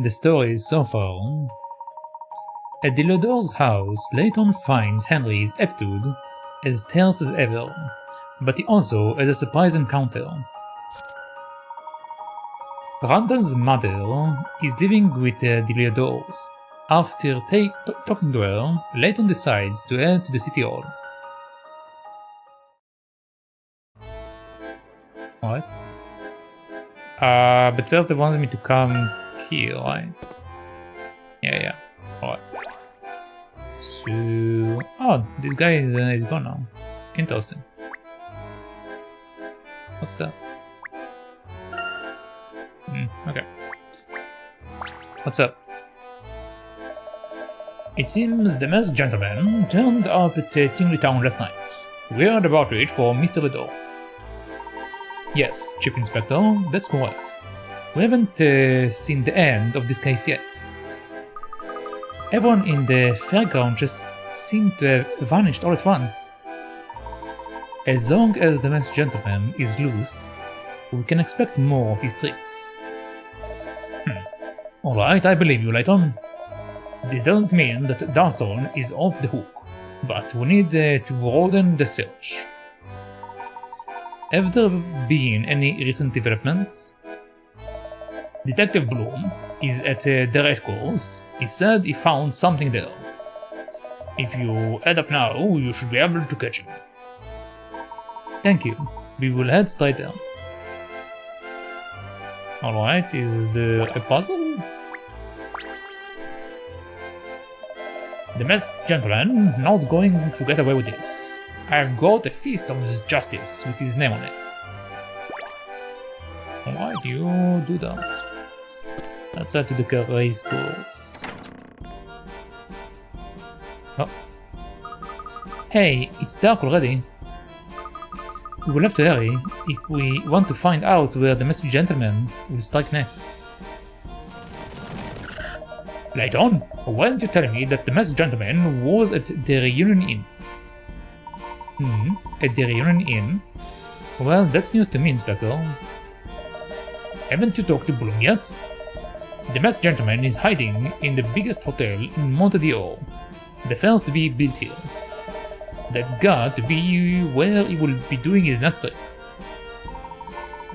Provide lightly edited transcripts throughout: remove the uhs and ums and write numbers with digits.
the stories so far. At the Lodor's house, Layton finds Henry's attitude as terse as ever, but he also has a surprise encounter. Randall's mother is living with the Lodors. After talking to her, Layton decides to head to the city hall. What? But first they wanted me to come here, right? Yeah. Alright. So... oh, this guy is gone now. Interesting. What's that? Okay. What's up? It seems the masked gentleman turned up at Tingley Town last night. We heard about it from Mr. Ledor. Yes, Chief Inspector, that's correct. We haven't seen the end of this case yet. Everyone in the fairground just seemed to have vanished all at once. As long as the masked gentleman is loose, we can expect more of his tricks. Alright, I believe you, Layton. This doesn't mean that Darnstone is off the hook, but we need to broaden the search. Have there been any recent developments? Detective Bloom is at the racecourse. He said he found something there. If you head up now, you should be able to catch him. Thank you. We will head straight there. Alright, is there a puzzle? The masked gentleman not going to get away with this. I've got a fist of justice with his name on it. Why do you do that? Let's head to the race course. Oh. Hey, it's dark already. We will have to hurry if we want to find out where the masked gentleman will strike next. Layton, why don't you tell me that the masked gentleman was at the Reunion Inn? At the Reunion Inn? Well, that's news to me, Inspector. Haven't you talked to Bloom yet? The masked gentleman is hiding in the biggest hotel in Monte, the first to be built here. That's got to be where he will be doing his next trick.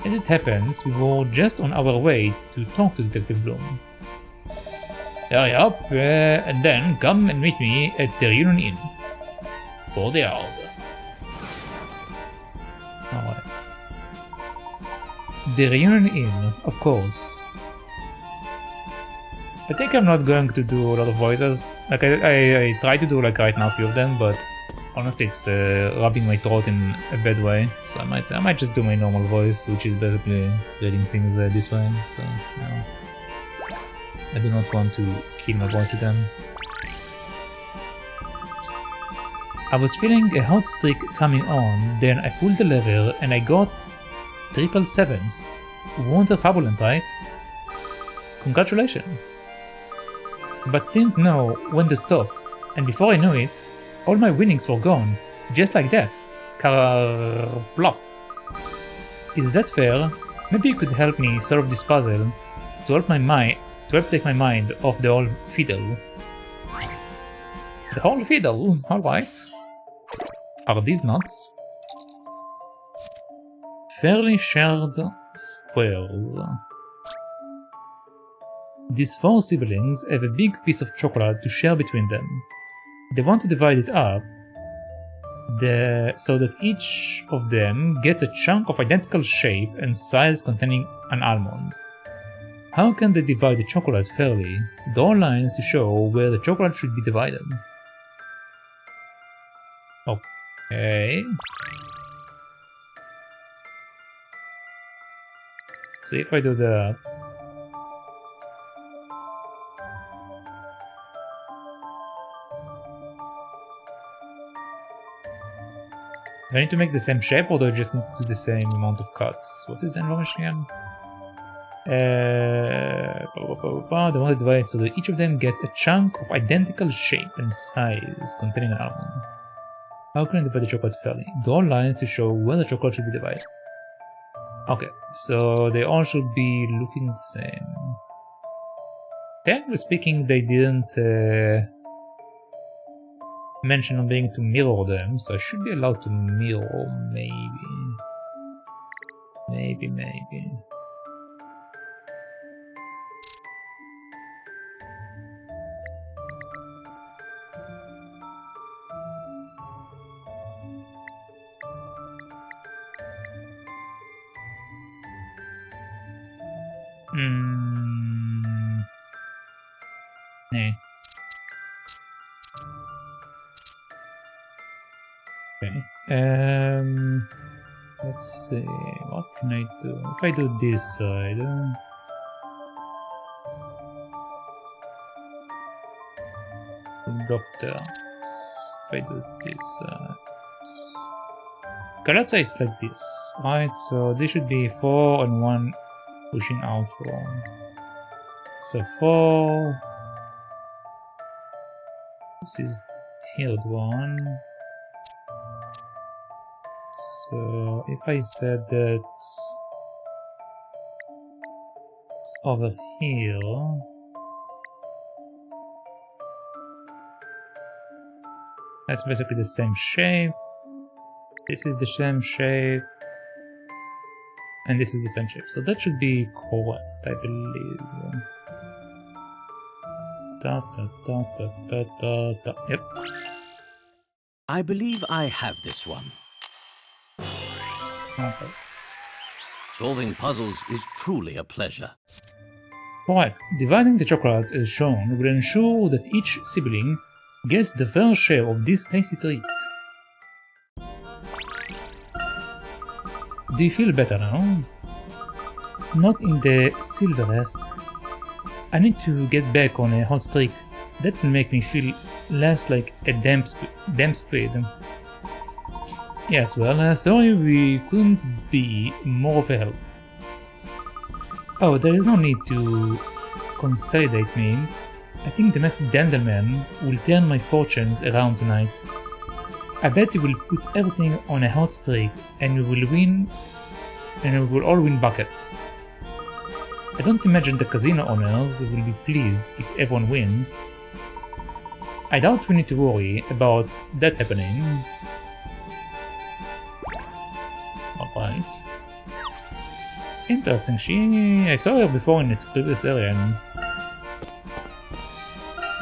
As it happens, we were just on our way to talk to Detective Bloom. Hurry up, and then come and meet me at the Reunion Inn. For the hour. Alright. The Reunion Inn, of course. I think I'm not going to do a lot of voices. Like I try to do like right now a few of them, but honestly it's rubbing my throat in a bad way. So I might just do my normal voice, which is basically reading things this way. So yeah. I do not want to kill my voice again. I was feeling a hot streak coming on, then I pulled the lever and I got 777s. Wonderfabulent, right? Congratulations! But didn't know when to stop, and before I knew it, all my winnings were gone, just like that. Plop. Is that fair? Maybe you could help me solve this puzzle to help take my mind off the whole fiddle. The whole fiddle? Alright. Are these nuts? Fairly shared squares. These four siblings have a big piece of chocolate to share between them. They want to divide it up so that each of them gets a chunk of identical shape and size containing an almond. How can they divide the chocolate fairly? Draw lines to show where the chocolate should be divided. Okay. So if I do that... do I need to make the same shape or do I just need to do the same amount of cuts? What is the information again? They want to divide it so that each of them gets a chunk of identical shape and size containing an almond. How can I divide the chocolate fairly? Draw lines to show where the chocolate should be divided. Okay, so they all should be looking the same. Technically speaking, they didn't mention on being to mirror them, so I should be allowed to mirror, maybe. Maybe. Nah. Okay. Let's see. What can I do? If I do this side. Doctor. If I do this side. Okay, let's say it's like this, right? So this should be 4 and 1 pushing out from. So 4. This is the third one. So if I said that it's over here, that's basically the same shape. This is the same shape, and this is the same shape. So that should be correct, I believe. Yep. I believe I have this one. Perfect. Solving puzzles is truly a pleasure. Correct. Dividing the chocolate as shown will ensure that each sibling gets the fair share of this tasty treat. Do you feel better now? Not in the silver rest. I need to get back on a hot streak. That will make me feel less like a damp squid. Yes, well, sorry we couldn't be more of a help. Oh, there is no need to consolidate me. I think the masked gentleman will turn my fortunes around tonight. I bet he will put everything on a hot streak and we will win, and we will all win buckets. I don't imagine the casino owners will be pleased if everyone wins. I doubt we need to worry about that happening. Alright. Interesting, I saw her before in the previous area and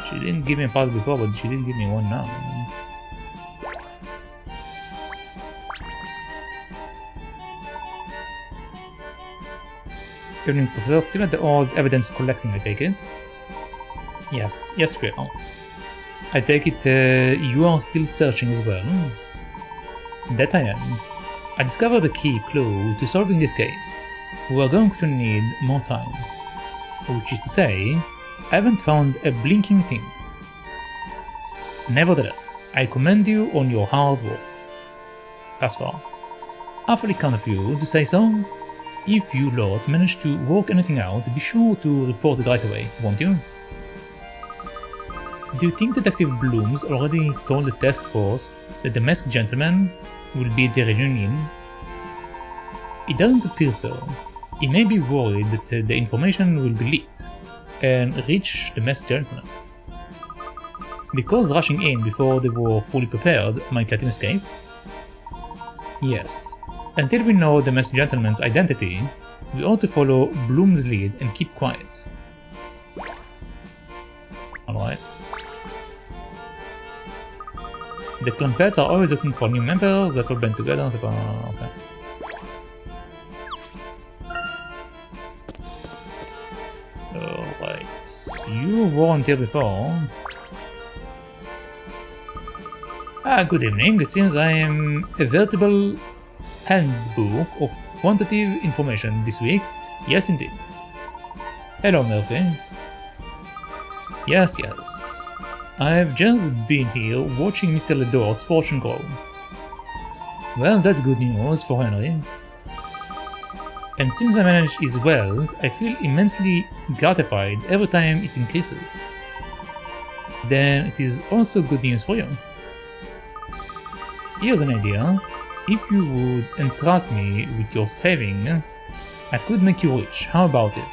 she didn't give me a puzzle before, but she did give me one now. Evening, Professor. Still at the old evidence collecting, I take it? Yes, we are. I take it you are still searching as well. That I am. I discovered a key clue to solving this case. We are going to need more time. Which is to say, I haven't found a blinking thing. Nevertheless, I commend you on your hard work. Thus far. Awfully kind of you to say so. If you lot manage to work anything out, be sure to report it right away, won't you? Do you think Detective Blooms already told the task force that the masked gentleman will be at the reunion? It doesn't appear so. He may be worried that the information will be leaked and reach the masked gentleman. Because rushing in before they were fully prepared might let him escape? Yes. Until we know the masked gentleman's identity, we ought to follow Bloom's lead and keep quiet. Alright. The Clumpets are always looking for new members, that's all band together, so okay. Alright, you weren't here before. Good evening. It seems I am a veritable handbook of quantitative information this week. Yes, indeed. Hello, Murphy. Yes. I've just been here watching Mr. Ledor's fortune grow. Well, that's good news for Henry. And since I manage his wealth, I feel immensely gratified every time it increases. Then it is also good news for you. Here's an idea. If you would entrust me with your saving, I could make you rich. How about it?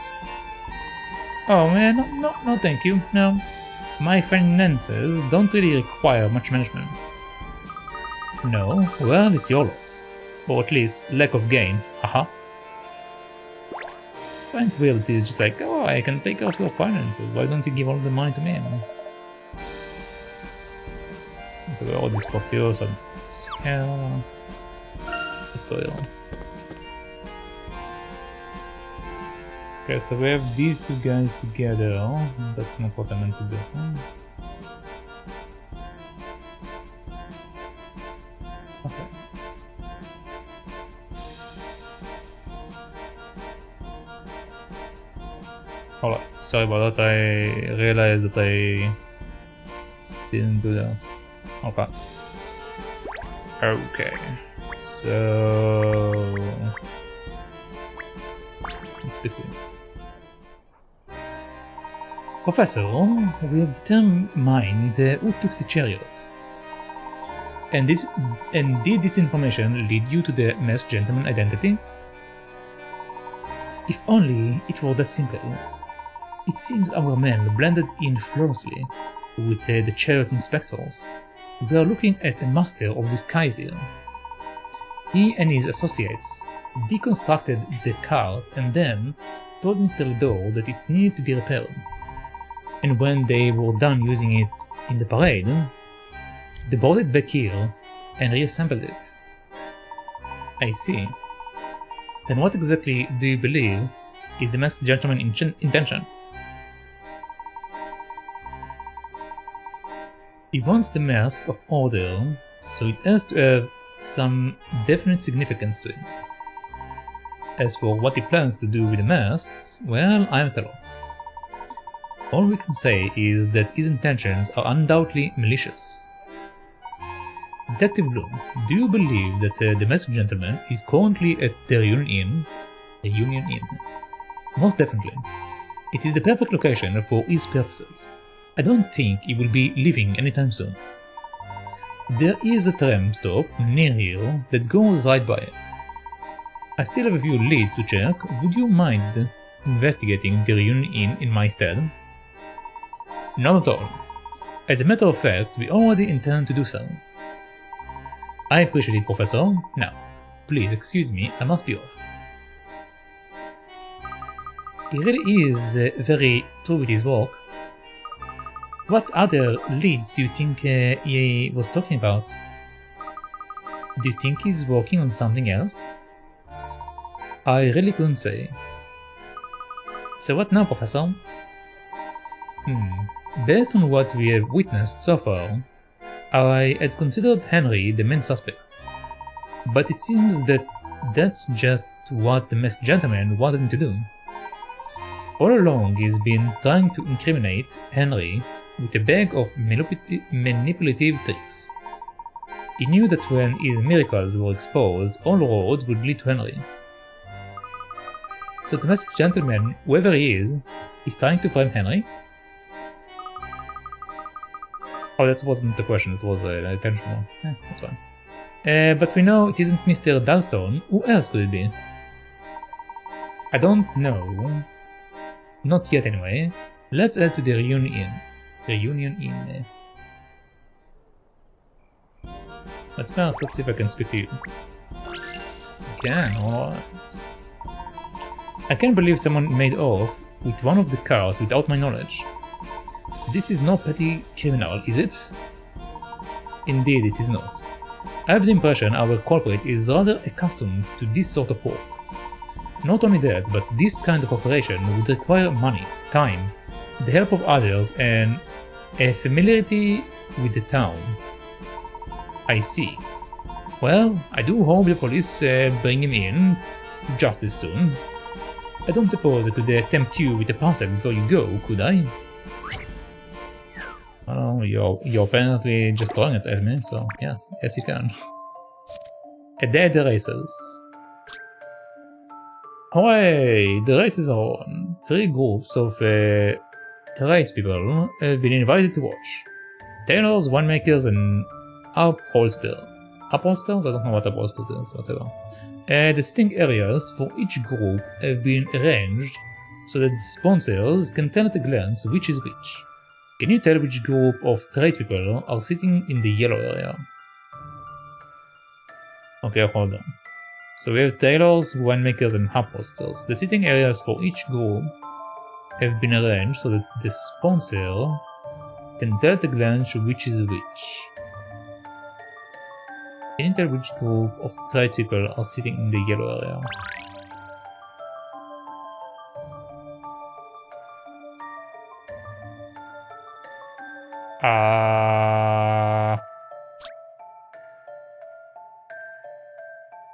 Oh man, no, thank you. No. My finances don't really require much management. No? Well, it's your loss. Or at least, lack of gain. Haha. Point reality is just like, oh, I can take care of your finances. Why don't you give all the money to me? Okay, all these cocktails and scale. Let's go there. Okay, so we have these two guys together. That's not what I meant to do. Okay. Hold on. Sorry about that. I realized that I didn't do that. Okay. Okay. So let's begin. Professor, we have determined who took the chariot. And did this information lead you to the masked gentleman identity? If only it were that simple. It seems our men blended in flawlessly with the chariot inspectors. We are looking at a master of disguise here. He and his associates deconstructed the cart and then told Mr. Ledoux that it needed to be repaired. And when they were done using it in the parade, they brought it back here and reassembled it. I see. Then what exactly do you believe is the masked gentleman's intentions? He wants the mask of order, so it has to have some definite significance to it. As for what he plans to do with the masks, well, I'm at a loss. All we can say is that his intentions are undoubtedly malicious. Detective Bloom, do you believe that the masked gentleman is currently at the Reunion Inn? Most definitely. It is the perfect location for his purposes. I don't think he will be leaving anytime soon. There is a tram stop near here that goes right by it. I still have a few leads to check. Would you mind investigating the Reunion Inn in my stead? Not at all. As a matter of fact, we already intend to do so. I appreciate it, Professor. Now, please excuse me, I must be off. He really is very true with his work. What other leads do you think he was talking about? Do you think he's working on something else? I really couldn't say. So what now, Professor? Based on what we have witnessed so far, I had considered Henry the main suspect. But it seems that that's just what the masked gentleman wanted him to do. All along he's been trying to incriminate Henry with a bag of manipulative tricks. He knew that when his miracles were exposed, all roads would lead to Henry. So the masked gentleman, whoever he is trying to frame Henry? Oh, that wasn't the question, it was an intentional. That's fine. But we know it isn't Mr. Dalstone. Who else could it be? I don't know. Not yet anyway. Let's head to the Reunion Inn. But first, let's see if I can speak to you. Okay, alright. I can't believe someone made off with one of the carts without my knowledge. This is no petty criminal, is it? Indeed, it is not. I have the impression our culprit is rather accustomed to this sort of work. Not only that, but this kind of operation would require money, time, the help of others, and a familiarity with the town. I see. Well, I do hope the police bring him in to justice soon. I don't suppose I could tempt you with a parcel before you go, could I? Oh, you're apparently just throwing it at me, so yes you can. A day at the races. Hooray! The races are on. 3 groups of tradespeople have been invited to watch. Tailors, winemakers, and upholsterers. Upholsterers? I don't know what upholsterers is, whatever. The sitting areas for each group have been arranged so that the sponsors can tell at a glance which is which. Can you tell which group of tradespeople are sitting in the yellow area? Okay, hold on. So we have tailors, winemakers, and upholsters. The sitting areas for each group have been arranged so that the sponsor can tell at a glance which is which. Can you tell which group of tradespeople are sitting in the yellow area?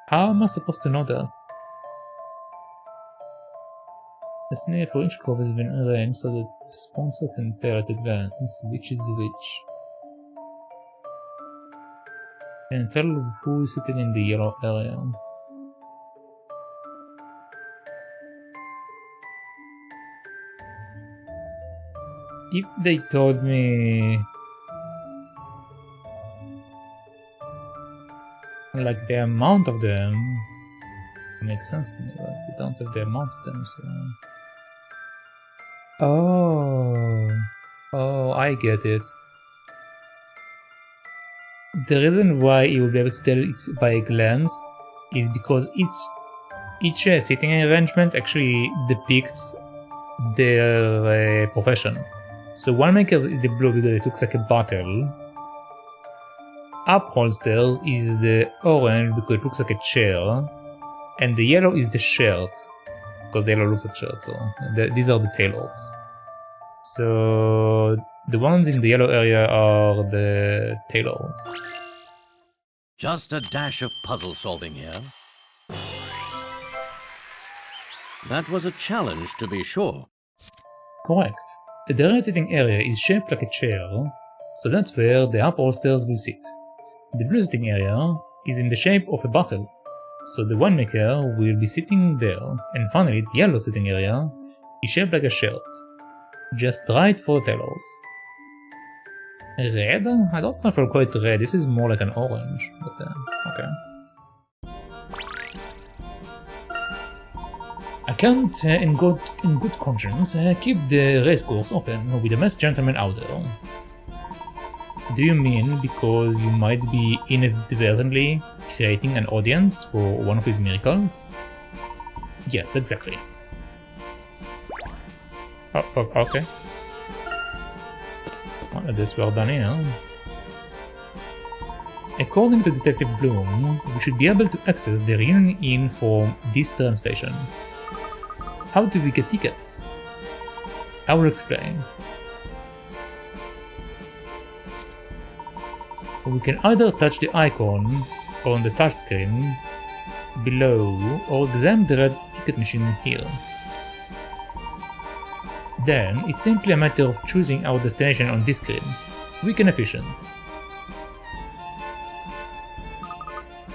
How am I supposed to know that? The snare for each group has been arranged so that the sponsor can tell at a glance which is which. And tell who is sitting in the yellow area. If they told me like the amount of them, it makes sense to me, but we don't have the amount of them, so... Oh, I get it. The reason why you will be able to tell it's by a glance is because each sitting arrangement actually depicts their profession. So winemakers is the blue because it looks like a bottle. Upholsters is the orange because it looks like a chair. And the yellow is the shirt because the yellow looks like shirt. So these are the tailors. So the ones in the yellow area are the tailors. Just a dash of puzzle solving here. That was a challenge, to be sure. Correct. The red sitting area is shaped like a chair, so that's where the upholsters will sit. The blue sitting area is in the shape of a bottle, so the winemaker will be sitting there, and finally the yellow sitting area is shaped like a shirt. Just right for the tailors. Red? I don't know if I'll call it red, this is more like an orange, but okay. I can't, in good conscience, keep the racecourse open with the masked gentleman out there. Do you mean because you might be inadvertently creating an audience for one of his miracles? Yes, exactly. Oh, okay. Well, this well done here. According to Detective Bloom, we should be able to access the Reunion Inn from this tram station. How do we get tickets? I will explain. We can either touch the icon on the touchscreen below or examine the red ticket machine here. Then it's simply a matter of choosing our destination on this screen. Quick and efficient.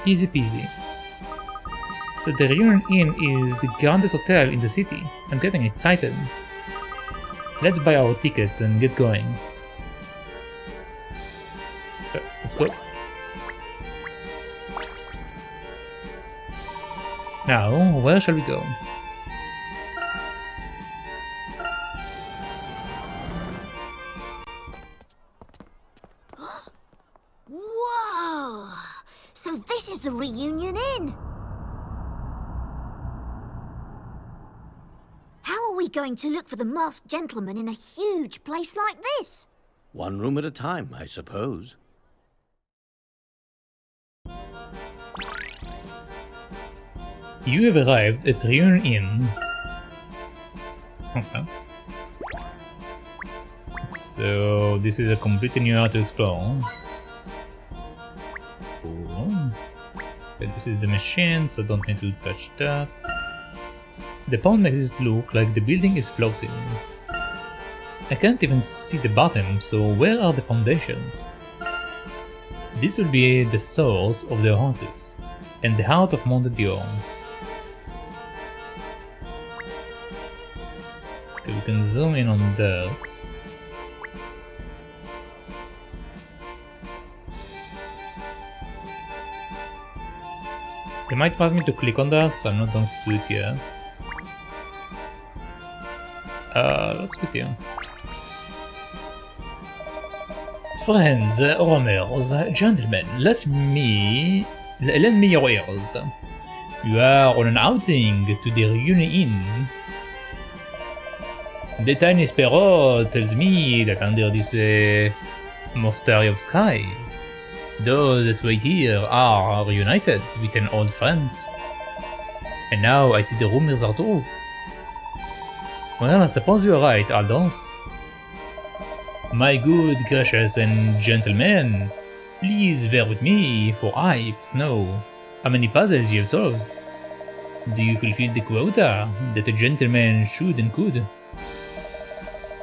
Easy peasy. So the Reunion Inn is the grandest hotel in the city. I'm getting excited. Let's buy our tickets and get going. Let's go. Now, where shall we go? Whoa! So this is the Reunion Inn! How are we going to look for the masked gentleman in a huge place like this? One room at a time, I suppose. You have arrived at Reunion Inn. Okay. So this is a completely new area to explore. Cool. Okay, this is the machine, so don't need to touch that. The pond makes it look like the building is floating. I can't even see the bottom, so where are the foundations? This will be the source of the horses, and the heart of Monte. Okay, we can zoom in on that. They might want me to click on that, so I'm not going to do it yet. Let's begin. Friends, roamers, gentlemen, lend me your ears. You are on an outing to the reunion inn. The tiny sparrow tells me that under this monastery of skies, those that wait here are reunited with an old friend. And now I see the rumors are true. Well, I suppose you are right, Aldous. My good, gracious, and gentlemen, please bear with me, for I must know how many puzzles you have solved. Do you fulfill the quota that a gentleman should and could?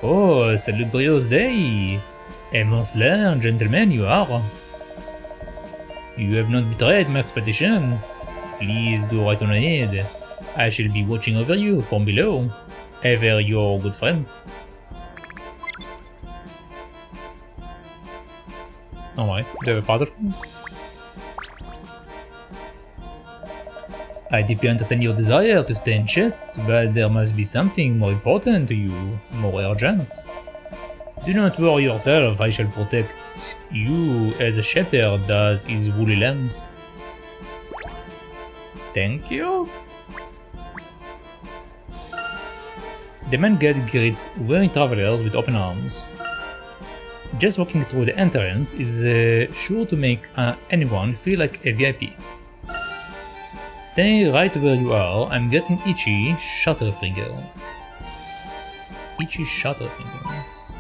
Oh, salubrious day! A most learned gentleman you are. You have not betrayed my expectations. Please go right on ahead. I shall be watching over you from below. Ever your good friend. Alright, do you have a puzzle? I deeply understand your desire to stay in chat, but there must be something more important to you, more urgent. Do not worry yourself, I shall protect you as a shepherd does his woolly lambs. Thank you? The main gate greets weary travelers with open arms. Just walking through the entrance is sure to make anyone feel like a VIP. Stay right where you are, I'm getting itchy shutter fingers. Itchy shutter fingers.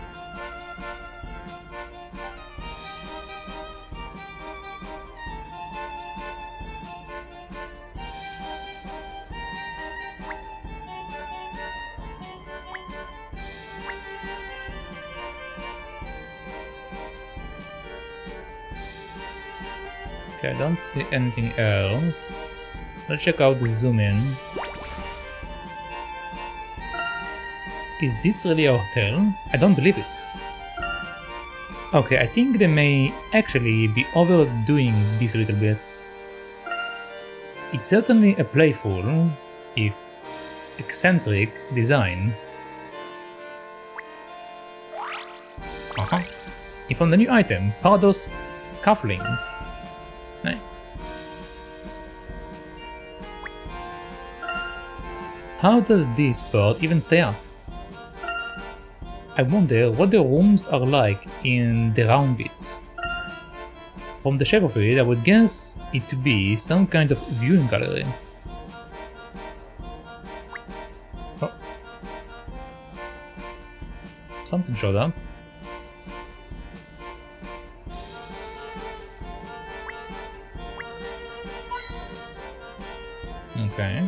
Okay, I don't see anything else. Let's check out the zoom in. Is this really a hotel? I don't believe it. Okay, I think they may actually be overdoing this a little bit. It's certainly a playful, if eccentric, design. You found a new item, Parados cufflinks. Nice. How does this part even stay up? I wonder what the rooms are like in the round bit. From the shape of it, I would guess it to be some kind of viewing gallery. Oh. Something showed up. Okay.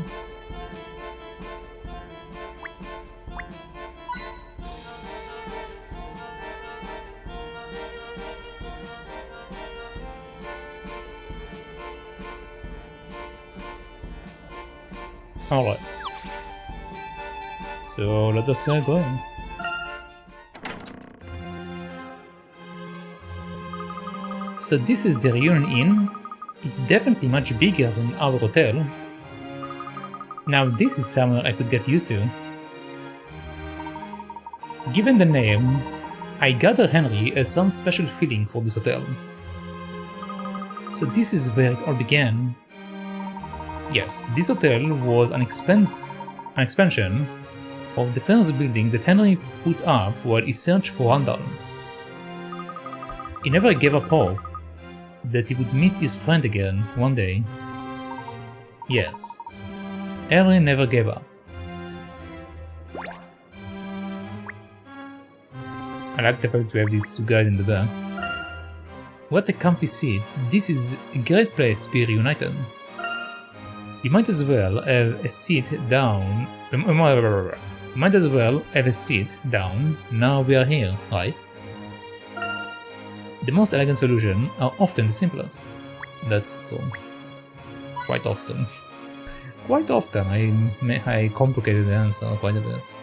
Alright. So let us go in. So this is the Reunion Inn. It's definitely much bigger than our hotel. Now this is somewhere I could get used to. Given the name, I gather Henry has some special feeling for this hotel. So this is where it all began. Yes, this hotel was an expansion of the first building that Henry put up while he searched for Randall. He never gave up hope that he would meet his friend again one day. Yes, Henry never gave up. I like the fact we have these two guys in the back. What a comfy seat. This is a great place to be reunited. You might as well have a seat down. Might as well have a seat down. Now we are here, right? The most elegant solutions are often the simplest. That's true. Quite often. Quite often I complicated the answer quite a bit.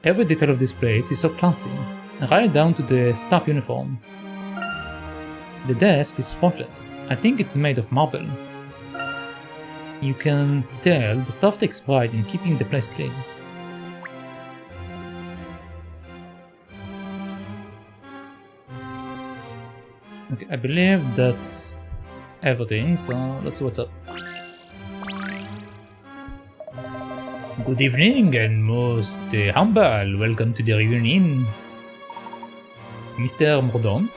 Every detail of this place is so classy, right down to the staff uniform. The desk is spotless. I think it's made of marble. You can tell the staff takes pride in keeping the place clean. Okay, I believe that's everything, so let's see what's up. Good evening and most humble welcome to the reunion. Mr. Mordaunt?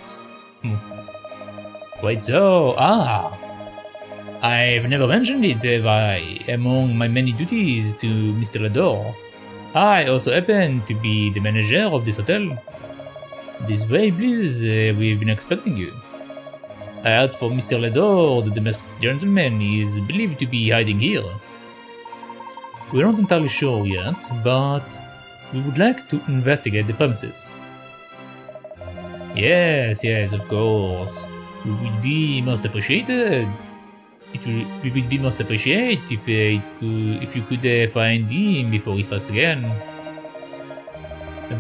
Wait, so, I've never mentioned it, have I? Among my many duties to Mr. Lador, I also happen to be the manager of this hotel. This way, please, we've been expecting you. I heard from Mr. Lador that the masked gentleman is believed to be hiding here. We're not entirely sure yet, but we would like to investigate the premises. Yes, of course. We would be most appreciated. We would be most appreciated if you could find him before he strikes again.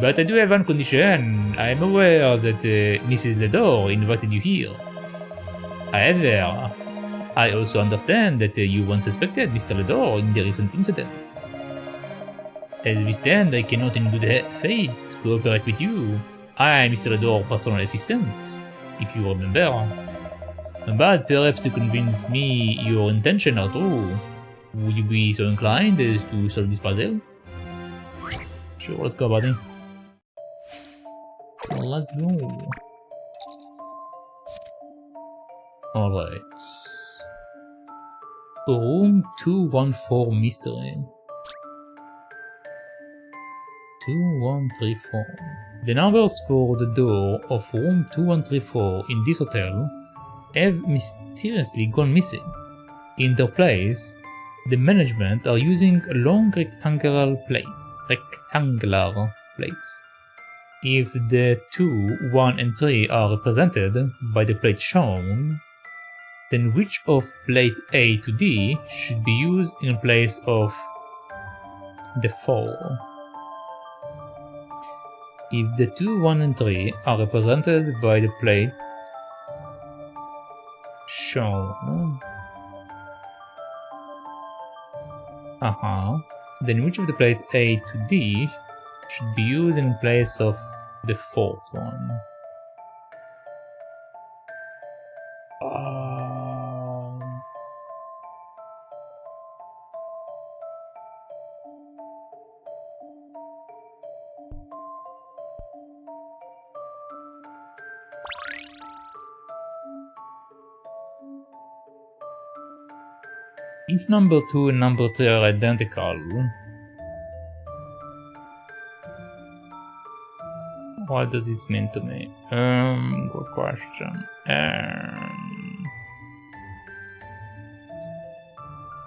But I do have one condition. I am aware that Mrs. Lador invited you here. However, I also understand that you once suspected Mr. Lador in the recent incidents. As we stand, I cannot in good faith cooperate with you. I am Mr. Lador's personal assistant, if you remember. But perhaps to convince me your intentions are true, would you be so inclined as to solve this puzzle? Sure, let's go, buddy. Let's go. Alright. Room 214 mystery. 2134. The numbers for the door of room 2134 in this hotel have mysteriously gone missing. In their place, the management are using long rectangular plates. If the 2, 1 and 3 are represented by the plate shown, then which of plate A to D should be used in place of the 4? If the 2, 1 and 3 are represented by the plate shown, then which of the plate A to D should be used in place of the 4th one? If number 2 and number 3 are identical, what does this mean to me? Good question.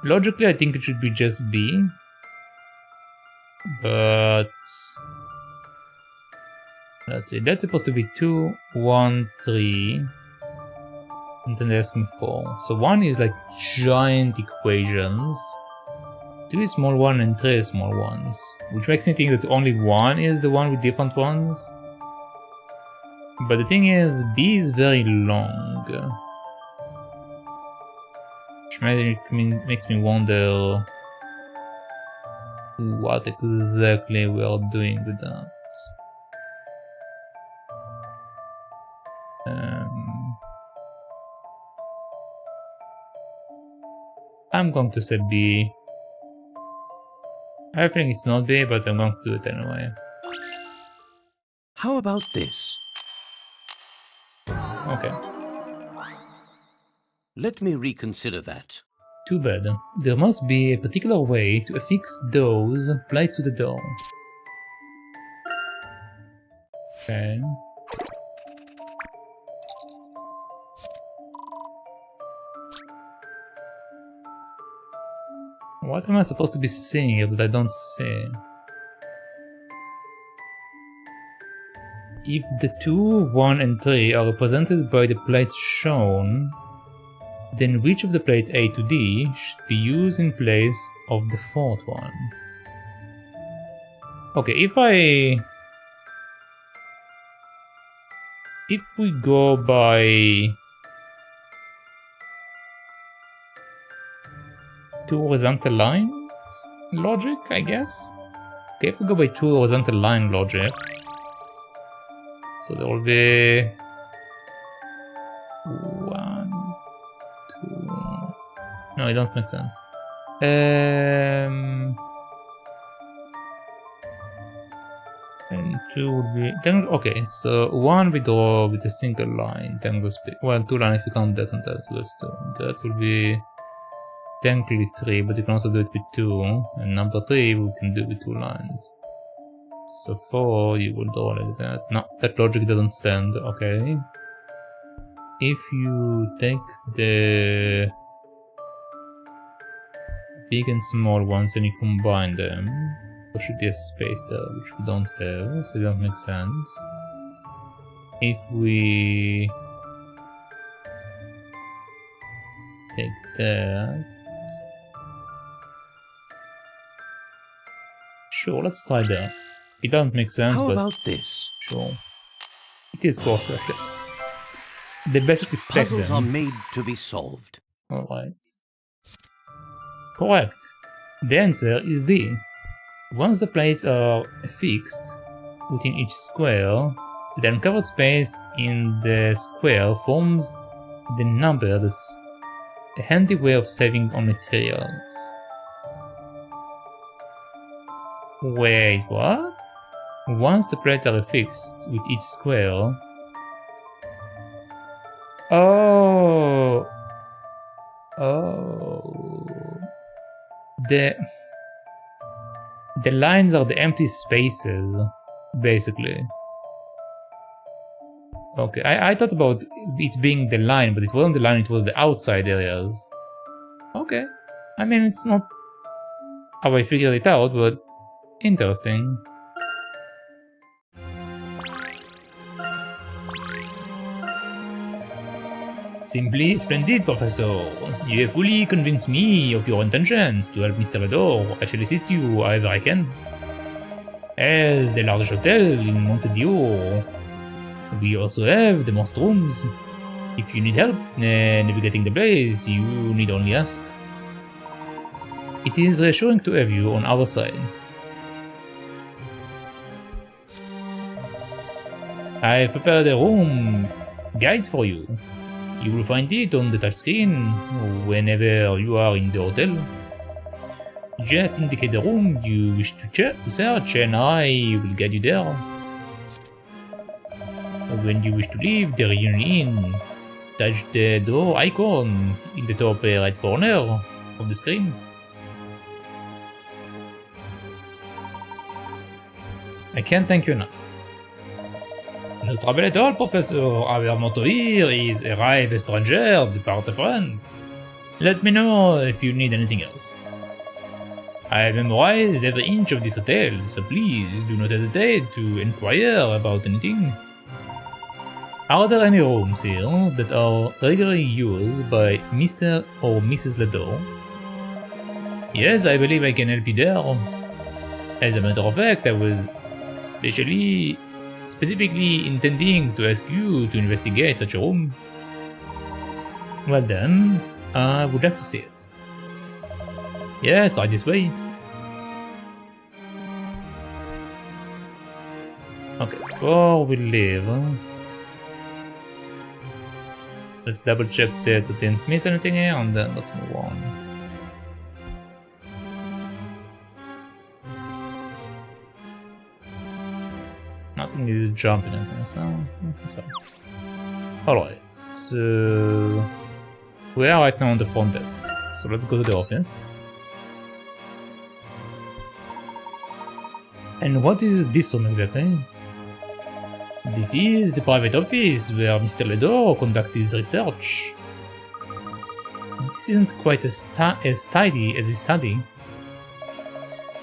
Logically, I think it should be just B, but let's see, that's supposed to be 2, 1, 3, and then they ask me 4. So 1 is like giant equations, 2 is small 1 and 3 is small ones, which makes me think that only 1 is the one with different ones. But the thing is, B is very long, which makes me wonder what exactly we are doing with that. I'm going to say B. I think it's not B, but I'm going to do it anyway. How about this? Okay. Let me reconsider that. Too bad. There must be a particular way to affix those plates to the door. Okay. What am I supposed to be seeing here that I don't see? If the 2, 1 and 3 are represented by the plates shown, then which of the plate A to D should be used in place of the 4th one? Okay, if we go by two horizontal lines logic, I guess. Okay, if we go by two horizontal line logic, so there will be 1, 2. No, it don't make sense. And 2 would be okay. So 1 we draw with a single line. Well, 2 lines if you count that and that. So that's 2. That will be technically 3, but you can also do it with 2. And number 3 we can do with 2 lines. So 4 you will draw like that. No, that logic doesn't stand. Okay. If you take the big and small ones and you combine them, there should be a space there, which we don't have, so it doesn't make sense. If we take that, sure, let's try that. It doesn't make sense, How but about this? Sure, it is correct. They basically stack Puzzles them. are made to be solved. Alright. Correct. The answer is D. Once the plates are fixed within each square, the uncovered space in the square forms the number that's a handy way of saving on materials. Wait, what? Once the plates are fixed with each square... Oh! The lines are the empty spaces, basically. Okay, I thought about it being the line, but it wasn't the line, it was the outside areas. Okay. I mean, it's not how I figured it out, but interesting. Simply splendid, Professor. You have fully convinced me of your intentions to help Mr. Lador. I shall assist you however I can. As the large hotel in Monte, we also have the most rooms. If you need help navigating the place, you need only ask. It is reassuring to have you on our side. I have prepared a room guide for you. You will find it on the touchscreen whenever you are in the hotel. Just indicate the room you wish to search and I will guide you there. When you wish to leave the Reunion Inn, touch the door icon in the top right corner of the screen. I can't thank you enough. No trouble at all, Professor. Our motto here is arrive a stranger, depart a friend. Let me know if you need anything else. I have memorized every inch of this hotel, so please do not hesitate to inquire about anything. Are there any rooms here that are regularly used by Mr. or Mrs. Lador? Yes, I believe I can help you there. As a matter of fact, I was specifically intending to ask you to investigate such a room. Well then, I would like to see it. Yes, right this way. Okay, before we leave, let's double check that I didn't miss anything here and then let's move on. Nothing is jumping in here, so that's fine. Alright, so we are right now on the front desk, so let's go to the office. And what is this room exactly? This is the private office where Mr. Lador conducts his research. This isn't quite as tidy as his study.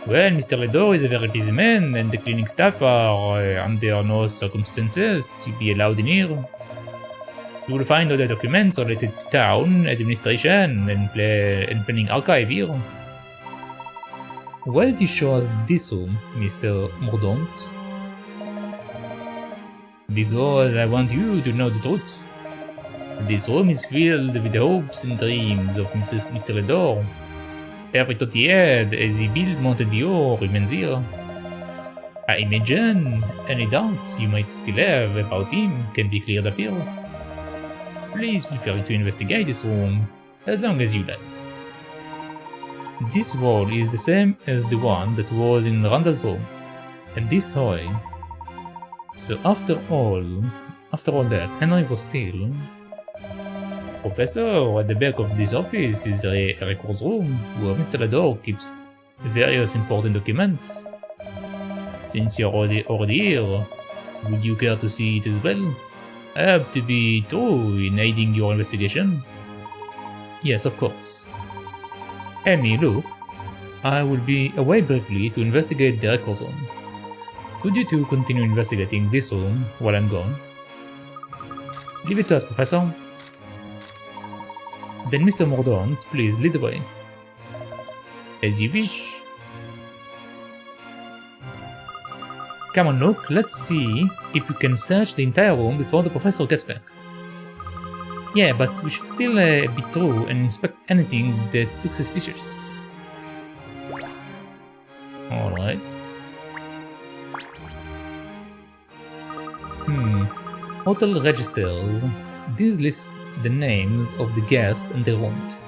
Well, Mr. Lador is a very busy man, and the clinic staff are under no circumstances to be allowed in here. You will find all the documents related to town, administration, and planning archive here. Why did you show us this room, Mr. Mordaunt? Because I want you to know the truth. This room is filled with the hopes and dreams of Mr. Ledor. Every thought he had as he built Monte remains here. I imagine any doubts you might still have about him can be cleared up here. Please feel free to investigate this room as long as you like. This wall is the same as the one that was in Randall's room, and this toy. So after all that, Henry was still... Professor, at the back of this office is a records room where Mr. Ledor keeps various important documents. Since you're already here, would you care to see it as well? I have to be true in aiding your investigation. Yes, of course. Amy, look, I will be away briefly to investigate the records room. Could you two continue investigating this room while I'm gone? Leave it to us, Professor. Then Mr. Mordaunt, please lead the way. As you wish. Come on, look, let's see if we can search the entire room before the professor gets back. Yeah, but we should still be true and inspect anything that looks suspicious. Alright. Hotel registers. These list the names of the guests and their rooms.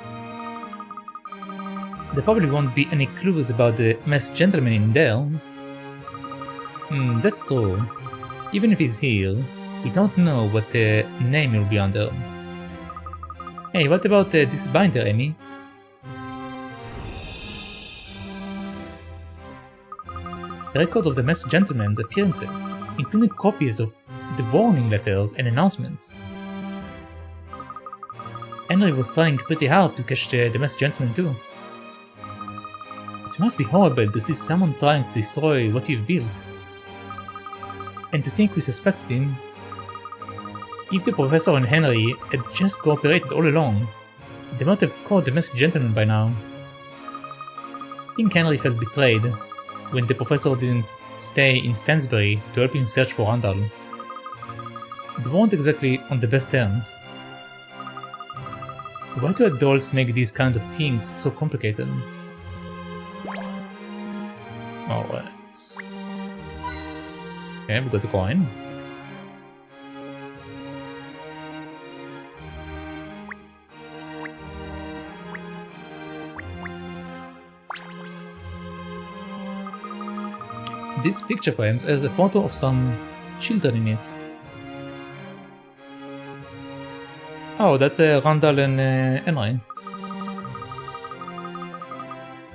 There probably won't be any clues about the masked gentleman in there. That's true. Even if he's here, we don't know what name he'll be under. Hey, what about this binder, Amy? Records of the masked gentleman's appearances, including copies of the warning letters and announcements. Henry was trying pretty hard to catch the masked gentleman too. It must be horrible to see someone trying to destroy what you've built. And to think we suspect him. If the professor and Henry had just cooperated all along, they might have caught the masked gentleman by now. I think Henry felt betrayed when the professor didn't stay in Stansbury to help him search for Randall. They weren't exactly on the best terms. Why do adults make these kinds of things so complicated? Alright. Okay, we got a coin. This picture frame has a photo of some children in it. Oh, that's Randall and Henry.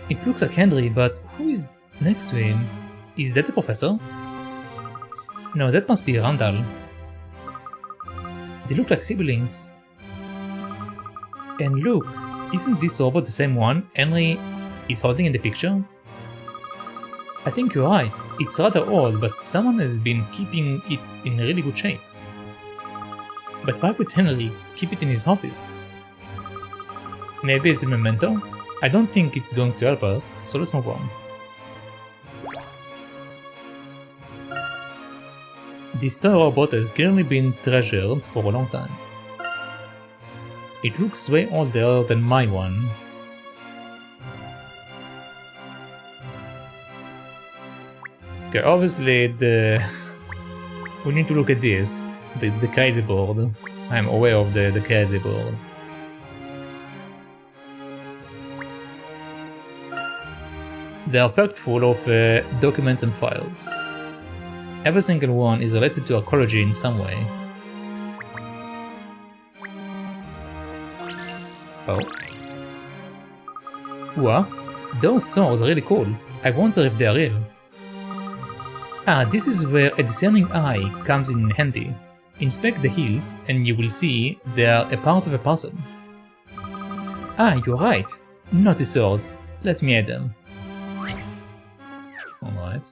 It looks like Henry, but who is next to him? Is that the professor? No, that must be Randall. They look like siblings. And look, isn't this robot the same one Henry is holding in the picture? I think you're right, it's rather old, but someone has been keeping it in really good shape. But why would Henry keep it in his office? Maybe it's a memento? I don't think it's going to help us, so let's move on. This toy robot has clearly been treasured for a long time. It looks way older than my one. Okay, obviously we need to look at this, the crazy board. I'm aware of the crazy board. They are packed full of documents and files. Every single one is related to archaeology in some way. Oh. What? Those swords are really cool. I wonder if they are real. Ah, this is where a discerning eye comes in handy. Inspect the hills and you will see they are a part of a puzzle. Ah, you're right. Not the swords. Let me add them. Alright.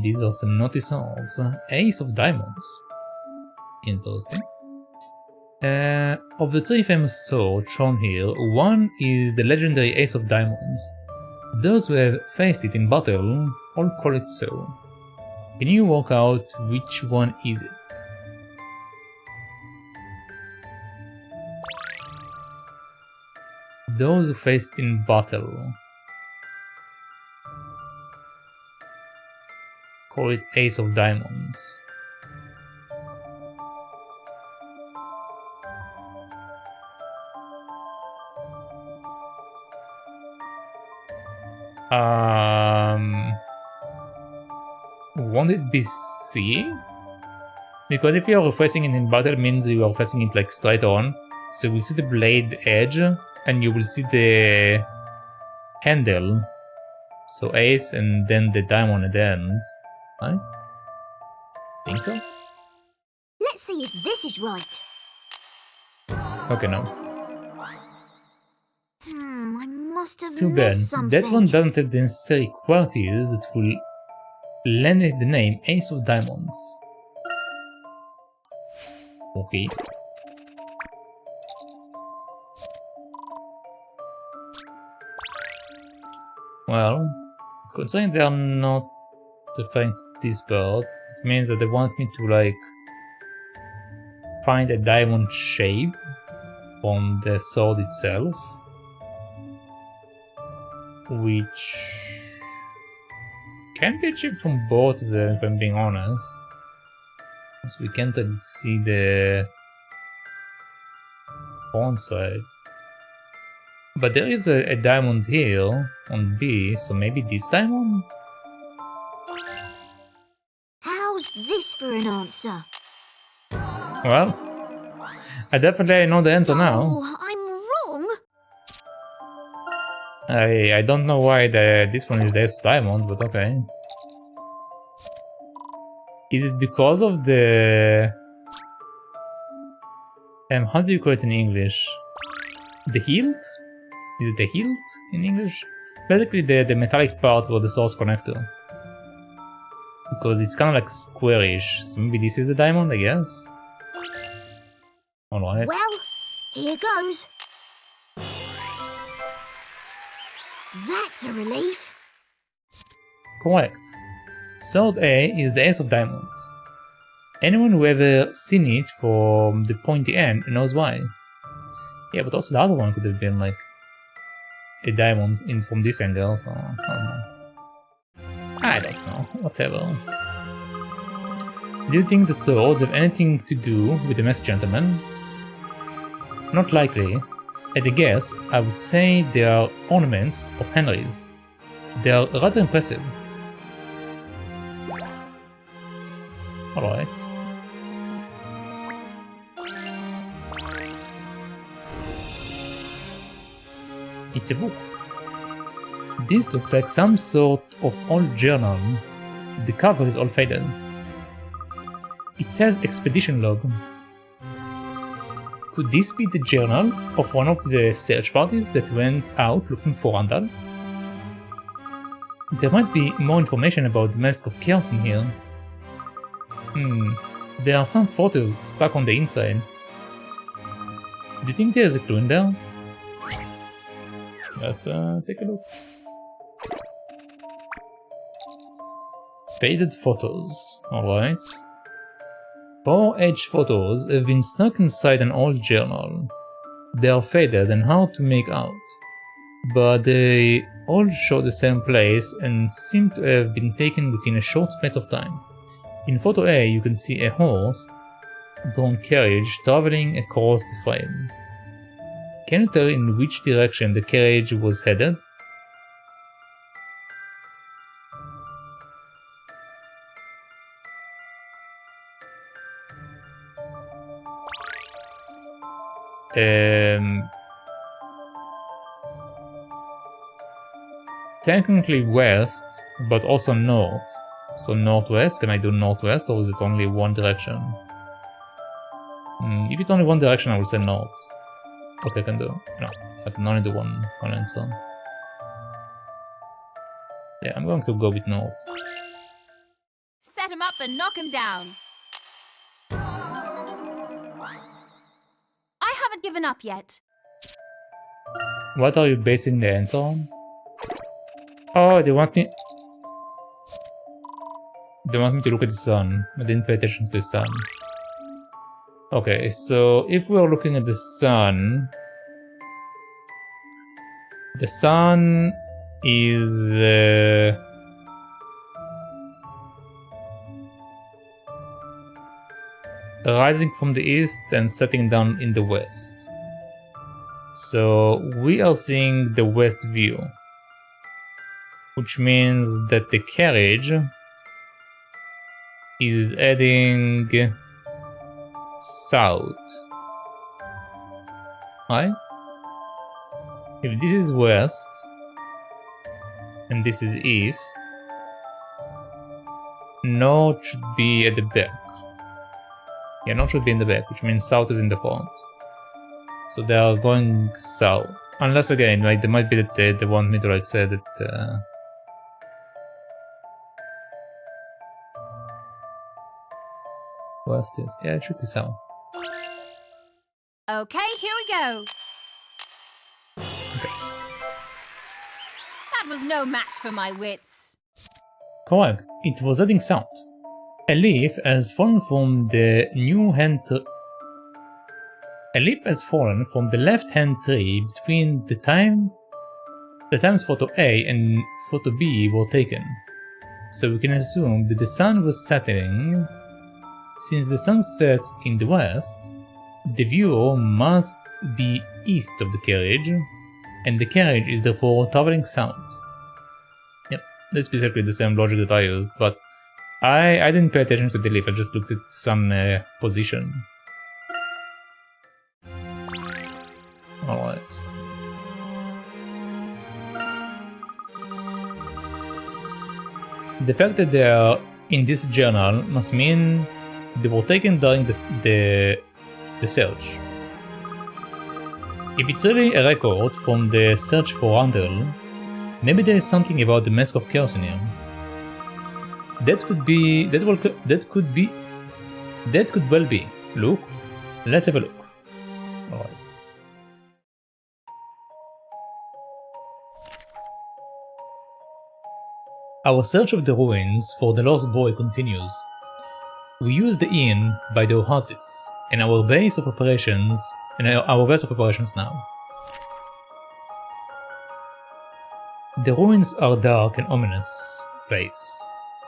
These are some naughty swords. Ace of diamonds. Interesting. Of the three famous swords shown here, one is the legendary Ace of Diamonds. Those who have faced it in battle all call it so. Can you work out which one is it? Those who faced in battle call it Ace of Diamonds. Won't it be C? Because if you are facing it in battle, it means you are facing it like straight on. So you will see the blade edge and you will see the handle. So ace and then the diamond at the end. Right? Think so? Let's see if this is right. Okay, no. I must have Too bad. missed something. That one doesn't have the necessary qualities that will lend it the name Ace of Diamonds. Okay. Well, considering they are not referring to this bird, it means that they want me to like find a diamond shape on the sword itself, which can be achieved from both of them if I'm being honest. So we can't really see the front side. But there is a diamond here on B, so maybe this diamond? How's this for an answer? Well, I definitely know the answer now. Oh, I'm wrong. I don't know why this one is the Ace of Diamonds, but okay. Is it because of the... how do you call it in English? The hilt? Is it the hilt in English? Basically the metallic part where the source connector. Because it's kind of like squarish, so maybe this is the diamond, I guess? Alright. Well, here goes. That's a relief. Correct. Sword A is the Ace of Diamonds. Anyone who ever seen it from the pointy end knows why. Yeah, but also the other one could have been like a diamond from this angle, so I don't know. Whatever. Do you think the swords have anything to do with the masked gentleman? Not likely. At a guess, I would say they are ornaments of Henry's. They are rather impressive. Alright. It's a book. This looks like some sort of old journal. The cover is all faded. It says expedition log. Could this be the journal of one of the search parties that went out looking for Randall? There might be more information about the Mask of Chaos in here. There are some photos stuck on the inside. Do you think there's a clue in there? Let's take a look. Faded photos, alright. 4 edge photos have been stuck inside an old journal. They are faded and hard to make out, but they all show the same place and seem to have been taken within a short space of time. In photo A you can see a horse-drawn carriage traveling across the frame. Can you tell in which direction the carriage was headed? Technically west, but also north. So northwest, can I do northwest or is it only one direction? If it's only one direction I will say north. Okay, I can do. No, I can only do one answer. Yeah, I'm going to go with north. Set him up and knock him down. I haven't given up yet. What are you basing the answer on? Oh, they want me to look at the sun. I didn't pay attention to the sun. Okay, so if we're looking at the sun is rising from the east and setting down in the west. So we are seeing the west view, which means that the carriage is heading south, right? If this is west and this is east, north should be at the back. Yeah, north should be in the back, which means south is in the front. So they are going south. Unless again, like, they might be that they want me to like say that west is, yeah, it should be south. Okay, here we go. Okay. That was no match for my wits. Correct, it was heading south. A leaf has fallen from the left hand tree between the times photo A and photo B were taken. So we can assume that the sun was setting. Since the sun sets in the west, the view must be east of the carriage, and the carriage is therefore traveling south. Yep, that's basically the same logic that I used, but I didn't pay attention to the leaf, I just looked at sun position. Alright. The fact that they are in this journal must mean they were taken during the search. If it's really a record from the search for Randall, maybe there is something about the Mask of Chaos in here. That could well be. Look, let's have a look. Alright. Our search of the ruins for the lost boy continues. We use the inn by the houses and our base of operations now. The ruins are dark and ominous place,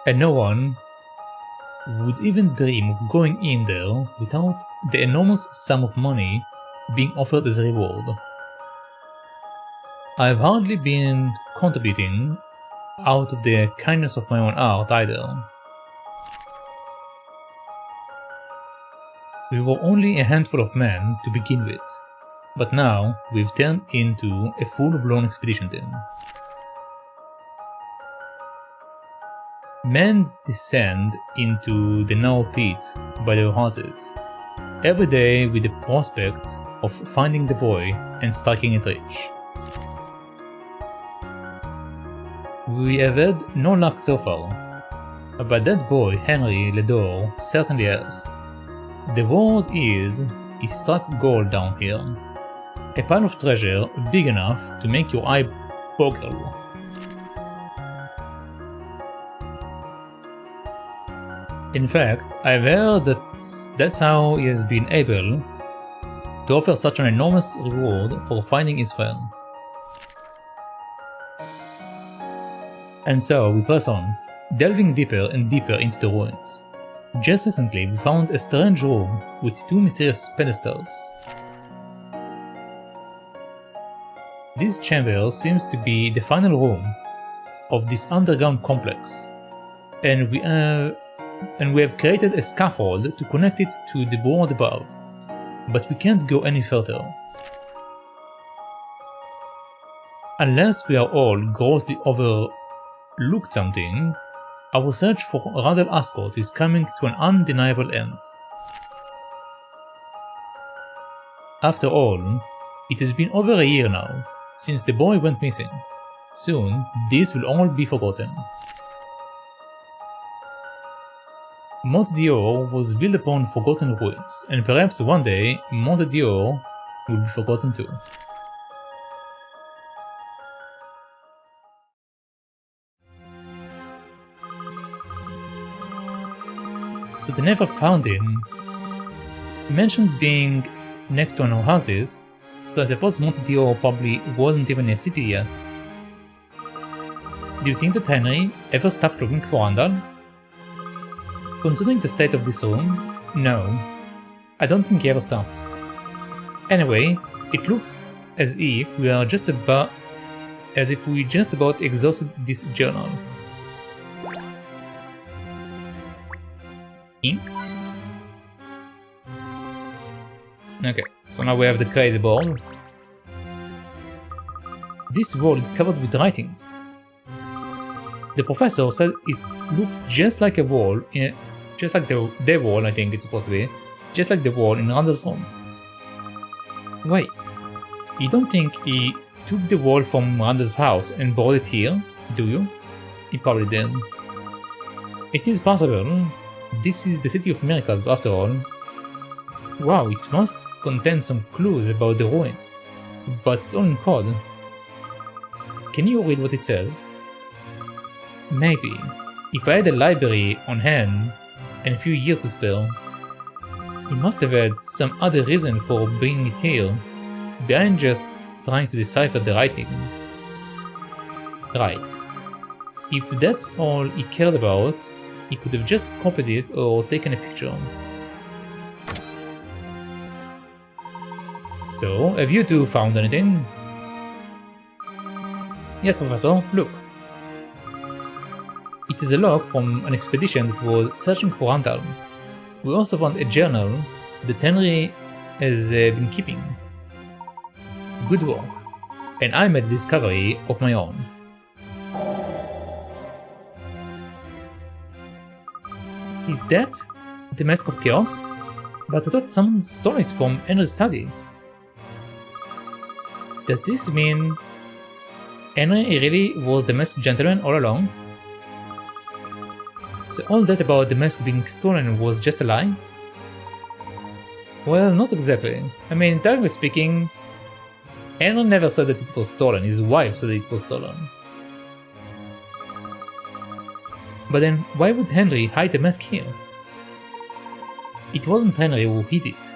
and no one would even dream of going in there without the enormous sum of money being offered as a reward. I've hardly been contributing out of the kindness of my own heart either. We were only a handful of men to begin with, but now we've turned into a full-blown expedition team. Men descend into the narrow pit by their houses, every day with the prospect of finding the boy and striking it rich. We have had no luck so far, but that boy Henry Ledore certainly has. The word is, he struck gold down here, a pile of treasure big enough to make your eye boggle. In fact, I've heard that that's how he has been able to offer such an enormous reward for finding his friend. And so we press on, delving deeper and deeper into the ruins. Just recently we found a strange room with two mysterious pedestals. This chamber seems to be the final room of this underground complex, and we have created a scaffold to connect it to the world above, but we can't go any further. Unless we are all grossly overlooked something, our search for Randall Ascot is coming to an undeniable end. After all, it has been over a year now since the boy went missing. Soon, this will all be forgotten. Monte was built upon forgotten ruins, and perhaps one day Monte will be forgotten too. So they never found him. He mentioned being next to our houses, so I suppose Monte probably wasn't even a city yet. Do you think that Henry ever stopped looking for Randall? Considering the state of this room, no. I don't think he ever stopped. Anyway, it looks as if we just about exhausted this journal. Ink? Okay, so now we have the crazy ball. This wall is covered with writings. The professor said it looked just like a wall, just like the wall, I think it's supposed to be, just like the wall in Randall's room. Wait, you don't think he took the wall from Randall's house and brought it here, do you? He probably did. It is possible. This is the City of Miracles after all. Wow, it must contain some clues about the ruins, but it's all in code. Can you read what it says? Maybe, if I had a library on hand and a few years to spare, he must have had some other reason for bringing it here, behind just trying to decipher the writing. Right. If that's all he cared about, he could have just copied it or taken a picture. So, have you two found anything? Yes, Professor, look. It is a log from an expedition that was searching for Randall. We also found a journal that Henry has been keeping. Good work. And I made a discovery of my own. Is that the Mask of Chaos? But I thought someone stole it from Henry's study. Does this mean Henry really was the masked gentleman all along? So all that about the mask being stolen was just a lie? Well, not exactly. I mean, technically speaking, Henry never said that it was stolen, his wife said it was stolen. But then, why would Henry hide the mask here? It wasn't Henry who hid it.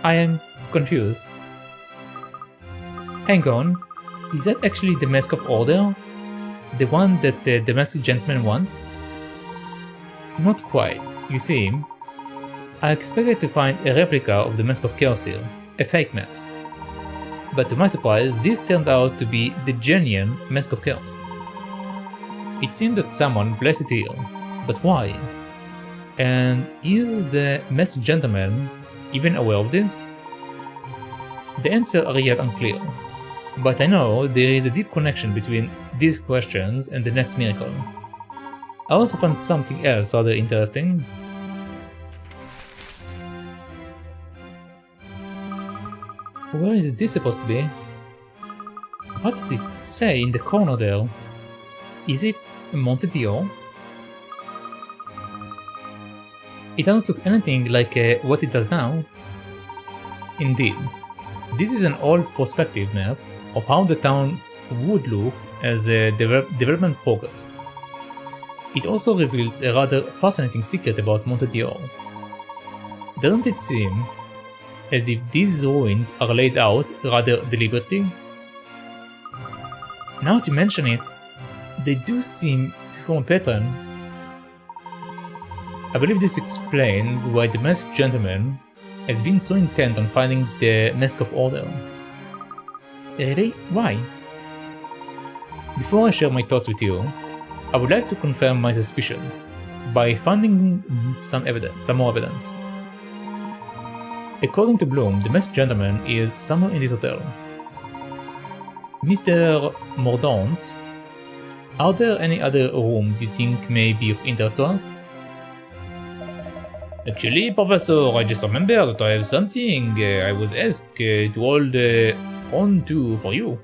I am confused. Hang on, is that actually the Mask of Order? The one that the masked gentleman wants? Not quite. You see, I expected to find a replica of the Mask of Chaos here, a fake mask. But to my surprise, this turned out to be the genuine Mask of Chaos. It seemed that someone placed it here, but why? And is the masked gentleman even aware of this? The answers are yet unclear, but I know there is a deep connection between these questions and the next miracle. I also found something else rather interesting. Where is this supposed to be? What does it say in the corner there? Is it Monte? It doesn't look anything like what it does now. Indeed, this is an old perspective map of how the town would look as development progressed. It also reveals a rather fascinating secret about Monte. Doesn't it seem as if these ruins are laid out rather deliberately? Now to mention it, they do seem to form a pattern. I believe this explains why the masked gentleman has been so intent on finding the Mask of Order. Really? Why? Before I share my thoughts with you, I would like to confirm my suspicions by finding some more evidence. According to Bloom, the masked gentleman is somewhere in this hotel. Mr. Mordaunt, are there any other rooms you think may be of interest to us? Actually, Professor, I just remembered that I have something I was asked to hold on to for you.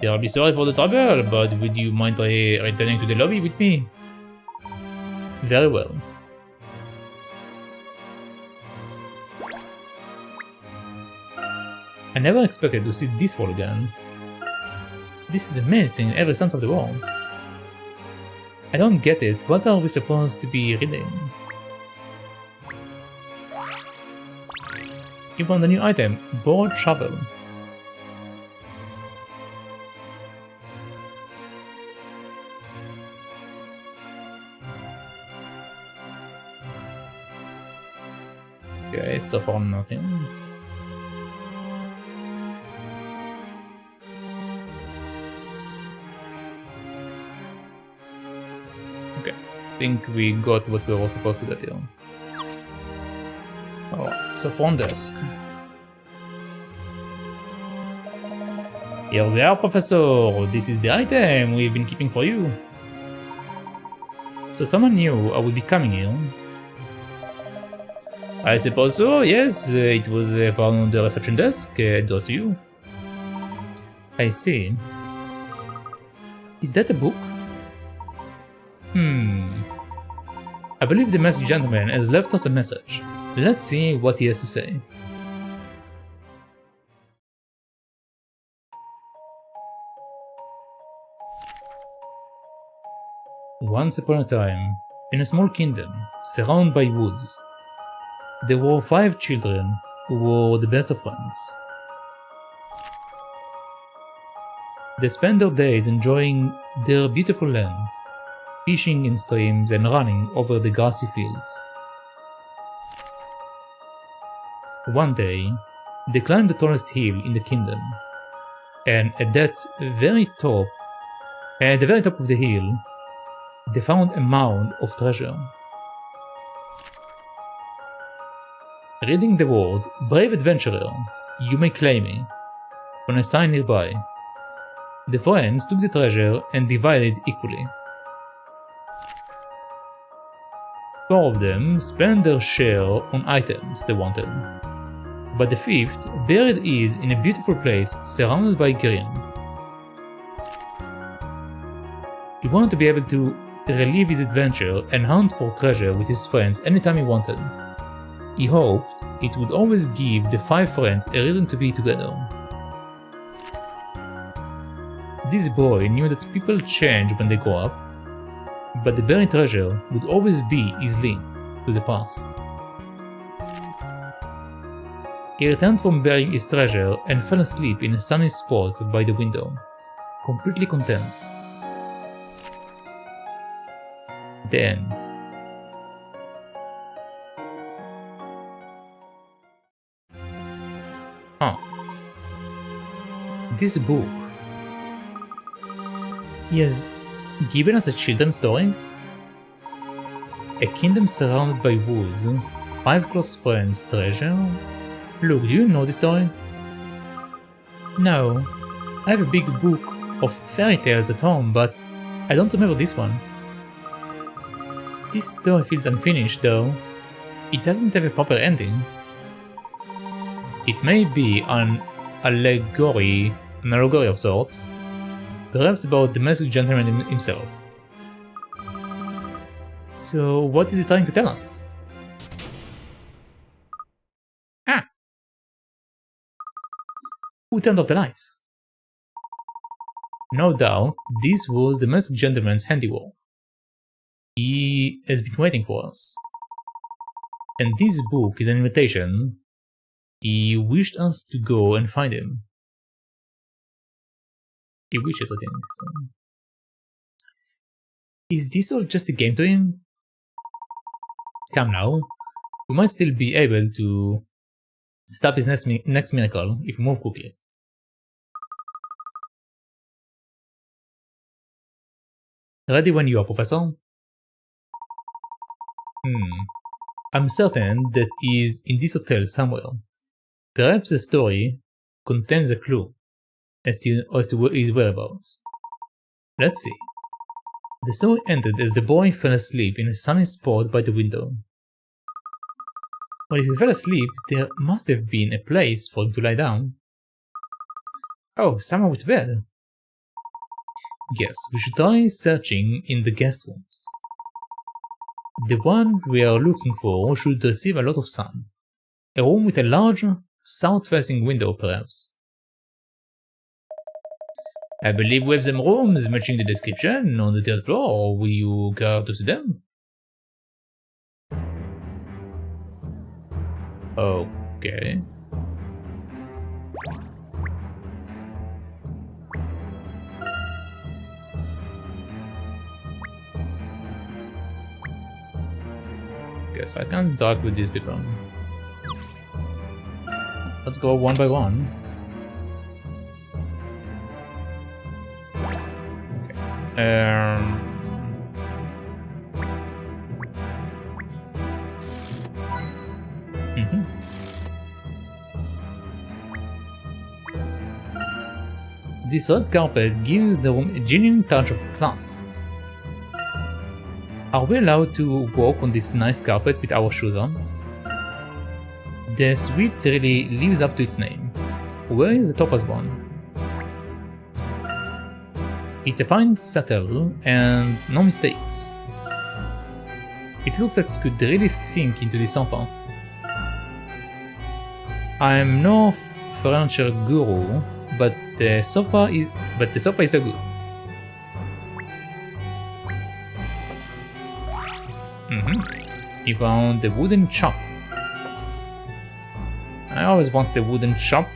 Terribly sorry for the trouble, but would you mind returning to the lobby with me? Very well. I never expected to see this wall again. This is amazing in every sense of the word. I don't get it, what are we supposed to be reading? You found a new item, board shovel. Okay, so far nothing. Okay, I think we got what we were supposed to get here. Oh, so front desk. Here we are, Professor! This is the item we've been keeping for you. So someone knew I would be coming here. I suppose so, yes. It was found on the reception desk. It goes to you. I see. Is that a book? I believe the masked gentleman has left us a message. Let's see what he has to say. Once upon a time, in a small kingdom, surrounded by woods, there were 5 children who were the best of friends. They spent their days enjoying their beautiful land, fishing in streams and running over the grassy fields. One day, they climbed the tallest hill in the kingdom, and at the very top of the hill, they found a mound of treasure. Reading the words, "Brave adventurer, you may claim me," on a sign nearby, the friends took the treasure and divided equally. 4 of them spent their share on items they wanted, but the 5th buried his in a beautiful place surrounded by green. He wanted to be able to relive his adventure and hunt for treasure with his friends anytime he wanted. He hoped it would always give the 5 friends a reason to be together. This boy knew that people change when they grow up, but the buried treasure would always be his link to the past. He returned from burying his treasure and fell asleep in a sunny spot by the window, completely content. The end. This book. He has given us a children's story? A kingdom surrounded by woods, 5 close friends, treasure? Look, do you know this story? No, I have a big book of fairy tales at home, but I don't remember this one. This story feels unfinished though. It doesn't have a proper ending. It may be an allegory of sorts, perhaps about the masked gentleman himself. So what is he trying to tell us? Who turned off the lights? No doubt, this was the masked gentleman's handiwork. He has been waiting for us. And this book is an invitation. He wished us to go and find him. He wishes, I think. So. Is this all just a game to him? Come now. We might still be able to stop his next miracle if we move quickly. Ready when you are, Professor? I'm certain that he is in this hotel somewhere. Perhaps the story contains a clue as to his whereabouts. Let's see. The story ended as the boy fell asleep in a sunny spot by the window. Well, if he fell asleep, there must have been a place for him to lie down. Oh, somewhere with bed. Yes, we should try searching in the guest rooms. The one we are looking for should receive a lot of sun. A room with a large south-facing window, perhaps. I believe we have some rooms matching the description on the 3rd floor. Will you care to see them? Okay. Guess I can't talk with these people. Let's go one by one. Okay. This red carpet gives the room a genuine touch of class. Are we allowed to walk on this nice carpet with our shoes on? The suite really lives up to its name. Where is the topaz one? It's a fine settle and no mistakes. It looks like it could really sink into the sofa. I'm no furniture guru, but the sofa is so good. You found the wooden chop. I always wanted a wooden chop.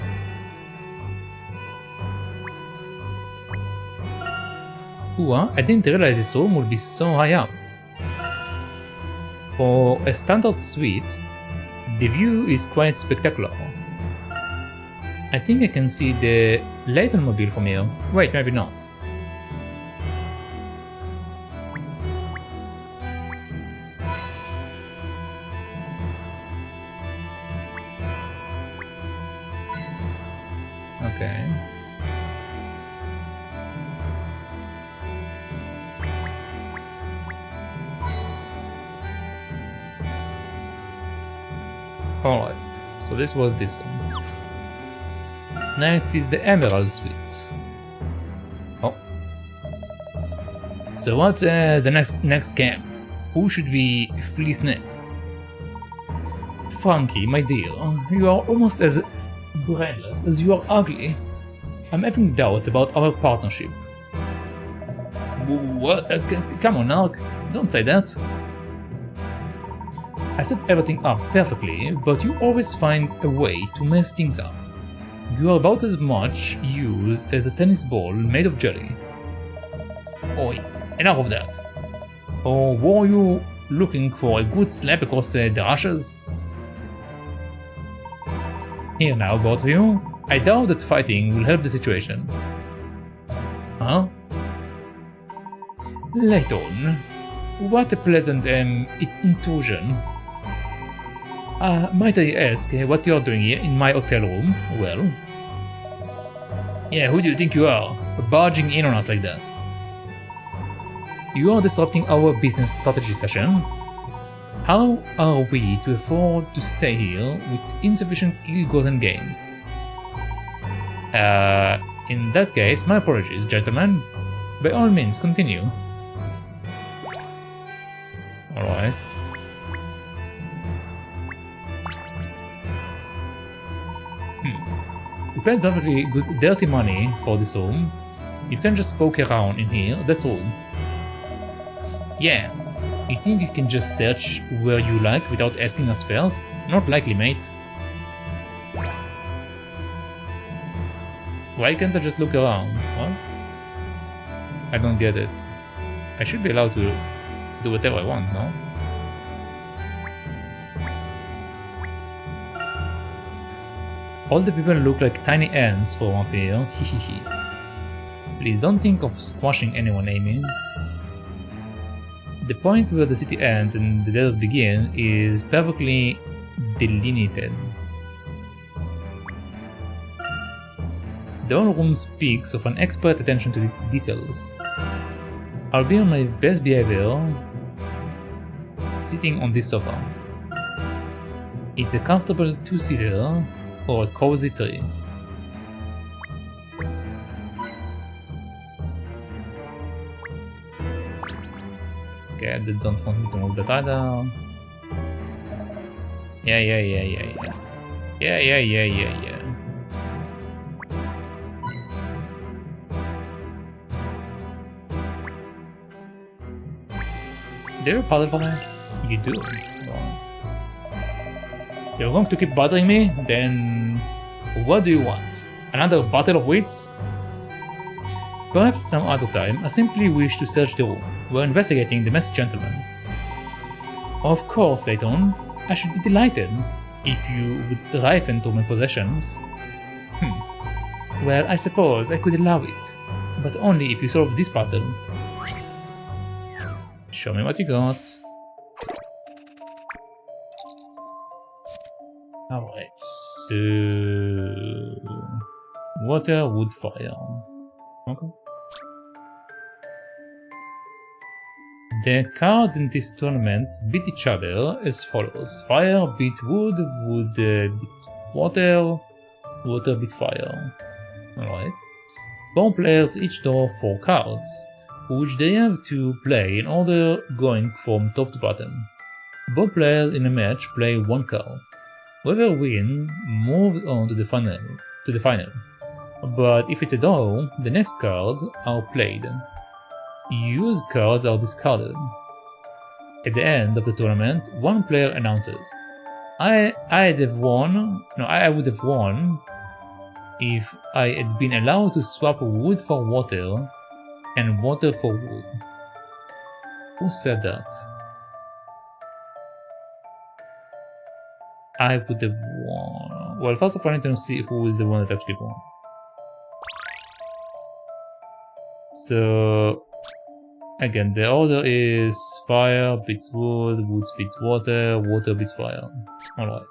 Ooh, I didn't realize this room would be so high up. For a standard suite, the view is quite spectacular. I think I can see the Layton mobile from here. Wait, maybe not. Okay. Alright, so this was this one. Next is the Emerald Suite. Oh. So what's the next camp? Who should we fleece next? Frankie, my dear, you are almost as brainless as you are ugly. I'm having doubts about our partnership. What? Come on now, don't say that. I set everything up perfectly, but you always find a way to mess things up. You are about as much use as a tennis ball made of jelly. Oi, enough of that. Or were you looking for a good slap across the rashes? Here now, both of you. I doubt that fighting will help the situation. Huh? Layton, what a pleasant intrusion. Might I ask what you're doing here in my hotel room? Well... Yeah, who do you think you are, barging in on us like this? You are disrupting our business strategy session. How are we to afford to stay here with insufficient ill-gotten gains? In that case, my apologies, gentlemen. By all means, continue. Alright. We paid perfectly good dirty money for this room. You can just poke around in here, that's all. Yeah, you think you can just search where you like without asking us first? Not likely, mate. Why can't I just look around? What? I don't get it. I should be allowed to do whatever I want, no? All the people look like tiny ants for up here, hehehe. Please don't think of squashing anyone, Amy. The point where the city ends and the desert begin is perfectly delineated. The whole room speaks of an expert attention to details. I'll be on my best behavior sitting on this sofa. It's a comfortable two-seater or a cozy tree. Okay, they don't want me to move that either. Yeah. Yeah. Do you have a puzzle for me? You do. Right. You're going to keep bothering me? Then what do you want? Another battle of wits? Perhaps some other time. I simply wish to search the room. We're investigating the masked gentleman. Of course, Layton. I should be delighted if you would dive into my possessions. Well, I suppose I could allow it, but only if you solve this puzzle. Show me what you got. Alright, so... water, wood, fire. Okay. The cards in this tournament beat each other as follows. Fire beat wood, wood beat water, water beat fire. Alright. 4 players each draw 4 cards, which they have to play in order going from top to bottom. Both players in a match play 1 card. Whoever wins moves on to the final. But if it's a draw, the next cards are played. Used cards are discarded. At the end of the tournament, one player announces, I would have won if I had been allowed to swap wood for water and water for wood. Who said that? I would have won. Well, first of all, I need to see who is the one that actually won. So, again, the order is fire beats wood, wood beats water, water beats fire. Alright.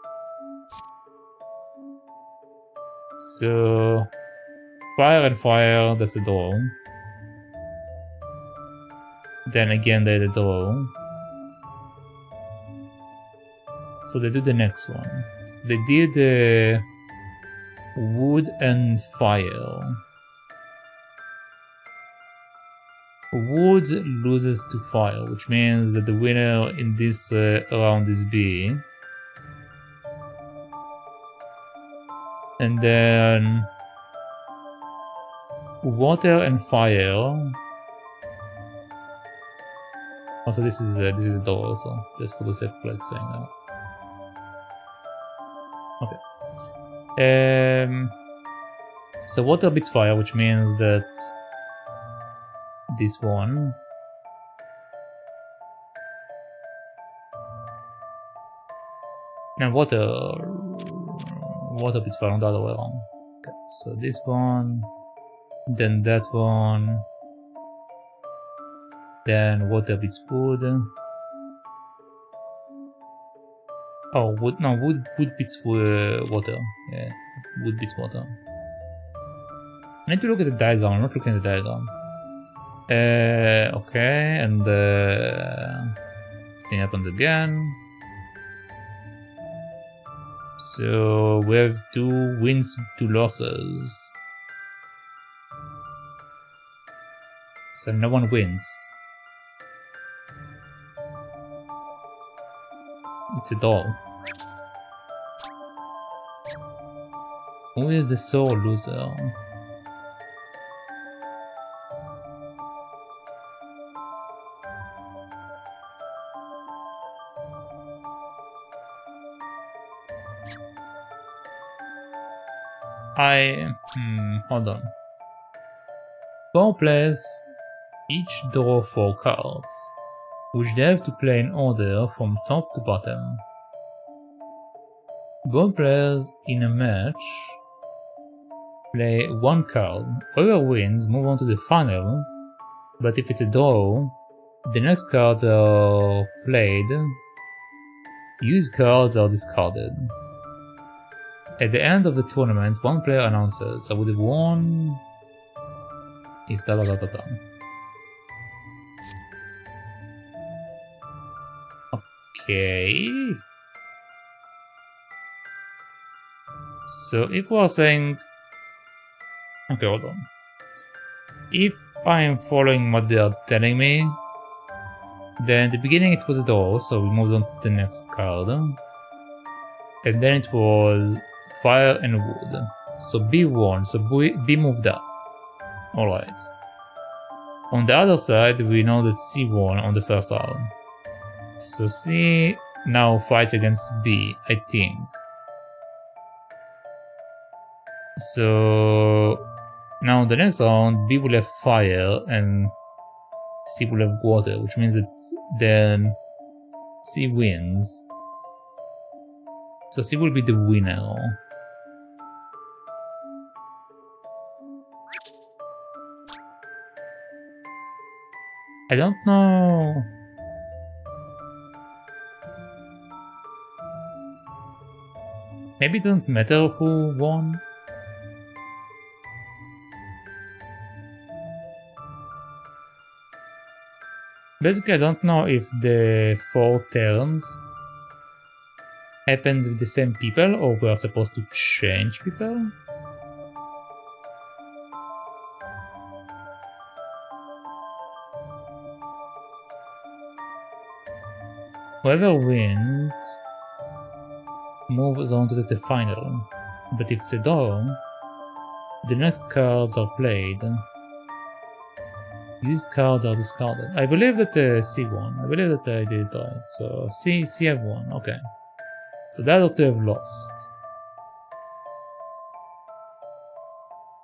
So, fire and fire, that's a draw. Then again, they draw. So they do the next one. So they did wood and fire. Wood loses to fire, which means that the winner in this round is B. And then water and fire. Also, this is a door also, just for the sake of like saying that. Okay. So water beats fire, which means that this one and water beats fire on the other way around. Okay, so this one, then that one, then water beats wood. Oh, wood beats water. Yeah, wood beats water. I need to look at the diagram. I'm not looking at the diagram. Okay, and this thing happens again. So we have 2 wins, 2 losses. So no one wins. It's a doll. Who is the sole loser? Hold on. 4 players each draw 4 cards, which they have to play in order from top to bottom. Both players in a match play 1 card. Whoever wins move on to the final, but if it's a draw, the next cards are played. Used cards are discarded. At the end of the tournament, one player announces, I would have won if da da da da da. Okay. So if we are saying... Okay, hold on. If I am following what they are telling me, then at the beginning it was a draw, so we moved on to the next card. And then it was fire and wood. So B won, so B moved up. Alright. On the other side, we know that C won on the first round. So C now fights against B, I think. So now in the next round, B will have fire and C will have water, which means that then C wins. So C will be the winner. I don't know. Maybe it doesn't matter who won. Basically, I don't know if the 4 turns happens with the same people or we are supposed to change people. Whoever wins moves on to the final, but if it's a draw, the next cards are played. Used cards are discarded. I believe that C won. I believe that I did it right. So C have won. Okay. So the other 2 have lost.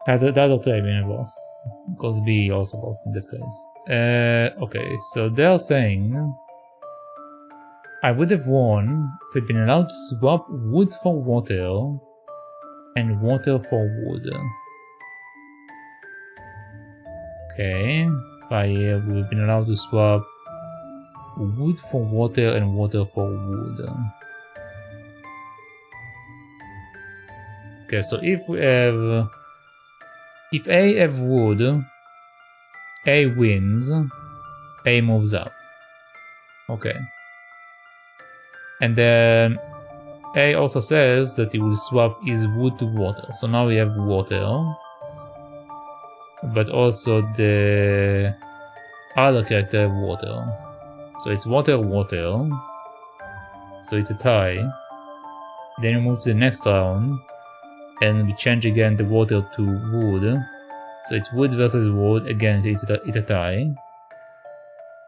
The other 2 have lost. Because B also lost in that case. Okay, so they're saying I would have won if I'd been allowed to swap wood for water and water for wood. Okay, if I would have been allowed to swap wood for water and water for wood. Okay, so if we have... If A have wood, A wins, A moves up. Okay. And then A also says that he will swap his wood to water. So now we have water. But also the other character have water. So it's water, water. So it's a tie. Then we move to the next round. And we change again the water to wood. So it's wood versus wood. Again, it's a tie.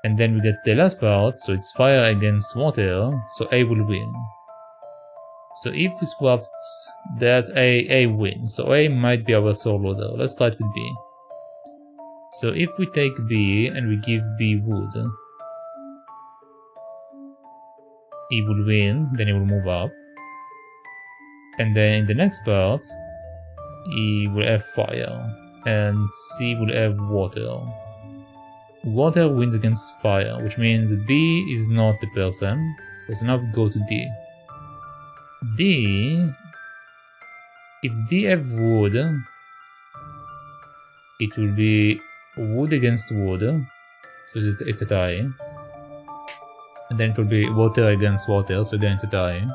And then we get the last part, so it's fire against water, so A will win. So if we swapped that, A wins. So A might be our soul loader. Let's start with B. So if we take B and we give B wood, he will win, then he will move up. And then in the next part, he will have fire, and C will have water. Water wins against fire, which means B is not the person. So now we go to D. D, if D have wood, it will be wood against wood, so it's a tie. And then it will be water against water, so again it's a tie.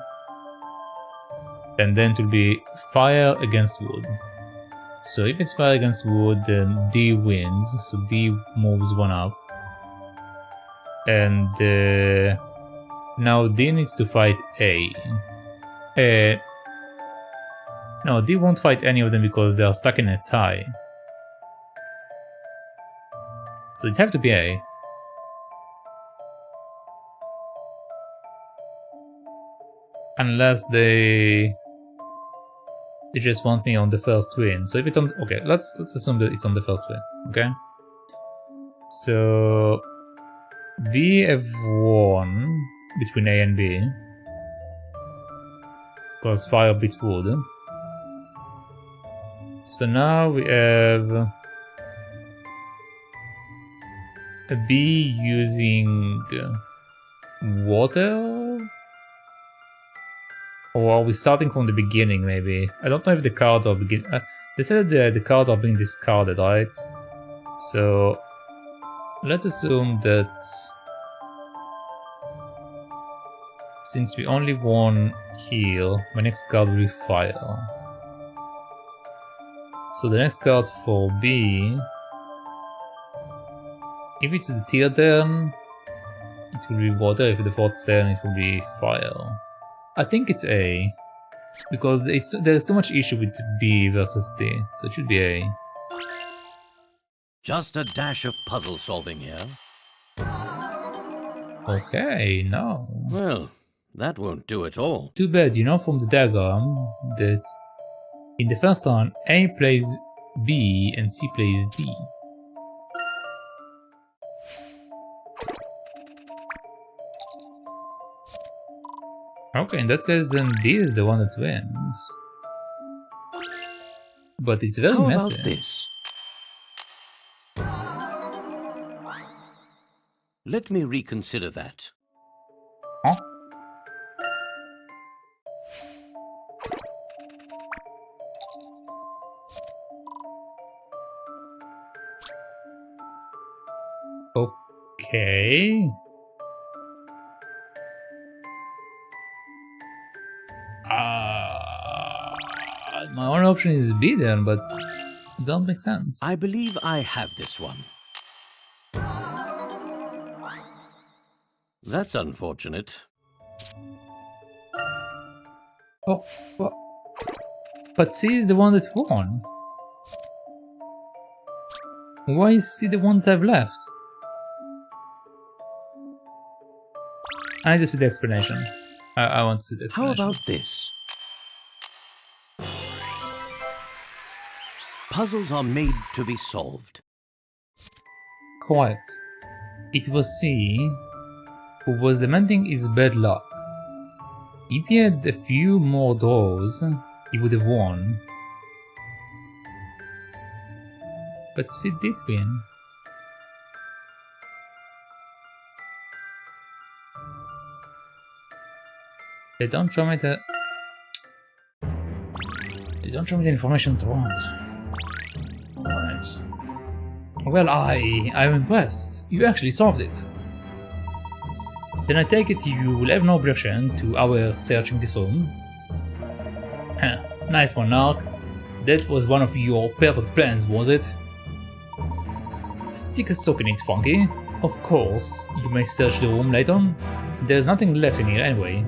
And then it will be fire against wood. So if it's fire against wood, then D wins, so D moves 1 up. And now D needs to fight A. No, D won't fight any of them because they are stuck in a tie. So it have to be A. Unless they just want me on the first win. So if it's on, okay, let's assume that it's on the first win. Okay. So B have won between A and B because fire beats wood. So now we have a B using water. Or are we starting from the beginning, maybe? I don't know if the cards are they said that the cards are being discarded, right? So let's assume that since we only won here, my next card will be fire. So the next card for B, if it's the tier turn, it will be water. If it's the 4th turn, it will be fire. I think it's A. Because there's too much issue with B versus D, so it should be A. Just a dash of puzzle solving here. Okay, no. Well, that won't do at all. Too bad, you know from the diagram that in the first turn A plays B and C plays D. Okay, in that case then D is the one that wins. But it's very How messy. about this? Let me reconsider that. Huh? Okay. My only option is B then, but it don't make sense. I believe I have this one. That's unfortunate. Oh, but C is the one that won. Why is C the one that I've left? I need to see the explanation. I want to see the How explanation. about this? Puzzles are made to be solved. Correct. It was C who was lamenting his bad luck. If he had a few more draws, he would have won. But C did win. They don't show me the... They don't show me the information to want. Alright. Well, I'm impressed. You actually solved it. Then I take it you will have no objection to our searching this room. Huh, nice one, Narc. That was one of your perfect plans, was it? Stick a sock in it, Funky. Of course, you may search the room, Layton. There's nothing left in here anyway.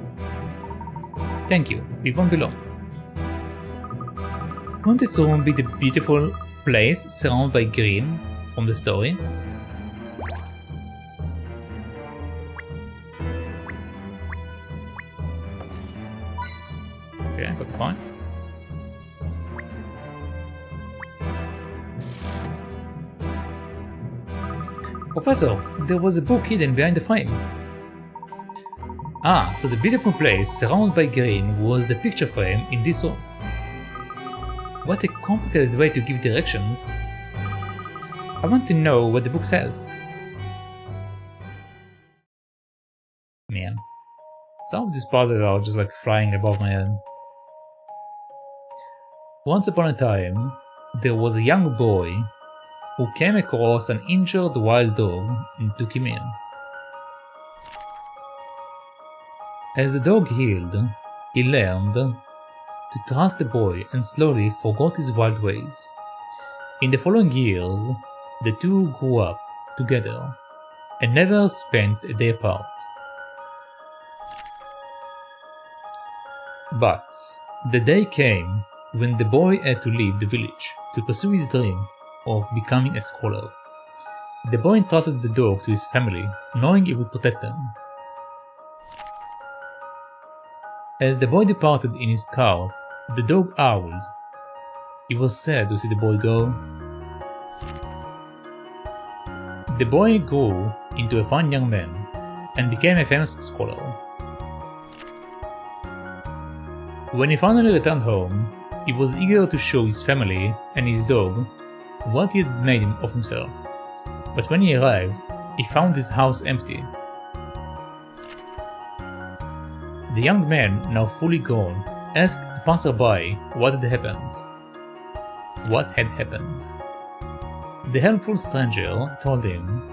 Thank you, we won't be long. Won't this room be the beautiful place surrounded by green from the story? Okay, I got the point. Professor, there was a book hidden behind the frame. Ah, so the beautiful place surrounded by green was the picture frame in this room. What a complicated way to give directions. I want to know what the book says. Man, some of these puzzles are just like flying above my head. Once upon a time, there was a young boy who came across an injured wild dog and took him in. As the dog healed, he learned to trust the boy and slowly forgot his wild ways. In the following years, the two grew up together and never spent a day apart. But the day came when the boy had to leave the village to pursue his dream of becoming a scholar. The boy entrusted the dog to his family, knowing he would protect them. As the boy departed in his car, the dog howled. He was sad to see the boy go. The boy grew into a fine young man and became a famous scholar. When he finally returned home, he was eager to show his family and his dog what he had made of himself. But when he arrived, he found his house empty. The young man, now fully grown, asked the passerby what had happened. The helpful stranger told him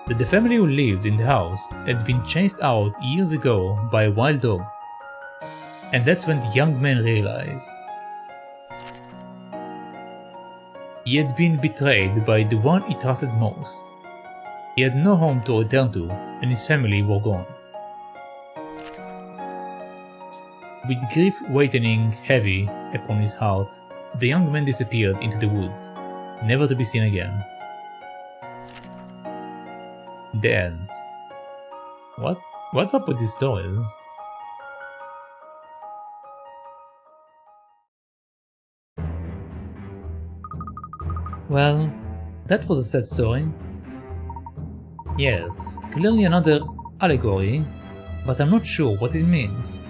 that the family who lived in the house had been chased out years ago by a wild dog. And that's when the young man realized he had been betrayed by the one he trusted most. He had no home to return to, and his family were gone. With grief weighting heavy upon his heart, the young man disappeared into the woods, never to be seen again. The end. What's up with these stories? Well, that was a sad story. Yes, clearly another allegory, but I'm not sure what it means.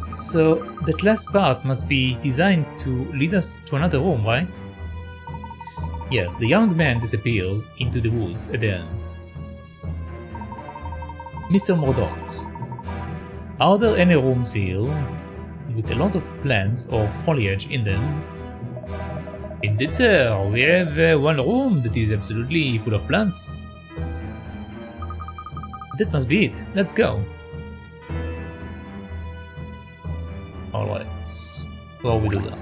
So, that last part must be designed to lead us to another room, right? Yes, the young man disappears into the woods at the end. Mr. Mordaunt, are there any rooms here with a lot of plants or foliage in them? Indeed, sir, we have one room that is absolutely full of plants. That must be it. Let's go. Alright, before we do that.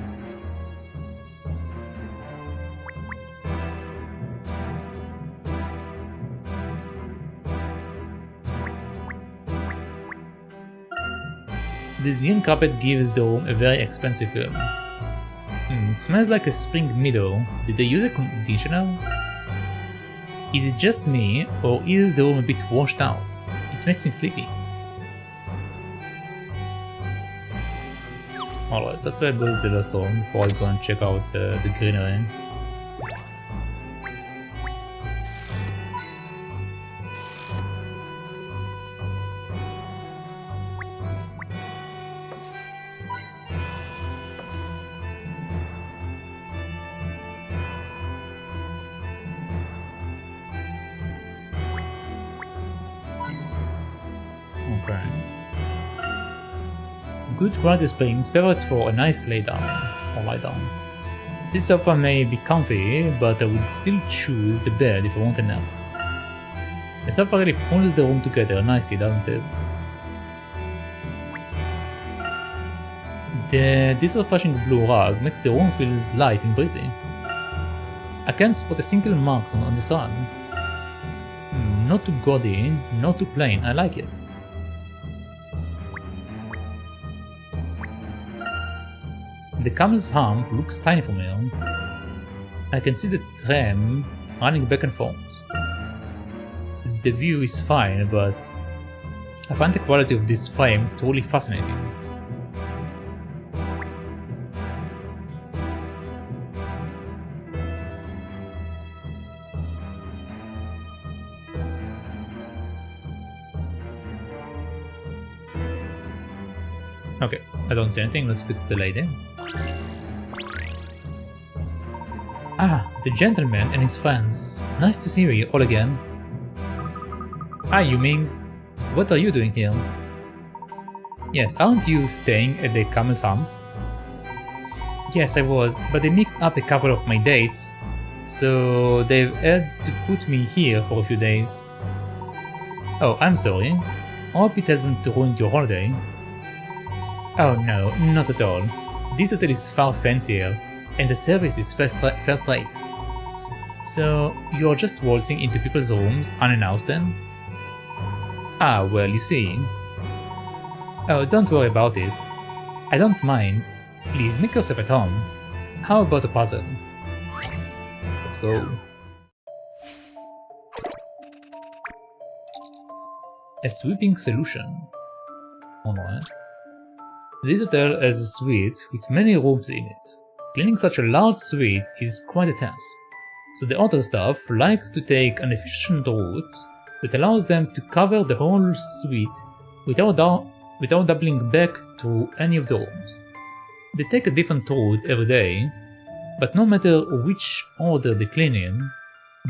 This green carpet gives the room a very expensive feel. It smells like a spring meadow. Did they use a conditioner? Is it just me, or is the room a bit washed out? It makes me sleepy. Alright, let's build the last room before I go and check out the greenery. Okay. Good quality springs, perfect for a nice lie down. This sofa may be comfy, but I would still choose the bed if I want a nap. The sofa really pulls the room together nicely, doesn't it? This refreshing blue rug makes the room feel light and breezy. I can't spot a single mark on this rug. Not too gaudy, not too plain, I like it. The camel's hump looks tiny from here. I can see the tram running back and forth. The view is fine, but I find the quality of this frame truly fascinating. Okay, I don't see anything, let's speak to the lady. Ah, the gentleman and his friends. Nice to see you all again. Hi, Yuming. What are you doing here? Yes, aren't you staying at the Camel's Hump? Yes, I was, but they mixed up a couple of my dates, so they've had to put me here for a few days. Oh, I'm sorry. Hope it hasn't ruined your holiday. Oh no, not at all. This hotel is far fancier, and the service is first rate. So, you're just waltzing into people's rooms unannounced then? Ah, well, you see. Oh, don't worry about it. I don't mind. Please make yourself at home. How about a puzzle? Let's go. A sweeping solution. Alright. This hotel has a suite with many rooms in it. Cleaning such a large suite is quite a task, so the hotel staff likes to take an efficient route that allows them to cover the whole suite without doubling back to any of the rooms. They take a different route every day, but no matter which order they clean in,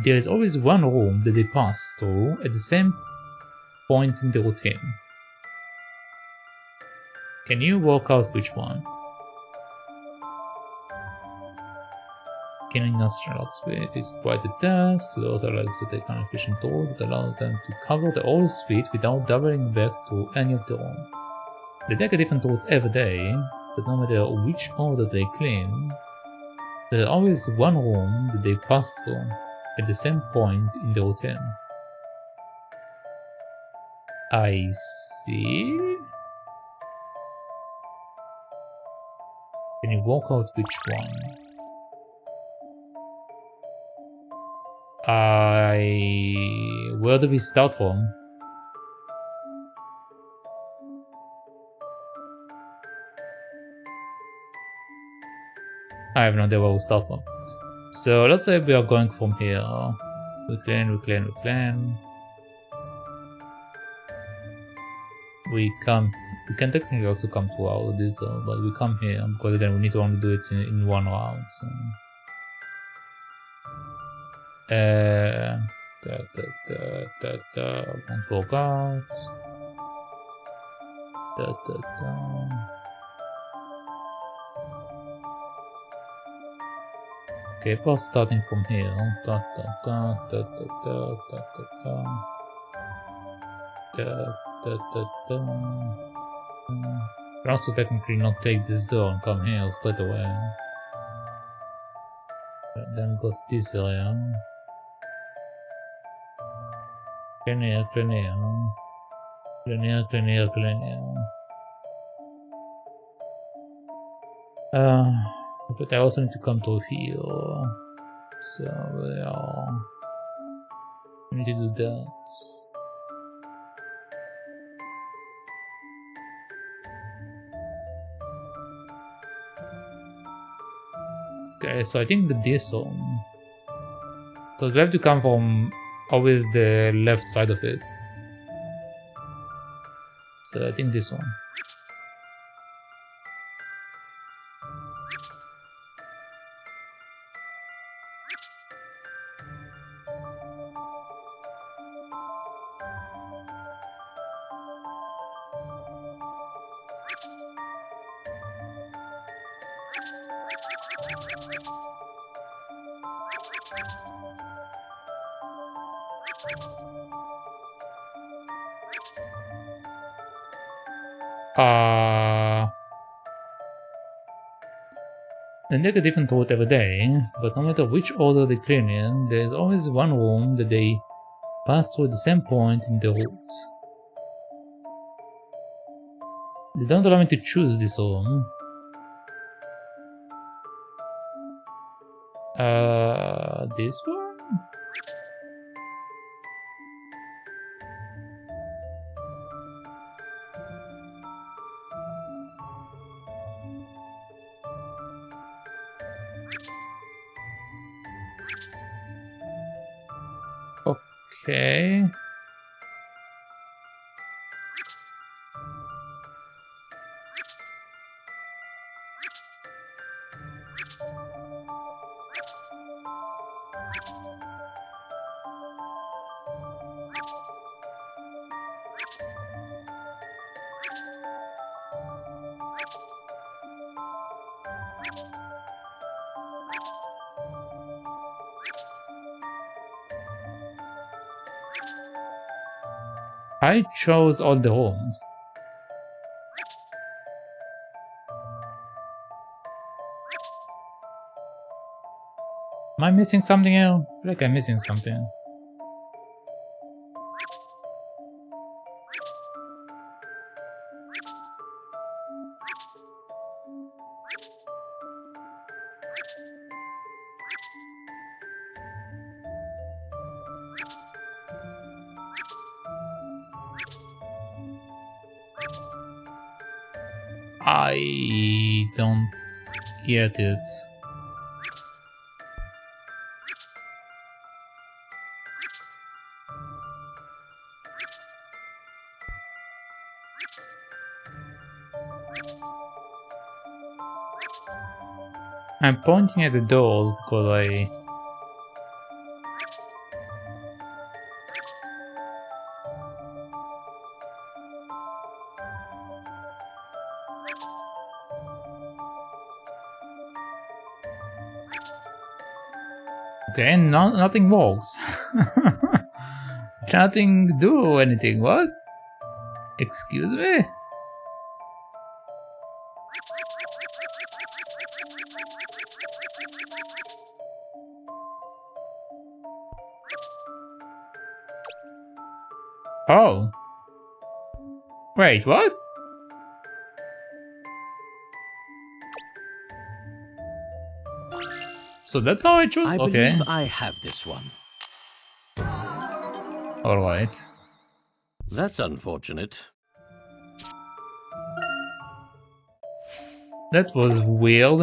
there is always one room that they pass through at the same point in the routine. Can you work out which one? Cleaning a large suite is quite a task, so the author likes to take an efficient route that allows them to cover the whole suite without doubling back to any of the rooms. They take a different route every day, but no matter which order they clean, there is always one room that they pass through at the same point in the routine. I see. Can you walk out which one? Where do we start from? I have no idea where we start from. So let's say we are going from here. We clean. We can technically also come to out of this though, but we come here because again we need to only do it in one round. So. Won't work out. Okay, if we're starting from here. Can also technically not take this door and come here straight away. Then go to this area. Clean here. But I also need to come to here. So yeah, I need to do that. Okay, so I think this one, because we have to come from always the left side of it. So I think this one. They take a different route every day, but no matter which order they clean in, there is always one room that they pass through at the same point in the route. They don't allow me to choose this room. This one? Okay. I chose all the rooms. Am I missing something here? I feel like I'm missing something. I don't get it. I'm pointing at the doors because I... Okay, nothing works. Nothing do anything, what? Excuse me? Oh. Wait, what? So that's how I choose? I Okay. believe I have this one. Alright. That's unfortunate. That was weird.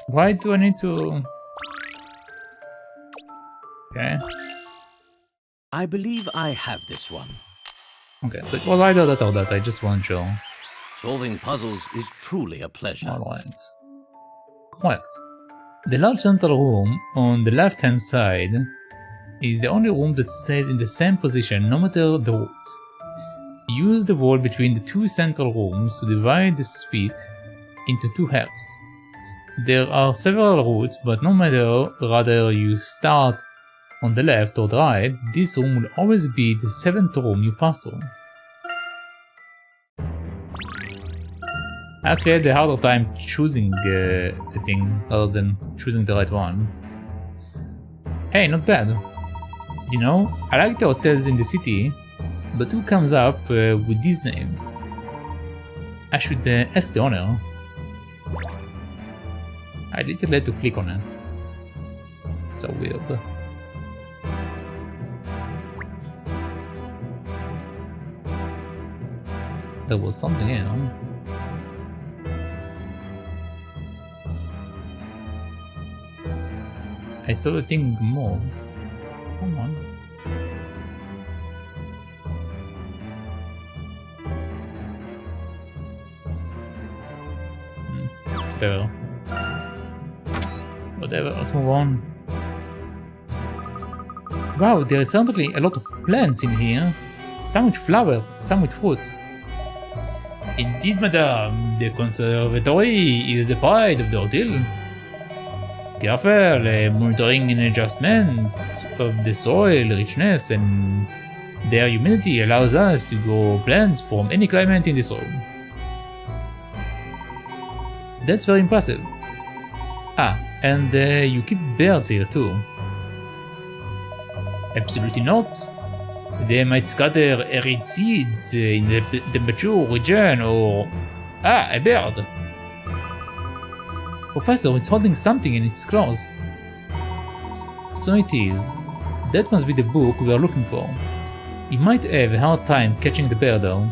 Why do I need to... Okay. I believe I have this one. Okay, so it was either that or that, I just wasn't sure. Solving puzzles is truly a pleasure. Alright. Correct. The large central room on the left-hand side is the only room that stays in the same position no matter the route. Use the wall between the two central rooms to divide the suite into two halves. There are several routes, but no matter rather you start on the left or the right, this room will always be the 7th room you pass through. I actually had a harder time choosing a thing rather than choosing the right one. Hey, not bad. You know, I like the hotels in the city, but who comes up with these names? I should ask the owner. I didn't let to click on it. So weird. There was something here. I saw the thing moves. Come on. Whatever. Whatever, let's move on. Wow, there is certainly a lot of plants in here. Some with flowers, some with fruit. Indeed, madame, the conservatory is the pride of the hotel. Careful, monitoring and adjustments of the soil richness and their humidity allows us to grow plants from any climate in this room. That's very impressive. Ah, and you keep birds here too. Absolutely not. They might scatter arid seeds in the mature region or... Ah, a bird! Professor, it's holding something in its claws. So it is. That must be the book we are looking for. You might have a hard time catching the bird though.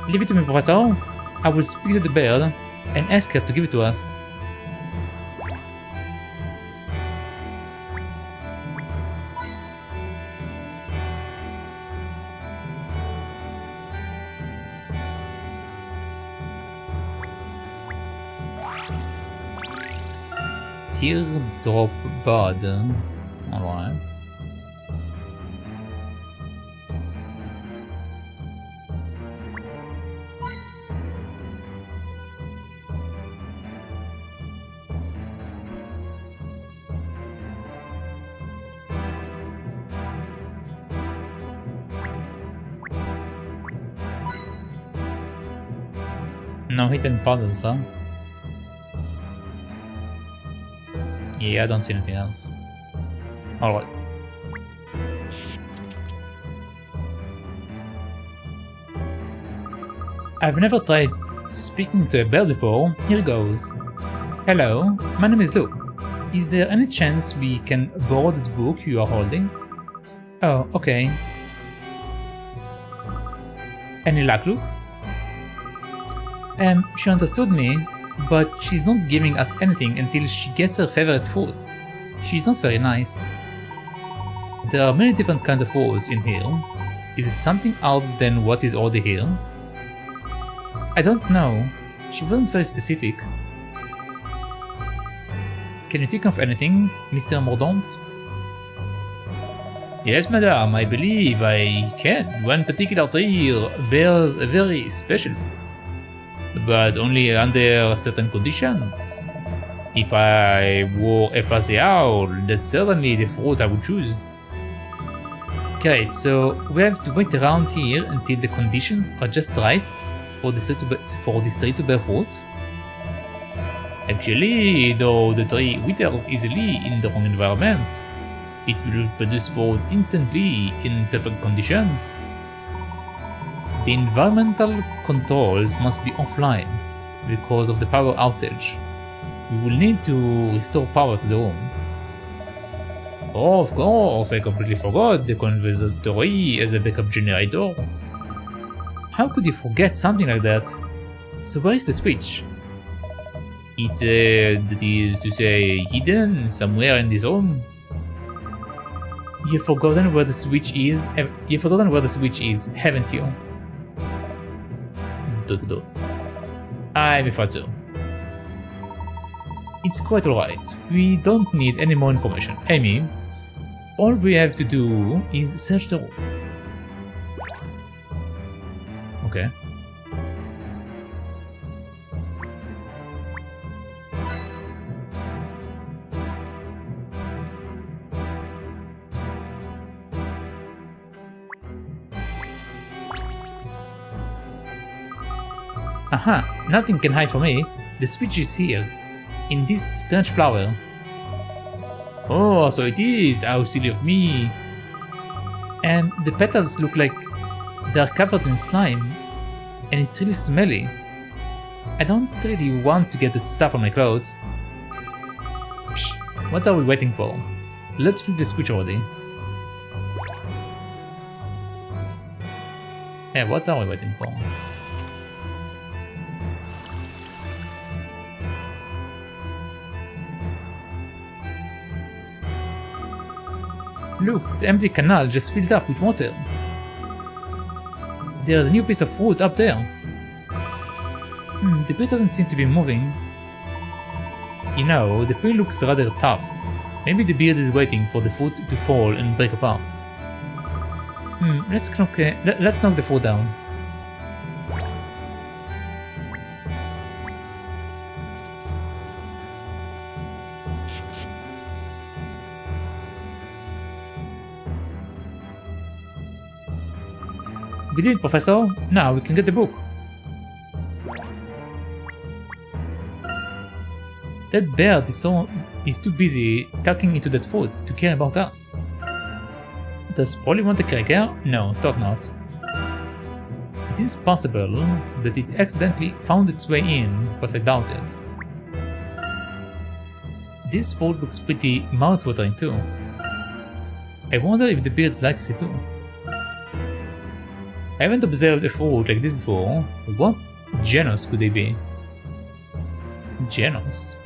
Leave it to me, Professor. I will speak to the bird and ask her to give it to us. Teardrop bud. Alright. No hidden puzzles, huh? Yeah, I don't see anything else. Alright. I've never tried speaking to a bird before. Here goes. Hello, my name is Luke. Is there any chance we can borrow the book you are holding? Oh, okay. Any luck, Luke? She understood me, but she's not giving us anything until she gets her favorite food. She's not very nice. There are many different kinds of foods in here. Is it something other than what is already here? I don't know. She wasn't very specific. Can you think of anything, Mr. Mordaunt? Yes, madame, I believe I can. One particular tree bears a very special fruit. But only under certain conditions. If I were a fuzzy owl, that's certainly the fruit I would choose. Great, so we have to wait around here until the conditions are just right for this tree to bear fruit. Actually, though the tree withers easily in the wrong environment, it will produce fruit instantly in perfect conditions. The environmental controls must be offline. because of the power outage. We will need to restore power to the room. Oh, of course, I completely forgot the conservatory as a backup generator. How could you forget something like that? So where is the switch? It's, that is to say, hidden somewhere in this room. You've forgotten where the switch is, haven't you? ... I'm afraid so. It's quite alright, we don't need any more information. Amy, all we have to do is search the room. Okay. Aha, nothing can hide from me. The switch is here, in this strange flower. Oh, so it is, how silly of me. And the petals look like they're covered in slime, and it's really smelly. I don't really want to get that stuff on my clothes. Psh, what are we waiting for? Let's flip the switch already. Yeah, what are we waiting for? Look, the empty canal just filled up with water. There's a new piece of fruit up there. The bear doesn't seem to be moving. You know, the peel looks rather tough. Maybe the beard is waiting for the fruit to fall and break apart. Let's knock the fruit down. We did it, Professor. Now we can get the book. That bird is too busy tucking into that food to care about us. Does Polly want a cracker? No, thought not. It is possible that it accidentally found its way in, but I doubt it. This food looks pretty mouth-watering too. I wonder if the bird likes it too. I haven't observed a fruit like this before. What genus could they be? Genus?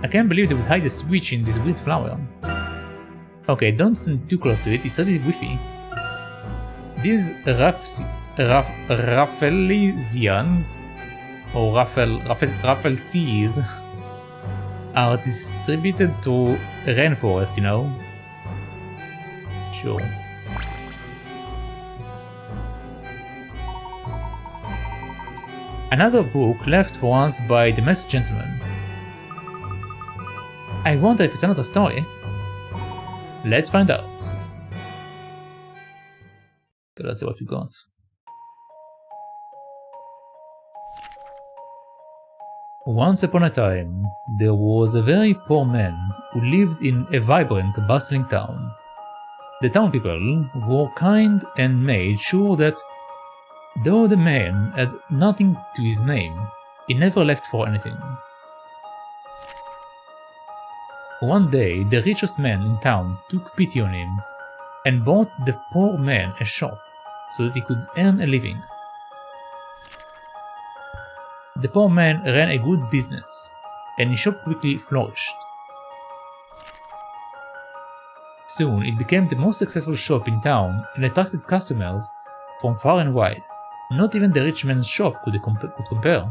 I can't believe they would hide a switch in this weird flower. Okay, don't stand too close to it, it's already whiffy. These Rafflesians, or Raffleseas, are distributed through rainforest, you know. Sure. Another book left for us by the masked gentleman. I wonder if it's another story. Let's find out. Okay, let's see what we got. Once upon a time, there was a very poor man who lived in a vibrant, bustling town. The town people were kind and made sure that, though the man had nothing to his name, he never lacked for anything. One day, the richest man in town took pity on him and bought the poor man a shop so that he could earn a living. The poor man ran a good business, and his shop quickly flourished. Soon it became the most successful shop in town and attracted customers from far and wide. Not even the rich man's shop could compare.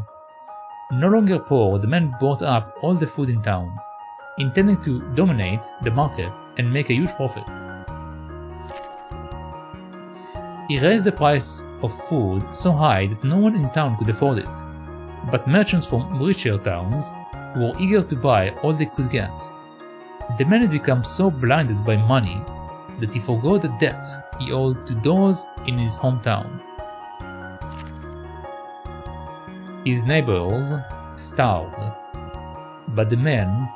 No longer poor, the man bought up all the food in town, intending to dominate the market and make a huge profit. He raised the price of food so high that no one in town could afford it, but merchants from richer towns were eager to buy all they could get. The man had become so blinded by money that he forgot the debt he owed to those in his hometown. His neighbors starved, but the man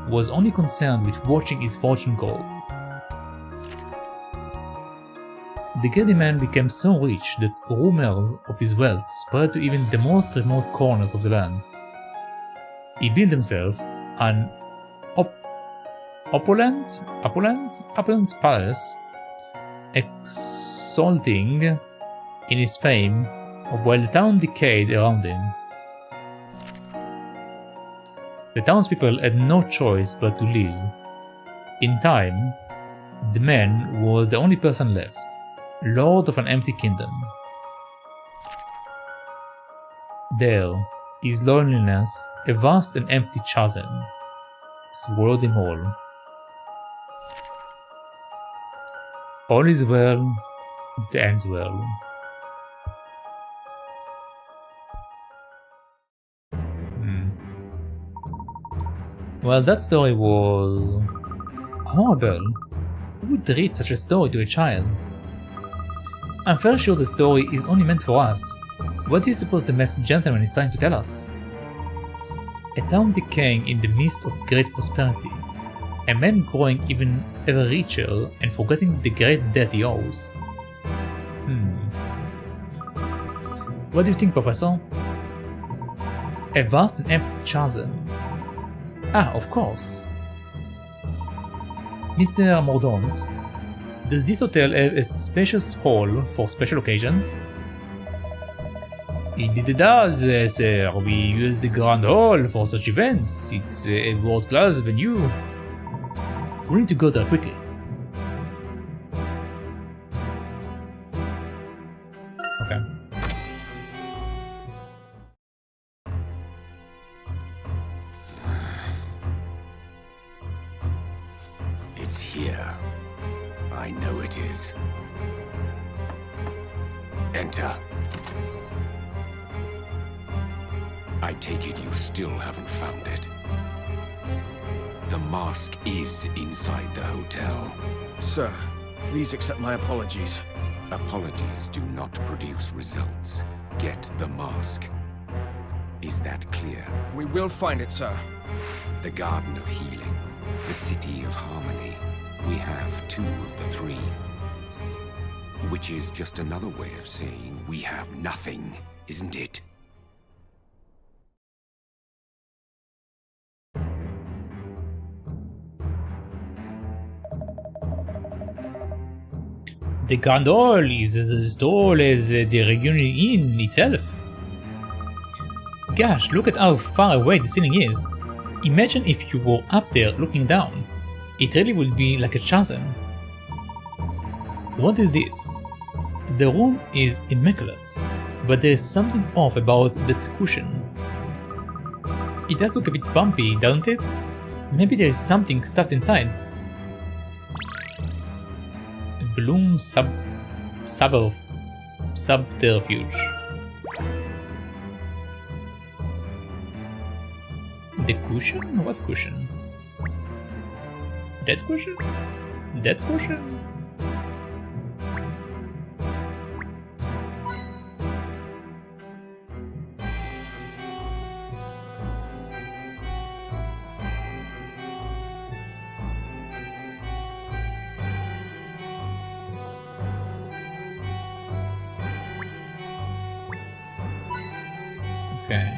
was only concerned with watching his fortune grow. the greedy man became so rich that rumors of his wealth spread to even the most remote corners of the land. He built himself an opulent palace, exulting in his fame while the town decayed around him. The townspeople had no choice but to leave. In time, the man was the only person left, lord of an empty kingdom. There, his loneliness, a vast and empty chasm, swallowed him whole. All is well that ends well. Well, that story was horrible. Who would read such a story to a child? I'm fairly sure the story is only meant for us. What do you suppose the masked gentleman is trying to tell us? A town decaying in the midst of great prosperity. A man growing even ever richer and forgetting the great debt he owes. What do you think, Professor? A vast and empty chasm. Ah, of course. Mr. Mordaunt, does this hotel have a spacious hall for special occasions? It does, sir. We use the Grand Hall for such events. It's a world-class venue. We need to go there quickly. Okay. It's here. I know it is. Enter. I take it you still haven't found it. The mask is inside the hotel. Sir, please accept my apologies. Apologies do not produce results. Get the mask. Is that clear? We will find it, sir. The Garden of Healing. The City of Harmony. We have 2 of the 3. Which is just another way of saying we have nothing, isn't it? The Grand Hall is as tall as the Reunion Inn itself. Gosh, look at how far away the ceiling is. Imagine if you were up there looking down. It really would be like a chasm. What is this? The room is immaculate, but there is something off about that cushion. It does look a bit bumpy, doesn't it? Maybe there is something stuffed inside. Bloom subterfuge. The cushion? What cushion? That cushion? That cushion? Okay.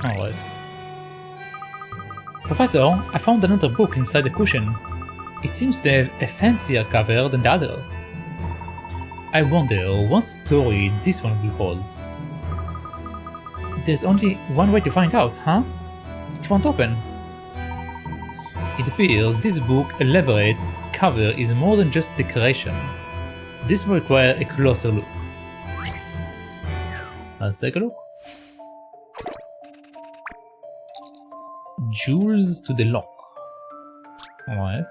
Alright. Professor, I found another book inside the cushion. It seems to have a fancier cover than the others. I wonder what story this one will hold. There's only one way to find out, huh? It won't open. It appears this book's elaborate cover is more than just decoration. This will require a closer look. Let's take a look. Jewels to the lock. Alright.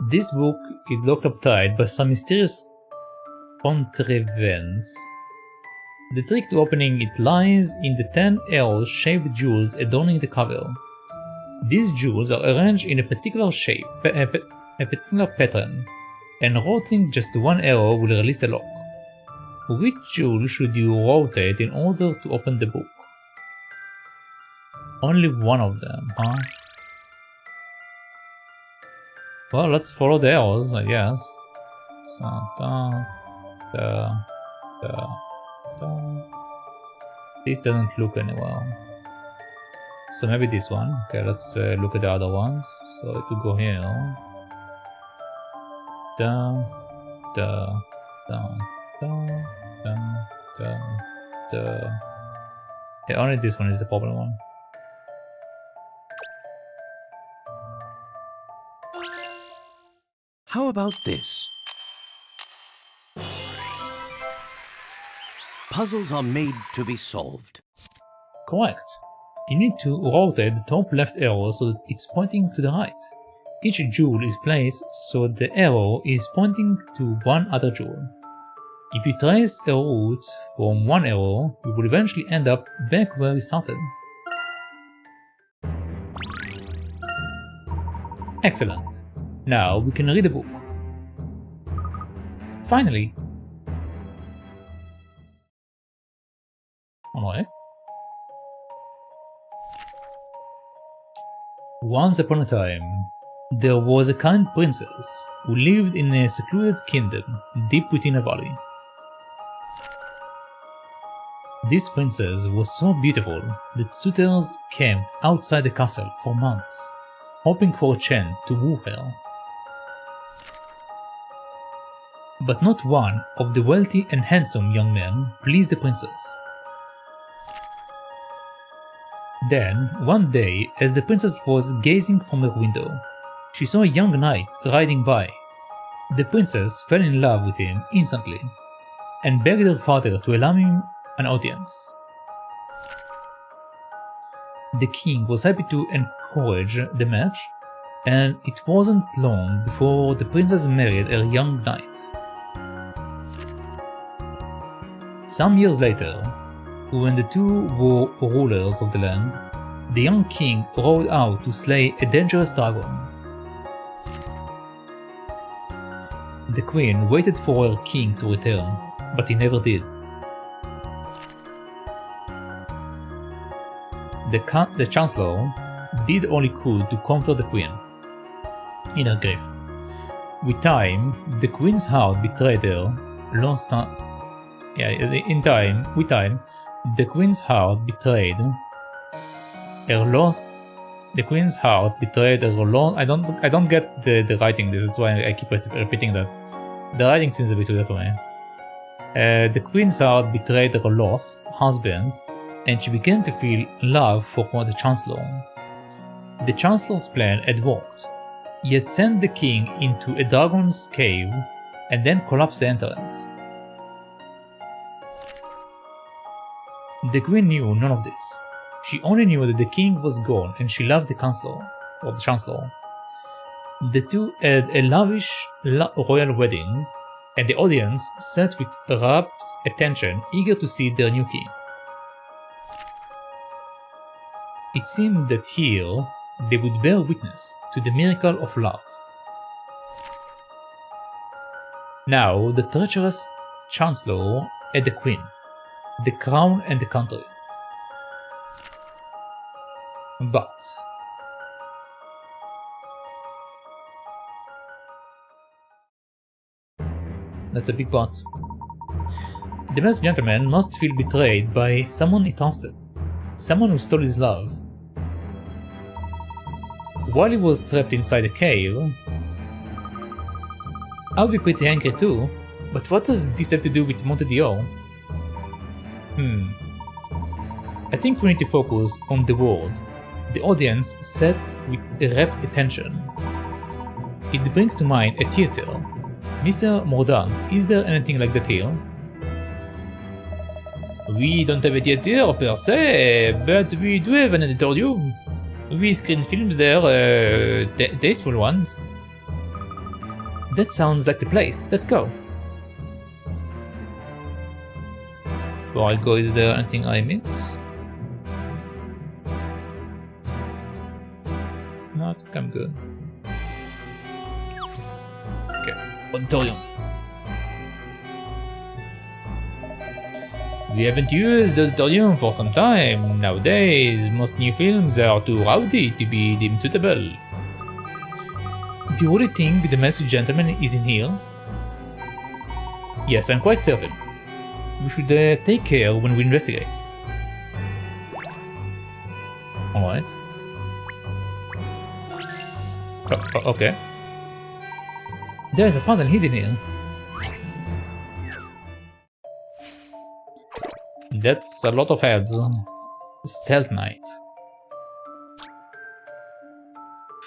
This book is locked up tight by some mysterious contrivance. The trick to opening it lies in the 10 arrow-shaped jewels adorning the cover. These jewels are arranged in a particular shape, a particular pattern, and routing just one arrow will release the lock. Which jewel should you rotate in order to open the book? Only one of them, huh? Well, let's follow the arrows, I guess. So, this doesn't look anywhere. So maybe this one. Okay, let's look at the other ones. So if we go here, down, down, down, down, down, down, down. Yeah, only this one is the problem one. How about this? Puzzles are made to be solved. Correct. You need to rotate the top left arrow so that it's pointing to the right. Each jewel is placed so the arrow is pointing to one other jewel. If you trace a route from one arrow, you will eventually end up back where we started. Excellent. Now we can read the book. Finally. Alright. Once upon a time, there was a kind princess who lived in a secluded kingdom deep within a valley. This princess was so beautiful that suitors camped outside the castle for months, hoping for a chance to woo her. But not one of the wealthy and handsome young men pleased the princess. Then, one day, as the princess was gazing from her window, she saw a young knight riding by. The princess fell in love with him instantly, and begged her father to allow him an audience. The king was happy to encourage the match, and it wasn't long before the princess married her young knight. Some years later, when the two were rulers of the land, the young king rode out to slay a dangerous dragon. The queen waited for her king to return, but he never did. The chancellor did all he could to comfort the queen in her grief. With time, the queen's heart betrayed her. The queen's heart betrayed her lost. The queen's heart betrayed her lost. I don't get the writing. This is why I keep repeating that. The writing seems a bit weird for me. The queen's heart betrayed her lost husband, and she began to feel love for the chancellor. The chancellor's plan had worked. He had sent the king into a dragon's cave and then collapsed the entrance. The queen knew none of this. She only knew that the king was gone and she loved the chancellor. The two had a lavish royal wedding, and the audience sat with rapt attention, eager to see their new king. It seemed that here they would bear witness to the miracle of love. Now the treacherous chancellor had the queen, the crown and the country. But that's a big but. The masked gentleman must feel betrayed by someone he trusted, someone who stole his love. While he was trapped inside the cave, I'll be pretty angry too, but what does this have to do with Monte? I think we need to focus on the word. The audience sat with rapt attention. It brings to mind a theater. Mr. Mordaunt, is there anything like that here? We don't have a theater per se, but we do have an auditorium. We screen films there, tasteful ones. That sounds like the place. Let's go. Before I go, is there anything I miss? No, I think I'm good. Okay, auditorium. We haven't used the auditorium for some time. Nowadays, most new films are too rowdy to be deemed suitable. Do you really think the masked gentleman is in here? Yes, I'm quite certain. We should take care when we investigate. Alright. Okay. There is a puzzle hidden here. That's a lot of heads. Stealth Knight.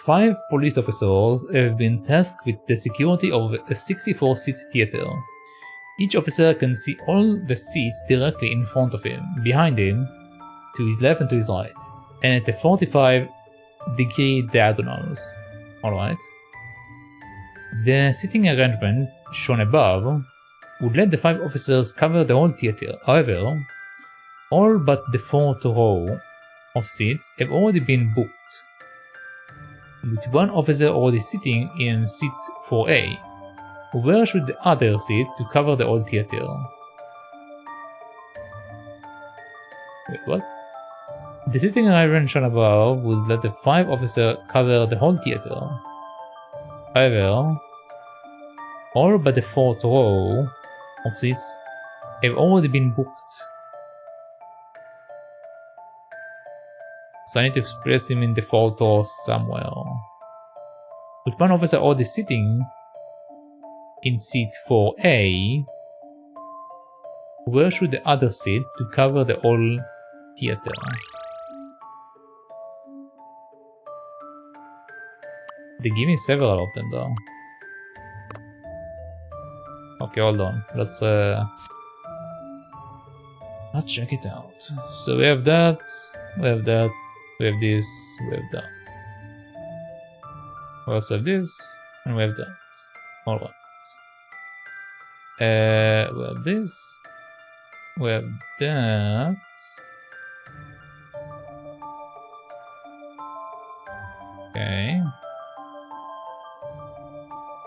5 police officers have been tasked with the security of a 64-seat theater. Each officer can see all the seats directly in front of him, behind him, to his left and to his right, and at the 45-degree diagonals. Alright. The seating arrangement shown above would let the 5 officers cover the whole theater. However, all but the 4th row of seats have already been booked, with one officer already sitting in seat 4A. Where should the other sit to cover the whole theater? Wait, what? The seating arrangement shown above would let the 5 officers cover the whole theater. However, all but the 4th row of seats have already been booked. So I need to express him in the 4th row somewhere. With one officer already sitting in seat 4A, where should the other sit to cover the whole theater? They give me several of them though. Okay, hold on. Let's check it out. So we have that, we have that, we have this, we have that. We also have this, and we have that. Alright. We have this, we have that. Okay.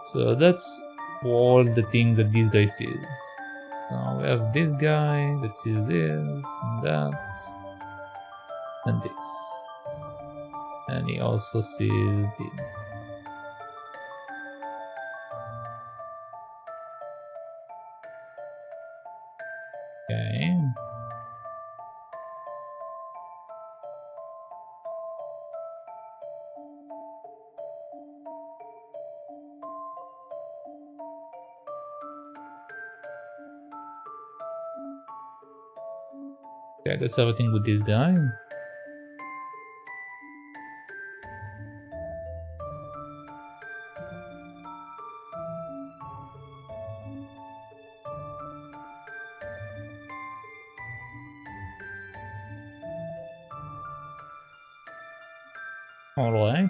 So that's all the things that this guy sees. So we have this guy that sees this, and that, and this. And he also sees this. Okay. Okay, that's everything with this guy. All right.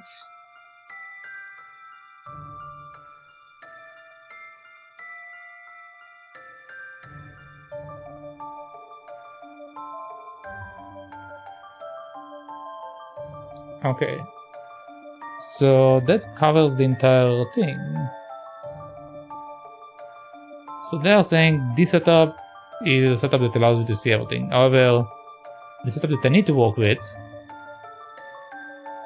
Okay. So that covers the entire thing. So they are saying this setup is a setup that allows me to see everything. However, the setup that I need to work with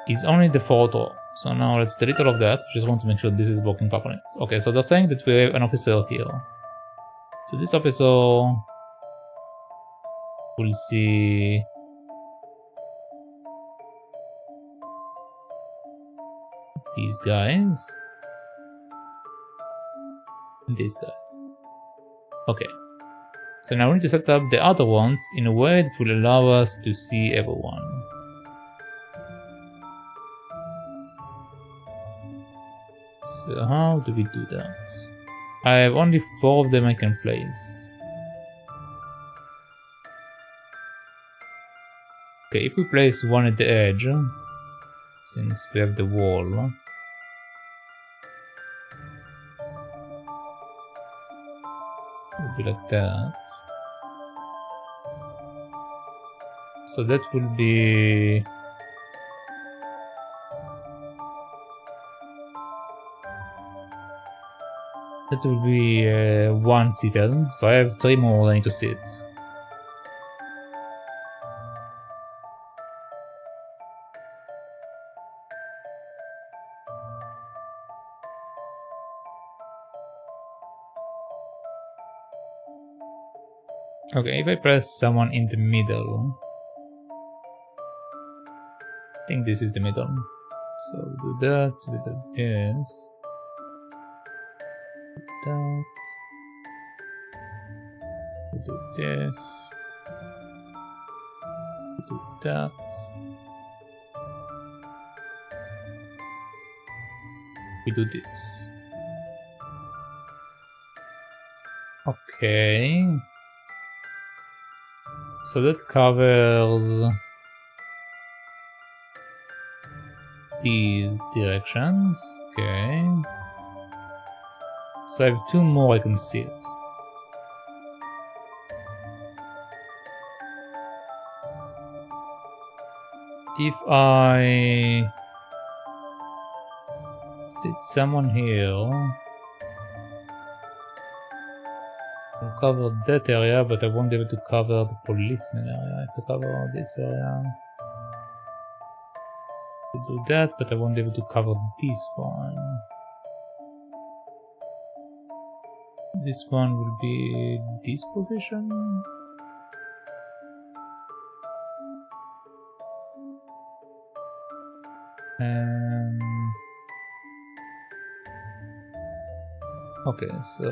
is only the photo. So now let's delete all of that. Just want to make sure this is working properly. Okay, so they're saying that we have an officer here. So this officer will see these guys and these guys. Okay. So now we need to set up the other ones in a way that will allow us to see everyone. So how do we do that? I have only 4 of them I can place. Okay, if we place one at the edge, since we have the wall, it would be like that. So that will be one seated, so I have 3 more I need to sit. Okay, if I press someone in the middle, I think this is the middle. So we do that, we do this, that, we do this, we do that. We do this. Okay. So that covers these directions. Okay. So I have two more I can see it. If I sit someone here, I'll cover that area, but I won't be able to cover the policeman area. If I cover this area, I'll do that, but I won't be able to cover this one. This one will be this position. Okay, so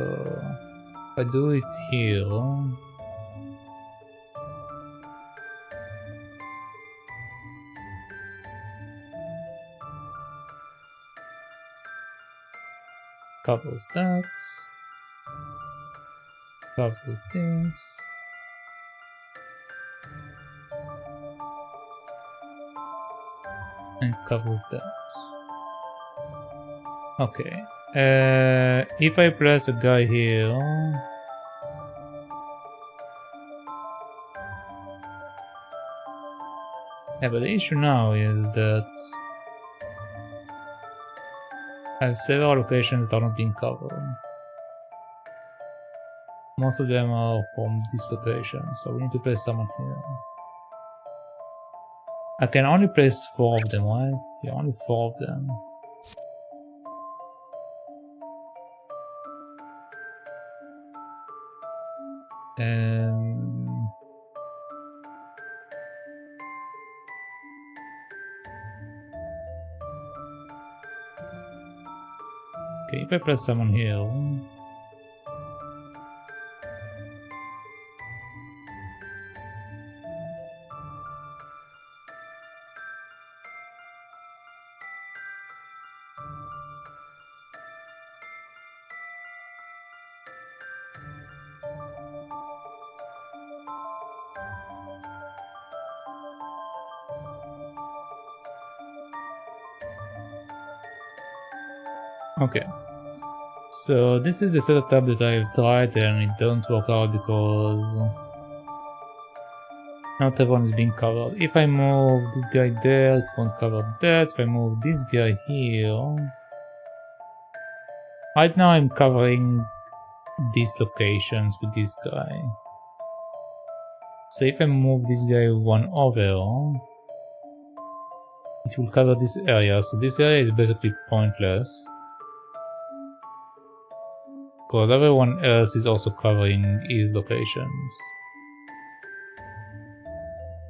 if I do it here, covers that, covers this, and covers that. Okay. If I press a guy here, yeah, but the issue now is that I have several locations that are not being covered. Most of them are from this location, so we need to place someone here. I can only place 4 of them, right? Yeah, only 4 of them. Okay, if I press someone here, okay. So this is the setup that I've tried and it don't work out because not everyone is being covered. If I move this guy there, it won't cover that. If I move this guy here... Right now I'm covering these locations with this guy. So if I move this guy one over, it will cover this area. So this area is basically pointless, because everyone else is also covering his locations.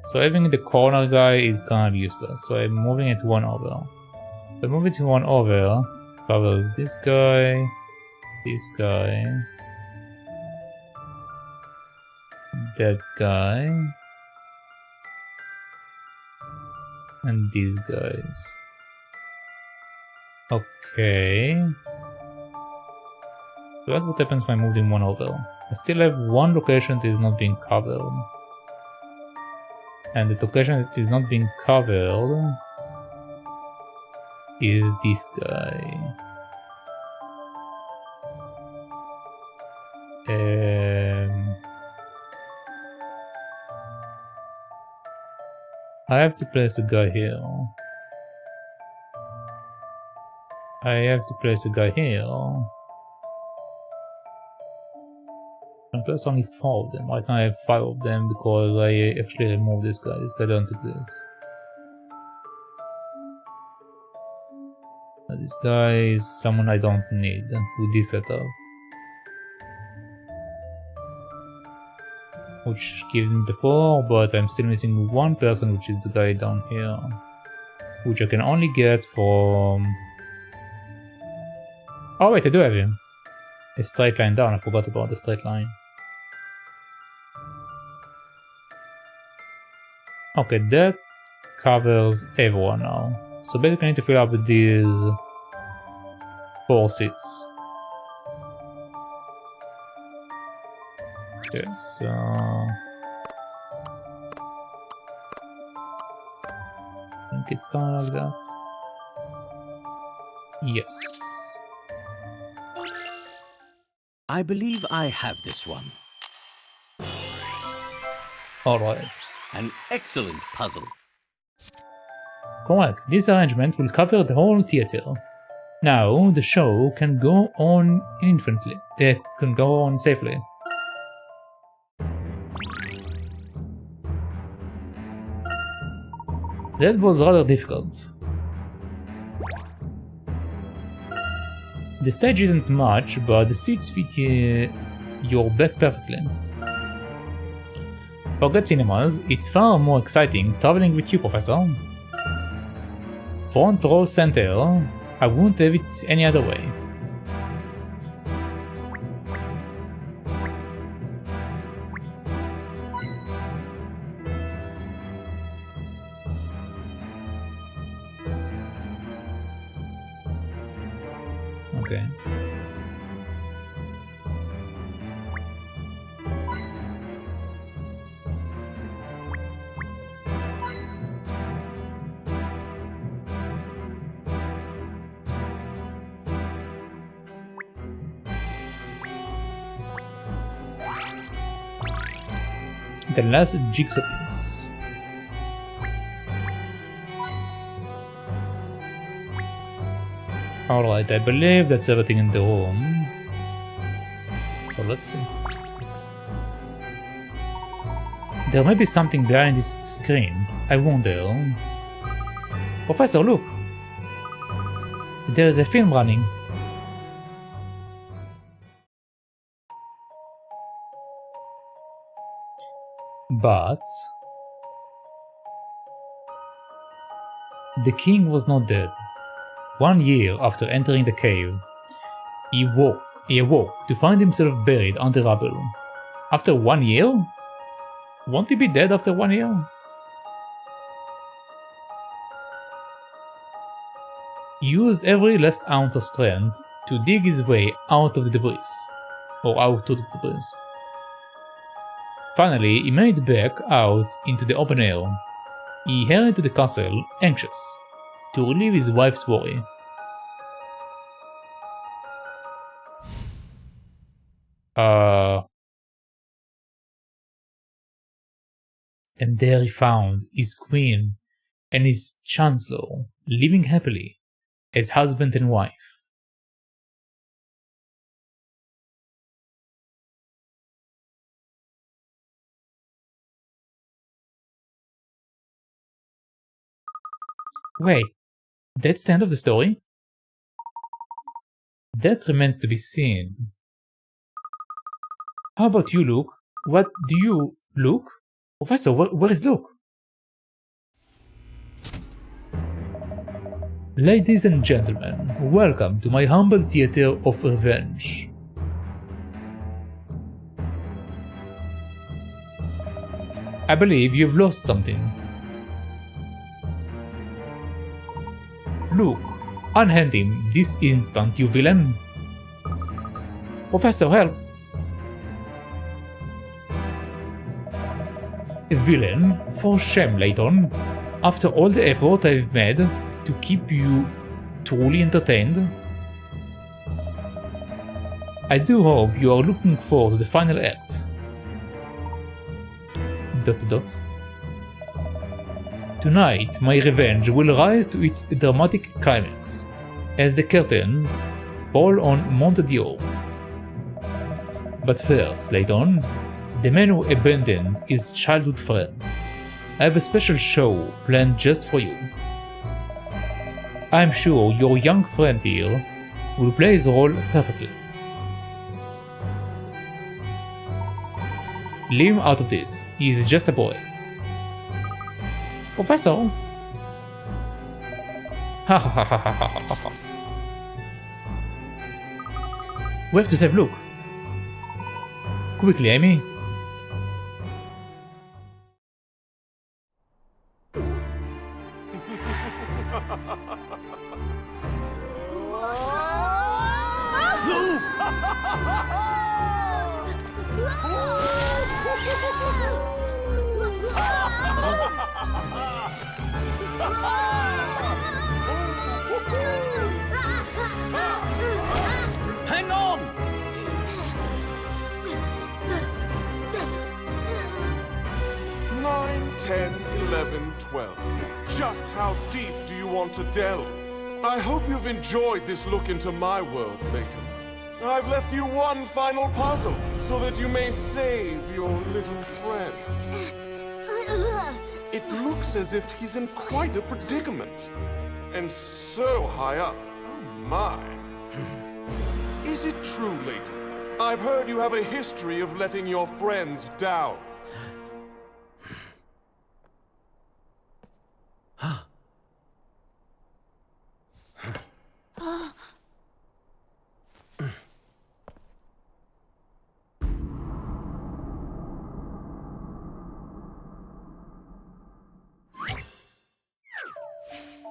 So having the corner guy is kind of useless, so I'm moving it one over. If I move it one over, it covers this guy, that guy, and these guys. Okay. So that's what happens if I move them one over. I still have one location that is not being covered. And the location that is not being covered is this guy. I have to place a guy here. I can place only 4 of them. Right now I have 5 of them because I actually removed this guy. This guy doesn't exist. This guy is someone I don't need with this setup. which gives me the 4, but I'm still missing one person, which is the guy down here, which I can only get from... Oh wait, I do have him. A straight line down, I forgot about the straight line. Okay, that covers everyone now. So basically I need to fill up with these 4 seats. Okay, so... I think it's kind of like that. Yes. I believe I have this one. Alright. An excellent puzzle. Correct. This arrangement will cover the whole theater. Now the show can go on infinitely. Can go on safely. That was rather difficult. The stage isn't much, but the seats fit your back perfectly. Forget cinemas, it's far more exciting traveling with you, Professor. Front row center, I wouldn't have it any other way. Okay. The last jigsaw piece. Alright, I believe that's everything in the room. So let's see. There may be something behind this screen. I wonder. Professor, look! There is a film running. But the king was not dead. 1 year after entering the cave, he awoke to find himself buried under rubble. After 1 year? Won't he be dead after 1 year? He used every last ounce of strength to dig his way out of the debris. Or out of the debris. Finally, he made it back out into the open air. He hurried to the castle, anxious to relieve his wife's worry. And there he found his queen and his chancellor living happily as husband and wife. Wait, that's the end of the story? That remains to be seen. How about you, Luke? What do you... Luke? Professor, where is Luke? Ladies and gentlemen, welcome to my humble theater of revenge. I believe you've lost something. Luke, unhand him this instant, you villain. Professor, help! Villain, for shame, Layton. After all the effort I've made to keep you truly entertained, I do hope you are looking forward to the final act. ... Tonight, my revenge will rise to its dramatic climax, as the curtains fall on Monte. But first, Layton, the man who abandoned his childhood friend, I have a special show planned just for you. I am sure your young friend here will play his role perfectly. Leave him out of this. He's just a boy. Professor! Ha ha ha ha ha ha ha ha. We have to save Luke. Quickly, Amy. Hang on! 9, 10, 11, 12. Just how deep do you want to delve? I hope you've enjoyed this look into my world, Layton. I've left you one final puzzle, so that you may save your little friend. It looks as if he's in quite a predicament. And so high up. Oh my. Is it true, Layton? I've heard you have a history of letting your friends down.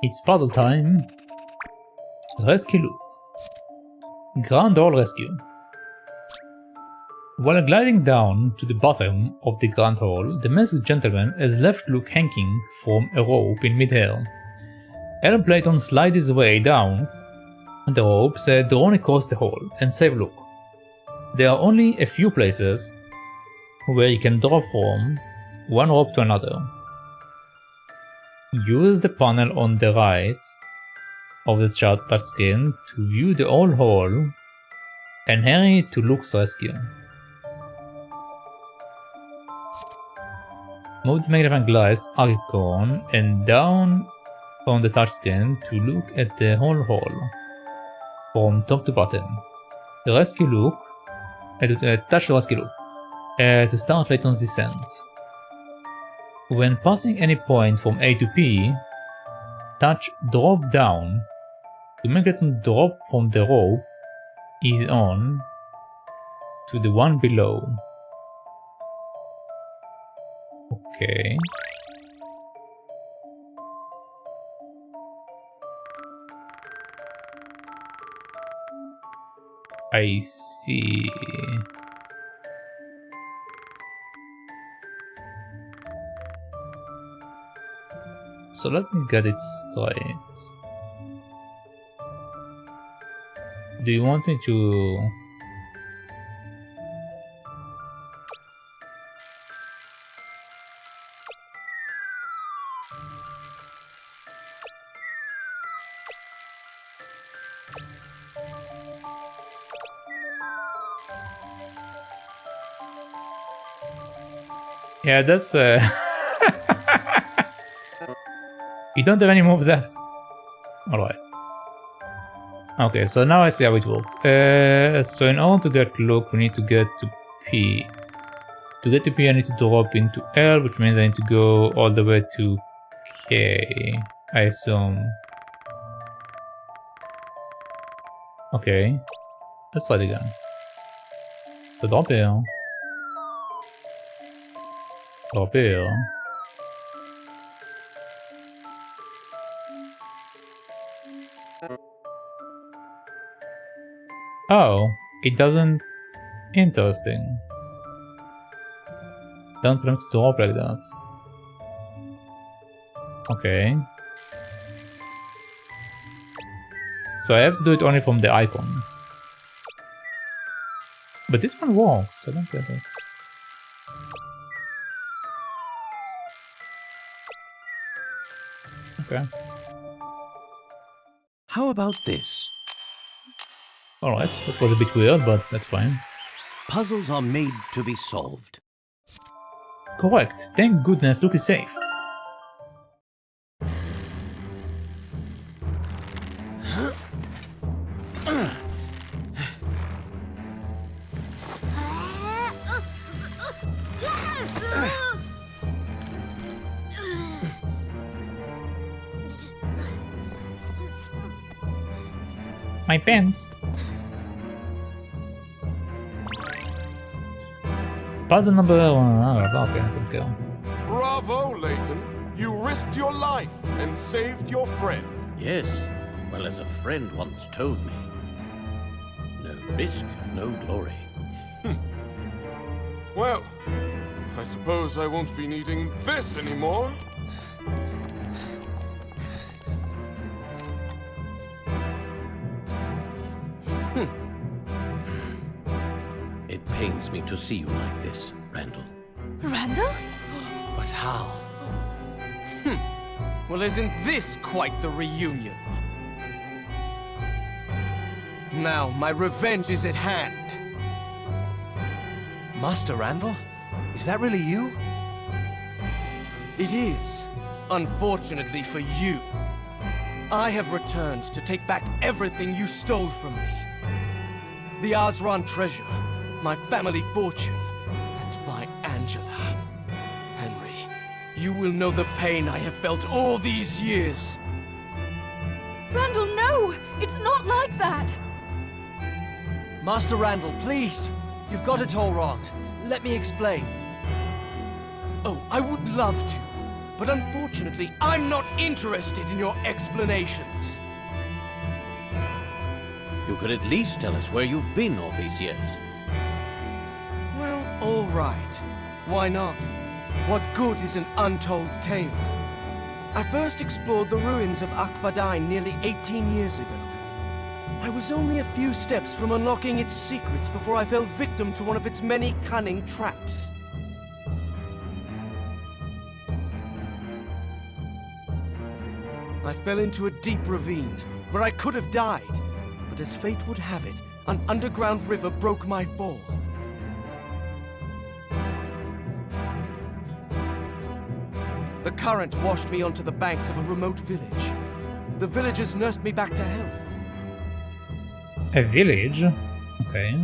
It's puzzle time. Rescue Luke. Grand Hall Rescue. While gliding down to the bottom of the Grand Hall, the masked gentleman has left Luke hanging from a rope in midair. Alan Playton slides his way down the ropes, drawn across the hall, and save Luke. There are only a few places where you can drop from one rope to another. Use the panel on the right of the touchscreen to view the whole hall and hurry to Luke's rescue. Move the magnifying glass icon and down on the touchscreen to look at the whole hall from top to bottom. Rescue Luke, touch the rescue Luke to start Layton's descent. When passing any point from A to P, touch drop down to make Layton drop from the rope is on to the one below. Okay. I see. So let me get it straight. Do you want me to... Yeah, that's You don't have any moves left. Alright. Okay, so now I see how it works. So in order to get Luke, we need to get to P. To get to P, I need to drop into L, which means I need to go all the way to K, I assume. Okay. Let's try it again. So drop here. Drop here. Oh, it doesn't... Interesting. Don't want to drop like that. Okay. So I have to do it only from the icons. But this one works, I don't get it. Okay. How about this? Alright, that was a bit weird, but that's fine. Puzzles are made to be solved. Correct. Thank goodness Luke is safe. my pants. Puzzle number 1. Okay, I don't care. Bravo, Layton. You risked your life and saved your friend. Yes, well, as a friend once told me, no risk, no glory. Well, I suppose I won't be needing this anymore. It pains me to see you like this, Randall. Randall? But how? Well, isn't this quite the reunion? Now, my revenge is at hand. Master Randall? Is that really you? It is. Unfortunately for you. I have returned to take back everything you stole from me. The Azran treasure, my family fortune, and my Angela. Henry, you will know the pain I have felt all these years. Randall, no! It's not like that! Master Randall, please! You've got it all wrong. Let me explain. Oh, I would love to, but unfortunately, I'm not interested in your explanations. You could at least tell us where you've been all these years. Well, all right. Why not? What good is an untold tale? I first explored the ruins of Akbadain nearly 18 years ago. I was only a few steps from unlocking its secrets before I fell victim to one of its many cunning traps. I fell into a deep ravine where I could have died, but as fate would have it, an underground river broke my fall. The current washed me onto the banks of a remote village. The villagers nursed me back to health. A village? Okay.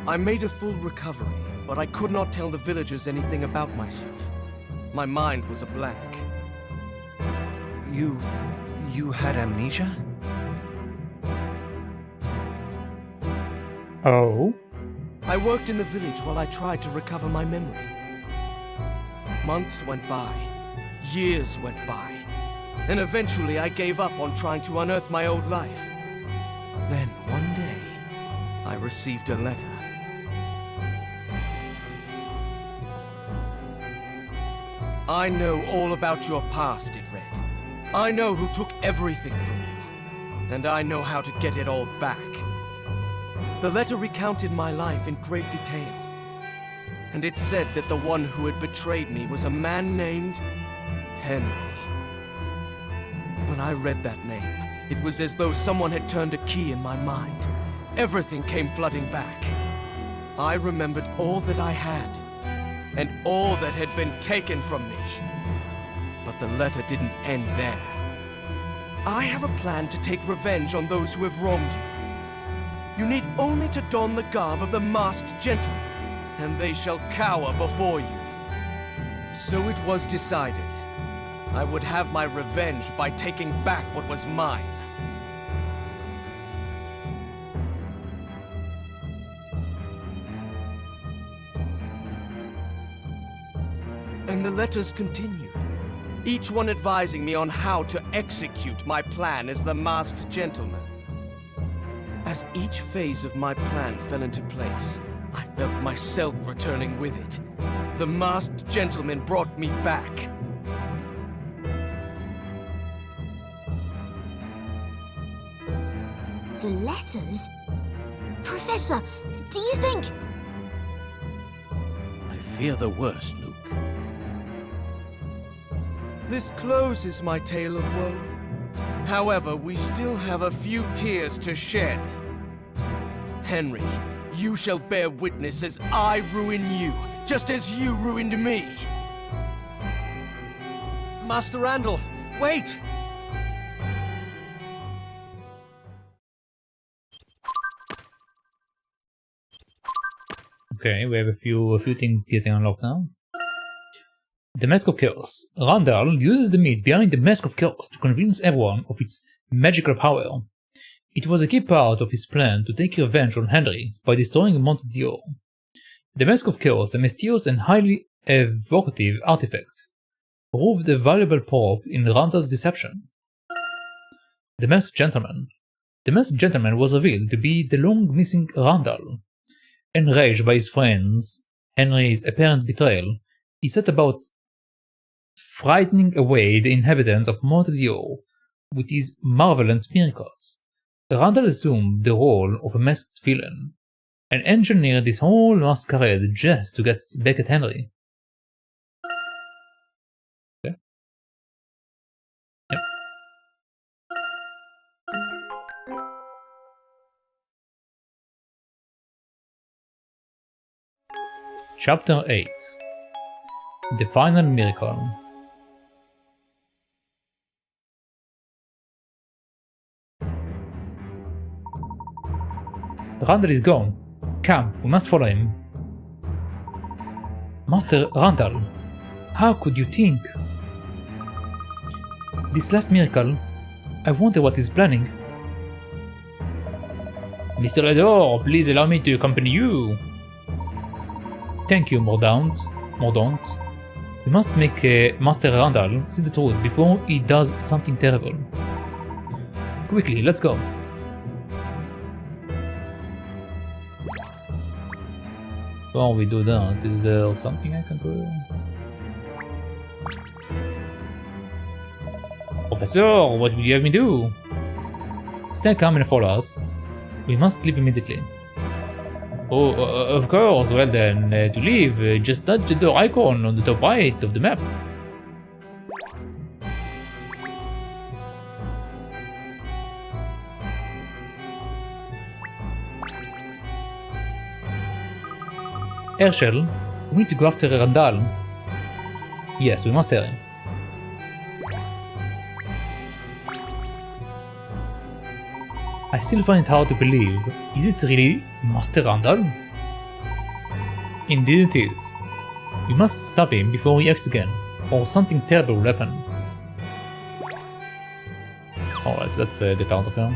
I made a full recovery, but I could not tell the villagers anything about myself. My mind was a blank. You had amnesia? Oh? I worked in the village while I tried to recover my memory. Months went by, years went by, and eventually I gave up on trying to unearth my old life. Then one day, I received a letter. I know all about your past, it read. I know who took everything from you, and I know how to get it all back. The letter recounted my life in great detail, and it said that the one who had betrayed me was a man named Henry. When I read that name, it was as though someone had turned a key in my mind. Everything came flooding back. I remembered all that I had, and all that had been taken from me. But the letter didn't end there. I have a plan to take revenge on those who have wronged you. You need only to don the garb of the masked gentleman, and they shall cower before you. So it was decided. I would have my revenge by taking back what was mine. And the letters continued, each one advising me on how to execute my plan as the masked gentleman. As each phase of my plan fell into place, I felt myself returning with it. The masked gentleman brought me back. The letters? Professor, do you think... I fear the worst, Luke. This closes my tale of woe. However, we still have a few tears to shed. Henry, you shall bear witness as I ruin you, just as you ruined me. Master Randall, wait! Okay, we have a few things getting unlocked now. The Mask of Chaos. Randall uses the myth behind the Mask of Chaos to convince everyone of its magical power. It was a key part of his plan to take revenge on Henry by destroying Monte. The Mask of Chaos, a mysterious and highly evocative artifact, proved a valuable prop in Randall's deception. The Masked Gentleman. The Masked Gentleman was revealed to be the long-missing Randall. Enraged by his friends Henry's apparent betrayal, he set about frightening away the inhabitants of Monte with his malevolent miracles. Randall assumed the role of a masked villain, and engineered this whole masquerade just to get back at Henry. Okay. Yep. Chapter 8. The Final Miracle. Randall is gone. Come, we must follow him. Master Randall, how could you think? This last miracle, I wonder what he's planning. Mr. Adore, please allow me to accompany you. Thank you, Mordaunt. We must make Master Randall see the truth before he does something terrible. Quickly, let's go. Before we do that, is there something I can do? Professor, what will you have me do? Stay calm and follow us. We must leave immediately. Oh, of course. Well then, to leave, just touch the door icon on the top right of the map. Herschel, we need to go after Randall. Yes, we must hurry. I still find it hard to believe. Is it really Master Randall? Indeed it is. We must stop him before he acts again, or something terrible will happen. Alright, let's get out of here.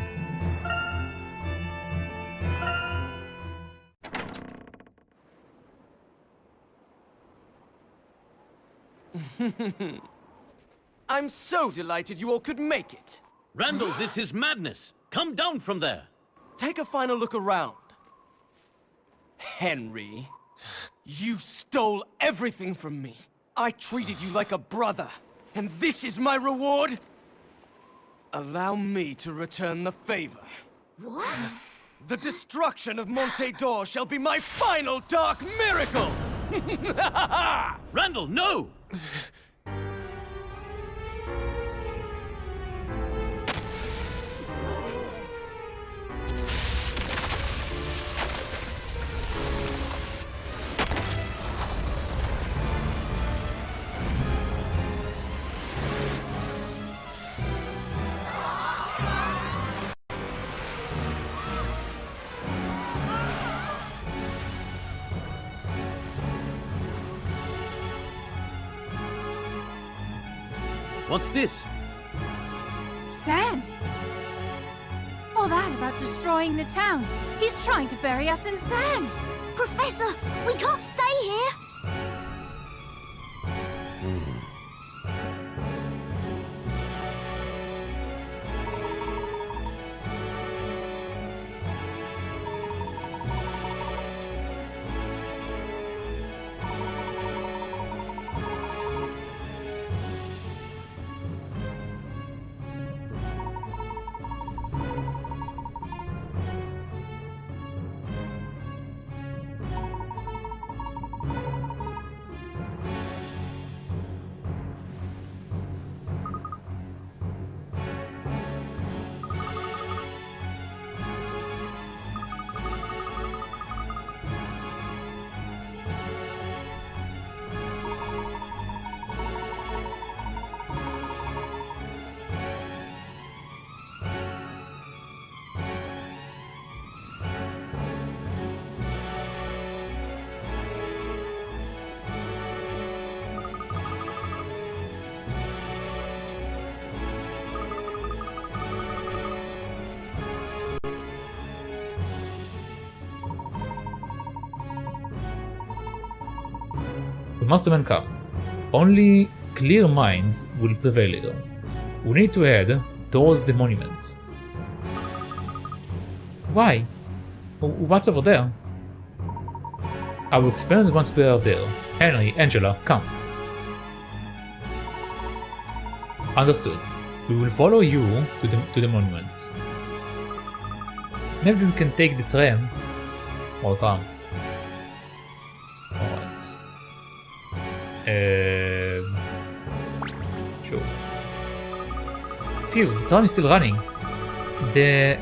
I'm so delighted you all could make it. Randall, this is madness. Come down from there. Take a final look around. Henry, you stole everything from me. I treated you like a brother, and this is my reward? Allow me to return the favor. What? The destruction of Monte d'Or shall be my final dark miracle! Randall, no! What's this? Sand! All that about destroying the town. He's trying to bury us in sand. Professor, we can't stay here. Masterman come. Only clear minds will prevail here. We need to head towards the monument. Why? What's over there? I will explain once we are there. Henry, Angela, come. Understood. We will follow you to the monument. Maybe we can take the tram or tram. Alright. Sure. Phew, the tram is still running. The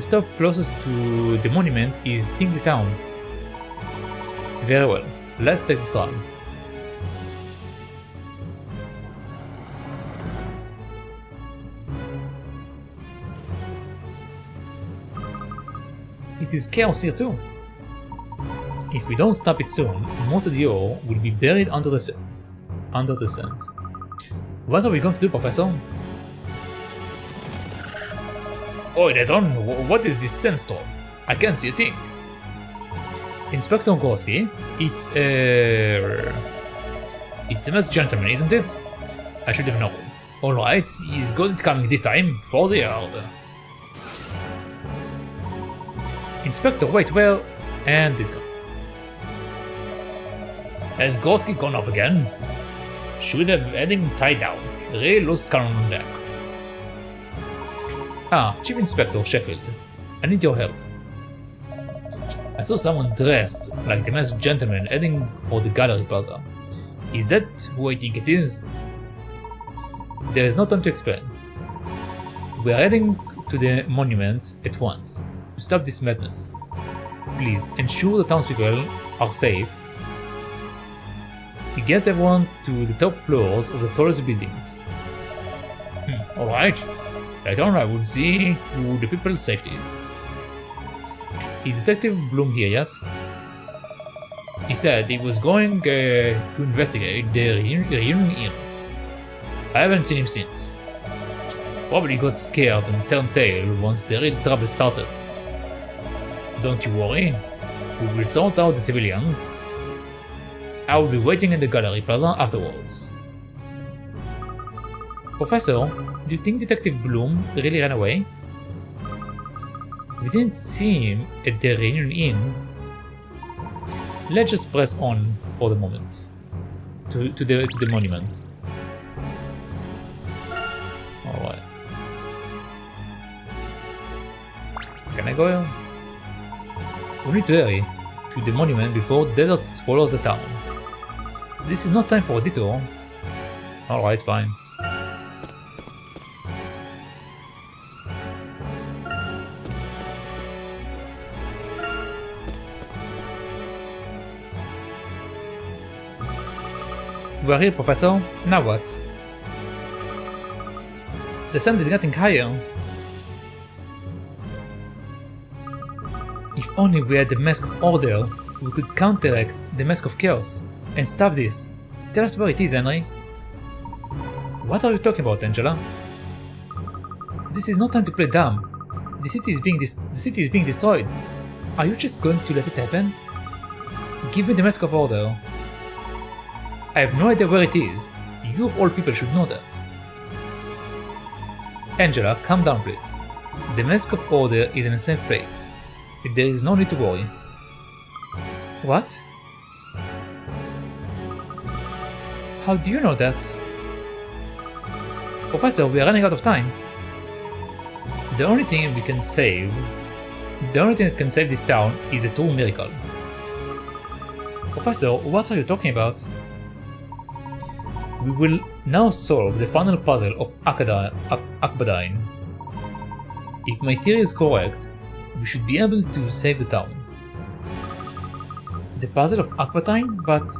stop closest to the monument is Tingley Town. Very well. Let's take the tram. It is chaos here too. If we don't stop it soon, Monte will be buried under the sand. What are we going to do, Professor? Oh, Layton, what is this sandstorm? I can't see a thing. Inspector Gorski, it's the masked gentleman, isn't it? I should have known. Alright, he's good at coming this time, for the yard. Inspector, wait, where? And this guy. Has Gorski gone off again? Should have had him tied down. Ray lost cannon on deck. Ah, Chief Inspector Sheffield. I need your help. I saw someone dressed like the masked gentleman heading for the gallery plaza. Is that who I think it is? There is no time to explain. We are heading to the monument at once to stop this madness. Please ensure the townspeople are safe. Get everyone to the top floors of the tallest buildings. Alright. Later I will see to the people's safety. Is Detective Bloom here yet? He said he was going to investigate the reunion inn. I haven't seen him since. Probably got scared and turned tail once the real trouble started. Don't you worry, we will sort out the civilians. I will be waiting in the gallery plaza afterwards. Professor, do you think Detective Bloom really ran away? We didn't see him at the reunion inn. Let's just press on for the moment. To the monument. Alright. Can I go here? We need to hurry to the monument before the desert swallows the town. This is not time for a detour. Alright, fine. We are here, Professor. Now what? The sand is getting higher. If only we had the Mask of Order, we could counteract the Mask of Chaos and stop this. Tell us where it is, Henry. What are you talking about, Angela? This is not time to play dumb. The city is being destroyed. Are you just going to let it happen? Give me the Mask of Order. I have no idea where it is. You of all people should know that. Angela, calm down please. The Mask of Order is in a safe place. There is no need to worry. What? How do you know that? Professor, we are running out of time. The only thing that can save this town is a true miracle. Professor, what are you talking about? We will now solve the final puzzle of Akbadine. If my theory is correct, we should be able to save the town. The puzzle of Akbadine? But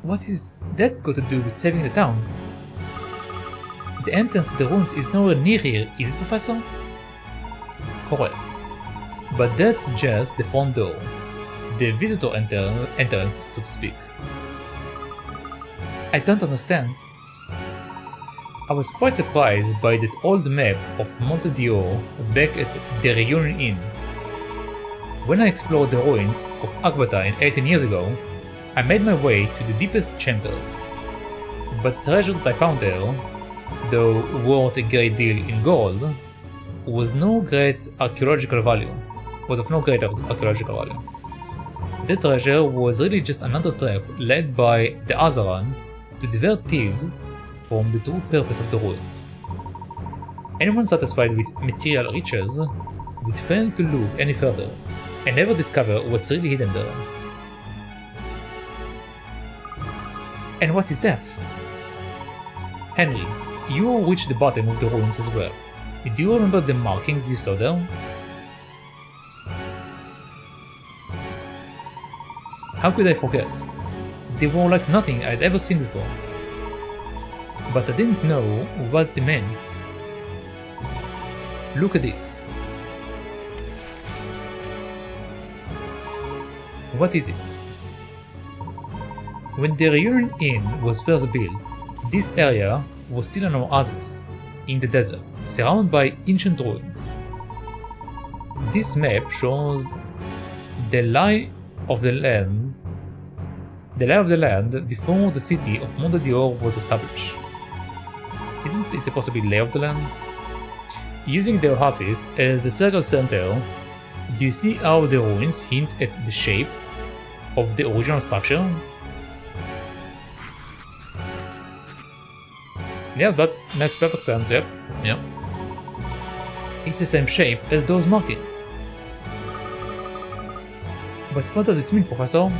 what is that got to do with saving the town? The entrance to the ruins is nowhere near here, is it, Professor? Correct. But that's just the front door. The visitor entrance, so to speak. I don't understand. I was quite surprised by that old map of Monte back at the Reunion Inn. When I explored the ruins of Akbadine 18 years ago, I made my way to the deepest chambers, but the treasure that I found there, though worth a great deal in gold, was of no great archaeological value. The treasure was really just another trap led by the Azaran to divert thieves from the true purpose of the ruins. Anyone satisfied with material riches would fail to look any further and never discover what's really hidden there. And what is that? Henry, you reached the bottom of the ruins as well. Do you remember the markings you saw there? How could I forget? They were like nothing I'd ever seen before. But I didn't know what they meant. Look at this. What is it? When the Reunion Inn was first built, this area was still an oasis in the desert, surrounded by ancient ruins. This map shows the lie of the land before the city of Monte was established. Isn't it supposed to be lay of the land? Using the oasis as the circle center, do you see how the ruins hint at the shape of the original structure? Yeah, that makes perfect sense, yep. It's the same shape as those markings. But what does it mean, Professor?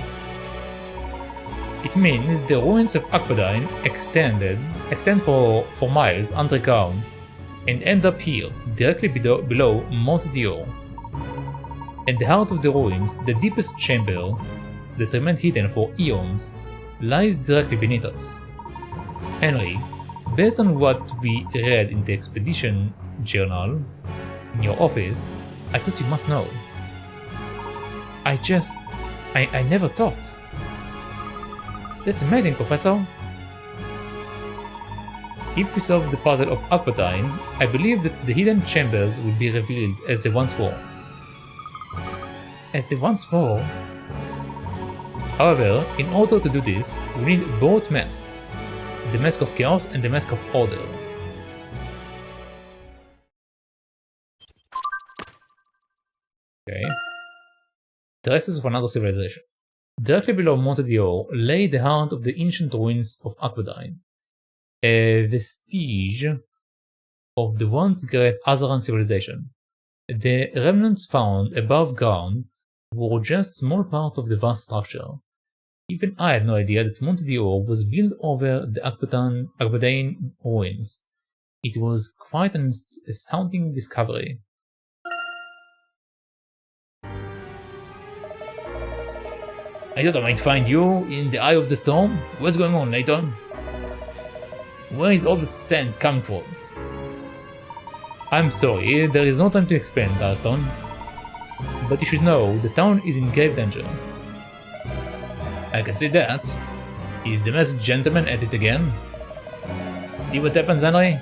It means the ruins of Akbadine extend for miles underground and end up here, directly below Monte. At the heart of the ruins, the deepest chamber that remained hidden for eons lies directly beneath us. Henry, based on what we read in the expedition journal in your office, I thought you must know. I never thought. That's amazing, Professor. If we solve the puzzle of Akbadine, I believe that the hidden chambers will be revealed as they once were. As they once were? However, in order to do this, we need both masks. The Mask of Chaos and the Mask of Order. Okay. Traces of another civilization. Directly below Monte lay the heart of the ancient ruins of Akbadine, a vestige of the once great Azaran civilization. The remnants found above ground were just a small part of the vast structure. Even I had no idea that Monte was built over the Akbadine ruins. It was quite an astounding discovery. I thought I might find you in the eye of the storm. What's going on, Layton? Where is all that sand coming from? I'm sorry, there is no time to explain, Dalston. But you should know, the town is in grave danger. I can see that. Is the masked gentleman at it again? See what happens, Henry?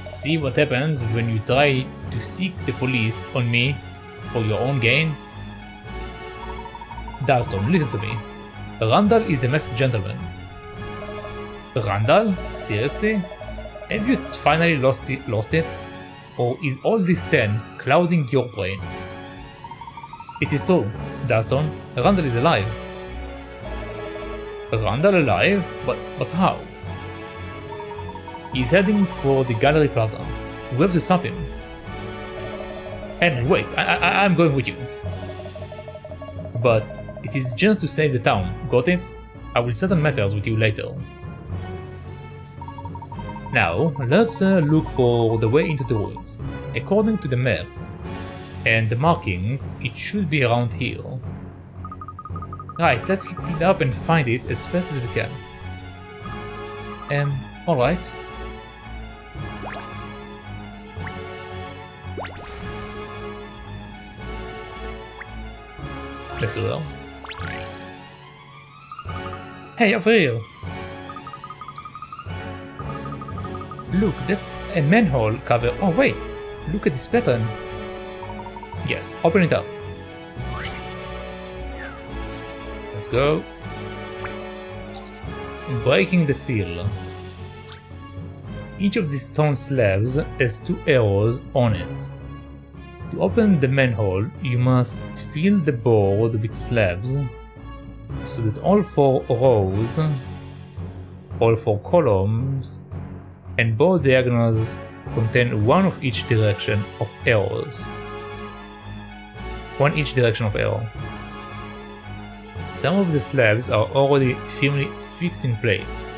See what happens when you try to seek the police on me for your own gain? Dalston, listen to me. Randall is the masked gentleman. Randall? Seriously? Have you finally lost it? Or is all this sand clouding your brain? It is true, Dalston. Randall is alive. Randall alive? But how? He's heading for the Gallery Plaza. We have to stop him. And wait, I'm going with you. But it is just to save the town, got it? I will settle matters with you later. Now, let's look for the way into the ruins. According to the map and the markings, it should be around here. Right, let's speed up and find it as fast as we can. Alright. Let's do that. Hey, over here! Look, that's a manhole cover. Oh wait, look at this pattern. Yes, open it up. Let's go. Breaking the seal. Each of these stone slabs has 2 arrows on it. To open the manhole, you must fill the board with slabs so that all 4 rows, all 4 columns, and both diagonals contain one of each direction of arrows. One each direction of arrow. Some of the slabs are already firmly fixed in place,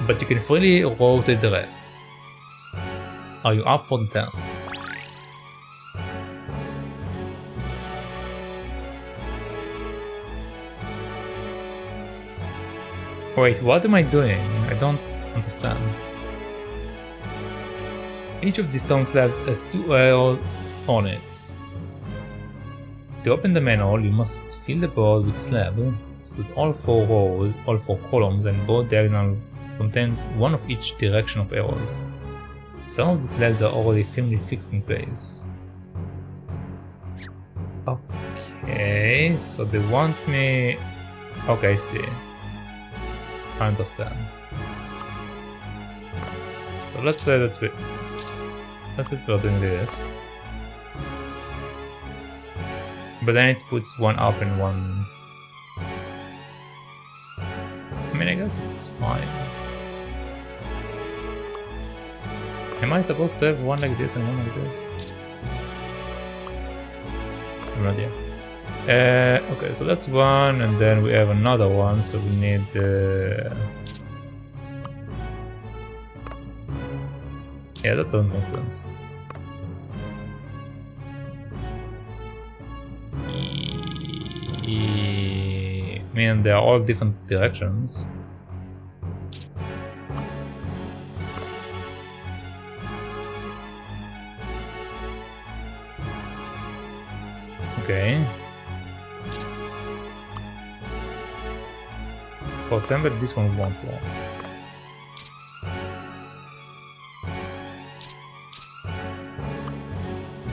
but you can freely rotate the rest. Are you up for the task? Wait, what am I doing? I don't understand. Each of these stone slabs has 2 arrows on it. To open the manhole, you must fill the board with slab, so that all 4 rows, all 4 columns, and both diagonal contains one of each direction of arrows. Some of the slabs are already firmly fixed in place. Okay, so they want me... Okay, I see. I understand. So let's say that we're doing this. But then it puts one up and one... I mean, I guess it's fine. Am I supposed to have one like this and one like this? No idea. Okay, so that's one, and then we have another one, so we need... Yeah, that doesn't make sense. I mean, they are all different directions. Okay. For example, this one won't work.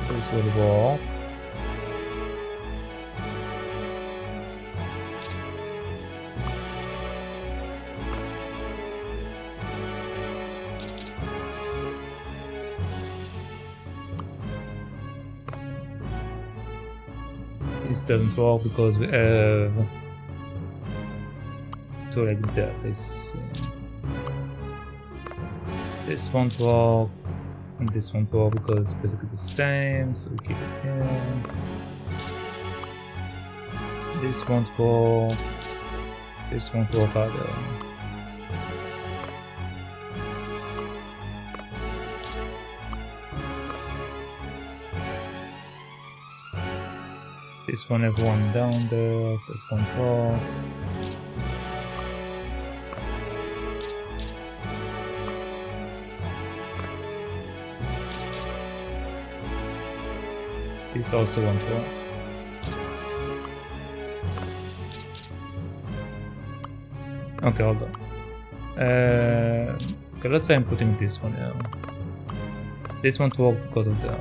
This will work. This doesn't work because we have 2 like that. I see. This won't work, and this won't work because it's basically the same, so we keep it here. This won't work. This won't work either. This one have one down there, so it won't work. This also won't work. Okay, hold on. Okay, let's say I'm putting this one here. This won't work because of that.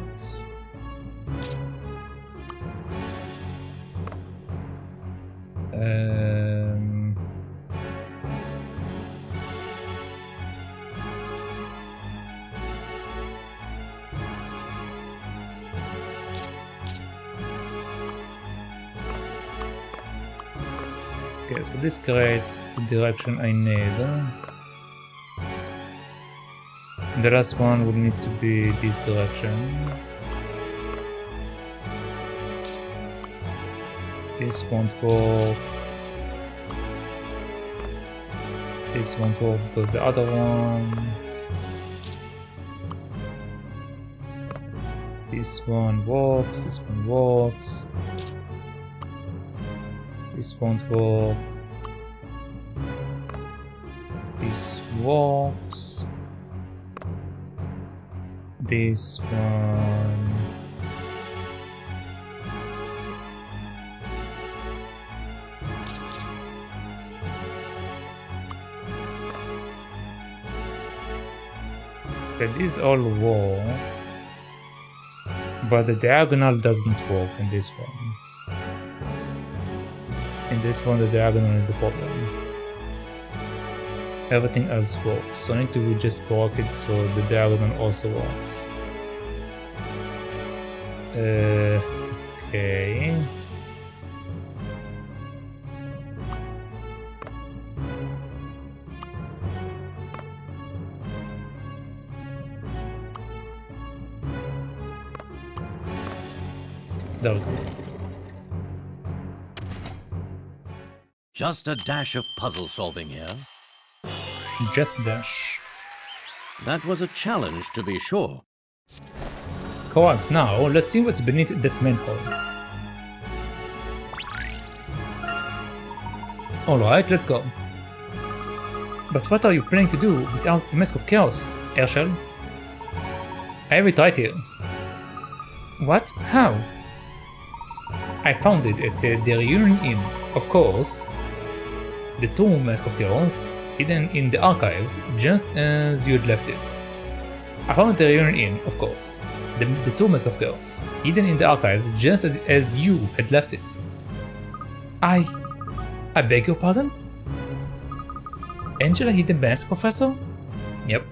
Okay, so this creates the direction I need. The last one would need to be this direction. This won't work. This won't work because the other one. This one works, this one works. This won't work. This works. This one. Okay, these all work, but the diagonal doesn't work in this one. In this one, the diagonal is the problem. everything else works. So I need to just correct it so the diagonal also works. Okay. There we go. Just a dash of puzzle solving here. Just dash. That was a challenge, to be sure. Correct. Now, let's see what's beneath that manhole. Alright, let's go. But what are you planning to do without the Mask of Chaos, Herschel? I have it right here. What? How? I found it at the Reunion Inn, of course. The true Mask of Chaos, hidden in the archives, just as you had left it. I found the Reunion Inn, of course. The true Mask of Chaos, hidden in the archives, just as you had left it. I beg your pardon? Angela hid the mask, Professor? Yep.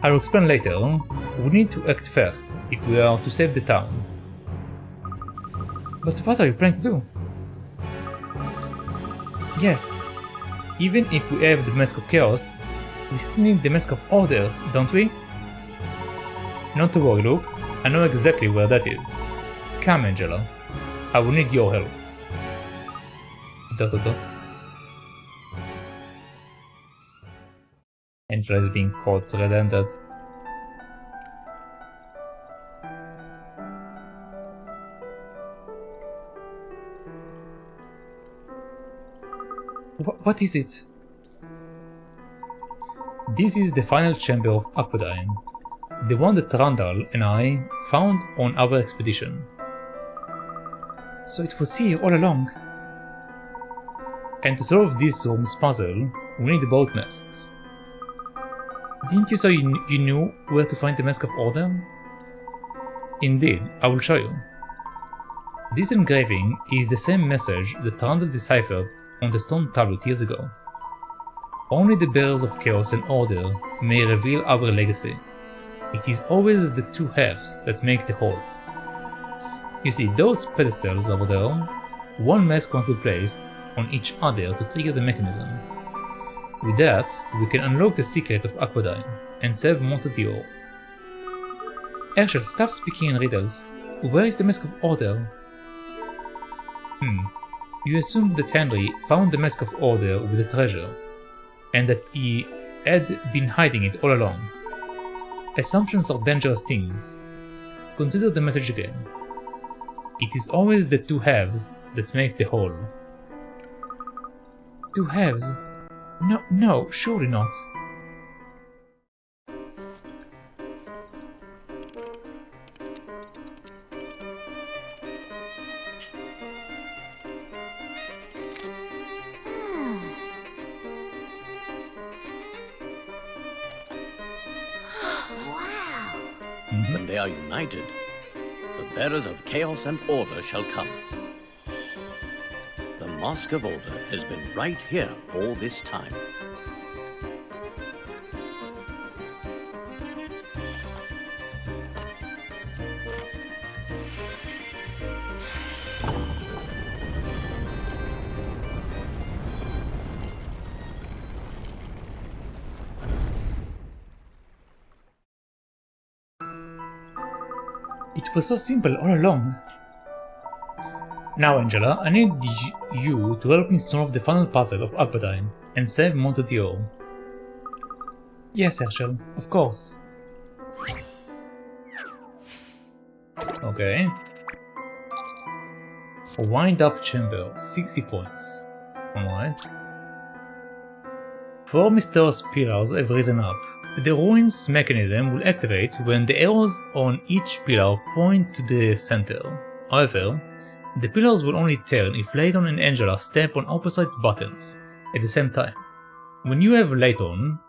I will explain later. We need to act fast if we are to save the town. But what are you planning to do? Yes, even if we have the Mask of Chaos, we still need the Mask of Order, don't we? Not to worry, Luke. I know exactly where that is. Come, Angela. I will need your help. ... Angela is being caught red-handed. What is it? This is the final chamber of Aquadine, the one that Randall and I found on our expedition. So it was here all along. And to solve this room's puzzle, we need both masks. Didn't you say you knew where to find the Mask of Order? Indeed, I will show you. This engraving is the same message that Randall deciphered on the stone tablet years ago. Only the bearers of chaos and order may reveal our legacy. It is always the two halves that make the whole. You see those pedestals over there? One mask must be placed on each other to trigger the mechanism. With that, we can unlock the secret of Aquadine and save Monte. Herschel, stop speaking in riddles. Where is the Mask of Order? You assumed that Henry found the Mask of Order with the treasure, and that he had been hiding it all along. Assumptions are dangerous things. Consider the message again. It is always the two halves that make the whole. Two halves? No, surely not. When they are united, the bearers of chaos and order shall come. The Mask of Order has been right here all this time. It was so simple all along. Now, Angela, I need you to help me solve the final puzzle of Aquadine and save Monte. Yes, Herschel, of course. Okay. Wind up chamber, 60 points. Alright. 4 mysterious pillars have risen up. The ruins mechanism will activate when the arrows on each pillar point to the center. However, the pillars will only turn if Layton and Angela step on opposite buttons at the same time. When you have Layton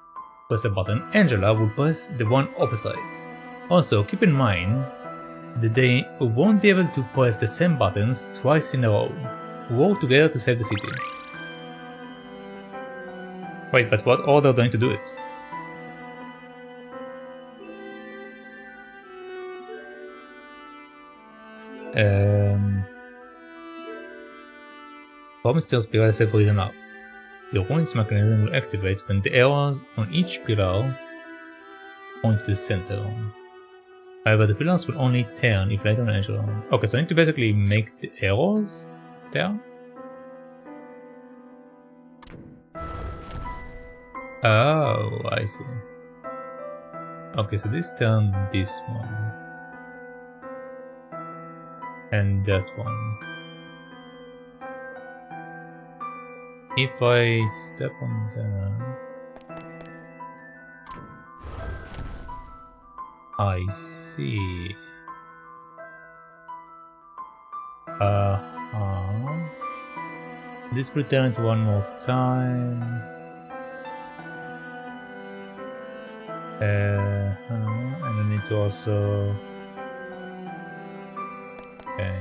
press a button, Angela will press the one opposite. Also, keep in mind that they won't be able to press the same buttons twice in a row. Work together to save the city. Wait, but what order are going to do it? Four mysterious pillars have risen up. The ruins mechanism will activate when the arrows on each pillar point to the center. However, the pillars will only turn if light on an edge. Okay, so I need to basically make the arrows turn. Oh, I see. Okay, so this turned this one. And that one. If I step on that... I see. This will turn it one more time. And I need to also... Okay.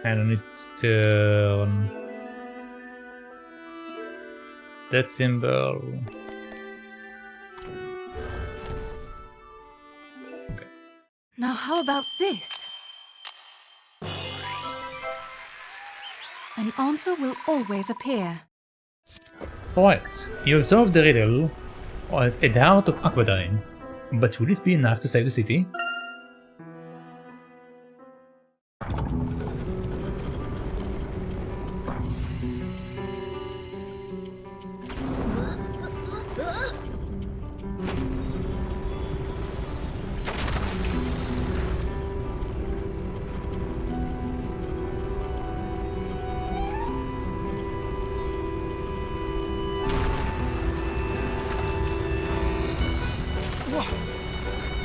And I need to turn that symbol. Okay. Now how about this? An answer will always appear. Alright, you have solved the riddle at the heart of Aquadine, but will it be enough to save the city?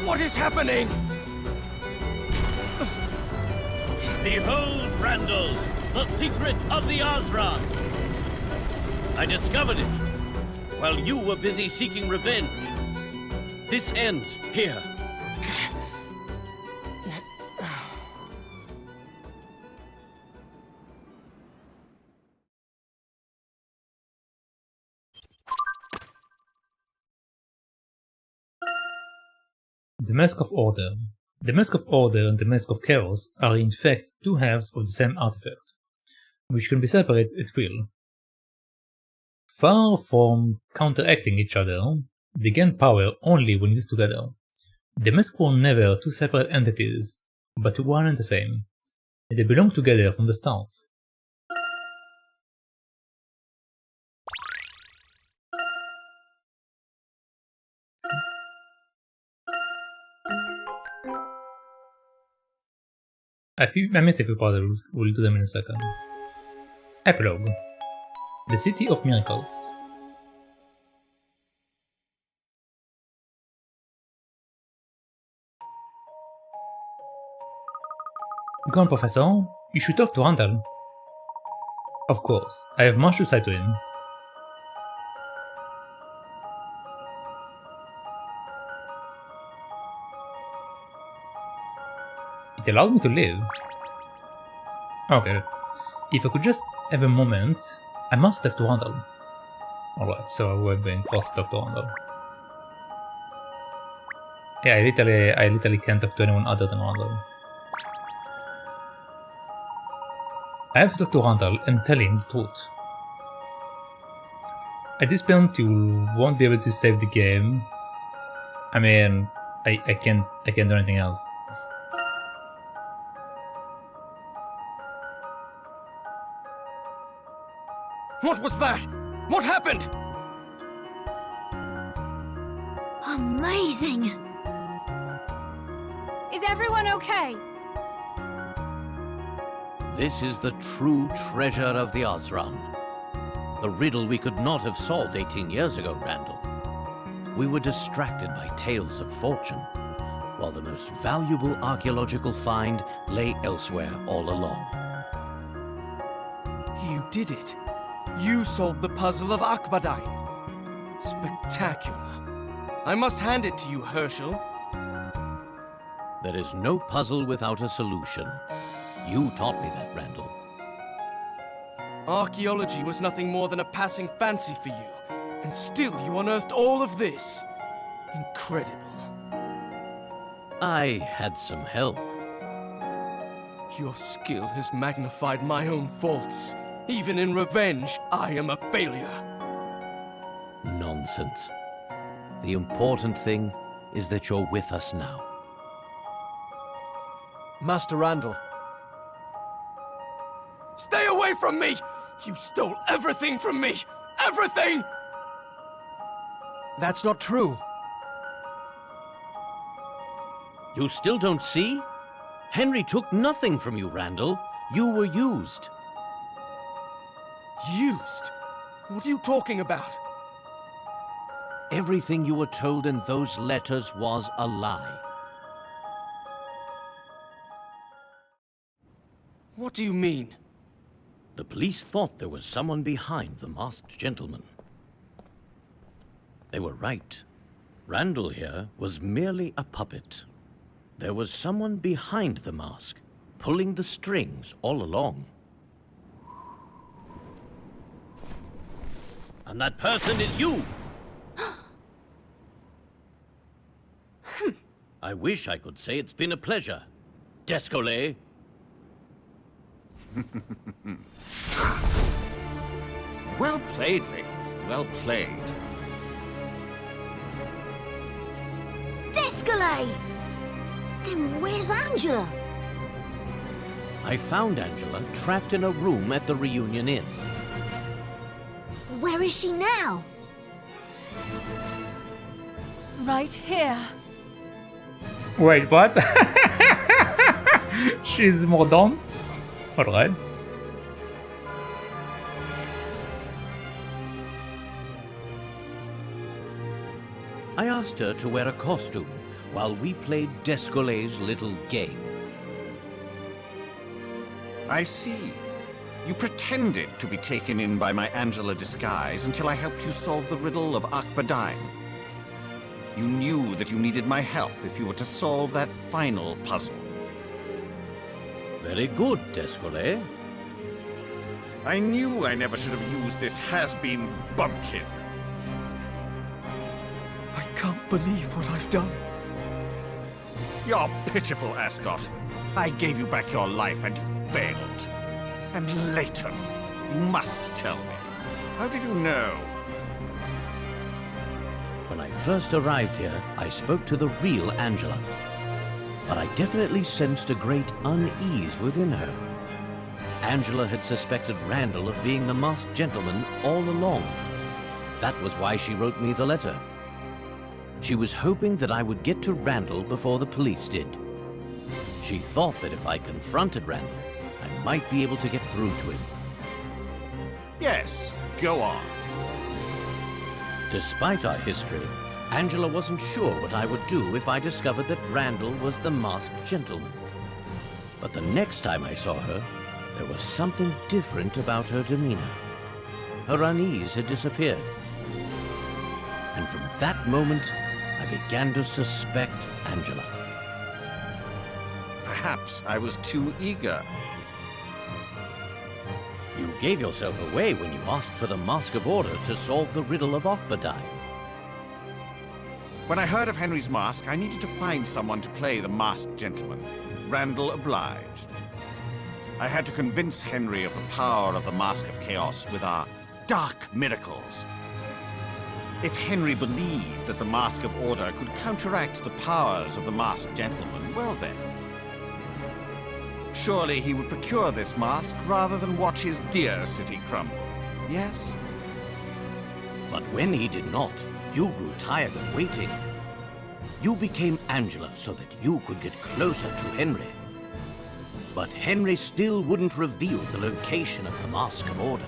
What is happening? Behold, Randall, the secret of the Osran. I discovered it while you were busy seeking revenge. This ends here. The Mask of Order. The Mask of Order and the Mask of Chaos are in fact two halves of the same artifact, which can be separated at will. Far from counteracting each other, they gain power only when used together. The Mask were never two separate entities, but one and the same. They belong together from the start. I missed a few parts, we'll do them in a second. Epilogue. The City of Miracles. Go on, Professor. You should talk to Randall. Of course, I have much to say to him. It allowed me to live. Okay. If I could just have a moment, I must talk to Randall. Alright, so we've been forced to talk to Randall. Yeah, I literally can't talk to anyone other than Randall. I have to talk to Randall and tell him the truth. At this point, you won't be able to save the game. I mean, I can't do anything else. What was that? What happened? Amazing! Is everyone okay? This is the true treasure of the Osran. The riddle we could not have solved 18 years ago, Randall. We were distracted by tales of fortune, while the most valuable archaeological find lay elsewhere all along. You did it. You solved the puzzle of Akbadine. Spectacular. I must hand it to you, Herschel. There is no puzzle without a solution. You taught me that, Randall. Archaeology was nothing more than a passing fancy for you, and still you unearthed all of this. Incredible. I had some help. Your skill has magnified my own faults. Even in revenge, I am a failure. Nonsense. The important thing is that you're with us now. Master Randall. Stay away from me! You stole everything from me! Everything! That's not true. You still don't see? Henry took nothing from you, Randall. You were used. Used? What are you talking about? Everything you were told in those letters was a lie. What do you mean? The police thought there was someone behind the masked gentleman. They were right. Randall here was merely a puppet. There was someone behind the mask, pulling the strings all along. And that person is you! I wish I could say it's been a pleasure. Descolet. Well played, Layton. Well played. Descolet! Then where's Angela? I found Angela trapped in a room at the Reunion Inn. Where is she now? Right here. Wait, what? She's Mordaunt? Alright. I asked her to wear a costume while we played Descolet's little game. I see. You pretended to be taken in by my Angela disguise until I helped you solve the riddle of Akbadain. You knew that you needed my help if you were to solve that final puzzle. Very good, Descolet. I knew I never should have used this has-been bumpkin. I can't believe what I've done. You're pitiful, Ascot. I gave you back your life and you failed. And Layton, you must tell me. How did you know? When I first arrived here, I spoke to the real Angela. But I definitely sensed a great unease within her. Angela had suspected Randall of being the masked gentleman all along. That was why she wrote me the letter. She was hoping that I would get to Randall before the police did. She thought that if I confronted Randall, I might be able to get through to him. Yes, go on. Despite our history, Angela wasn't sure what I would do if I discovered that Randall was the masked gentleman. But the next time I saw her, there was something different about her demeanor. Her unease had disappeared. And from that moment, I began to suspect Angela. Perhaps I was too eager. You gave yourself away when you asked for the Mask of Order to solve the riddle of Akbadain. When I heard of Henry's mask, I needed to find someone to play the masked gentleman. Randall obliged. I had to convince Henry of the power of the Mask of Chaos with our dark miracles. If Henry believed that the Mask of Order could counteract the powers of the masked gentleman, well then. Surely he would procure this mask rather than watch his dear city crumble. Yes? But when he did not, you grew tired of waiting. You became Angela so that you could get closer to Henry. But Henry still wouldn't reveal the location of the Mask of Order.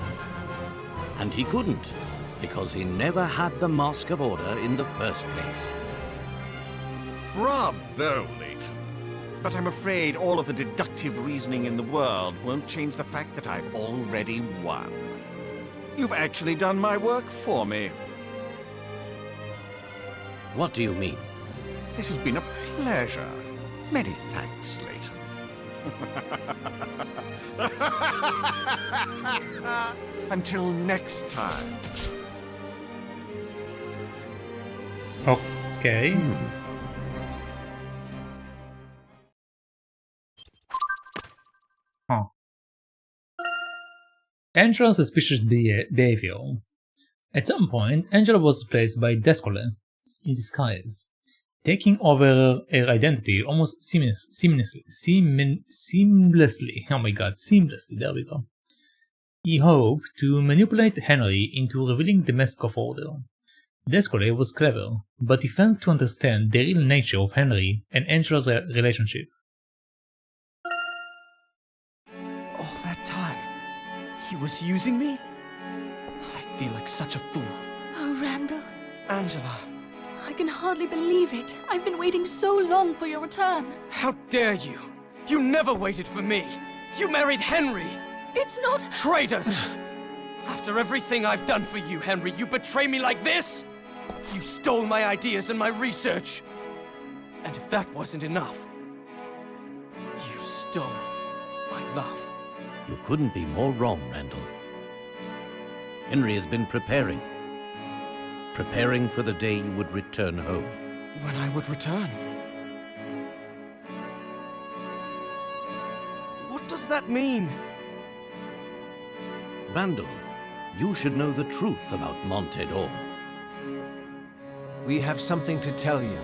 And he couldn't, because he never had the Mask of Order in the first place. Bravo, Layton. But I'm afraid all of the deductive reasoning in the world won't change the fact that I've already won. You've actually done my work for me. What do you mean? This has been a pleasure. Many thanks, Layton. Until next time. Okay. Huh. Angela's suspicious behavior. At some point, Angela was replaced by Descole in disguise, taking over her identity almost seamlessly. Oh my god, seamlessly, there we go. He hoped to manipulate Henry into revealing the mask of order. Descole was clever, but he failed to understand the real nature of Henry and Angela's relationship. All that time, he was using me? I feel like such a fool. Oh, Randall, Angela, I can hardly believe it. I've been waiting so long for your return. how dare you? You never waited for me. You married Henry. It's not... Traitors! After everything I've done for you, Henry, you betray me like this? You stole my ideas and my research. And if that wasn't enough, you stole my love. You couldn't be more wrong, Randall. Henry has been preparing for the day you would return home. When I would return? What does that mean? Randall, you should know the truth about Monte d'Or. We have something to tell you.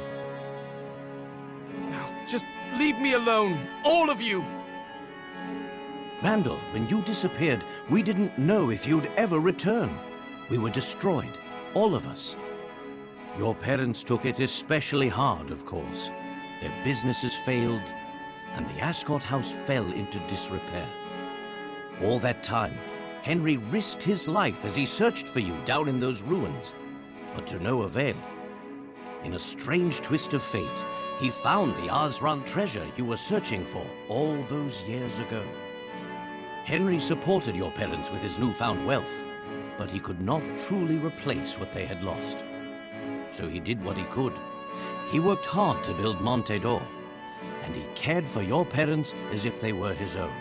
Now, just leave me alone, all of you! Randall, when you disappeared, we didn't know if you'd ever return. We were destroyed, all of us. Your parents took it especially hard, of course. Their businesses failed, and the Ascot house fell into disrepair. All that time, Henry risked his life as he searched for you down in those ruins, but to no avail. In a strange twist of fate, he found the Azran treasure you were searching for all those years ago. Henry supported your parents with his newfound wealth, but he could not truly replace what they had lost. So he did what he could. He worked hard to build Monte d'Or, and he cared for your parents as if they were his own.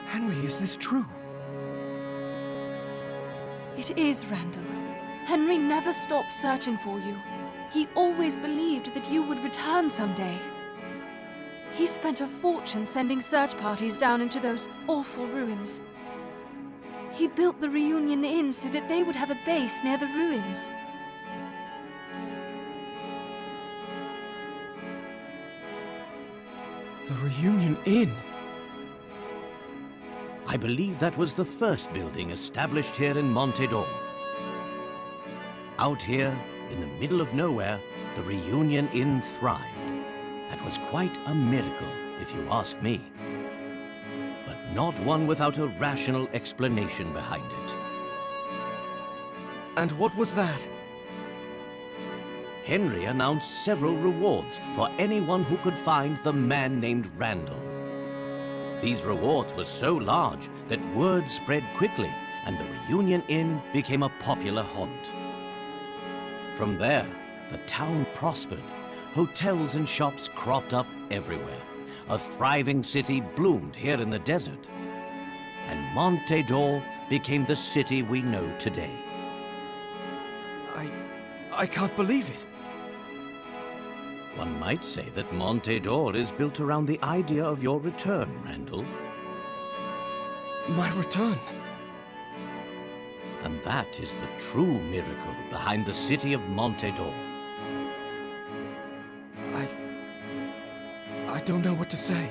Henry, is this true? It is, Randall. Henry never stopped searching for you. He always believed that you would return someday. He spent a fortune sending search parties down into those awful ruins. He built the Reunion Inn so that they would have a base near the ruins. The Reunion Inn? I believe that was the first building established here in Monte d'Or. Out here, in the middle of nowhere, the Reunion Inn thrived. That was quite a miracle, if you ask me. But not one without a rational explanation behind it. And what was that? Henry announced several rewards for anyone who could find the man named Randall. These rewards were so large that word spread quickly, and the Reunion Inn became a popular haunt. From there, the town prospered. Hotels and shops cropped up everywhere. A thriving city bloomed here in the desert. And Monte d'Or became the city we know today. I can't believe it. One might say that Monte d'Or is built around the idea of your return, Randall. My return? And that is the true miracle behind the city of Monte d'Or. I don't know what to say.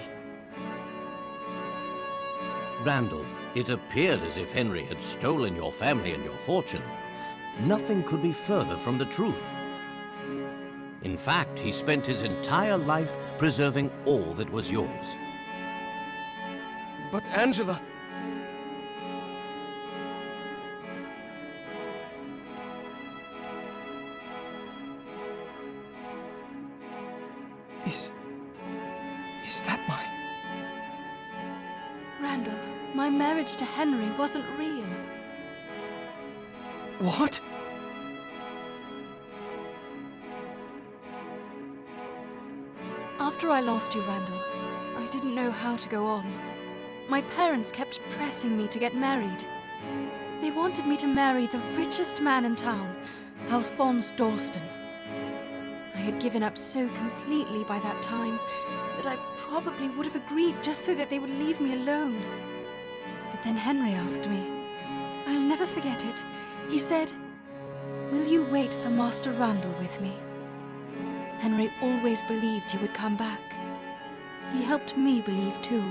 Randall, it appeared as if Henry had stolen your family and your fortune. Nothing could be further from the truth. In fact, he spent his entire life preserving all that was yours. But Angela... Is that my... Randall, my marriage to Henry wasn't real. After I lost you, Randall, I didn't know how to go on. My parents kept pressing me to get married. They wanted me to marry the richest man in town, Alphonse Dalston. I had given up so completely by that time that I probably would have agreed just so that they would leave me alone. But then Henry asked me. I'll never forget it. He said, "Will you wait for Master Randall with me?" Henry always believed you would come back. He helped me believe too.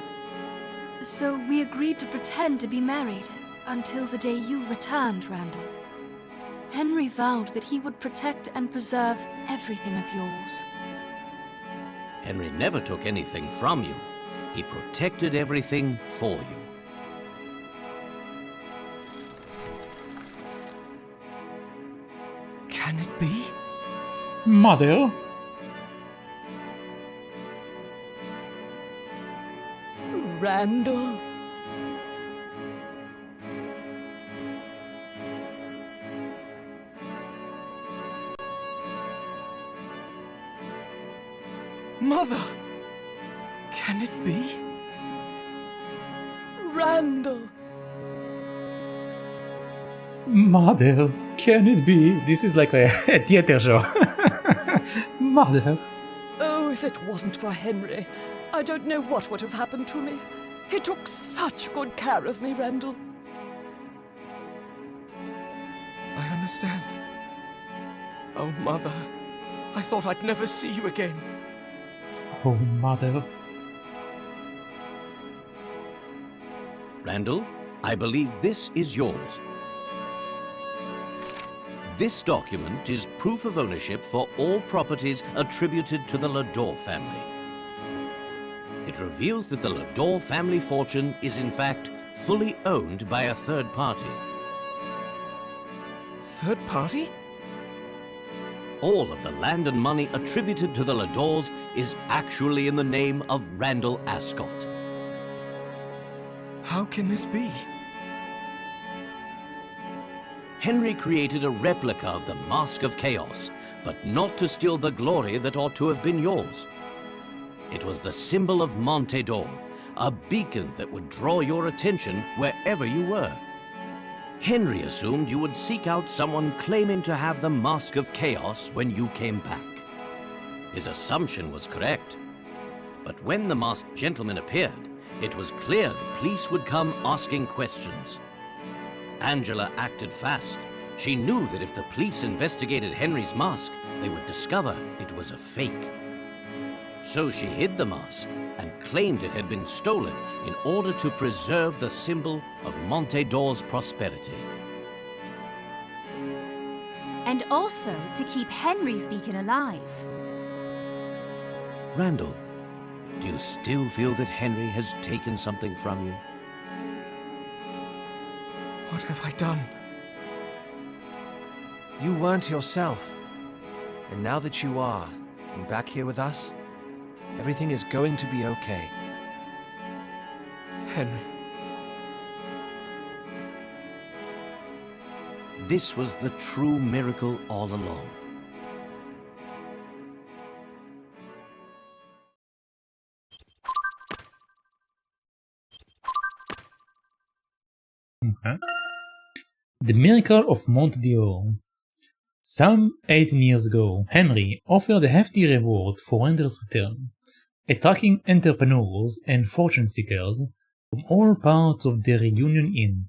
So we agreed to pretend to be married until the day you returned, Randall. Henry vowed that he would protect and preserve everything of yours. Henry never took anything from you. He protected everything for you. Can it be? Mother? Randall? Mother! Can it be? Randall! Mother, can it be? This is like a theater show. Mother. Oh, if it wasn't for Henry, I don't know what would have happened to me. He took such good care of me, Randall. I understand. Oh, Mother. I thought I'd never see you again. Oh, Mother. Randall, I believe this is yours. This document is proof of ownership for all properties attributed to the Lador family. It reveals that the Lador family fortune is in fact fully owned by a third party. Third party? All of the land and money attributed to the Ladors is actually in the name of Randall Ascot. How can this be? Henry created a replica of the Mask of Chaos, but not to steal the glory that ought to have been yours. It was the symbol of Monte d'Or, a beacon that would draw your attention wherever you were. Henry assumed you would seek out someone claiming to have the Mask of Chaos when you came back. His assumption was correct. But when the masked gentleman appeared, it was clear the police would come asking questions. Angela acted fast. She knew that if the police investigated Henry's mask, they would discover it was a fake. So she hid the mask and claimed it had been stolen in order to preserve the symbol of Monte d'Or's prosperity. And also to keep Henry's beacon alive. Randall, do you still feel that Henry has taken something from you? What have I done? You weren't yourself. And now that you are, and back here with us, everything is going to be okay. Henry. This was the true miracle all along. The Miracle of Monte d'Or. Some 18 years ago, Henry offered a hefty reward for Randall's return, attracting entrepreneurs and fortune seekers from all parts of the Reunion Inn.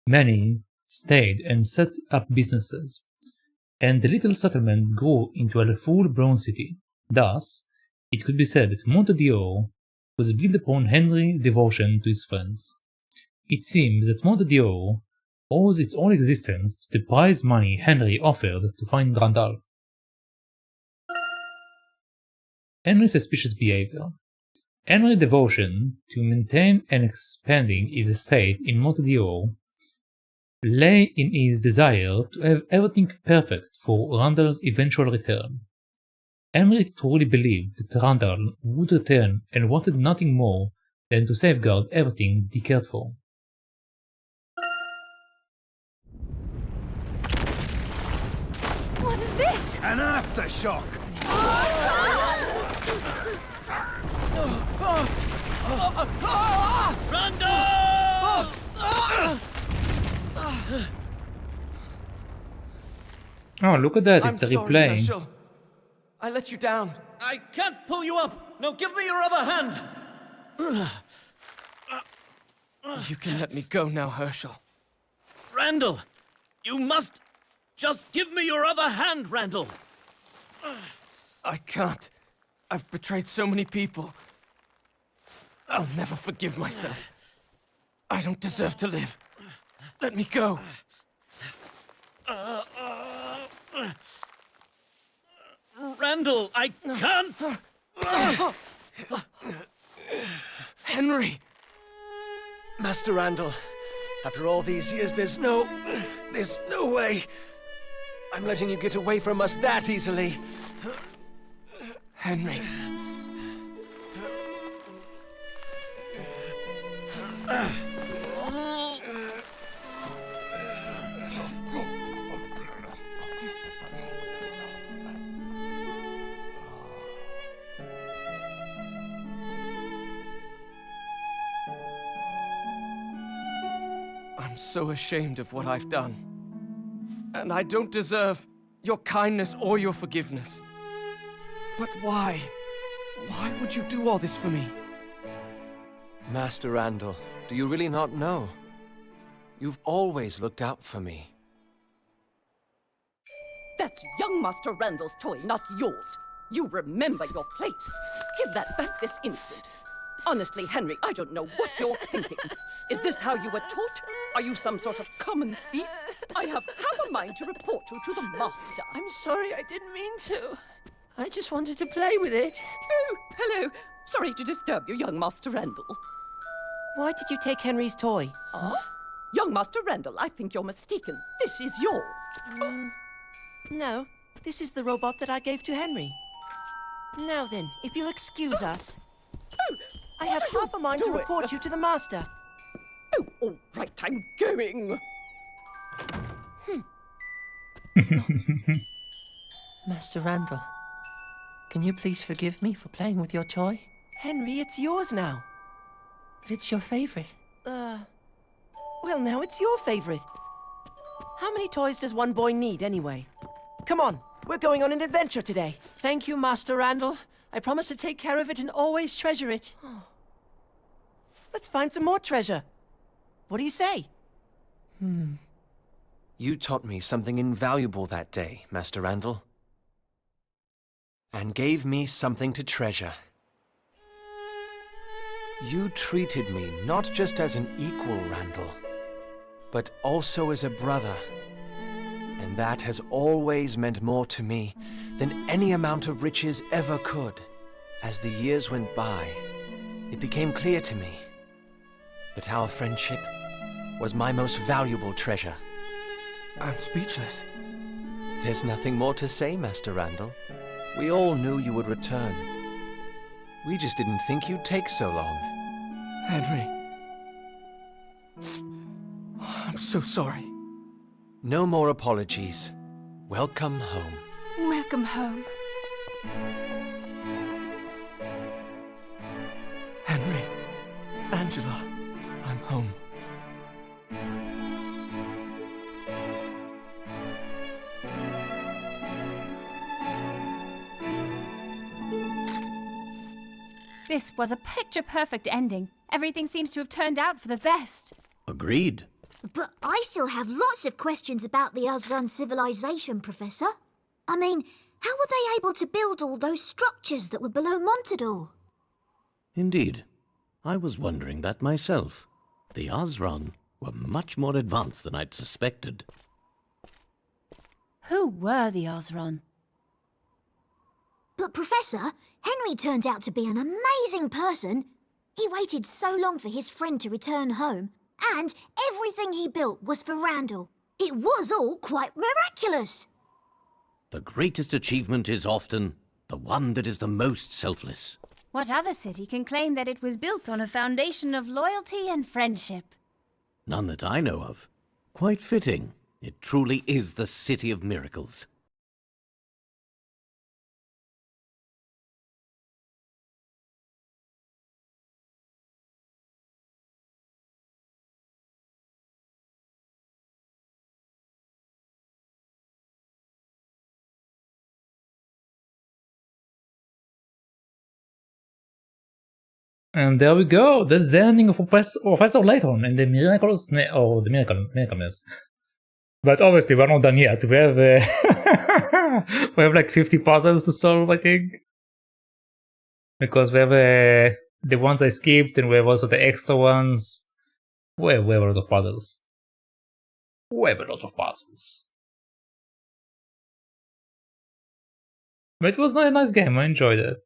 Many stayed and set up businesses, and the little settlement grew into a full-blown city. Thus, it could be said that Monte d'Or was built upon Henry's devotion to his friends. It seems that Monte d'Or owes its whole existence to the prize money Henry offered to find Randall. Henry's suspicious behavior. Henry's devotion to maintain and expanding his estate in Monte d'Or lay in his desire to have everything perfect for Randall's eventual return. Henry truly believed that Randall would return and wanted nothing more than to safeguard everything that he cared for. What is this? An aftershock! Oh, look at that, I'm it's a sorry, replay. Herschel. I let you down. I can't pull you up! Now give me your other hand! You can let me go now, Herschel. Randall! You must just give me your other hand, Randall! I can't. I've betrayed so many people. I'll never forgive myself. I don't deserve to live. Let me go. Randall, I can't! Henry! Master Randall, after all these years, there's no way I'm letting you get away from us that easily. Henry. I'm so ashamed of what I've done. And I don't deserve your kindness or your forgiveness. But why? Why would you do all this for me? Master Randall, do you really not know? You've always looked out for me. That's young Master Randall's toy, not yours. You remember your place. Give that back this instant. Honestly, Henry, I don't know what you're thinking. Is this how you were taught? Are you some sort of common thief? I have half a mind to report you to the Master. I'm sorry, I didn't mean to. I just wanted to play with it. Oh, hello. Sorry to disturb you, young Master Randall. Why did you take Henry's toy? Huh? Young Master Randall, I think you're mistaken. This is yours. No, this is the robot that I gave to Henry. Now then, if you'll excuse us, I have half a mind to report you to the Master. Oh, all right, I'm going. Master Randall, can you please forgive me for playing with your toy? Henry, it's yours now. But it's your favorite. Well, now it's your favorite. How many toys does one boy need, anyway? Come on, we're going on an adventure today. Thank you, Master Randall. I promise to take care of it and always treasure it. Let's find some more treasure. What do you say? You taught me something invaluable that day, Master Randall. And gave me something to treasure. You treated me not just as an equal, Randall, but also as a brother. And that has always meant more to me than any amount of riches ever could. As the years went by, it became clear to me that our friendship was my most valuable treasure. I'm speechless. There's nothing more to say, Master Randall. We all knew you would return. We just didn't think you'd take so long. Henry. I'm so sorry. No more apologies. Welcome home. Welcome home. Henry. Angela. I'm home. This was a picture-perfect ending. Everything seems to have turned out for the best. Agreed. But I still have lots of questions about the Azran civilization, Professor. I mean, how were they able to build all those structures that were below Montador? Indeed. I was wondering that myself. The Azran were much more advanced than I'd suspected. Who were the Azran? But, Professor, Henry turned out to be an amazing person. He waited so long for his friend to return home, and everything he built was for Randall. It was all quite miraculous. The greatest achievement is often the one that is the most selfless. What other city can claim that it was built on a foundation of loyalty and friendship? None that I know of. Quite fitting. It truly is the City of Miracles. And there we go. That's the ending of Professor Layton and the miraculous miracleness. But obviously, we're not done yet. We have we have like 50 puzzles to solve, I think, because we have the ones I skipped, and we have also the extra ones. We have a lot of puzzles. But it was a nice game. I enjoyed it.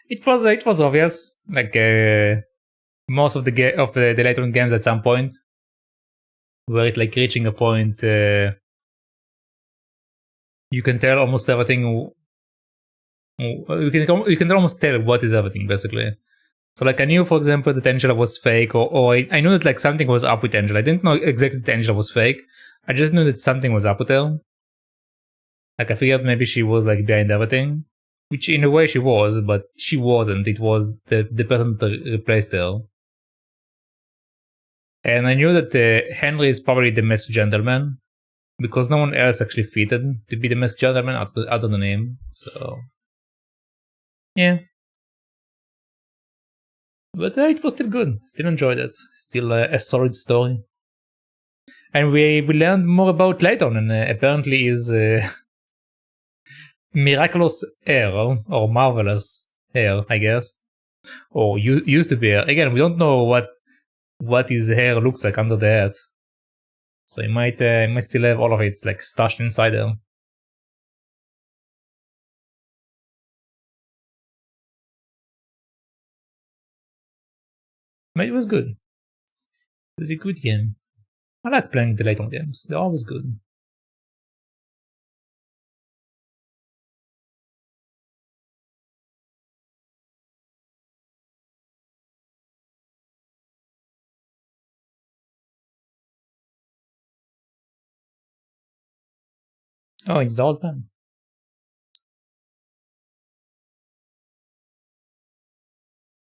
It was obvious, like most of the Layton games at some point, where it like reaching a point, you can tell almost everything. You can almost tell what is everything basically. So like I knew, for example, that Angela was fake, or I knew that like something was up with Angela. I didn't know exactly that Angela was fake. I just knew that something was up with her. Like I figured maybe she was like behind everything, which in a way she was, but she wasn't. It was the person that replaced her. And I knew that Henry is probably the masked gentleman, because no one else actually fitted to be the masked gentleman other than him. So yeah. But it was still good. Still enjoyed it. Still a solid story. And we learned more about Layton, and apparently his miraculous hair, or marvelous hair, I guess. Or used to be hair. Again, we don't know what his hair looks like under the hat. So he might still have all of it like stashed inside there. But it was good. It was a good game. I like playing the Layton games. They're always good. Oh, it's the old man.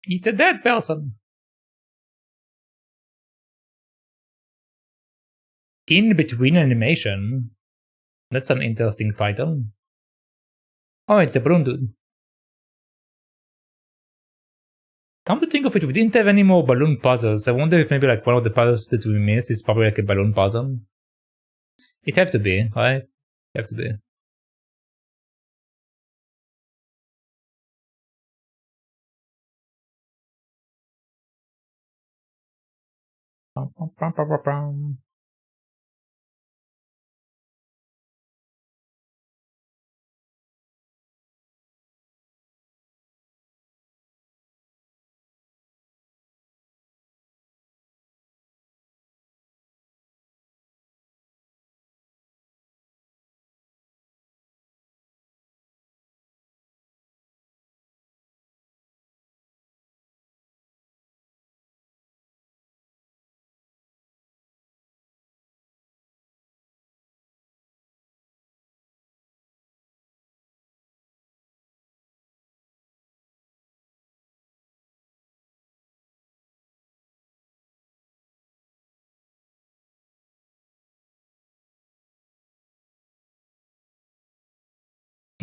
It's a dead person. In Between Animation. That's an interesting title. Oh, it's the balloon dude. Come to think of it, we didn't have any more balloon puzzles. I wonder if maybe like one of the puzzles that we missed is probably like a balloon puzzle. It have to be, right? Have to be.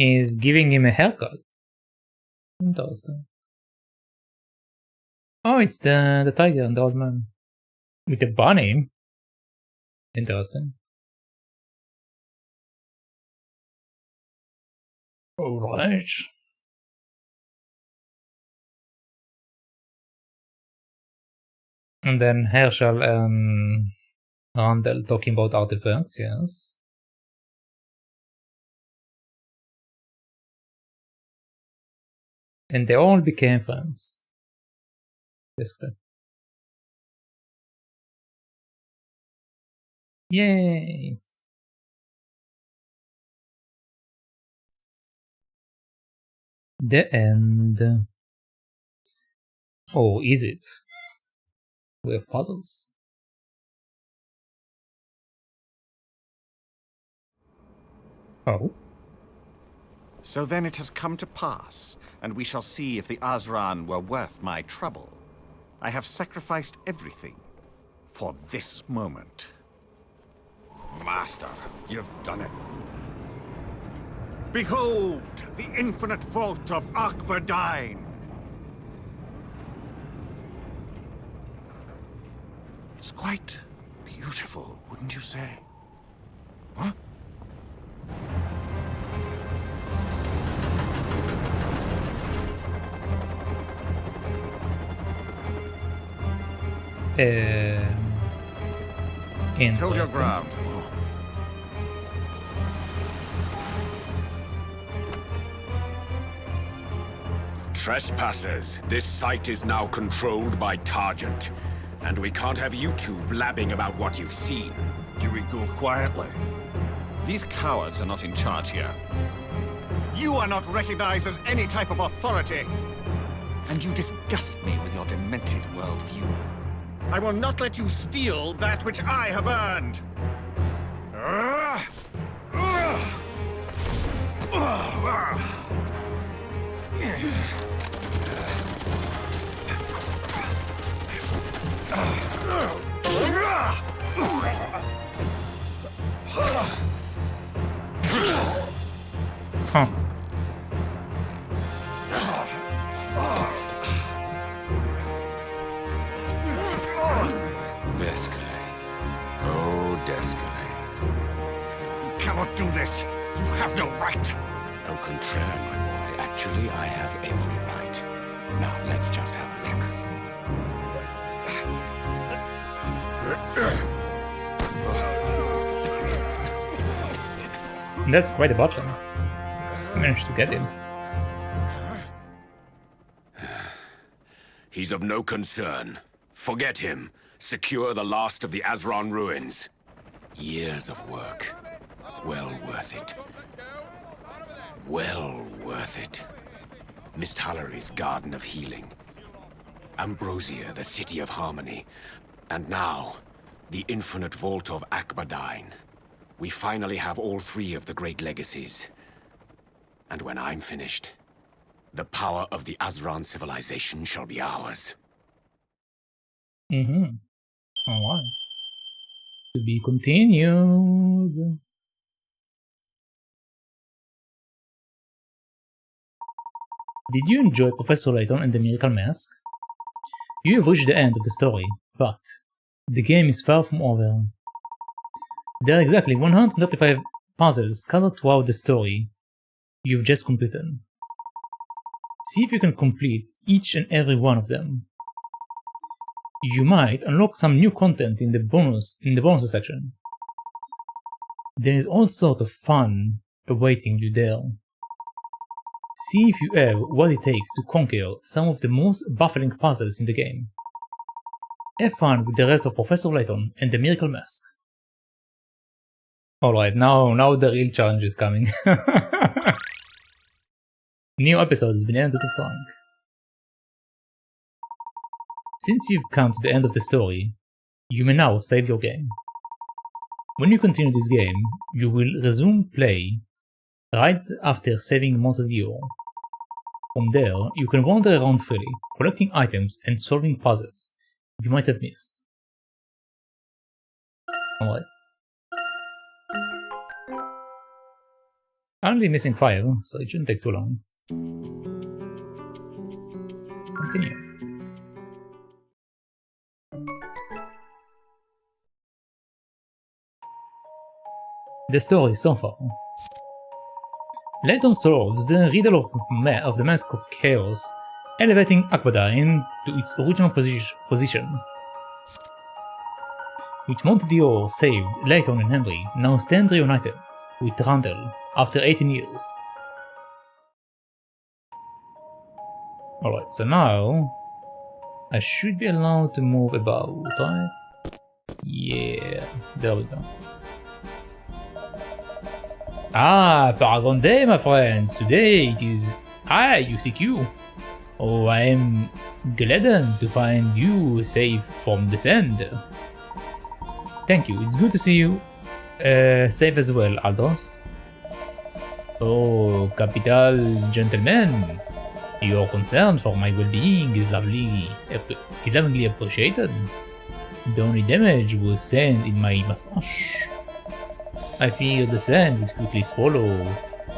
Is giving him a haircut. Interesting. Oh, it's the tiger and the old man. With a bunny. Interesting. Alright. And then Herschel and Randall talking about artifacts, yes. And they all became friends. Basically. Yay! The end. Oh, is it? We have puzzles. Oh. So then it has come to pass, and we shall see if the Azran were worth my trouble. I have sacrificed everything for this moment. Master, you've done it. Behold, the infinite vault of Akbardine! Quite beautiful, wouldn't you say? Huh? Hold your ground. Trespassers, this site is now controlled by Targent, and we can't have you two blabbing about what you've seen. Do we go quietly? These cowards are not in charge here. You are not recognized as any type of authority! And you disgust me with your demented worldview. I will not let you steal that which I have earned! Huh. Descale. Oh, Descale. You cannot do this! You have no right! Au contraire, my boy. Actually, I have every right. Now, let's just have a look. That's quite a button. I managed to get him. He's of no concern. Forget him. Secure the last of the Azran ruins. Years of work. Well worth it. Well worth it. Mist Hallery's Garden of Healing. Ambrosia, the City of Harmony. And now, the Infinite Vault of Akbadine. We finally have all three of the great legacies. And when I'm finished, the power of the Azran civilization shall be ours. Mm-hmm. Alright. To be continued. Did you enjoy Professor Layton and the Miracle Mask? You have reached the end of the story, but the game is far from over. There are exactly 135 puzzles scattered throughout the story you've just completed. See if you can complete each and every one of them. You might unlock some new content in the bonus section. There is all sorts of fun awaiting you there. See if you have what it takes to conquer some of the most baffling puzzles in the game. Have fun with the rest of Professor Layton and the Miracle Mask. Alright, now the real challenge is coming. New episode has been entered of trunk. Since you've come to the end of the story, you may now save your game. When you continue this game, you will resume play right after saving Monte. From there, you can wander around freely, collecting items and solving puzzles you might have missed. Alright. I'm only missing 5, so it shouldn't take too long. Continue. The story so far. Layton solves the riddle of the Mask of Chaos, elevating Akbadine to its original position. With Monte saved, Layton and Henry now stand reunited with Randall after 18 years. Alright, so now I should be allowed to move about, right? Yeah, there we go. Ah, Paragon Day, my friends! Today it is I, UCQ. Oh, I am gladdened to find you safe from the sand. Thank you, it's good to see you safe as well, Aldous. Oh, capital gentlemen, your concern for my well-being is lovingly appreciated. The only damage was sand in my mustache. I feared the sand would quickly swallow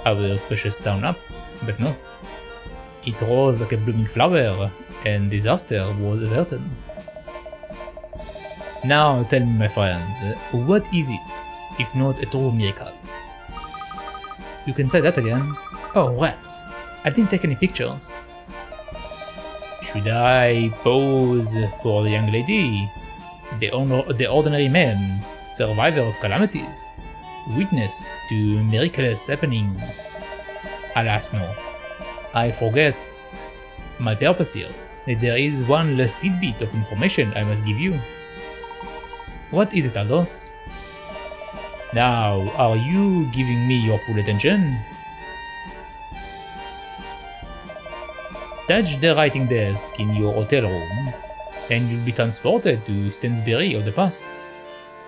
our precious town up, but no. It rose like a blooming flower, and disaster was averted. Now tell me, my friends, what is it, if not a true miracle? You can say that again. Oh, rats! I didn't take any pictures. Should I pose for the young lady? The ordinary man, survivor of calamities, witness to miraculous happenings. Alas, no. I forget my purpose here. There is one last tidbit of information I must give you. What is it, Aldos? Now, are you giving me your full attention? Touch the writing desk in your hotel room, and you'll be transported to Stansbury of the past,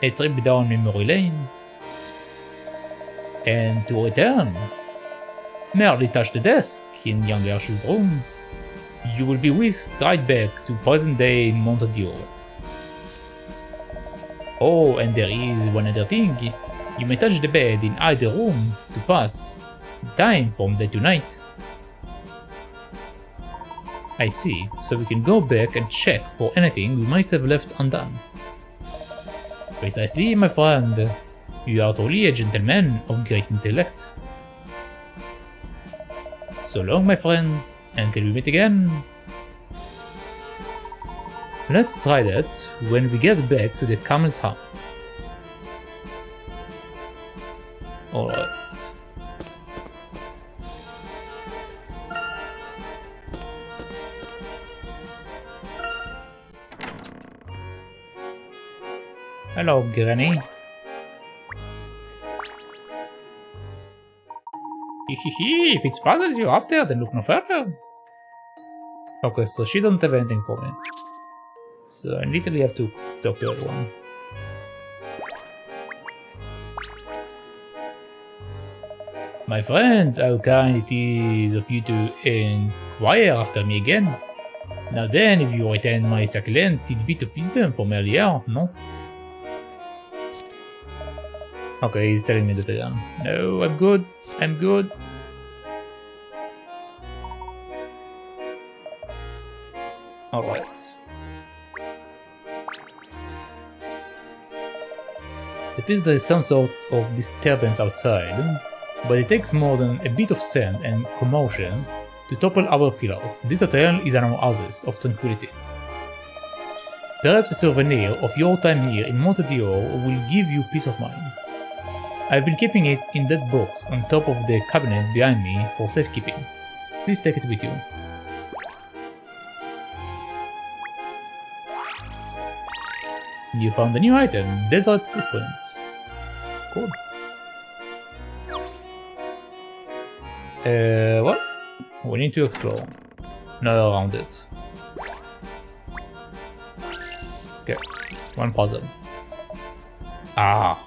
a trip down memory lane. And to return, merely touch the desk in young Herschel's room. You will be whisked right back to present-day Monte. Oh, and there is one other thing. You may touch the bed in either room to pass time from day to night. I see, so we can go back and check for anything we might have left undone. Precisely, my friend. You are truly a gentleman of great intellect. So long, my friends, until we meet again. Let's try that when we get back to the Camel's Hump. Alright. Hello, Granny. Hehehe, if it's puzzles you're after, then look no further. Okay, so she doesn't have anything for me. So I literally have to talk to everyone. My friends, how kind it is of you to inquire after me again. Now then, if you retain my succulent tidbit of wisdom from earlier, no? Okay, he's telling me that again. No, I'm good. I'm good. Alright. It appears there is some sort of disturbance outside, but it takes more than a bit of sand and commotion to topple our pillars. This hotel is an oasis of tranquility. Perhaps a souvenir of your time here in Monte will give you peace of mind. I've been keeping it in that box on top of the cabinet behind me for safekeeping. Please take it with you. You found a new item, Desert Footprint. Cool. Well, we need to explore. Not around it. Okay, one puzzle. Ah.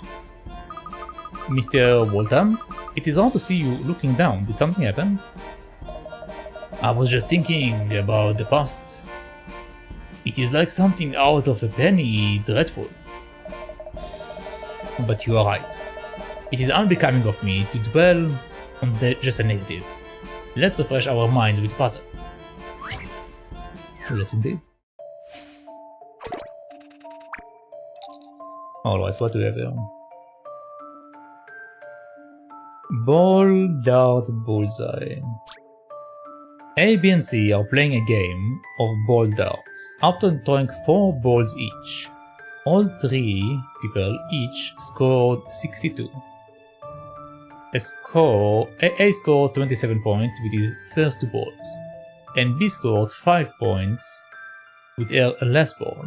Mr. Waltham, it is odd to see you looking down. Did something happen? I was just thinking about the past. It is like something out of a penny dreadful. But you are right. It is unbecoming of me to dwell on just a negative. Let's refresh our minds with puzzle. Let's indeed. Alright, what do we have here? Ball, dart, bullseye. A, B, and C are playing a game of ball darts. After throwing 4 balls each, all 3 people each scored 62. A scored 27 points with his first 2 balls, and B scored 5 points with her last ball.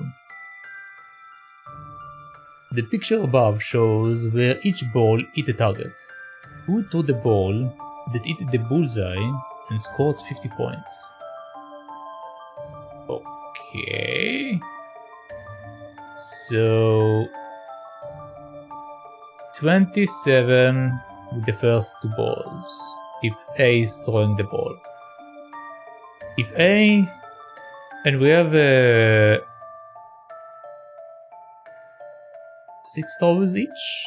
The picture above shows where each ball hit the target. Who threw the ball that hit the bullseye and scored 50 points? Okay. So 27 with the first 2 balls, if A is throwing the ball. If A, and we have 6 throws each?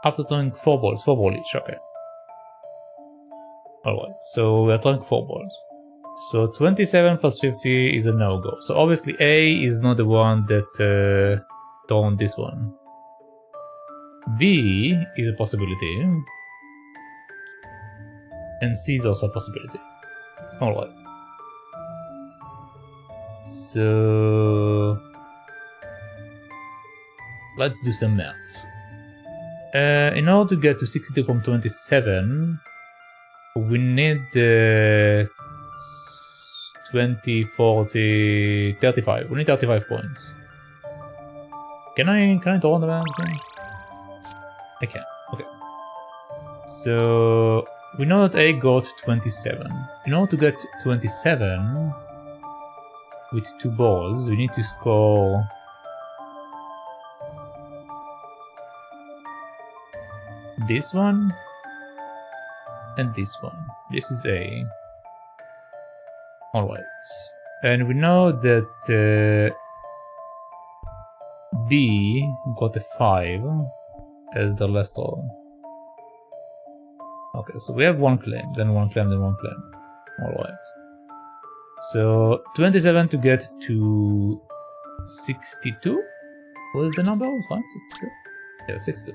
After throwing 4 balls each, okay. Alright, so we are throwing 4 balls. So 27 plus 50 is a no-go. So obviously A is not the one that turned this one. B is a possibility. And C is also a possibility. Alright. So let's do some maths. In order to get to 62 from 27, we need 20, 40, 35. We need 35 points. Can I turn around again? I can. Okay. So we know that A got 27. In order to get 27 with 2 balls, we need to score this one and this one. This is A. Alright. And we know that B got a 5 as the last roll. Okay, so we have one claim, then one claim, then one claim. Alright. So 27 to get to 62 was the number, right? 62? Yeah, 62.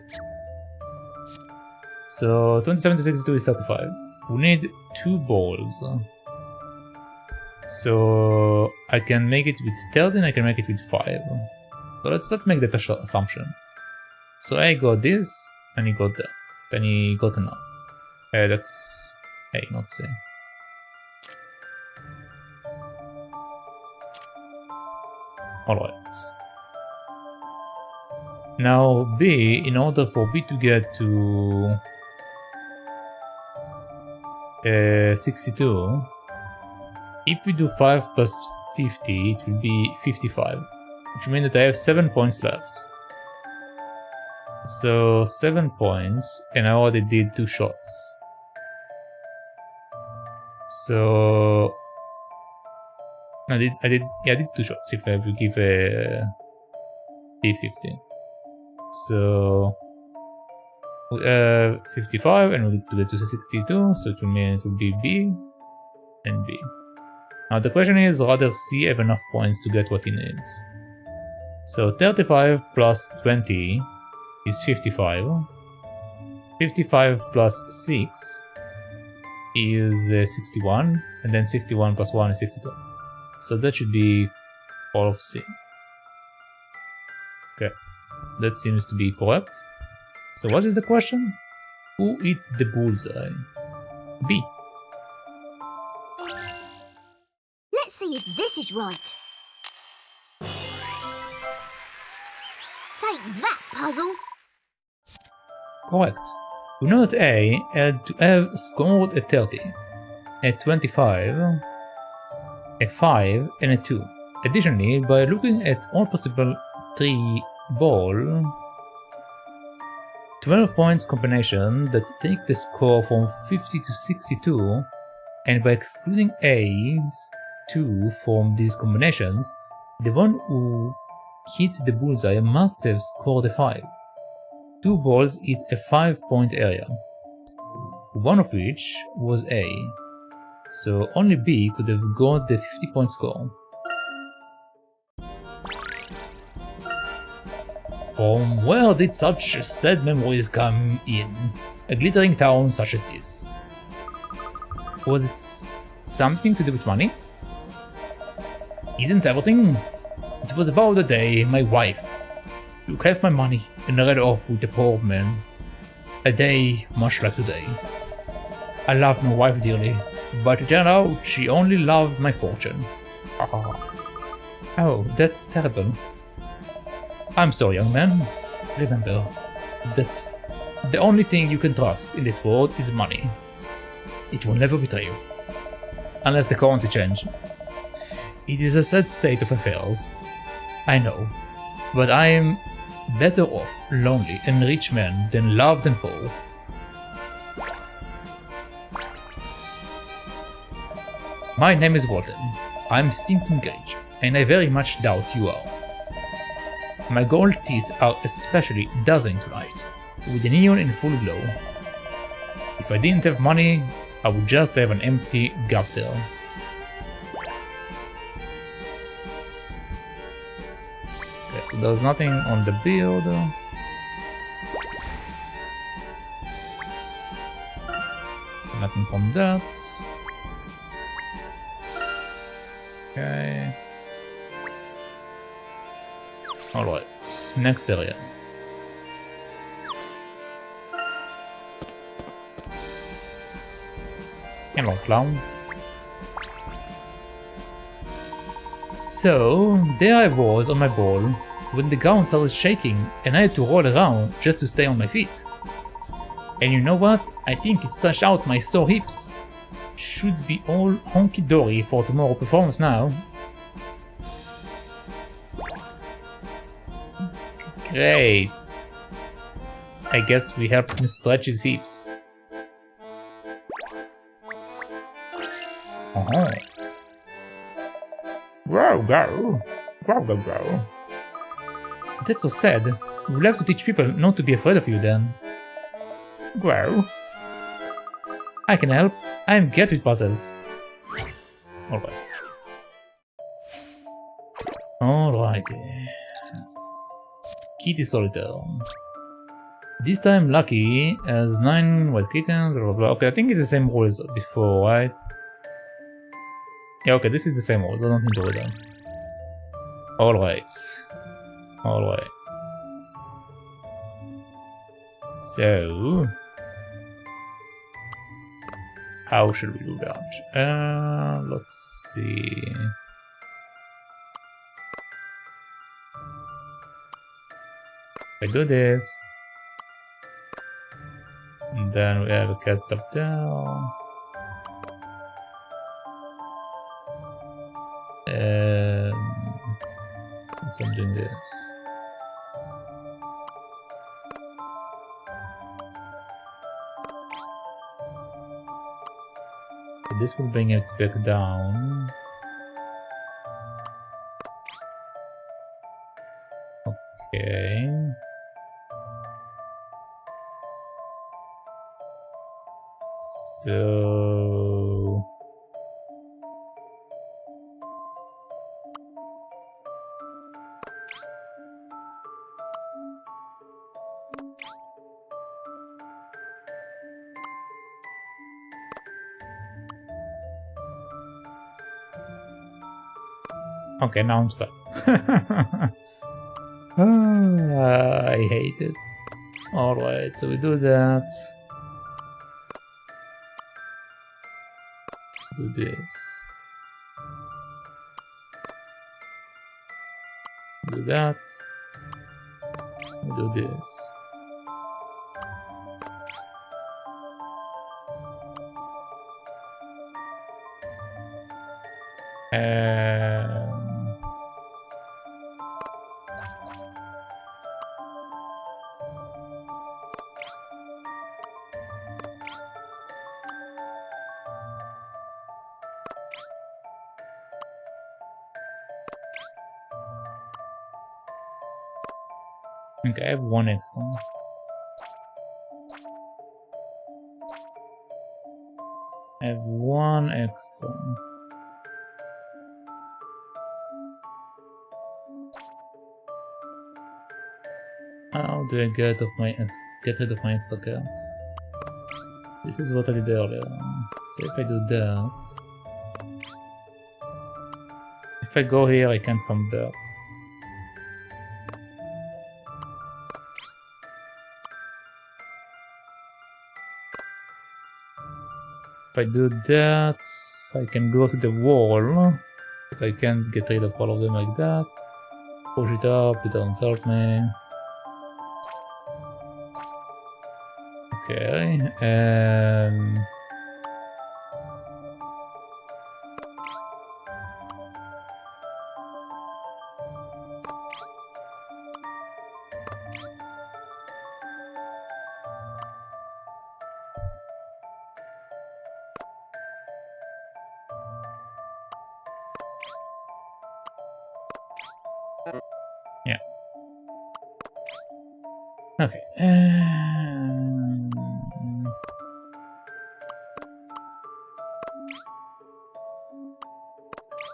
So 27 to 62 is 35. We need 2 balls. So I can make it with 30 and I can make it with 5. So let's make that assumption. So I got this and he got that. Then he got enough. That's A, not C. Alright. Now B, in order for B to get to 62, if we do 5 plus 50, it will be 55, which means that I have 7 points left. So 7 points, and I already did 2 shots. So I did 2 shots if I will give a B50. So 55, and we'll get to 62, so it will mean it will be B and B. Now the question is, rather C have enough points to get what he needs. So 35 plus 20 is 55. 55 plus 6 is 61, and then 61 plus 1 is 62. So that should be all of C. Okay, that seems to be correct. So what is the question? Who hit the bullseye? B. Let's see if this is right. Take that, puzzle. Correct. We know that A had to have scored a 30, a 25, a 5, and a 2. Additionally, by looking at all possible 3 balls, 12 points combination that take the score from 50 to 62, and by excluding A's 2 from these combinations, the one who hit the bullseye must have scored a 5. 2 balls hit a 5-point area, one of which was A, so only B could have got the 50-point score. From where did such sad memories come in a glittering town such as this? Was it something to do with money? Isn't everything? It was about the day my wife took half my money and ran off with a poor man. A day much like today. I loved my wife dearly, but it turned out she only loved my fortune. Oh, that's terrible. I'm sorry, young man. Remember that the only thing you can trust in this world is money. It will never betray you. Unless the currency change. It is a sad state of affairs. I know. But I am better off lonely and rich man than loved and poor. My name is Walton. I'm stinking rich, and I very much doubt you are. My gold teeth are especially dazzling tonight, with the neon in full glow. If I didn't have money, I would just have an empty gap there. Okay, so there's nothing on the beard. Nothing from that. Okay. Alright, next area. Hello, clown. So, there I was on my ball when the ground started shaking and I had to roll around just to stay on my feet. And you know what? I think it stretched out my sore hips. Should be all honky-dory for tomorrow performance now. Great. I guess we helped him stretch his hips. Oh. Grow. That's so sad. We'll have to teach people not to be afraid of you then. Grow. I can help. I'm great with puzzles. Alright. Alrighty. Kitty Solitaire. This time Lucky has 9 white kittens, blah blah blah. Okay, I think it's the same rule as before, right? Yeah, okay, this is the same rule, I don't need to read that. Alright. Alright. So... how should we do that? Let's see... I do this, and then we have a cat up there. So I'm doing this. So this will bring it back down. Okay. So... okay, now I'm stuck. I hate it. Alright, so we do that. Do this. Do that. Do this. Okay, I have one extra. I have one extra. How do I get rid of my extra cards? This is what I did earlier. So if I do that, if I go here, I can't come back. If I do that, I can go to the wall, but I can't get rid of all of them like that. Push it up, it doesn't help me. Okay, yeah. Okay.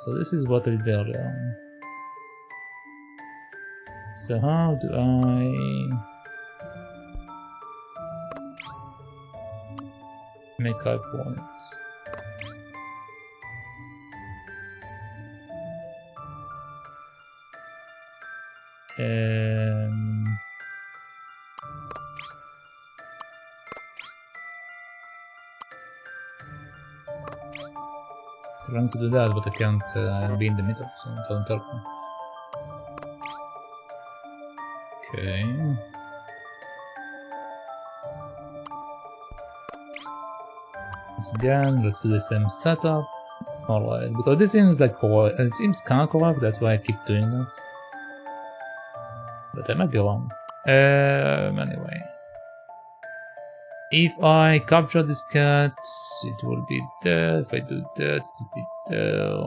So this is what I did earlier. So how do I make high points? Trying to do that, but I can't be in the middle, so it doesn't help me. Okay. Once again, let's do the same setup. Alright, because this seems like it seems kinda correct, that's why I keep doing that. But I might be wrong. Anyway. If I capture this cat, it will be there. If I do that, it will be there.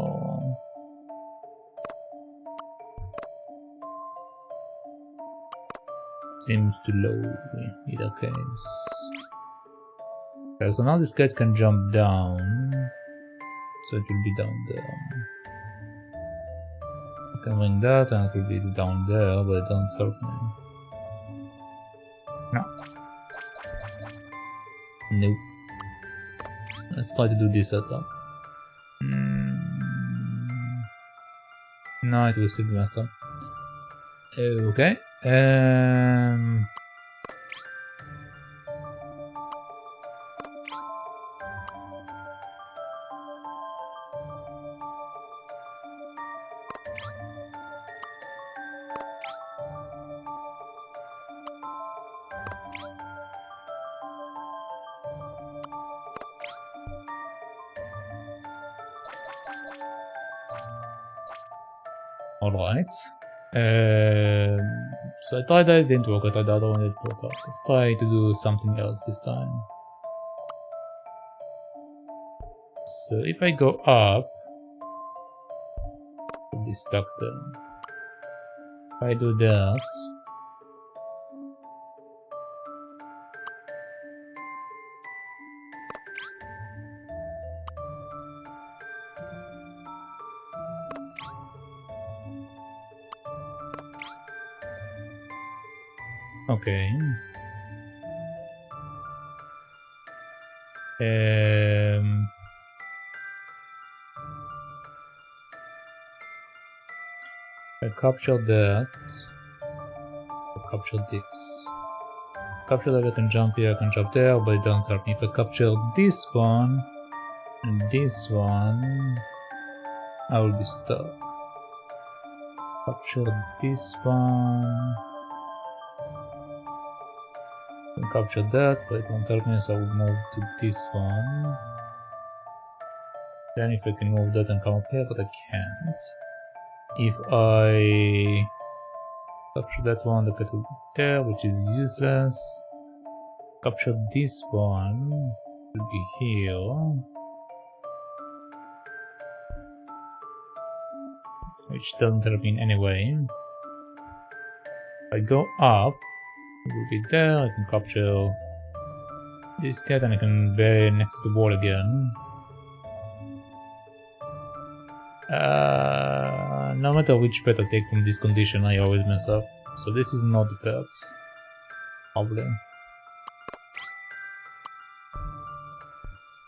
Seems too low in either case. Okay, so now this cat can jump down. So it will be down there. I can bring that and it will be down there, but it doesn't help me. No. Nope. Let's try to do this setup. No, it will still be messed up. Okay. Alright. So I tried that, it didn't work. I tried the other one, it didn't work out. Let's try to do something else this time. So if I go up, I'll be stuck there. If I do that, okay. I capture that. I capture this. Capture that, I can jump here, I can jump there, but it doesn't help me. If I capture this one and this one, I will be stuck. Capture this one. I can capture that, but it won't help me, so I will move to this one. Then if I can move that and come up here, but I can't. If I capture that one, the cat will be there, which is useless. Capture this one, will be here. Which doesn't help me in any way. If I go up, it will be there, I can capture this cat and I can be next to the wall again. No matter which pet I take from this condition, I always mess up. So this is not the pet. Probably.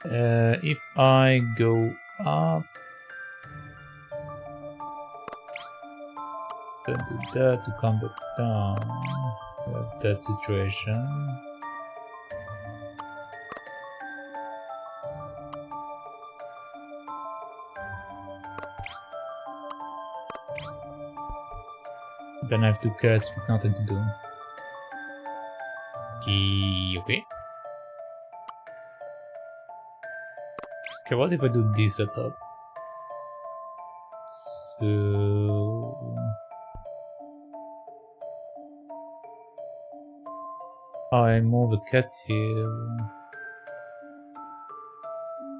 If I go up, then do that to come back down. We have that situation. Then I have two cats with nothing to do. Okay. Okay, what if I do this setup? So I move a cat here.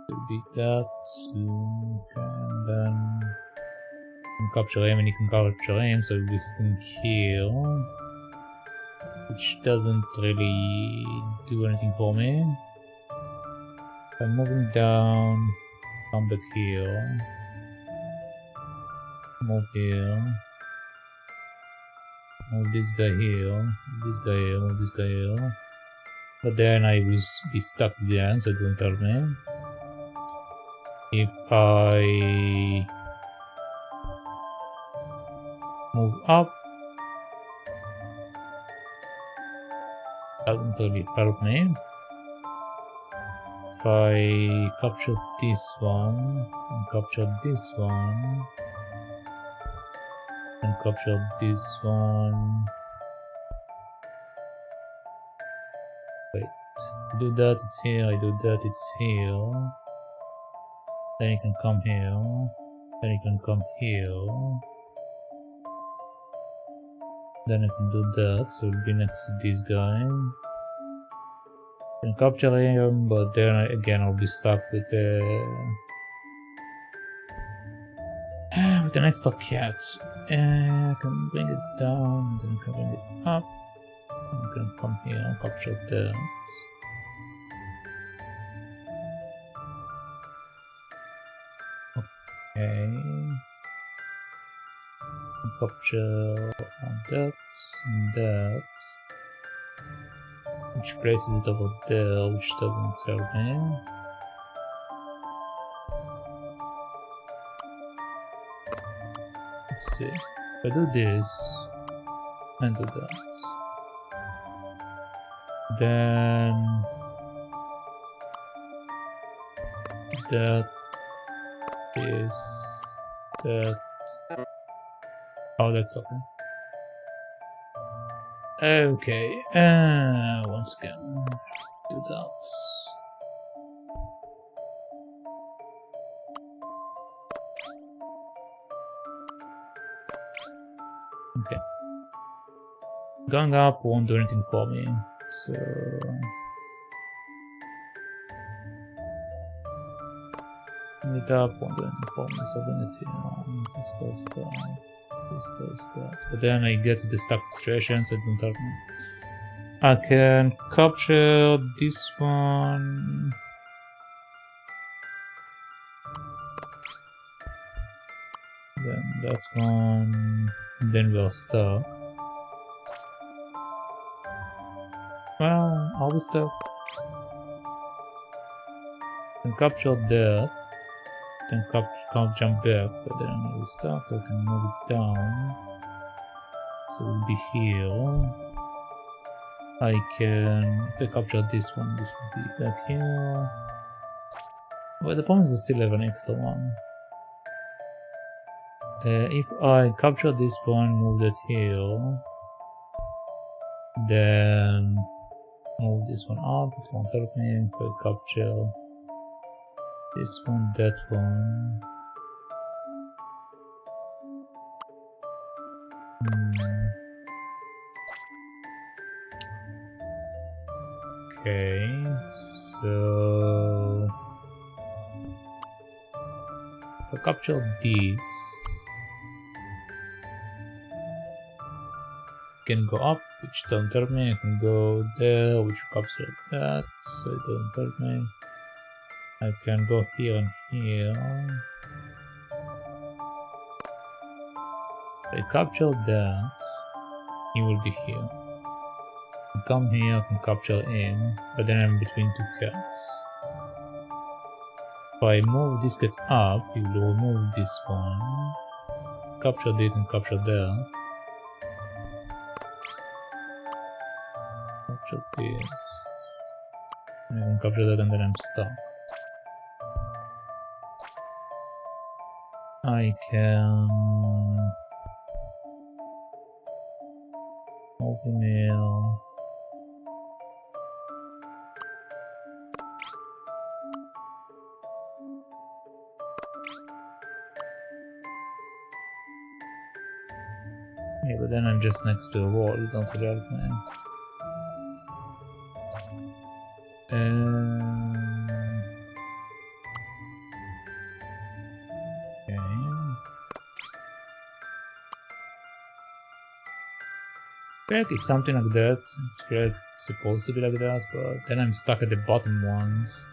To be that, and then I can capture him and he can capture him, so we'll be sitting here, which doesn't really do anything for me. If I'm moving down, come back here, move here, move this guy here, move this guy here, move this guy here. But then I will be stuck there, so don't tell me. If I move up, that won't really help me. If I capture this one, and capture this one, and capture this one. Wait, I do that, it's here, I do that, it's here. Then you can come here, then you can come here. Then I can do that, so it'll be next to this guy. Can capture him, but then again I'll be stuck with an extra cat. I can bring it down, then I can bring it up. I'm gonna come here and capture that. Okay. Capture that and that. Which places it over there, which doesn't help me. Let's see. If I do this and do that, then that is that. Oh, that's okay. Okay, once again, do that. Okay. Going up won't do anything for me, so... Bring it up won't do anything for me, so bring it here. This does that. This does that. But then I get to the stuck situation, so it doesn't help me. I can capture this one. Then that one. Then we're stuck. Well, are we stuck? I can capture that. Then can't jump back, but then we're stuck. I can move it down. So we'll be here. I can, if I capture this one, this will be back here. Well, the problem is I still have an extra one. If I capture this one, move that here, then move this one up, it won't help me. If I capture this one, that one. Okay, so if I capture this, I can go up, which doesn't help me. I can go there, which capture that, so it doesn't help me. I can go here and here. If I capture that, he will be here. I can come here, I can capture him, but then I'm between two cats. If I move this cat up, he will remove this one. Capture this and capture that. Capture this. And I can capture that and then I'm stuck. I can move him here. Yeah, but then I'm just next to a wall, you don't really help me. I feel like it's something like that. I feel like it's supposed to be like that, but then I'm stuck at the bottom ones.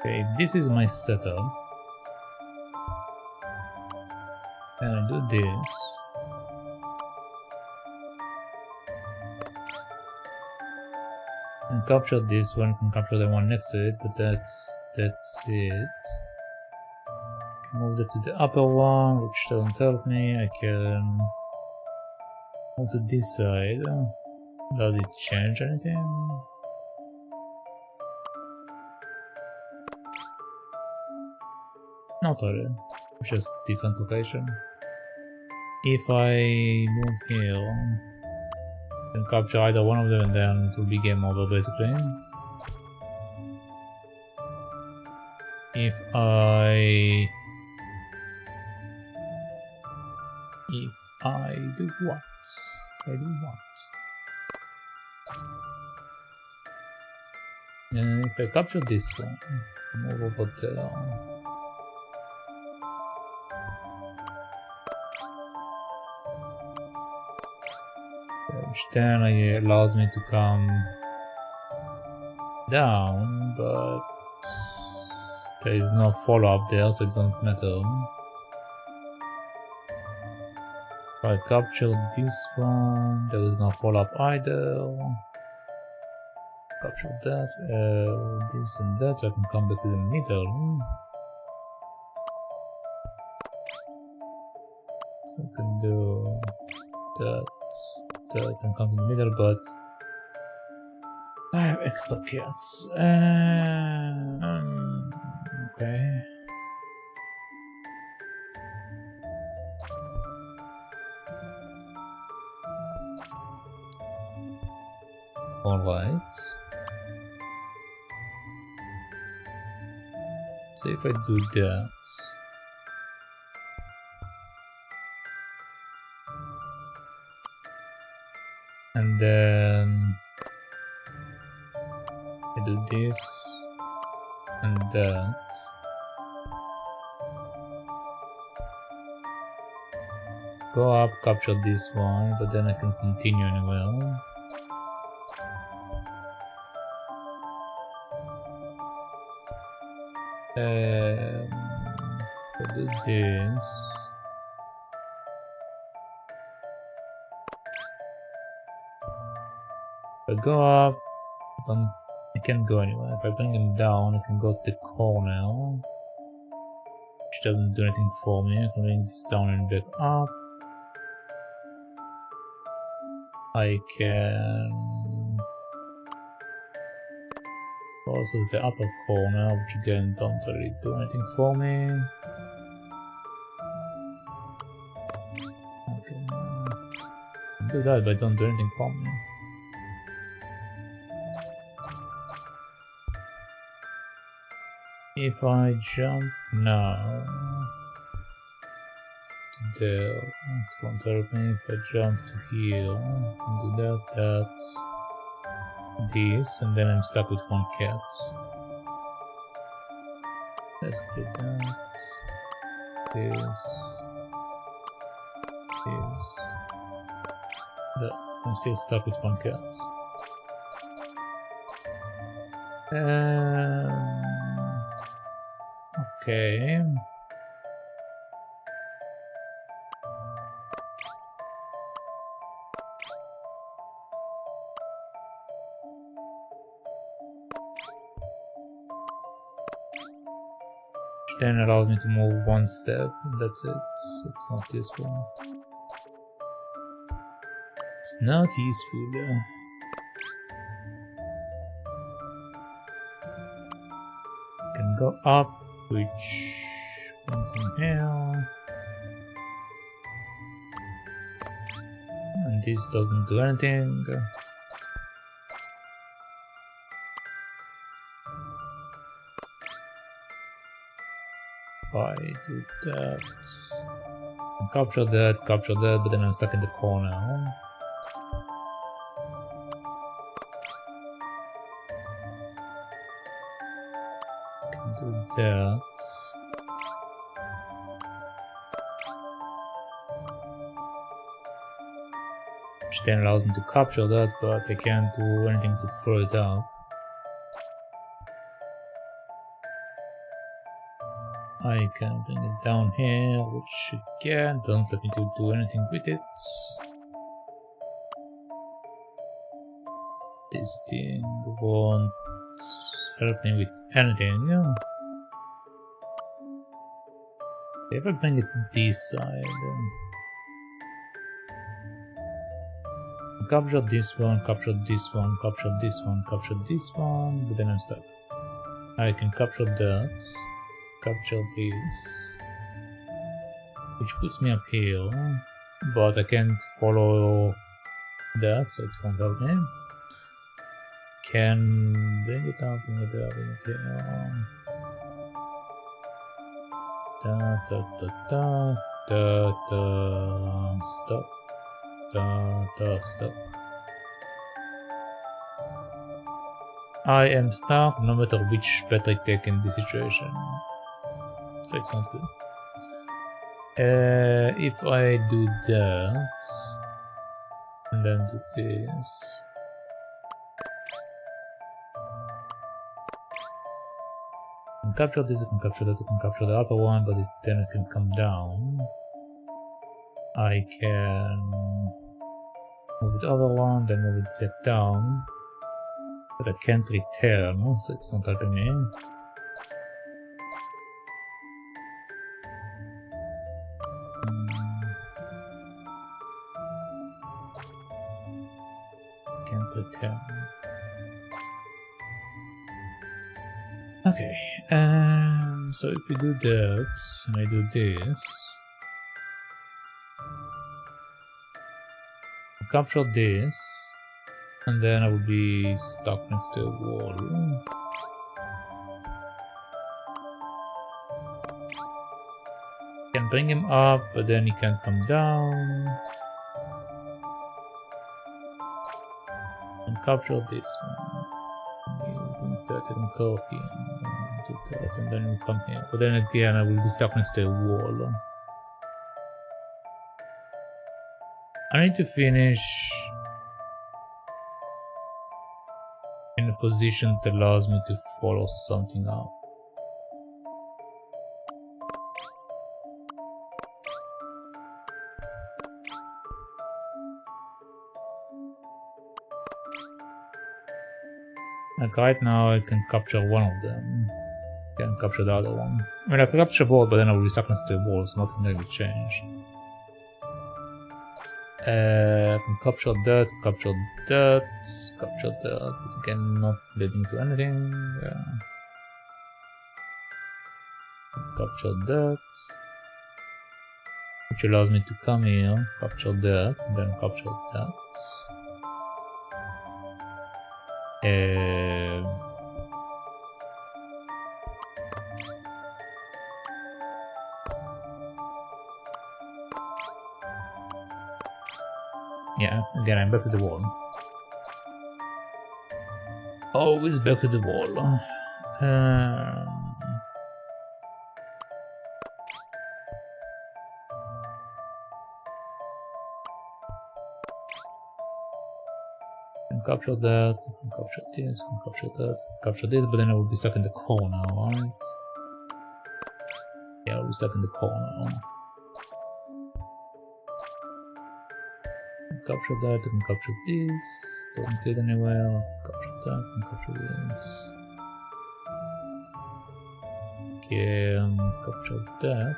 Okay, if this is my setup, and I do this, and capture this one, can capture the one next to it, but that's it. Can move that to the upper one, which doesn't help me. I can move to this side. Does it change anything? Not really, just different location. If I move here, I can capture either one of them and then it will be game over basically. If I do what? If I do what? If I capture this one, move over there. Which then allows me to come down, but there is no follow-up there, so it doesn't matter. If I capture this one, there is no follow-up either. Capture that, this and that, so I can come back to the middle. So I can do that and come to the middle, but I have extra cats. Okay. Alright. So if I do that, and then I do this and that, go up, capture this one, but then I can continue anywhere. If I do this, if I go up, I can't go anywhere. If I bring him down, I can go to the corner, which doesn't do anything for me. I can bring this down and back up. I can go also to the upper corner, which again don't really do anything for me. Okay, I do that, but don't do anything for me. If I jump now to there, it won't help me. If I jump to here and do that's this, and then I'm stuck with one cat. Let's get that, that. I'm still stuck with one cat. Okay. Then allows me to move one step, and that's it. It's not useful. It's not useful. Can go up, which comes in here, and this doesn't do anything. If I do that, capture that, but then I'm stuck in the corner. Can do that. Which then allows me to capture that, but I can't do anything to throw it out. I can bring it down here, which again don't let me do anything with it. This thing won't help me with anything. If I bring it this side, capture this one, capture this one, capture this one, capture this one, but then I'm stuck. I can capture that, capture this, which puts me up here, but I can't follow that, so it won't help me. Can bring it up, bring it there, bring it here. Da da da da da da. Stop. Da da stop. I am stuck no matter which bet I take in this situation. So it's not good. If I do that and then do this. I can capture this, I can capture that, I can capture the upper one, but then it can come down. I can move the other one, then move it back down. But I can't return, so it's not helping me. Can't return. Okay, so if we do that, and I do this, I'll capture this, and then I will be stuck next to a wall. Can bring him up, but then he can't come down. And capture this one. That I can copy and do that, and then we'll come here. But then again, I will be stuck next to a wall. I need to finish in a position that allows me to follow something up. Like right now I can capture one of them. I can capture the other one. I mean I can capture both, but then I will be stuck next to the wall, so nothing really changed. I can capture that, capture that, capture that, but again not leading to anything. Yeah. Capture that, which allows me to come here, capture that, and then capture that. Yeah, again I'm back to the wall. Always back to the wall. Capture that, capture this, capture that, capture this, but then I will be stuck in the corner, right? Yeah, I'll be stuck in the corner. Capture that, I can capture this, doesn't lead anywhere, capture that, and capture this. Can capture that.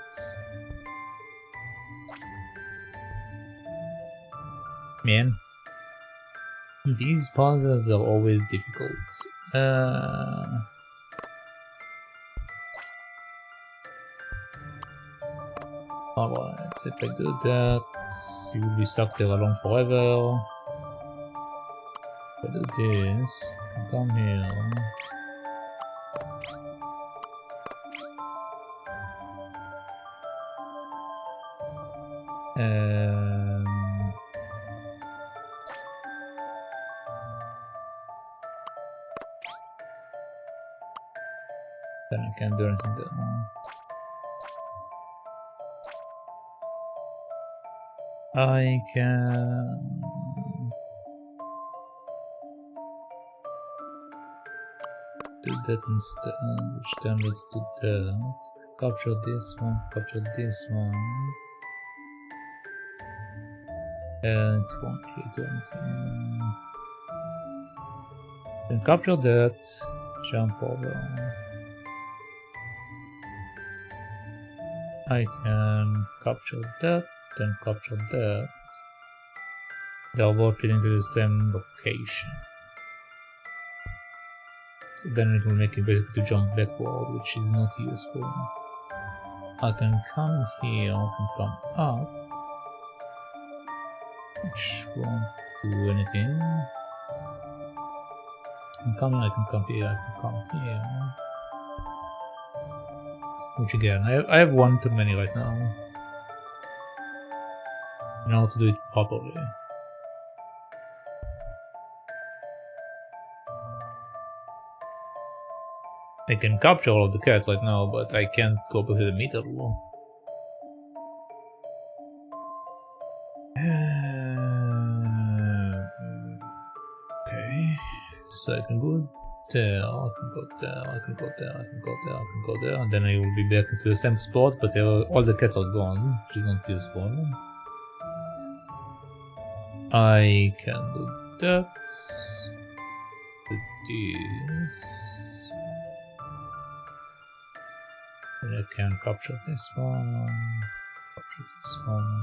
Man. These puzzles are always difficult. Alright, if I do that, you will be stuck there alone forever. If I do this, come here. Then I can't do anything there. I can do that instead, which then leads to that. capture this one, capture this one. And it won't really do anything. Then capture that, jump over. I can capture that, then capture that. They are both leading to the same location. So then it will make it basically to jump backward, which is not useful. I can come here, I can come up, which won't do anything. I can come here, I can come here, I can come here. Which again, I have one too many right now. I know how to do it properly. I can capture all of the cats right now, but I can't go back to the middle. Okay, so I can go there, I can go there, I can go there, I can go there, I can go there, and then I will be back into the same spot, but all the cats are gone, which is not useful. I can do that, do this, and I can capture this one, capture this one.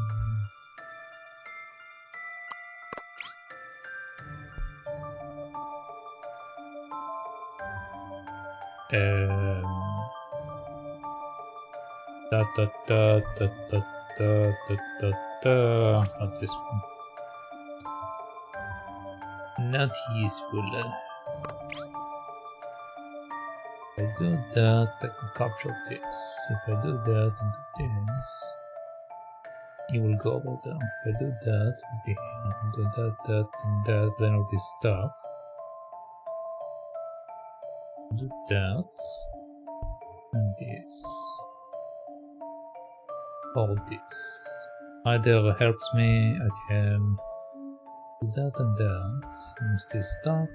Not this one. Not useful. If I do that, I can capture this. If I do that and do this, it will go over there. If I do that, it will be here. I can do that, that, and that, then it will be stuck. Do that and this or this. Either helps me, I can do that and that. I'm still stuck.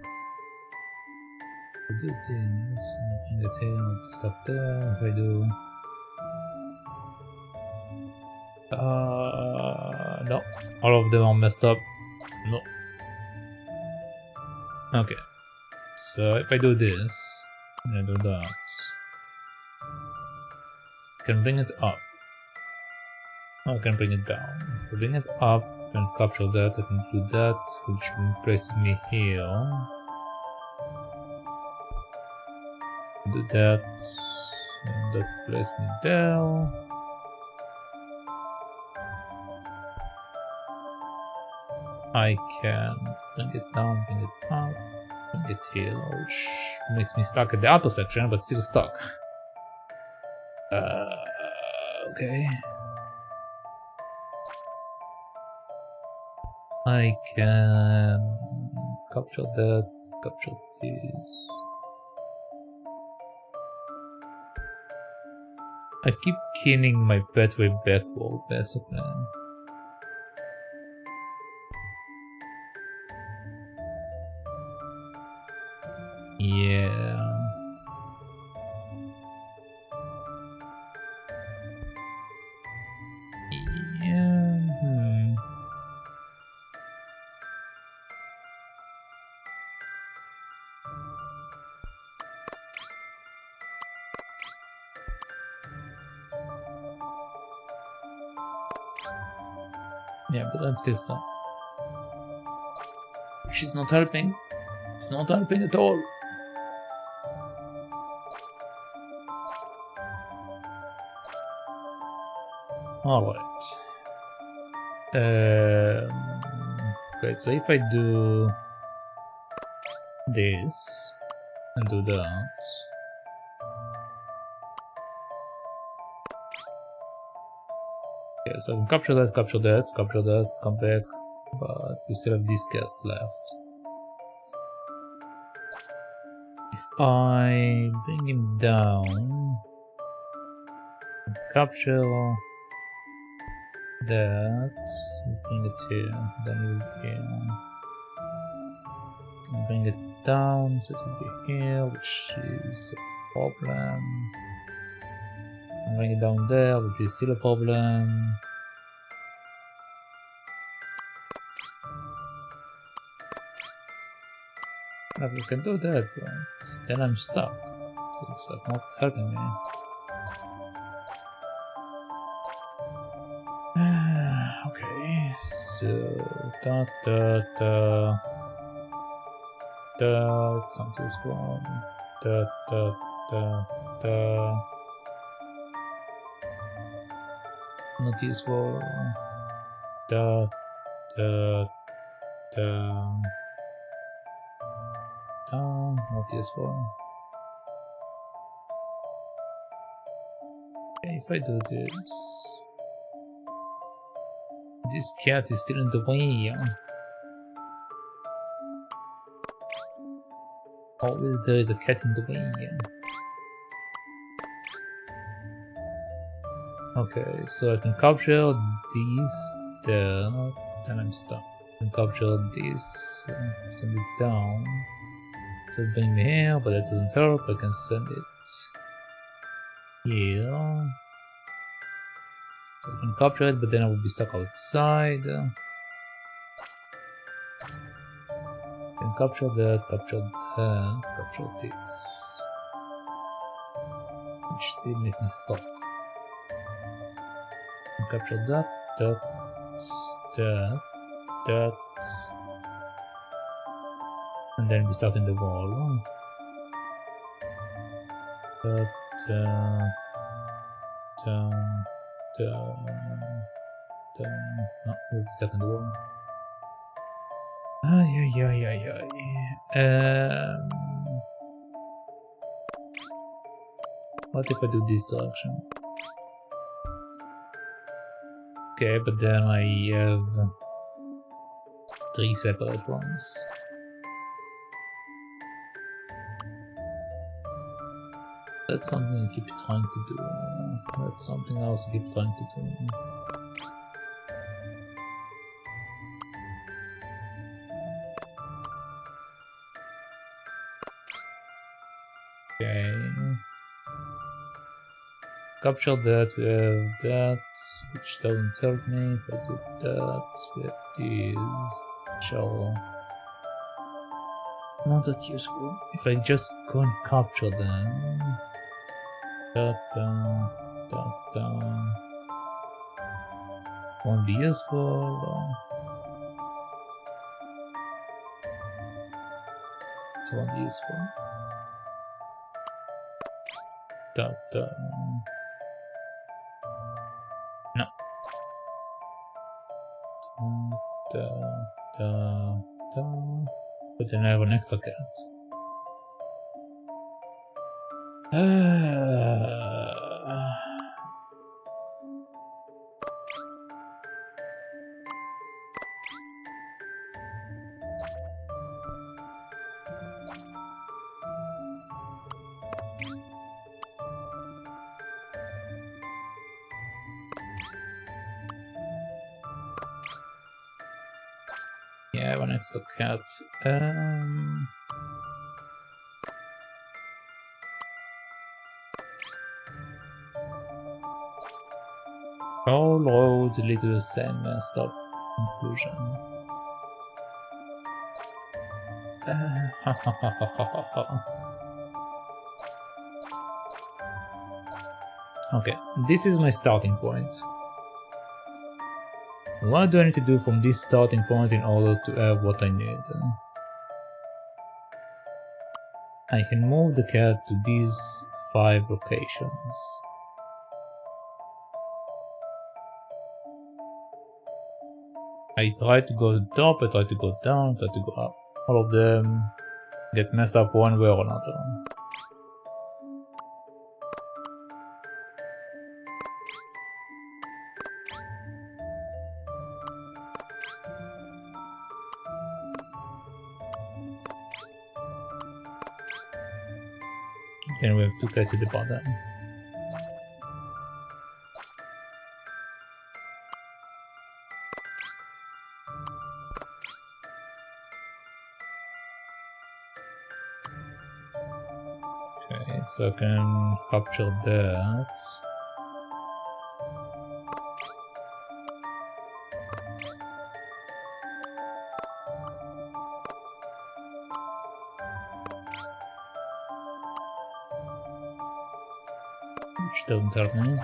I do this and bring it here, I'll be stuck there. If I do no, all of them are messed up. No. Okay. So if I do this, and I do that, I can bring it up. I can bring it down. If I bring it up and capture that, I can do that, which places me here. Do that, and that places me there. I can bring it down, bring it up. Get here, which makes me stuck at the upper section, but still stuck. Okay. I can capture that, capture this. I keep killing my pathway backward, basically. Yeah. Yeah, but I'm still stuck. She's not helping. It's not helping at all. Alright. Okay, so if I do this and do that, okay, so I can capture that, capture that, capture that, come back, but we still have this cat left. If I bring him down, capture that, bring it here, then we'll be here. Can bring it down, so it will be here, which is a problem. I'm bringing it down there, which is still a problem. Like, we can do that, but then I'm stuck. So it's like not helping me. Okay, so something is wrong. Not useful. Not useful. Okay, if I do this cat is still in the way. Always there is a cat in the way. Okay, so I can capture these there, then I'm stuck. I can capture this, send it down. So bring me here, but that doesn't help. I can send it here. So I can capture it, but then I will be stuck outside. I can capture that, capture this. Which still make me stuck. Capture that. And then we stuck in the wall. No, we'll be stuck in the wall. What if I do this direction? Okay, but then I have 3 separate ones. That's something I keep trying to do. That's something else I keep trying to do. Okay. Capture that, we have that, which doesn't help me. If I do that, we have these, which are not that useful. If I just go and capture them. Won't be useful. It won't be useful. No. But then I have an extra cat. Yeah, I have an extra cat. All roads lead to the same messed up conclusion. Okay, this is my starting point. What do I need to do from this starting point in order to have what I need? I can move the cat to these 5 locations. I try to go to the top, I try to go down, try to go up. All of them get messed up one way or another. Then we have 2 cats at the bottom. Okay, so I can capture that. which doesn't help me.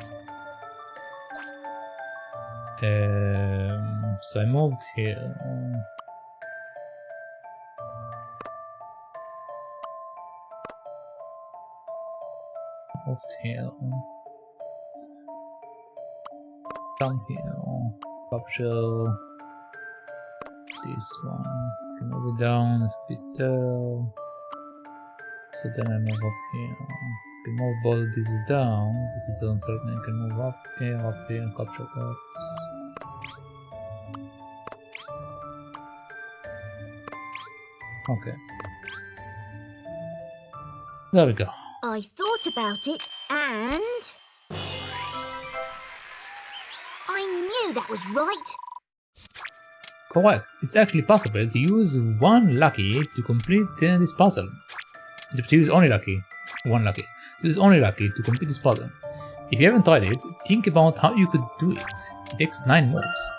So I moved here. Moved here. Come here. Capture this one. Can move it down a bit there. So then I move up here. Can move all this down, but it doesn't help me. I can move up here, capture that. Okay. There we go. I thought about it, and I knew that was right. Correct. It's actually possible to use one lucky to complete this puzzle. To use only lucky. One lucky. To use only lucky to complete this puzzle. If you haven't tried it, think about how you could do it. It takes 9 moves.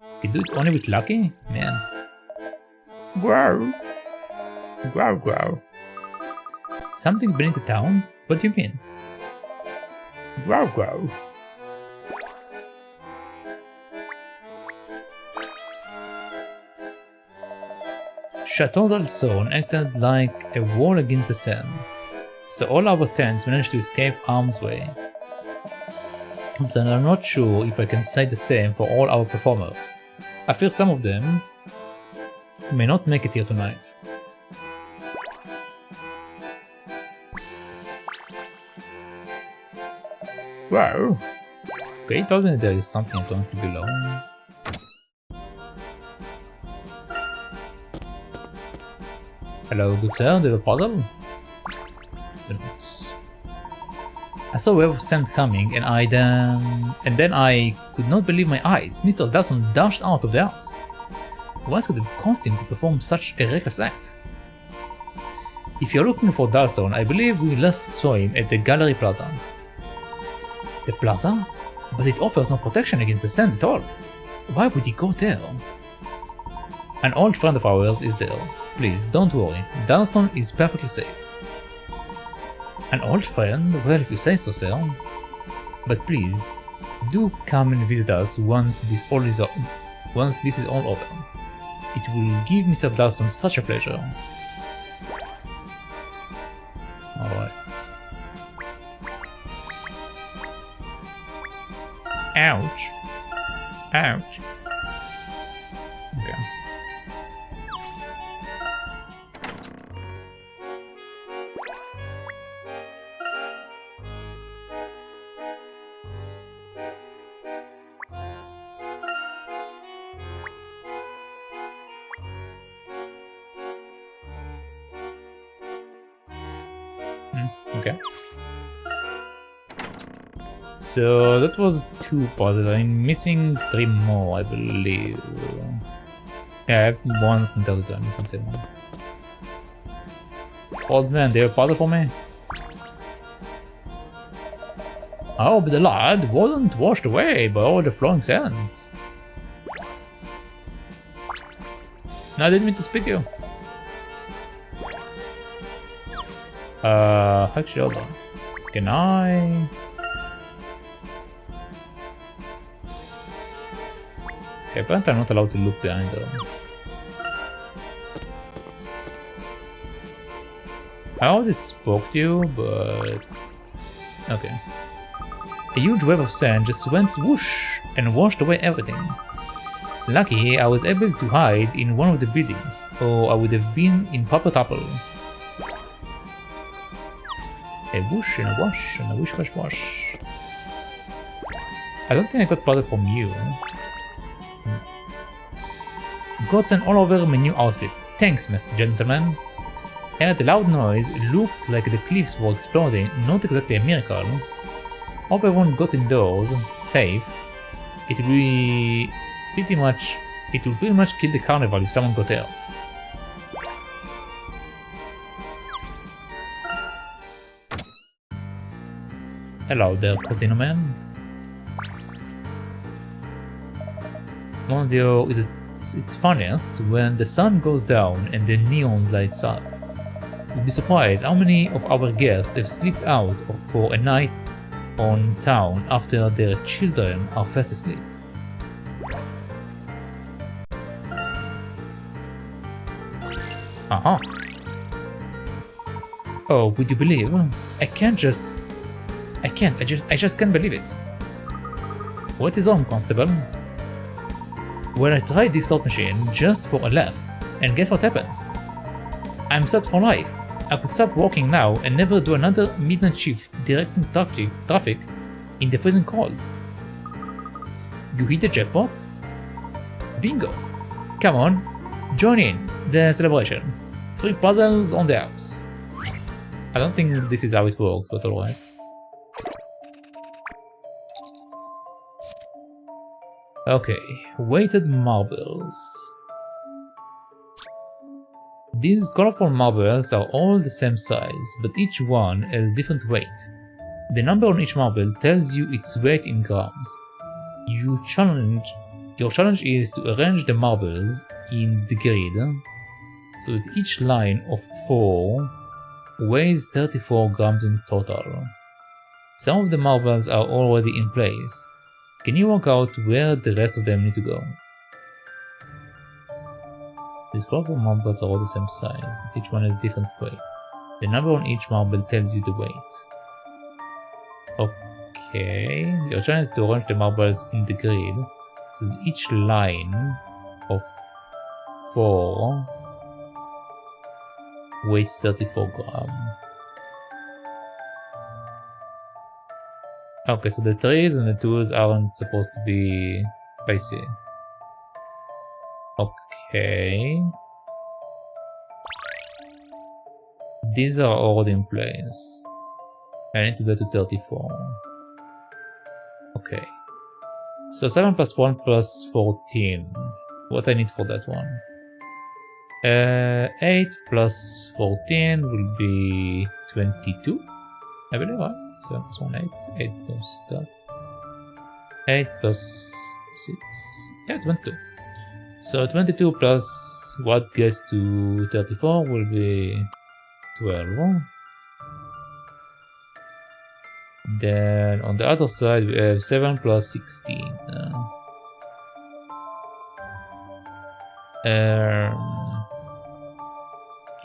You can do it only with lucky? Man. Grow. Grow, grow. Something beneath the town? What do you mean? Grow, grow. Chateau d'Alson acted like a wall against the sand, so all our tents managed to escape harm's way. But I'm not sure if I can say the same for all our performers. I fear some of them may not make it here tonight. Wow! Okay, he told me there is something apparently below. Hello, good sir, do you have a puzzle? I saw a wave of sand coming and then I could not believe my eyes. Mr. Dawson dashed out of the house. What could have caused him to perform such a reckless act? If you're looking for Dalston, I believe we last saw him at the Gallery Plaza. The plaza? But it offers no protection against the sand at all. Why would he go there? An old friend of ours is there. Please, don't worry. Dalston is perfectly safe. An old friend? Well, if you say so, sir. But please, do come and visit us once this is all over. It will give Mr. Dalston such a pleasure. Alright. Ouch. Ouch. Okay. Okay. So that was 2 puzzles. I'm missing 3 more, I believe. Yeah, I have 1 from the other time, something. Old man, do you have a puzzle for me? Oh, but the lad wasn't washed away by all the flowing sands. No, I didn't mean to spit you. Actually, hold on. Can I... Okay, apparently I'm not allowed to look behind them. I already spoke to you, but... Okay. A huge wave of sand just went swoosh and washed away everything. Lucky I was able to hide in one of the buildings, or I would have been in proper trouble. A whoosh and a wash and a wish wash wash. I don't think I got puzzle from you. Godsend all over my new outfit. Thanks, Mr. Gentleman. I heard a loud noise, it looked like the cliffs were exploding, not exactly a miracle. Hope everyone got indoors, safe. It will pretty much kill the carnival if someone got hurt. Hello there, Casino Man. Monte is its funniest when the sun goes down and the neon lights up. You'd be surprised how many of our guests have slipped out for a night on town after their children are fast asleep. Uh-huh. Oh, would you believe? I just can't believe it. What is wrong, Constable? Well, I tried this slot machine just for a laugh, and guess what happened? I'm set for life. I could stop working now and never do another midnight shift directing traffic in the freezing cold. You hit the jackpot? Bingo! Come on, join in the celebration. Free puzzles on the house. I don't think this is how it works, but alright. Okay, weighted marbles. These colorful marbles are all the same size, but each one has different weight. The number on each marble tells you its weight in grams. Your challenge is to arrange the marbles in the grid so that each line of 4 weighs 34 grams in total. Some of the marbles are already in place. Can you work out where the rest of them need to go? These colorful marbles are all the same size, but each one has different weight. The number on each marble tells you the weight. Okay, your challenge is to arrange the marbles in the grid, so that each line of 4 weighs 34 grams. Okay, so the 3s and the 2s aren't supposed to be spicy. Okay. These are already in place. I need to go to 34. Okay. So 7 plus 1 plus 14. What I need for that one? 8 plus 14 will be 22. I believe, right? 7 plus 1, 8. 8 plus that. 8 plus 6. Yeah, 22. So 22 plus what gets to 34 will be 12. Then on the other side we have 7 plus 16.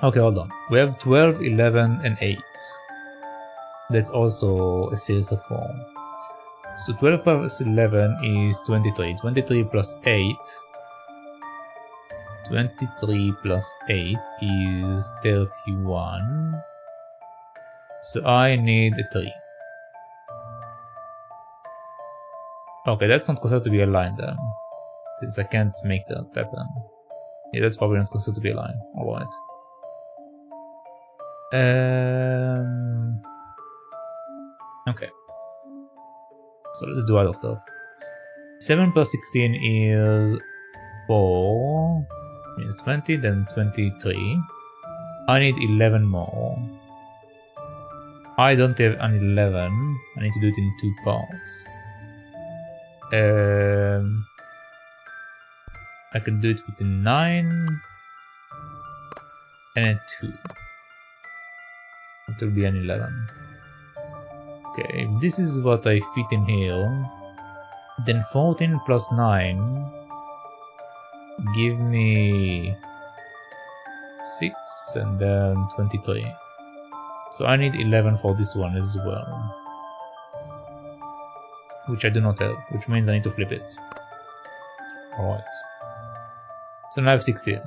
Okay, hold on. We have 12, 11, and 8. That's also a series of 4. So 12 plus 11 is 23. 23 plus 8. 23 plus 8 is 31. So I need a 3. Okay, that's not considered to be a line then, since I can't make that happen. Yeah, that's probably not considered to be a line. Alright. Okay. So let's do other stuff. 7 plus 16 is 4. Means 20, then 23. I need 11 more. I don't have an 11. I need to do it in 2 parts. I can do it with a 9 and a 2. It will be an 11. Okay, if this is what I fit in here, then 14 plus 9 give me 6 and then 23. So I need 11 for this one as well. Which I do not have, which means I need to flip it. Alright. So now I have 16.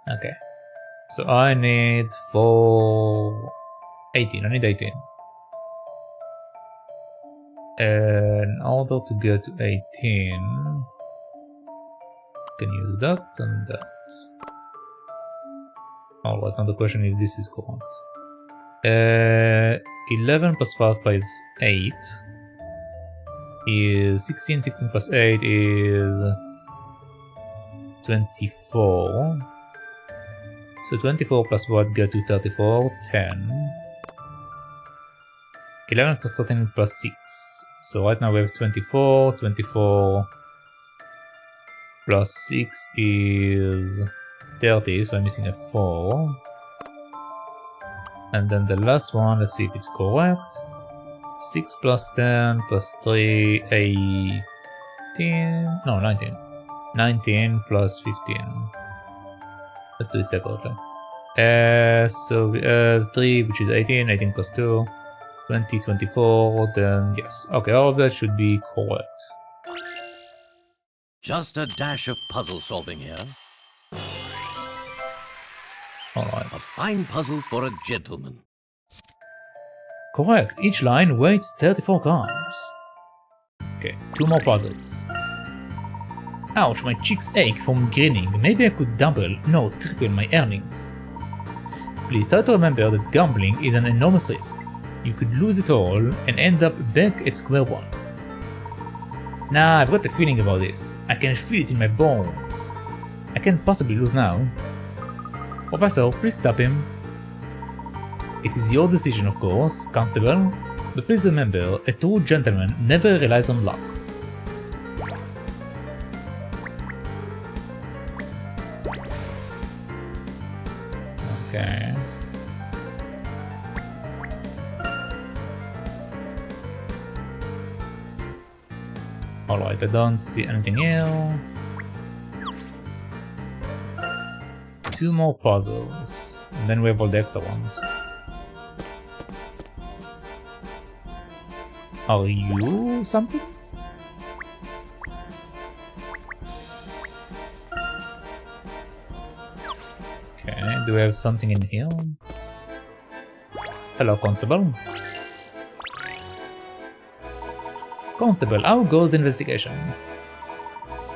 Okay. So I need 18. I need 18. In order to get to 18, I can use that and that. Alright, now the question is if this is correct. 11 plus 5 plus 8 is 16. 16 plus 8 is 24. So 24 plus what get to 34? 10. 11 plus 13 plus 6. So right now we have 24. 24 plus 6 is 30, so I'm missing a 4. And then the last one, let's see if it's correct. 6 plus 10 plus 3, 18. No, 19. 19 plus 15. Let's do it separately. So we have 3, which is 18, 18 plus 2, 20, 24, then yes. Okay, all of that should be correct. Just a dash of puzzle solving here. Alright. A fine puzzle for a gentleman. Correct, each line weighs 34 grams. Okay, 2 more puzzles. Ouch, my cheeks ache from grinning. Maybe I could double, no, triple my earnings. Please try to remember that gambling is an enormous risk. You could lose it all and end up back at square one. Nah, I've got a feeling about this. I can feel it in my bones. I can't possibly lose now. Professor, please stop him. It is your decision, of course, Constable, but please remember, a true gentleman never relies on luck. Okay. Alright, I don't see anything here. 2 more puzzles, and then we have all the extra ones. Are you something? Okay, do we have something in here? Hello, Constable. Constable, how goes the investigation?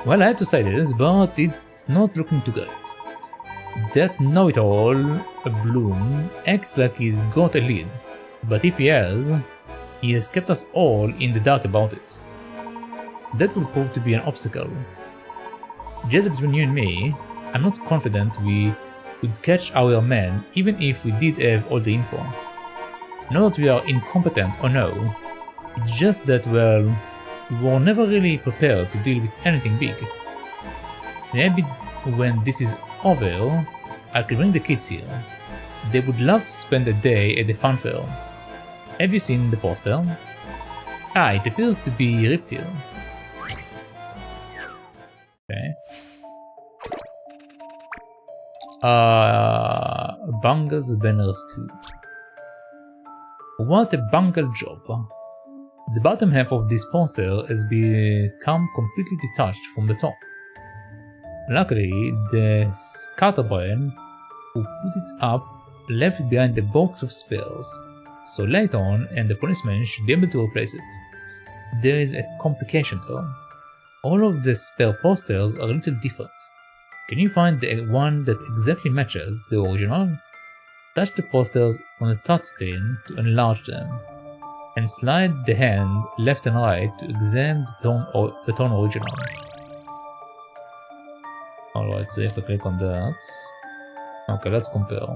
Well, I had to say this, but it's not looking too great. That know-it-all, Bloom, acts like he's got a lead, but if he has kept us all in the dark about it. That will prove to be an obstacle. Just between you and me, I'm not confident we could catch our man even if we did have all the info. Not that we are incompetent or no, it's just that, well, we were never really prepared to deal with anything big. Maybe when this is over, I could bring the kids here. They would love to spend a day at the fun fair. Have you seen the poster? Ah, it appears to be ripped here. Okay. Bungle's banners too. What a bungle job. The bottom half of this poster has become completely detached from the top. Luckily, the scatterbrain who put it up left behind a box of spells, so Layton and the policeman should be able to replace it. There is a complication though. All of the spell posters are a little different. Can you find the one that exactly matches the original? Touch the posters on the touchscreen to enlarge them, and slide the hand left and right to examine the tone original. Alright, so if I click on that... Okay, let's compare.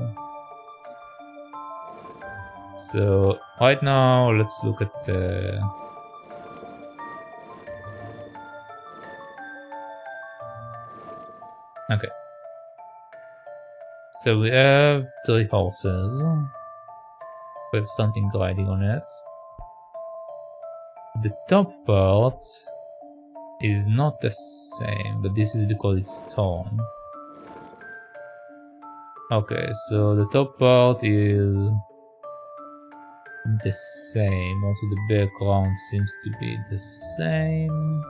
So, right now, let's look at the... Okay. So we have 3 horses. We have something riding on it. The top part is not the same, but this is because it's torn. Okay, so the top part is the same. Also the background seems to be the same.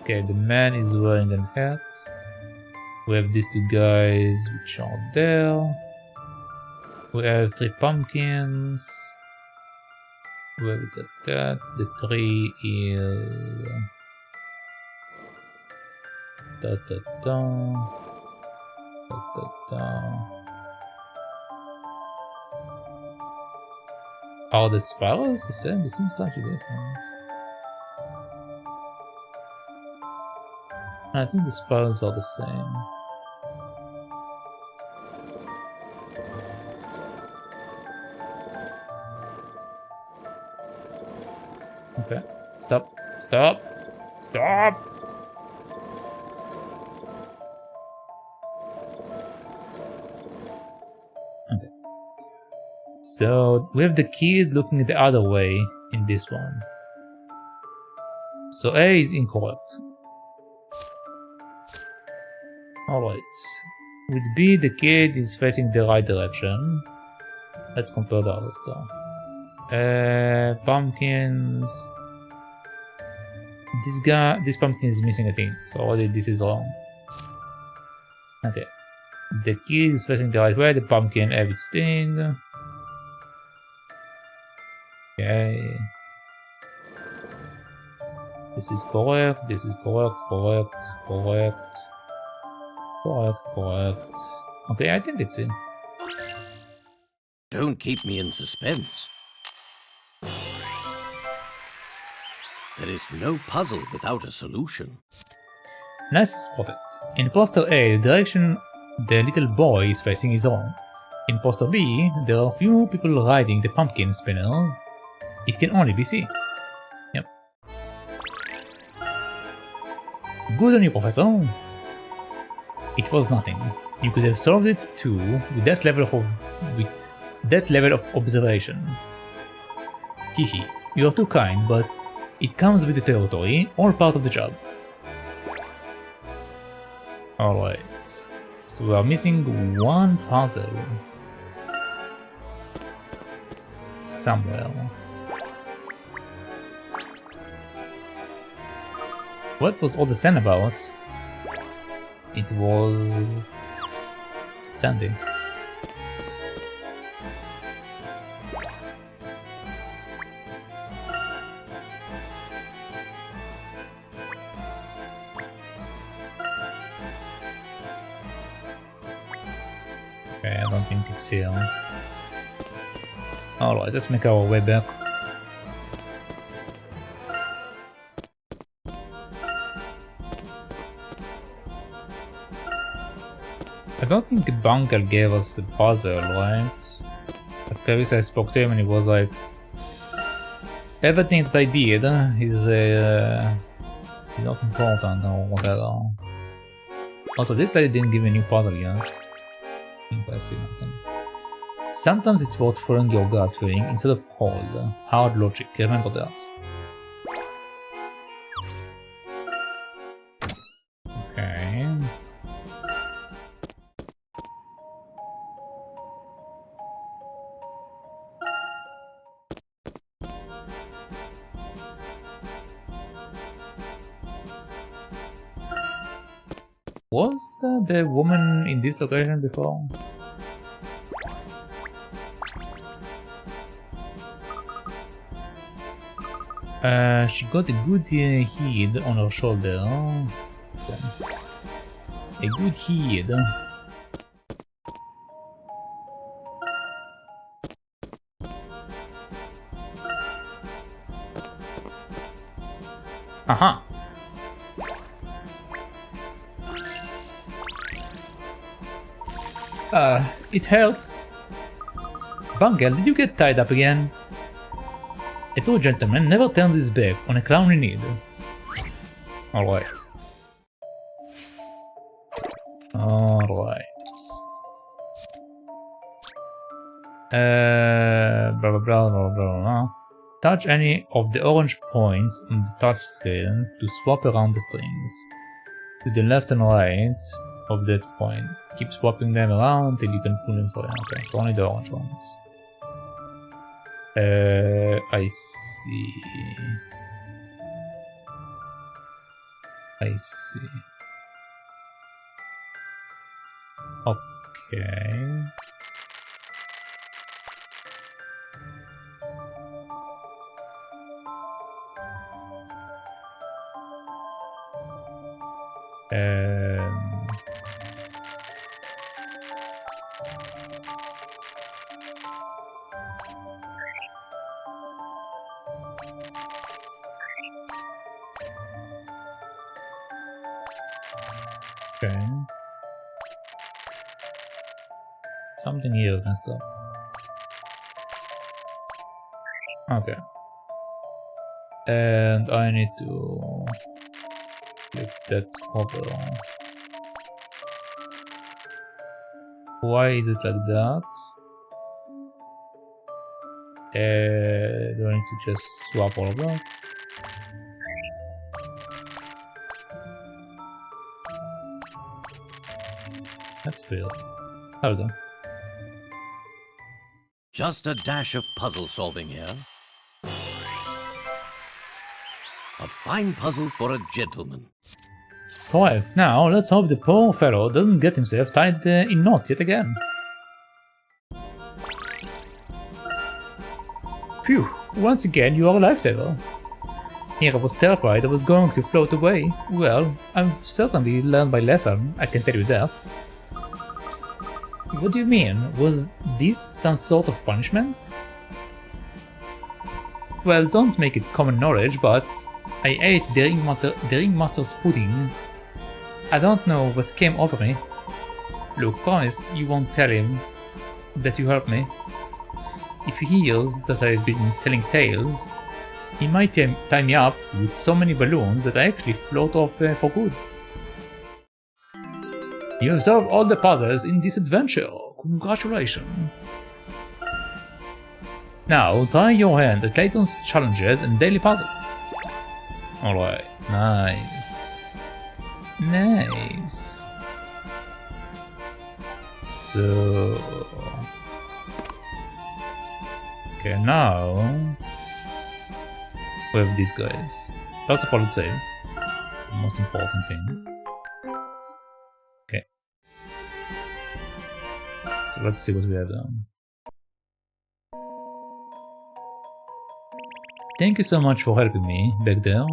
Okay, the man is wearing a hat. We have these 2 guys which are there. We have 3 pumpkins. Where we got that? The tree is... Da da da. Da da da. Are the spirals the same? They seem slightly different. I think the spirals are the same. Okay. Stop. Stop. Stop! Okay. So we have the kid looking the other way in this one. So A is incorrect. Alright. With B, the kid is facing the right direction. Let's compare the other stuff. Pumpkins. This pumpkin is missing a thing, so already this is wrong. Okay. The kid is facing the right way, the pumpkin have its thing. Okay. This is correct, this is correct. Okay, I think it's it. Don't keep me in suspense. There is no puzzle without a solution. Nice spotted. In poster A, the direction the little boy is facing is wrong. In poster B, there are few people riding the pumpkin spinner. It can only be C. Yep. Good on you, Professor. It was nothing. You could have solved it too with that level of observation. Hihi, you are too kind, but it comes with the territory, all part of the job. Alright, so we are missing one puzzle. Somewhere. What was all the sand about? It was... sandy. Okay, I don't think it's here. Alright, let's make our way back. I don't think Bunker gave us a puzzle, right? At previous I spoke to him and he was like, everything that I did is not important or whatever. Also, this lady didn't give me a new puzzle yet. Sometimes it's worth following your gut feeling instead of cold, hard logic, remember that. Okay. Was the woman in this location before? She got a good head on her shoulder. Okay. A good head. Aha! It hurts. Bungle, did you get tied up again? A true gentleman never turns his back on a clown in need. Alright. Alright. Blah blah blah blah blah. Touch any of the orange points on the touch screen to swap around the strings. To the left and right of that point. Keep swapping them around till you can pull them for you. Okay, so only the orange ones. I see. I see. Okay. Okay. Something here messed up. Okay. And I need to flip that over. Why is it like that? Do I need to just swap all of that? That's Bill. There we go. Just a dash of puzzle solving here. A fine puzzle for a gentleman. Alright, now let's hope the poor fellow doesn't get himself tied in knots yet again. Phew, once again you are a lifesaver. Here I was terrified I was going to float away. Well, I've certainly learned my lesson, I can tell you that. What do you mean? Was this some sort of punishment? Well, don't make it common knowledge, but I ate the ringmaster's pudding. I don't know what came over me. Look, promise you won't tell him that you helped me. If he hears that I've been telling tales, he might tie me up with so many balloons that I actually float off for good. You have solved all the puzzles in this adventure. Congratulations. Now, try your hand at Layton's challenges and daily puzzles. Alright, nice. Nice. So... okay, now... we have these guys. First of all, let's say the most important thing. Okay. So let's see what we have done. Thank you so much for helping me back there.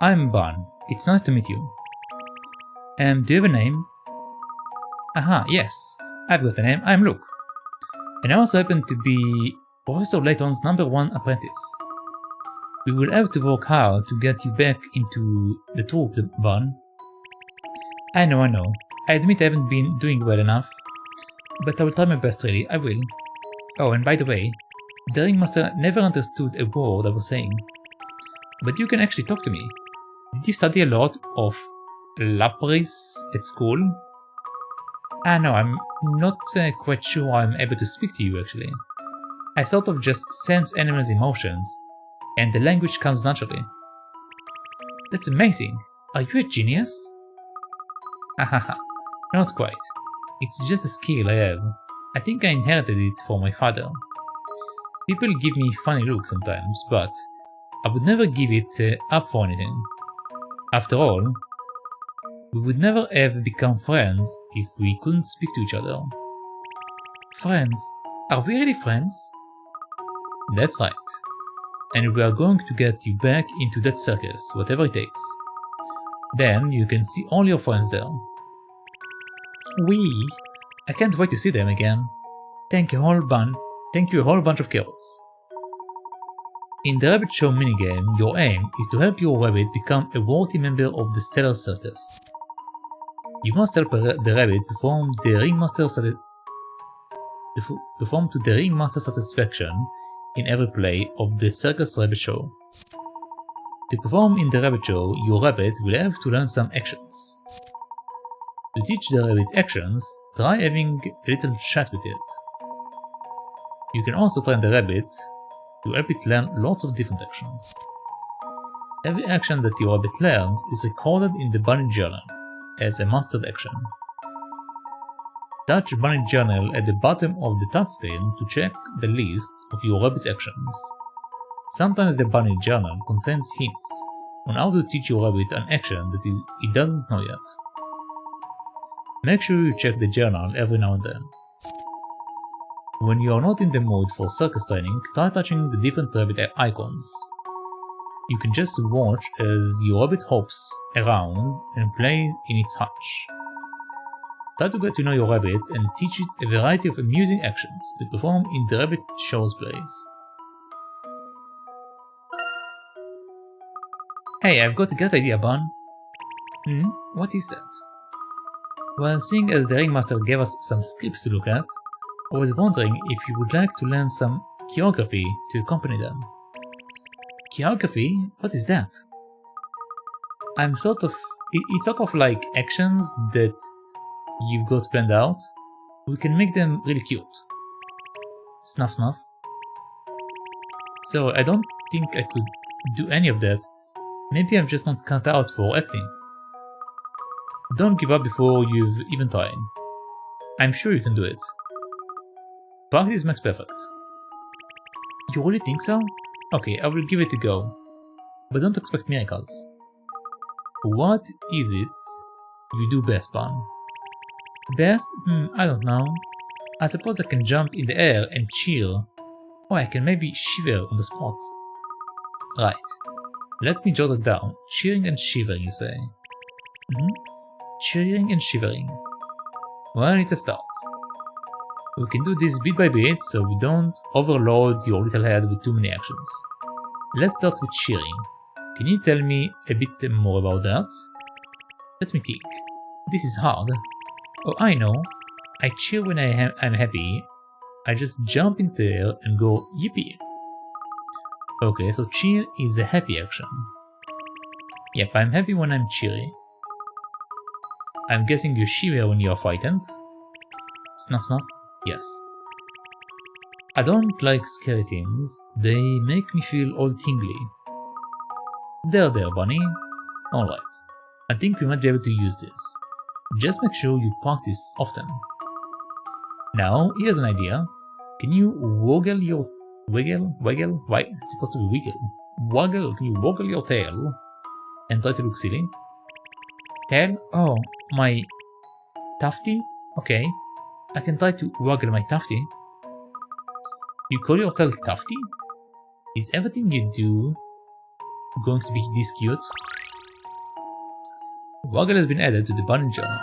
I'm Ban. It's nice to meet you. And do you have a name? Aha, yes. I've got a name. I'm Luke. And I also happen to be Professor Layton's #1 apprentice. We will have to work hard to get you back into the troop, Ban. I know. I admit I haven't been doing well enough. But I will try my best, really. I will. Oh, and by the way, the ringmaster never understood a word I was saying. But you can actually talk to me. Did you study a lot of Lapris at school? No, I'm not quite sure I'm able to speak to you, actually. I sort of just sense animals' emotions, and the language comes naturally. That's amazing! Are you a genius? Hahaha, not quite. It's just a skill I have. I think I inherited it from my father. People give me funny looks sometimes, but I would never give it up for anything. After all, we would never have become friends if we couldn't speak to each other. Friends? Are we really friends? That's right. And we are going to get you back into that circus, whatever it takes. Then you can see all your friends there. Wee! I can't wait to see them again. Thank you a whole bunch of carrots. In the Rabbit Show minigame, your aim is to help your rabbit become a worthy member of the Stellar Circus. You must help the rabbit perform to the ringmaster satisfaction in every play of the Circus Rabbit Show. To perform in the Rabbit Show, your rabbit will have to learn some actions. To teach the rabbit actions, try having a little chat with it. You can also train the rabbit to help it learn lots of different actions. Every action that your rabbit learns is recorded in the Bunny Journal as a mastered action. Touch Bunny Journal at the bottom of the touchscreen to check the list of your rabbit's actions. Sometimes the Bunny Journal contains hints on how to teach your rabbit an action that it doesn't know yet. Make sure you check the journal every now and then. When you are not in the mood for circus training, try touching the different rabbit icons. You can just watch as your rabbit hops around and plays in its hutch. Try to get to know your rabbit and teach it a variety of amusing actions to perform in the Rabbit Show's plays. Hey, I've got a great idea, Bun. What is that? Well, seeing as the ringmaster gave us some scripts to look at, I was wondering if you would like to learn some choreography to accompany them. Choreography? What is that? It's sort of like actions that you've got planned out. We can make them really cute. Snuff snuff. So I don't think I could do any of that. Maybe I'm just not cut out for acting. Don't give up before you've even tried. I'm sure you can do it. Practice makes perfect. You really think so? Okay, I will give it a go. But don't expect miracles. What is it you do best, Pan? Best? I don't know. I suppose I can jump in the air and cheer. Or I can maybe shiver on the spot. Right. Let me jot it down. Cheering and shivering, you say? Cheering and shivering. Well, it's a start. We can do this bit by bit so we don't overload your little head with too many actions. Let's start with cheering. Can you tell me a bit more about that? Let me think. This is hard. Oh, I know. I cheer when I'm happy. I just jump in the air and go yippee. Okay, so cheer is a happy action. Yep, I'm happy when I'm cheery. I'm guessing you shiver when you're frightened. Snuff snuff? Yes. I don't like scary things. They make me all tingly. There, Bunny. Alright. I think we might be able to use this. Just make sure you practice often. Now, here's an idea. Can you waggle your... Waggle? Why? It's supposed to be wiggle. Waggle? Can you waggle your tail? And try to look silly? Tail? Oh, my... Tufty? Okay. I can try to waggle my tufty. You call your tail tufty? Is everything you do going to be this cute? Waggle has been added to the Bunny journal.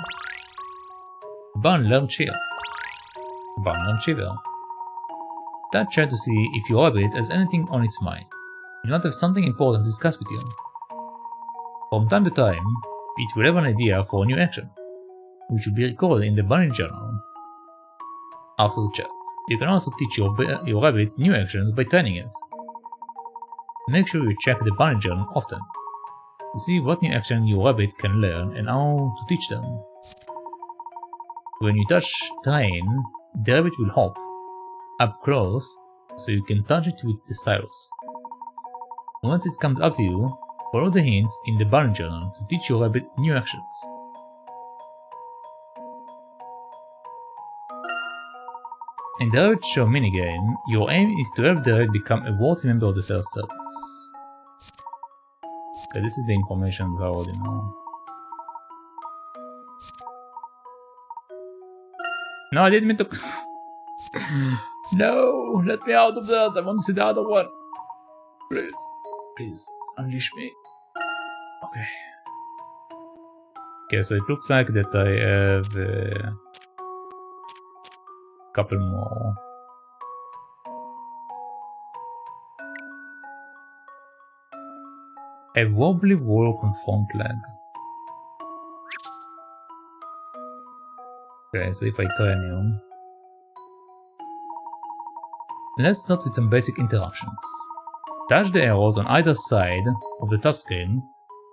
Bun learn cheer. Bun learn shiver. Touch her to see if your rabbit has anything on its mind. It might have something important to discuss with you. From time to time, it will have an idea for a new action, which will be recorded in the Bunny journal. After the chat, you can also teach your rabbit new actions by training it. Make sure you check the Bunny journal often to see what new action your rabbit can learn and how to teach them. When you touch train, the rabbit will hop up close so you can touch it with the stylus. Once it comes up to you, follow the hints in the Bunny journal to teach your rabbit new actions. In the Rabbit Show minigame, your aim is to have the rabbit become a worthy member of the sales service. Okay, this is the information that I already know. No, I didn't mean to... No, let me out of that, I want to see the other one. Please, unleash me. Okay. Okay, so it looks like that I have a couple more. A wobbly walk on front leg. Okay, so if I turn you... Let's start with some basic interactions. Touch the arrows on either side of the touchscreen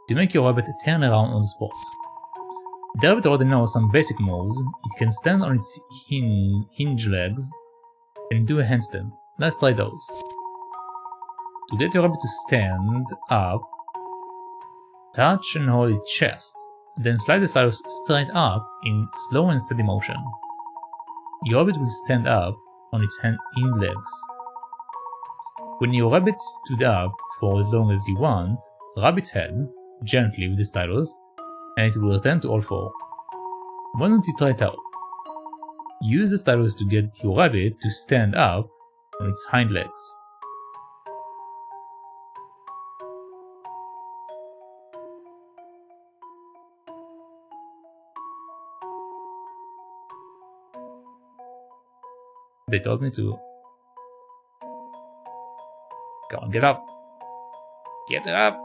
to make your rabbit turn around on the spot. The rabbit already knows some basic moves. It can stand on its hinge legs and do a handstand. Let's try those. To get your rabbit to stand up, touch and hold its chest, then slide the stylus straight up in slow and steady motion. Your rabbit will stand up on its hind legs. When your rabbit stood up for as long as you want, rub its head gently with the stylus, and it will return to all four. Why don't you try it out? Use the stylus to get your rabbit to stand up on its hind legs. They told me to. Come on, get up! Get up!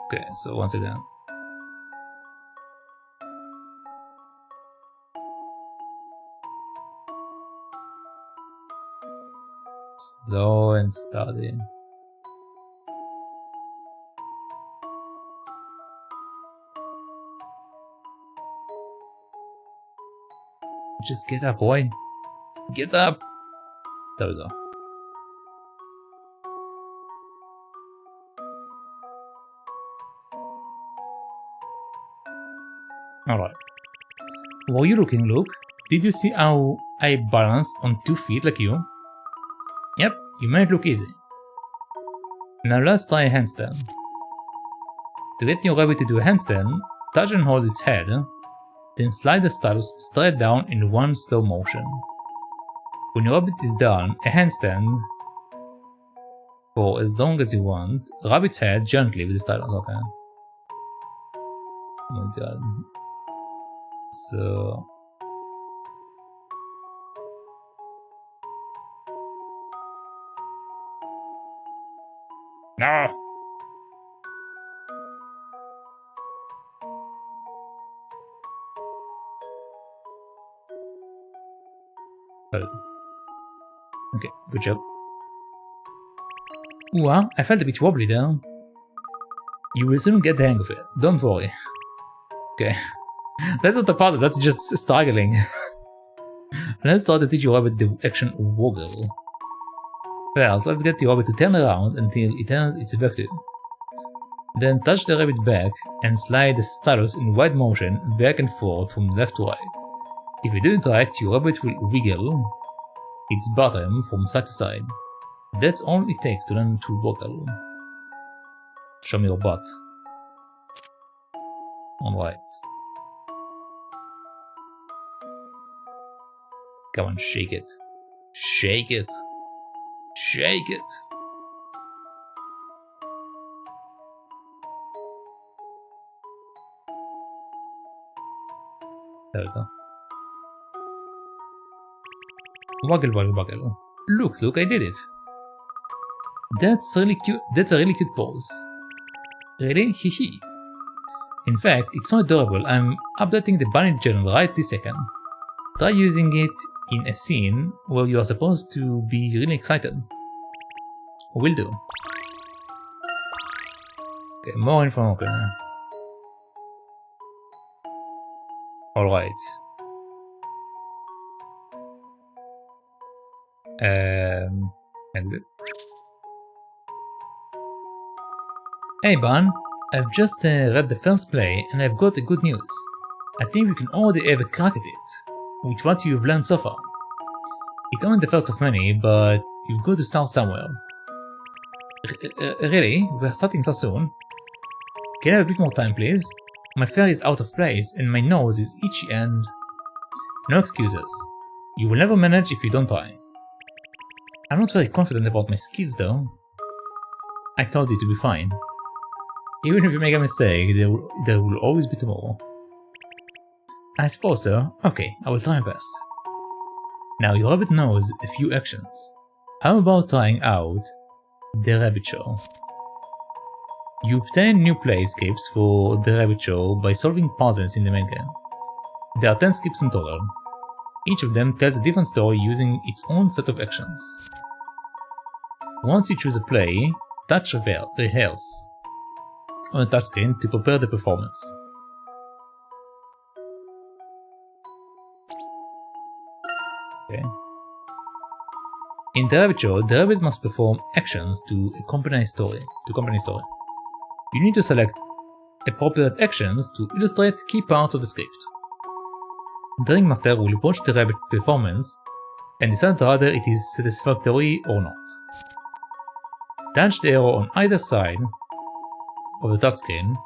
Okay, so once again. Slow and steady. Just get up, boy. Get up! There we go. Alright. Were you looking, Luke? Did you see how I balance on 2 feet like you? Yep, you made it look easy. Now let's try a handstand. To get your rabbit to do a handstand, touch and hold its head, then slide the stylus straight down in one slow motion. When your rabbit is done, a handstand for as long as you want, rub its head gently with the stylus, okay? Oh my god. So... No! Okay, good job. Ooh, I felt a bit wobbly there. You will soon get the hang of it, don't worry. Okay, that's not a puzzle, that's just struggling. Let's try to teach your rabbit the action woggle. First, let's get your rabbit to turn around until it turns its back to you. Then touch the rabbit back and slide the stylus in wide motion back and forth from left to right. If you do it right, your rabbit will wiggle its bottom from side to side. That's all it takes to learn to woggle. Show me your butt. Alright. Come on, shake it. Shake it. Shake it. There we go. Waggle, waggle, waggle. Look, I did it. That's really cute. That's a really cute pose. Really? Hehe. In fact, it's so adorable, I'm updating the bunny journal right this second. Try using it in a scene where you are supposed to be really excited. Will do. Okay, more info. Okay. Alright. Exit. Hey Bun, I've just read the first play and I've got good news. I think we can already have a crack at it, with what you've learned so far. It's only the first of many, but you've got to start somewhere. Really? We're starting so soon? Can I have a bit more time, please? My fare is out of place and my nose is itchy and... No excuses. You will never manage if you don't try. I'm not very confident about my skills though. I told you to be fine. Even if you make a mistake, there will always be tomorrow. I suppose so. Okay, I will try my best. Now your rabbit knows a few actions. How about trying out the rabbit show? You obtain new playscapes for the rabbit show by solving puzzles in the main game. There are 10 skips in total. Each of them tells a different story using its own set of actions. Once you choose a play, touch rehearse on the touchscreen to prepare the performance. Okay. In the rabbit show, the rabbit must perform actions to accompany a story. You need to select appropriate actions to illustrate key parts of the script. The ringmaster will watch the rabbit performance and decide whether it is satisfactory or not. Touch the arrow on either side of the touchscreen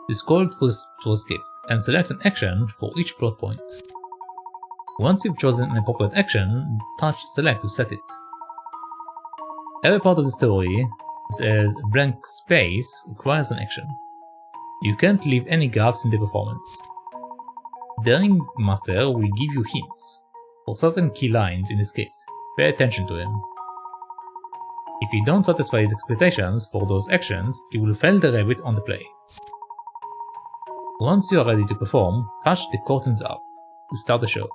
to scroll through the script and select an action for each plot point. Once you've chosen an appropriate action, touch select to set it. Every part of the story that has a blank space requires an action. You can't leave any gaps in the performance. The ringmaster will give you hints for certain key lines in the script. Pay attention to them. If you don't satisfy his expectations for those actions, he will fail the rabbit on the play. Once you are ready to perform, touch the curtains up to start the show.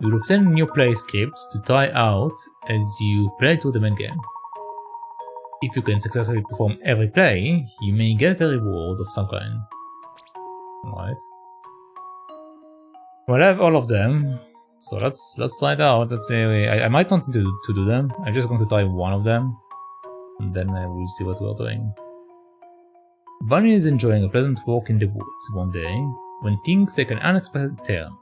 You will obtain new play scripts to try out as you play through the main game. If you can successfully perform every play, you may get a reward of some kind. Alright. Well, I have all of them, so let's try it out. Let's say I might not do to do them. I'm just going to try one of them, and then we'll see what we're doing. Bunny is enjoying a pleasant walk in the woods one day when things take an unexpected turn.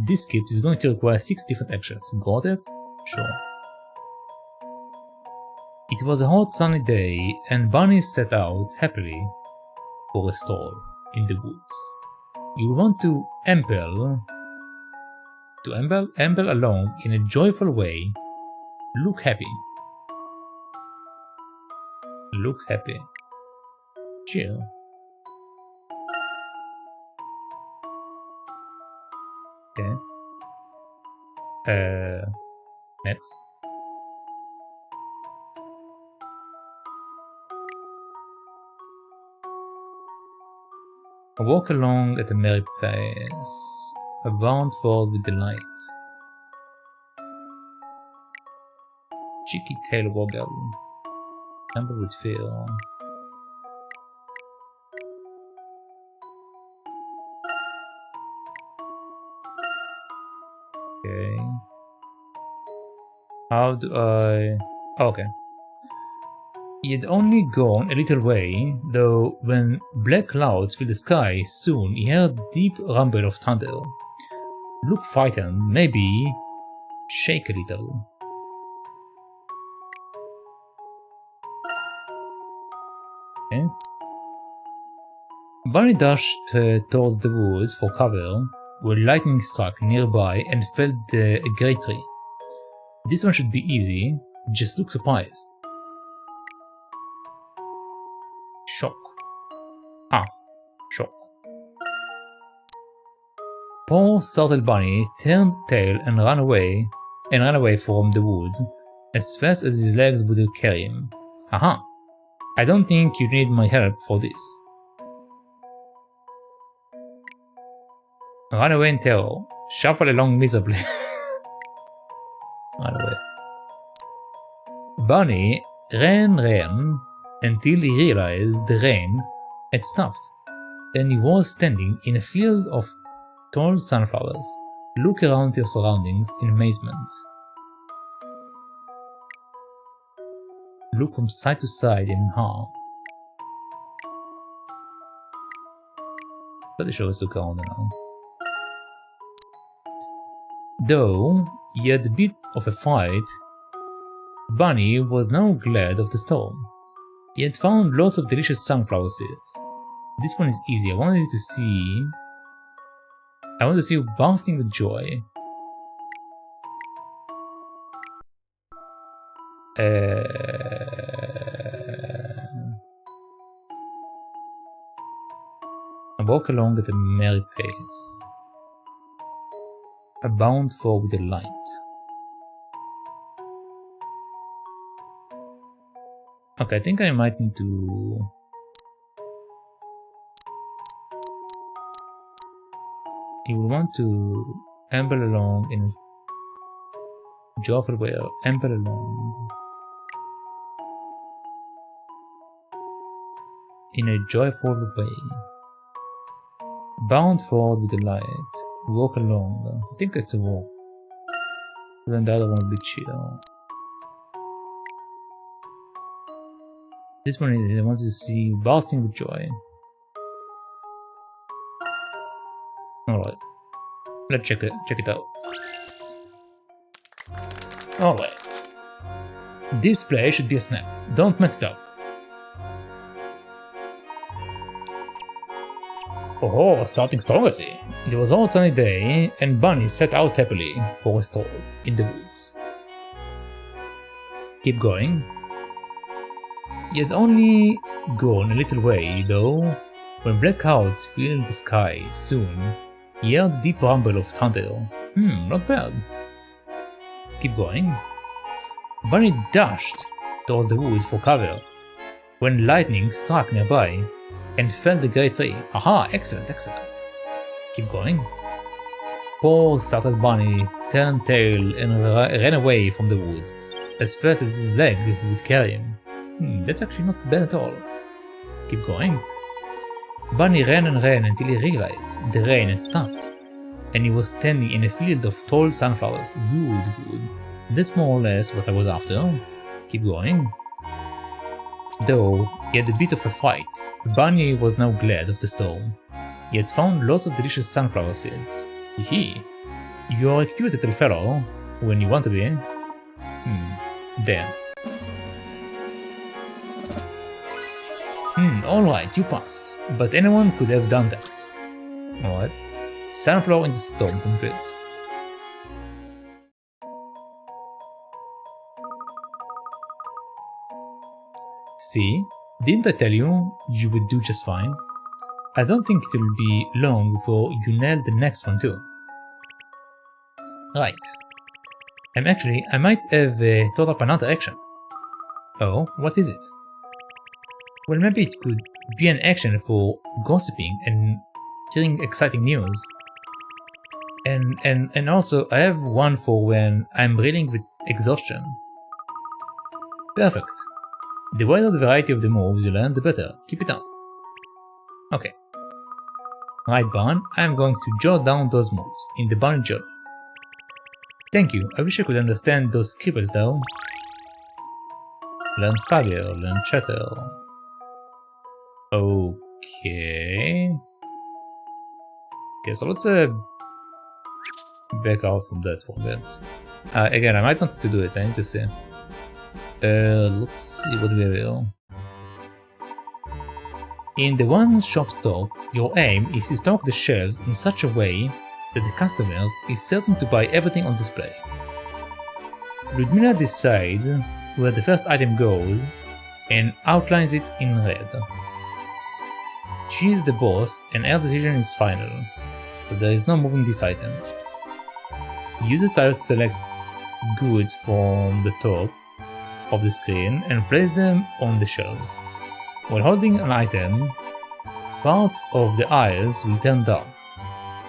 This script is going to require 6 different actions. Got it? Sure. It was a hot sunny day, and Bunny set out happily for a stroll in the woods. You want to amble along in a joyful way. Look happy. Look happy. Chill. Okay. Next. I walk along at a merry pace, a bound forward with delight. Cheeky tail waggle, amble with fear. Okay. How do I... Okay. He had only gone a little way, though when black clouds filled the sky, soon he heard deep rumble of thunder. Look frightened, maybe shake a little. Okay. Bunny dashed towards the woods for cover, where lightning struck nearby and felled a great tree. This one should be easy, just look surprised. Shock. Shock. Poor startled Bunny turned tail and ran away from the woods as fast as his legs would carry him. Haha! I don't think you need my help for this. Run away in terror. Shuffle along miserably. Run away. Bunny ran until he realized the rain had stopped, and he was standing in a field of tall sunflowers. Look around your surroundings in amazement. Look from side to side in awe. Pretty sure let's look around now. Though he had a bit of a fright, Bunny was now glad of the storm. He had found lots of delicious sunflower seeds. This one is easy. I want to see you bursting with joy. I walk along at a merry pace. I bound forward with delight. Okay, I think I might need to... You will want to amble along in a joyful way. Amble along in a joyful way. Bound forward with delight. Walk along. I think it's a walk. Then the other one will be chill. This one is I want to see bursting with joy. Alright. Let's check it out. Alright. This play should be a snap. Don't mess it up. Oh, starting strong, I see. It was a hot sunny day, and Bunny set out happily for a stroll in the woods. Keep going. He had only gone a little way, though, when black clouds filled the sky. Soon, he heard the deep rumble of thunder. Not bad. Keep going. Bunny dashed towards the woods for cover, when lightning struck nearby and felled the great tree. Aha, excellent. Keep going. Poor startled Bunny turned tail and ran away from the woods as fast as his leg would carry him. That's actually not bad at all. Keep going. Bunny ran until he realized the rain had stopped, and he was standing in a field of tall sunflowers. Good, good. That's more or less what I was after. Keep going. Though he had a bit of a fright, Bunny was now glad of the storm. He had found lots of delicious sunflower seeds. Hee. You are a cute little fellow, when you want to be. Damn. Alright, you pass. But anyone could have done that. Alright. Sunflower in the storm complete. See? Didn't I tell you you would do just fine? I don't think it'll be long before you nail the next one too. Right. I might have thought up another action. Oh, what is it? Well, maybe it could be an action for gossiping and hearing exciting news. And also, I have one for when I'm reeling with exhaustion. Perfect. The wider the variety of the moves you learn, the better. Keep it up. Okay. Right, Barn, I'm going to jot down those moves in the Barn journal. Thank you, I wish I could understand those scribbles though. Learn Stagger, learn Chatter. Okay. Okay, so let's back out from that for a bit. Again, I might not have to do it, I need to see. Let's see what we have here. In the one-shop store, your aim is to stock the shelves in such a way that the customers is certain to buy everything on display. Ludmila decides where the first item goes and outlines it in red. She is the boss and her decision is final, so there is no moving this item. Use the stylus to select goods from the top of the screen and place them on the shelves. While holding an item, parts of the aisles will turn dark.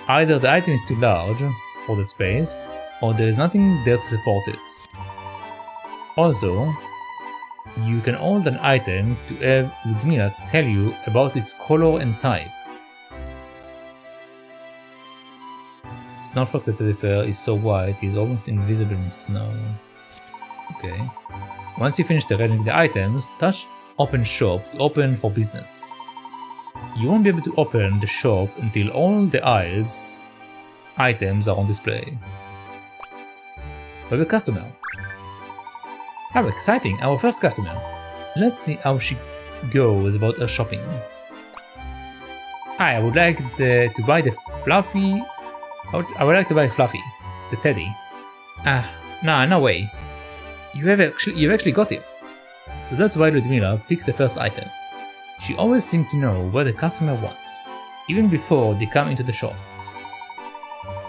Either the item is too large for that space, or there is nothing there to support it. Also, you can hold an item to have Ludmila tell you about its color and type. Snowflakes at the fair is so white it is almost invisible in snow. Okay. Once you finish arranging the items, touch Open Shop to open for business. You won't be able to open the shop until all the aisles items are on display. We have a customer. How exciting, our first customer. Let's see how she goes about her shopping. Hi, I would like to buy the Fluffy. I would like to buy Fluffy, the teddy. Nah, no way. You've actually got him. So that's why Ludmila picks the first item. She always seems to know what the customer wants, even before they come into the shop.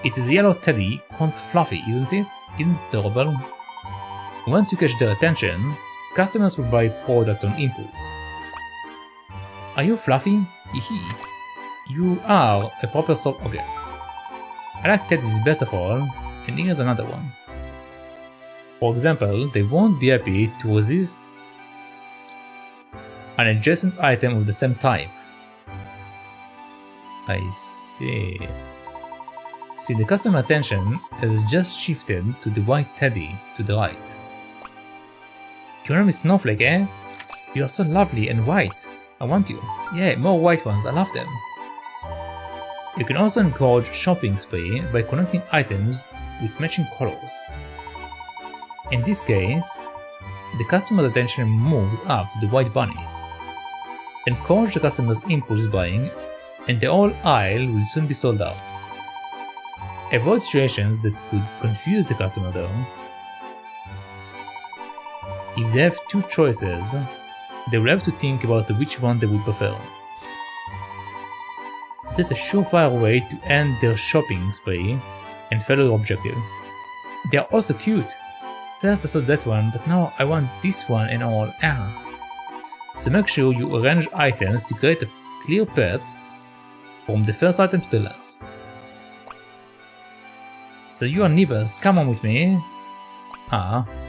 It is a yellow teddy called Fluffy, isn't it? Isn't it adorable? Once you catch their attention, customers will buy products on impulse. Are you Fluffy? Hehe. You are a proper soap. Okay. I like teddies best of all, and here's another one. For example, they won't be happy to resist an adjacent item of the same type. I see. See, the customer attention has just shifted to the white teddy to the right. You want me Snowflake, eh? You are so lovely and white. I want you. Yeah, more white ones, I love them. You can also encourage shopping spree by connecting items with matching colors. In this case, the customer's attention moves up to the white bunny. Encourage the customer's impulse buying, and the whole aisle will soon be sold out. Avoid situations that could confuse the customer though. If they have two choices, they will have to think about which one they would prefer. That's a surefire way to end their shopping spree and follow your objective. They are also cute! First I saw that one, but now I want this one and all. So make sure you arrange items to create a clear path from the first item to the last. So you are neighbors, come on with me.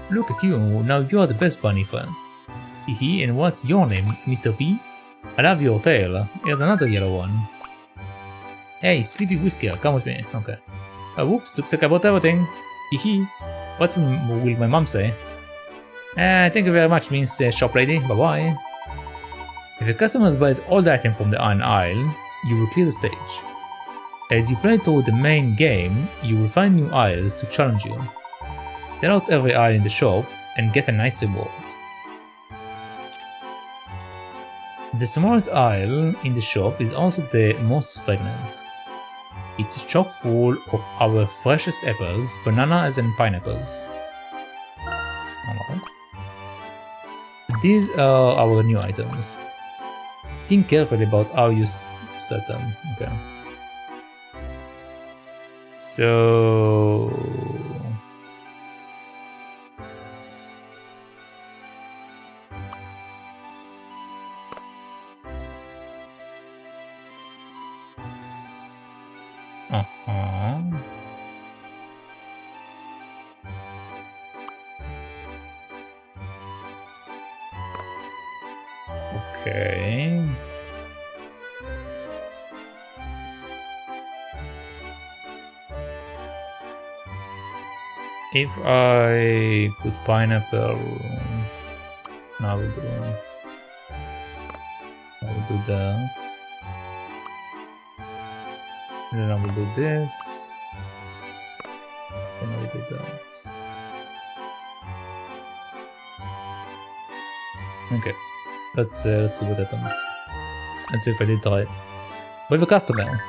Look at you, now you are the best bunny friends. Hehe, and what's your name, Mr. P? I love your tail, here's another yellow one. Hey, Sleepy Whisker, come with me. Okay. Oh, whoops, looks like I bought everything. Hehe. What will my mom say? Thank you very much means shop lady, bye bye. If a customer buys all the items from the iron aisle, you will clear the stage. As you play through the main game, you will find new aisles to challenge you. Sell out every aisle in the shop and get a nice reward. The smart aisle in the shop is also the most fragrant. It's chock full of our freshest apples, bananas and pineapples. Alright. These are our new items. Think carefully about how you set them. Okay. So... Okay. If I put pineapple, I will do that. Then I will do this. Then I will do that. Okay. Let's see what happens. Let's see if I did right. We have a customer.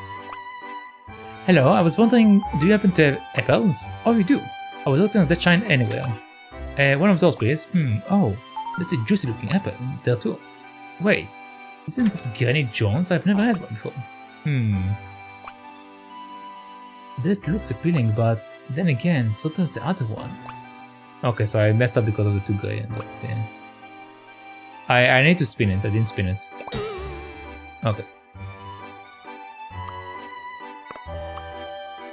Hello, I was wondering, do you happen to have apples? Oh, you do. I was looking at that shine anywhere. One of those, please. Oh, that's a juicy looking apple. There too. Wait, isn't that Granny Jones? I've never had one before. That looks appealing, but then again, so does the other one. Okay, so I messed up because of the two gray. Let's see. I need to spin it. I didn't spin it. Okay.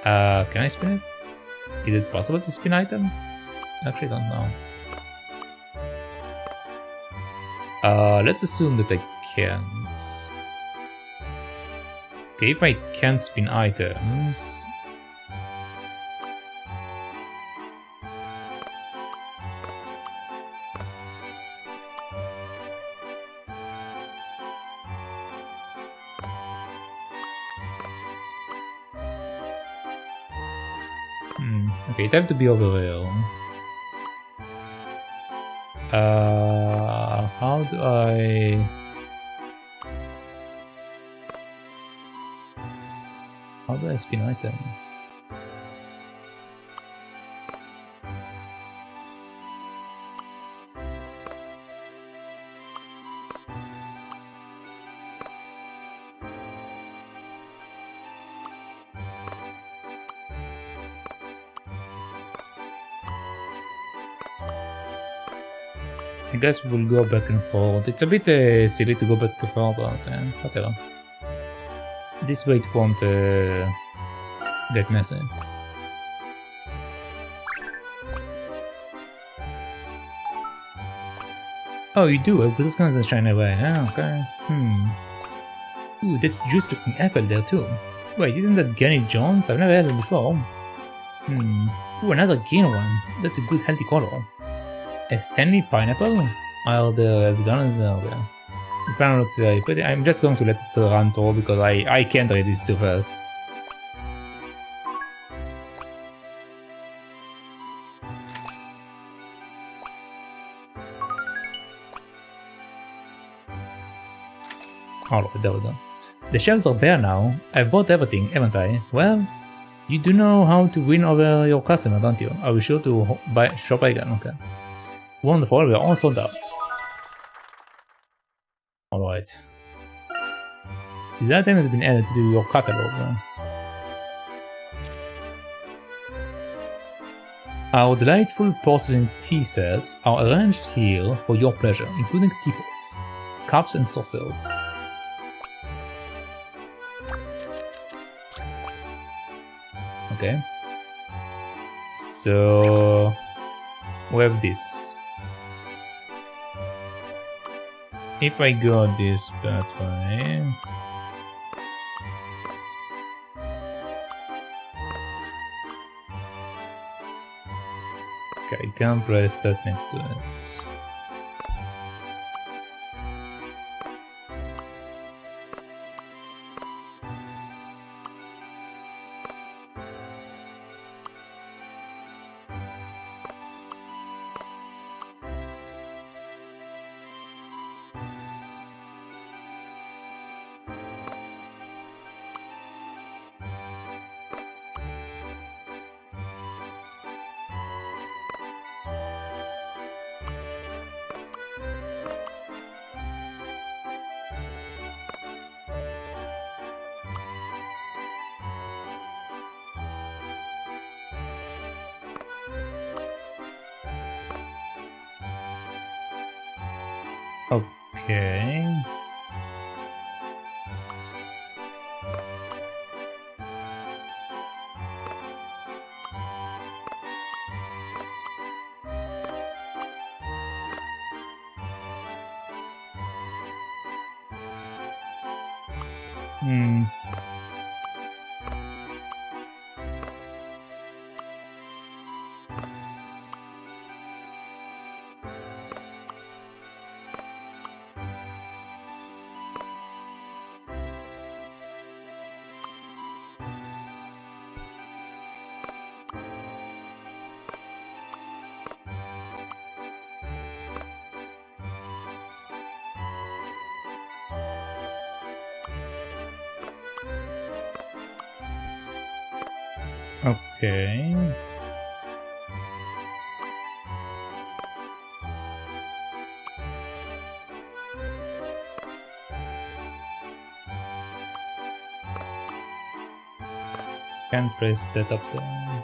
Can I spin it? Is it possible to spin items? Actually, don't know. Let's assume that I can't. Okay, if I can't spin items... Okay, it have to be over there. How do I... How do I spin items? I guess we will go back and forth. It's a bit silly to go back and forth, but whatever. This way it won't get messy. Oh, you do? But it's gonna shine away. Okay. Ooh, that juice looking apple there too. Wait, isn't that Granny Jones? I've never had it before. Ooh, another green one. That's a good healthy color. A Stanley pineapple? Are there as guns? Okay. It kind of looks very pretty. I'm just going to let it run through because I can't read this too fast. Alright, there we go. The shelves are bare now. I've bought everything, haven't I? Well, you do know how to win over your customer, don't you? Are we sure to shop again? Okay. Wonderful, we are all sold out. Alright. This item has been added to your catalog. Our delightful porcelain tea sets are arranged here for your pleasure, including teapots, cups and saucers. Okay. So we have this. If I go this pathway, I can press that next to it. Okay. Hmm. Okay. Can press that up there.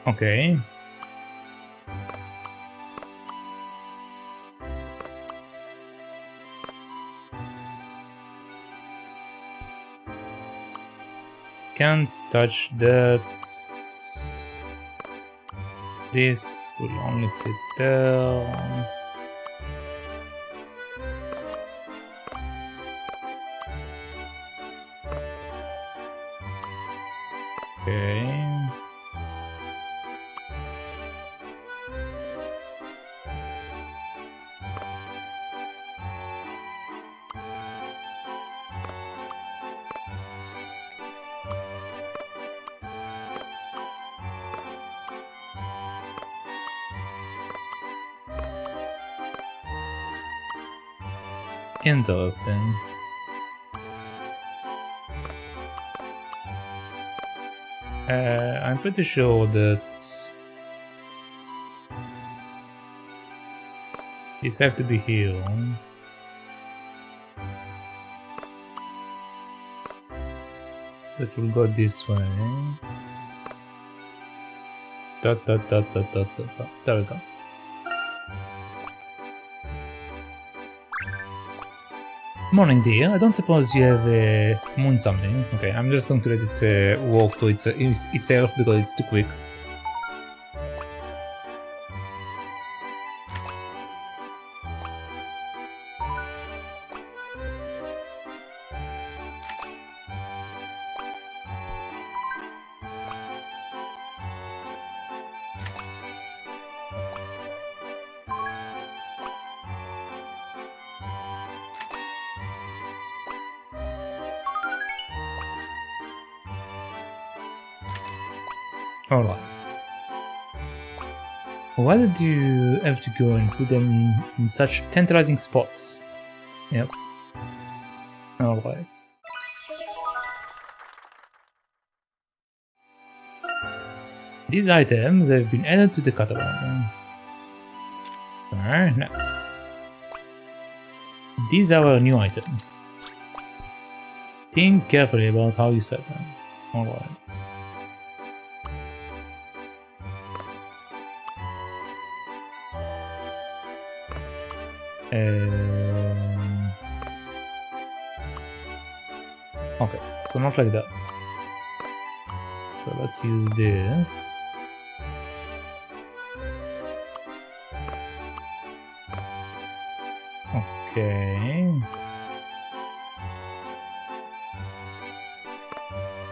Okay. Can't touch that. This will only fit there. Okay. Interesting. I'm pretty sure that these have to be here. So it will go this way. Dot, dot, dot, dot, dot, dot, dot. There we go. Morning, dear. I don't suppose you have moon something. Okay, I'm just going to let it walk to itself because it's too quick. Alright. Why did you have to go and put them in such tantalizing spots? Yep. Alright. These items have been added to the catalog. Alright, next. These are our new items. Think carefully about how you set them. Alright. Okay, so not like that. So let's use this. Okay.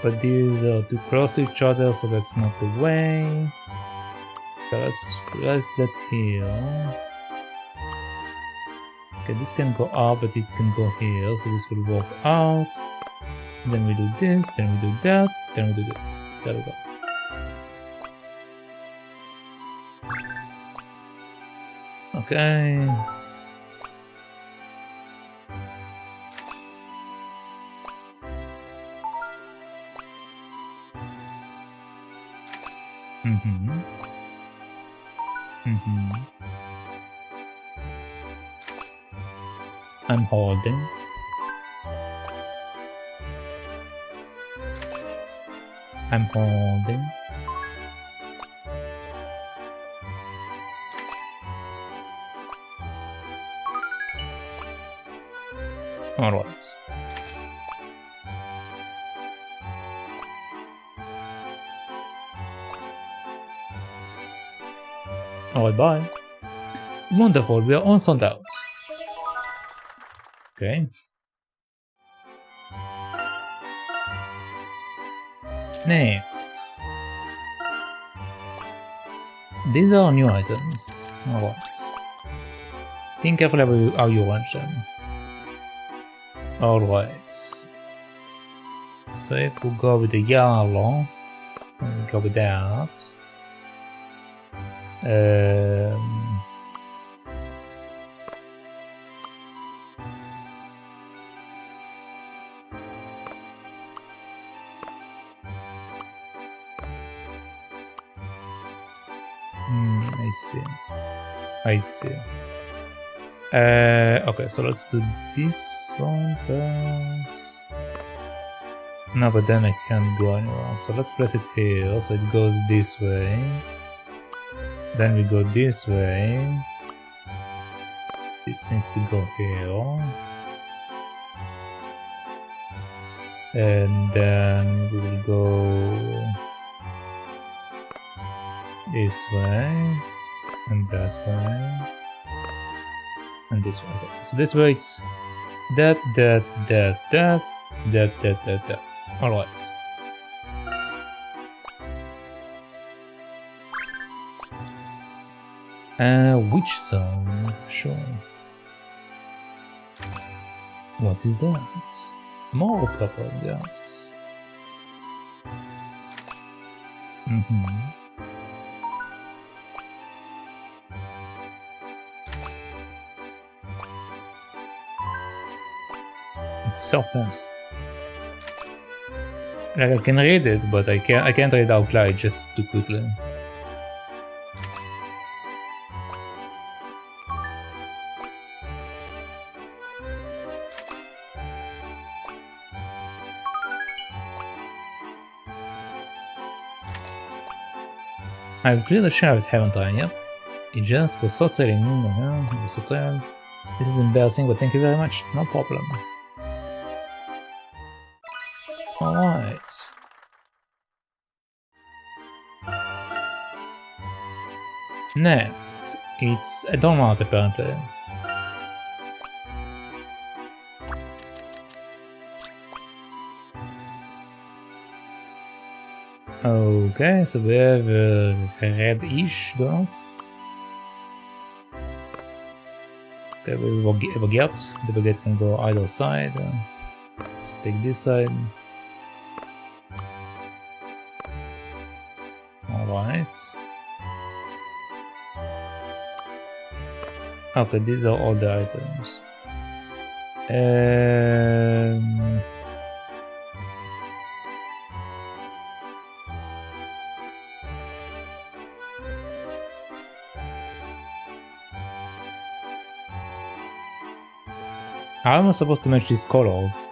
But these are too close to each other, so that's not the way. Okay, let's place that here. Okay, this can go up, but it can go here, so this will work out. Then we do this, then we do that, then we do this. There we go. Okay. I'm holding. I'm holding. Alright. Alright, bye. Wonderful, we are all sold out. Okay. Next. These are new items. Alright. Think carefully how you arrange them. Alright. So if we go with the yellow, we go with that. I see. Okay, so let's do this one first. No, but then I can't go anywhere. So let's place it here, so it goes this way. Then we go this way. This needs to go here. And then we will go this way. And that way. And this way. Okay. So this way it's that. Alright. Which song? Sure. What is that? More purple, yes. It's so fast. Like I can read it, but I can't read out loud just too quickly. I've cleared the shaft, haven't I? Yep. It just was so telling. It was so tired. This is embarrassing, but thank you very much. No problem. Alright. Next, it's a donut apparently. Okay, so we have a red-ish donut. Okay, we have a baguette. The baguette can go either side. Let's take this side. Alright. Okay, these are all the items. How am I supposed to match these colors?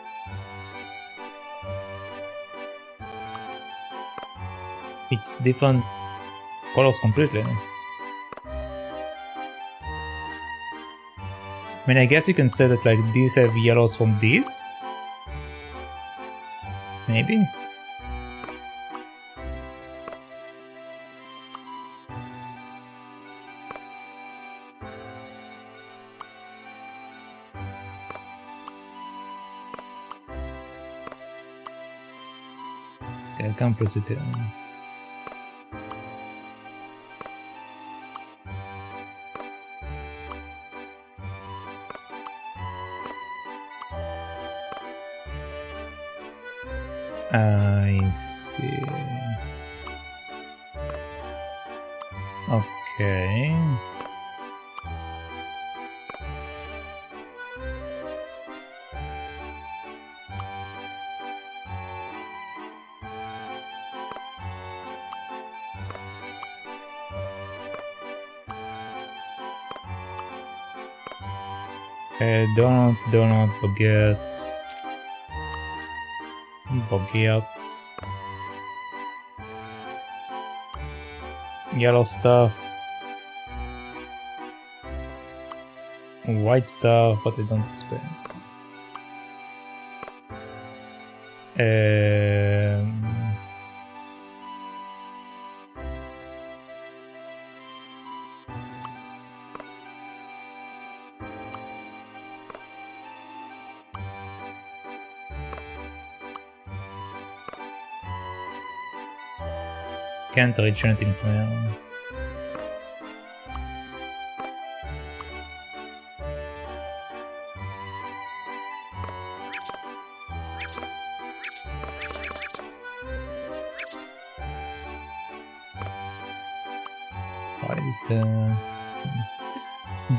It's different colors completely. I mean, I guess you can say that like these have yellows from these. maybe? Okay, I can't press it in. I see. Okay. Do not forget. Yellow stuff. White stuff, but I don't expense. Can't reach anything from here.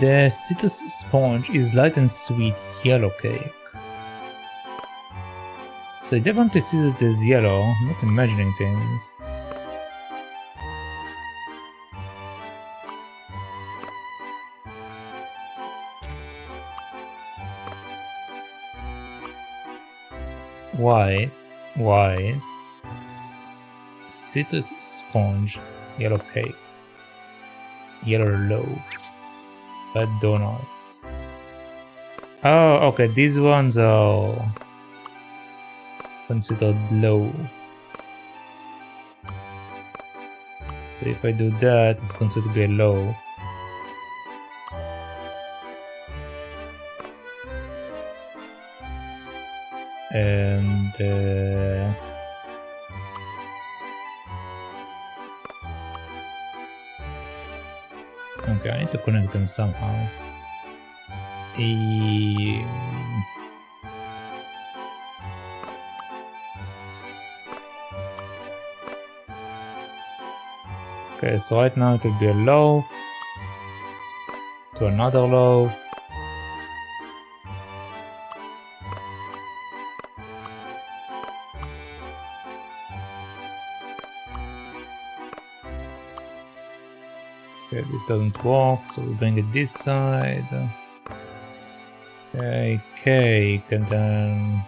The citrus sponge is light and sweet yellow cake. So it definitely sees it as yellow, I'm not imagining things. White, citrus sponge, yellow cake, yellow loaf, red donut. Oh, okay, these ones are considered loaf. So if I do that, it's considered to be a loaf. And okay, I need to connect them somehow. Okay, so right now it will be a loaf to another loaf. Okay, this doesn't work, so we bring it this side. Okay, cake, and then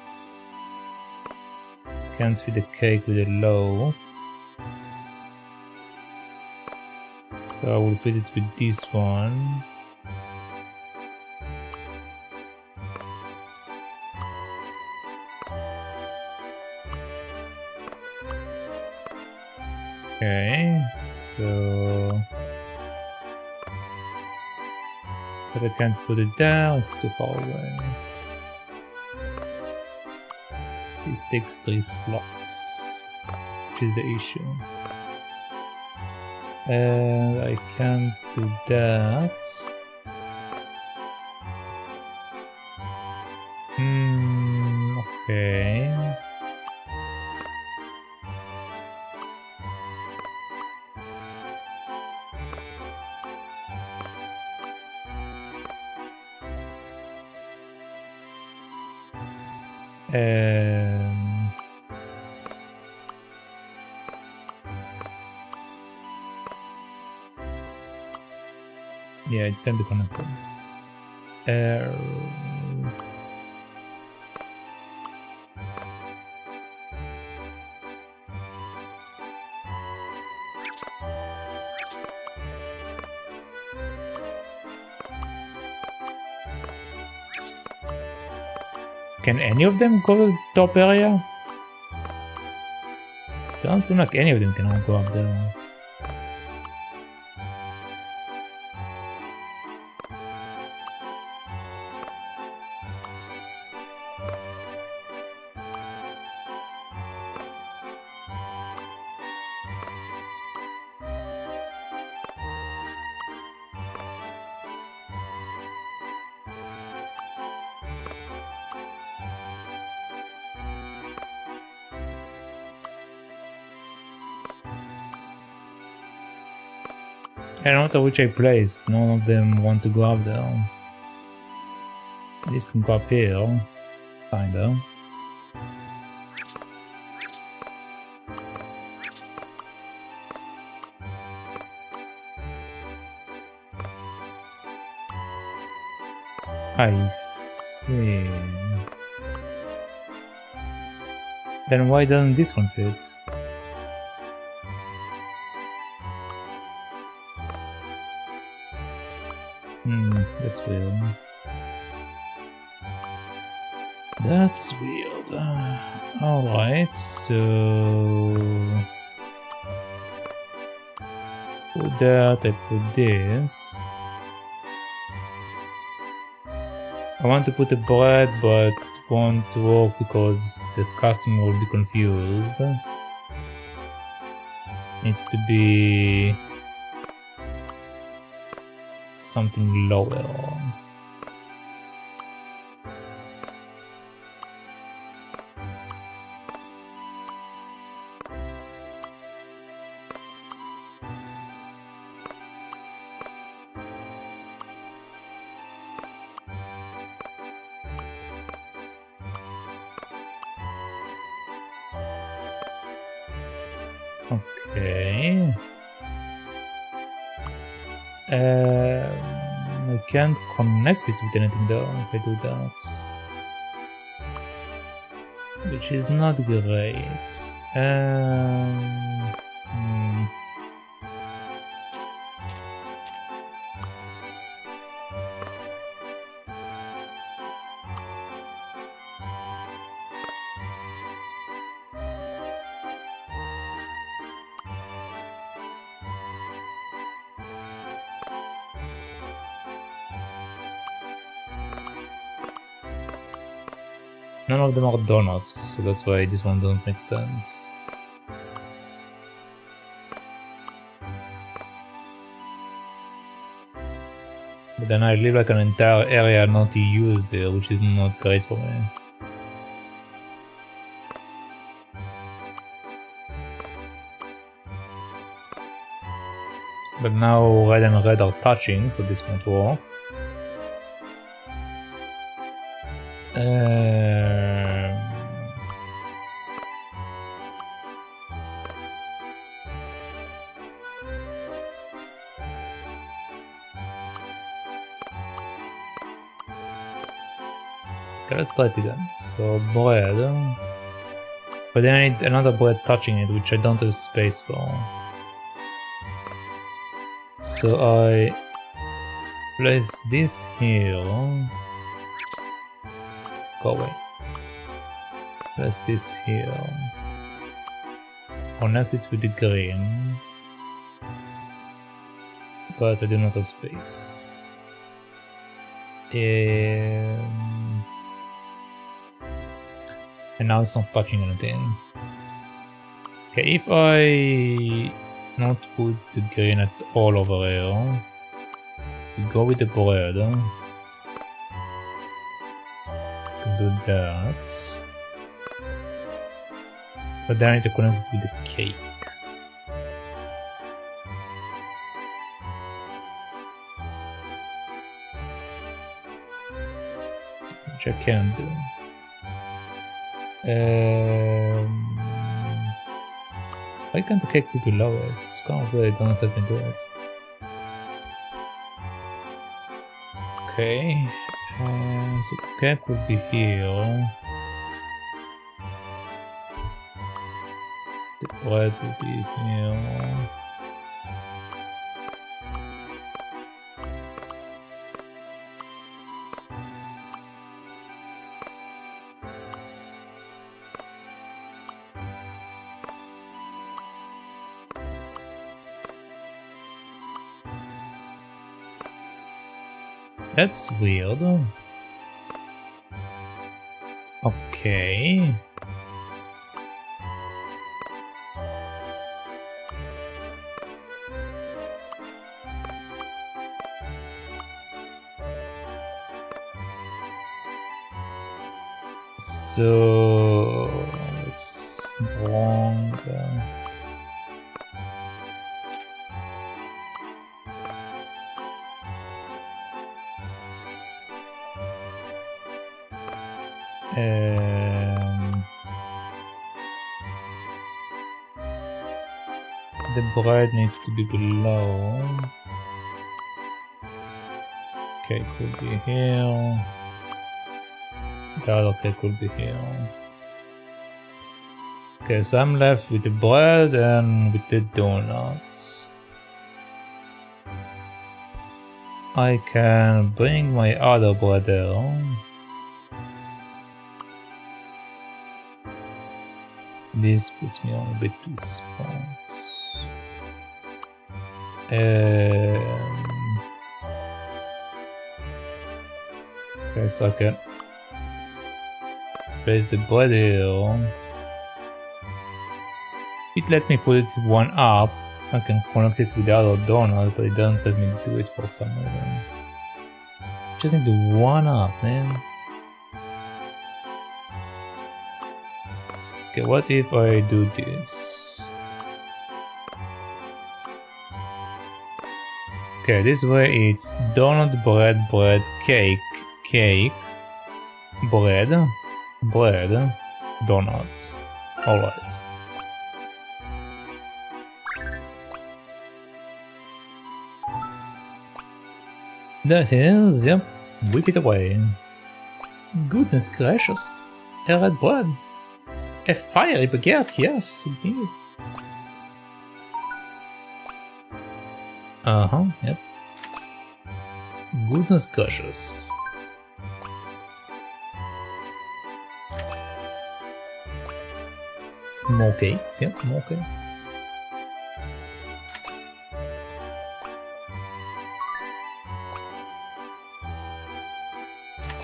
can't feed the cake with a loaf. So I will feed it with this one. Okay, so but I can't put it there, it's too far away. This takes 3 slots, which is the issue. And I can't do that. Okay. Yeah, it can be connected. Can any of them go to the top area? Doesn't seem like any of them can go up there. And no matter which I place, none of them want to go up there. This can go up here, kinda. I see. Then why doesn't this one fit? That's weird. That's weird. Alright, so... put that, I put this. I want to put the bread, but it won't work because the customer will be confused. Needs to be... something lower. Okay. I can't connect it with anything though if I do that, which is not great. None of them are donuts, so that's why this one doesn't make sense. But then I leave like an entire area not used there, which is not great for me. But now red and red are touching, so this won't work. Okay, let's try it again. So bread, but then I need another bread touching it, which I don't have space for. So I place this here. Go away. Place this here. Connect it with the green. But I do not have space. And now it's not touching anything. Okay, if I not put the green at all over here, we go with the bread. Do that. But then I need to connect it with the cake. Which I can do. Why can't the cake be below it? It's kind of weird, it doesn't let me do it. Okay, so the cake would be here. The bread will be here. That's weird. Okay. So it's wrong. The bread needs to be below. Okay, could be here. The other cake could be here. Okay, so I'm left with the bread and with the donuts. I can bring my other bread there. This puts me on a bit too spots. Okay, so I can place the bread here. It let me put it one up. I can connect it with the other donut, but it doesn't let me do it for some reason. Just need to one up, man. Okay, what if I do this? Okay, this way it's donut, bread, bread, cake, cake, bread, bread, donuts. Alright. That is, yep, whip it away. Goodness gracious, a red bread. A fiery baguette, yes, indeed. Yep. Goodness gracious. More cakes, yep, more cakes.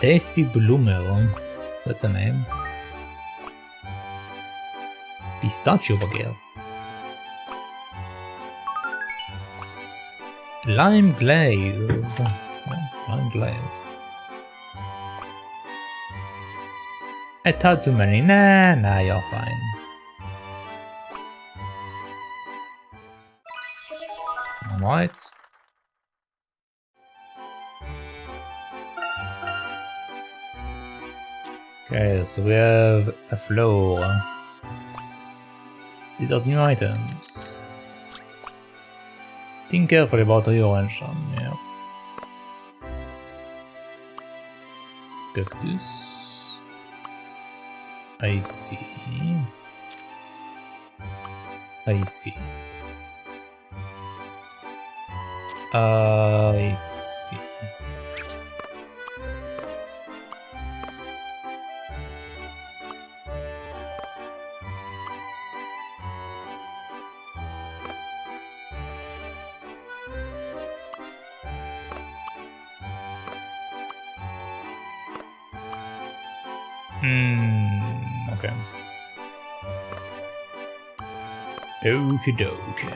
Tasty Bloomer, that's a name. Pistachio baguette. Lime glaze. Oh, lime glaze. I thought too many. Nah, you're fine. Alright. Okay, so we have a floor. These are new items. Think carefully about your orange, yeah. Cactus. I see. I see. I see. Okay. Okie dokie.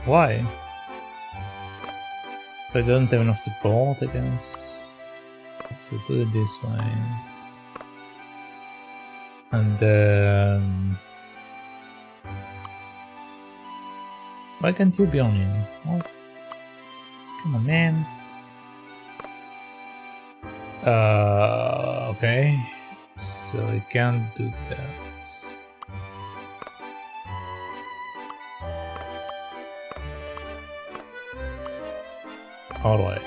Why? I don't have enough support, I guess. So we put it this way. And then... Why can't you be on him? What? Come on, man. Okay. So I can't do that. Alright.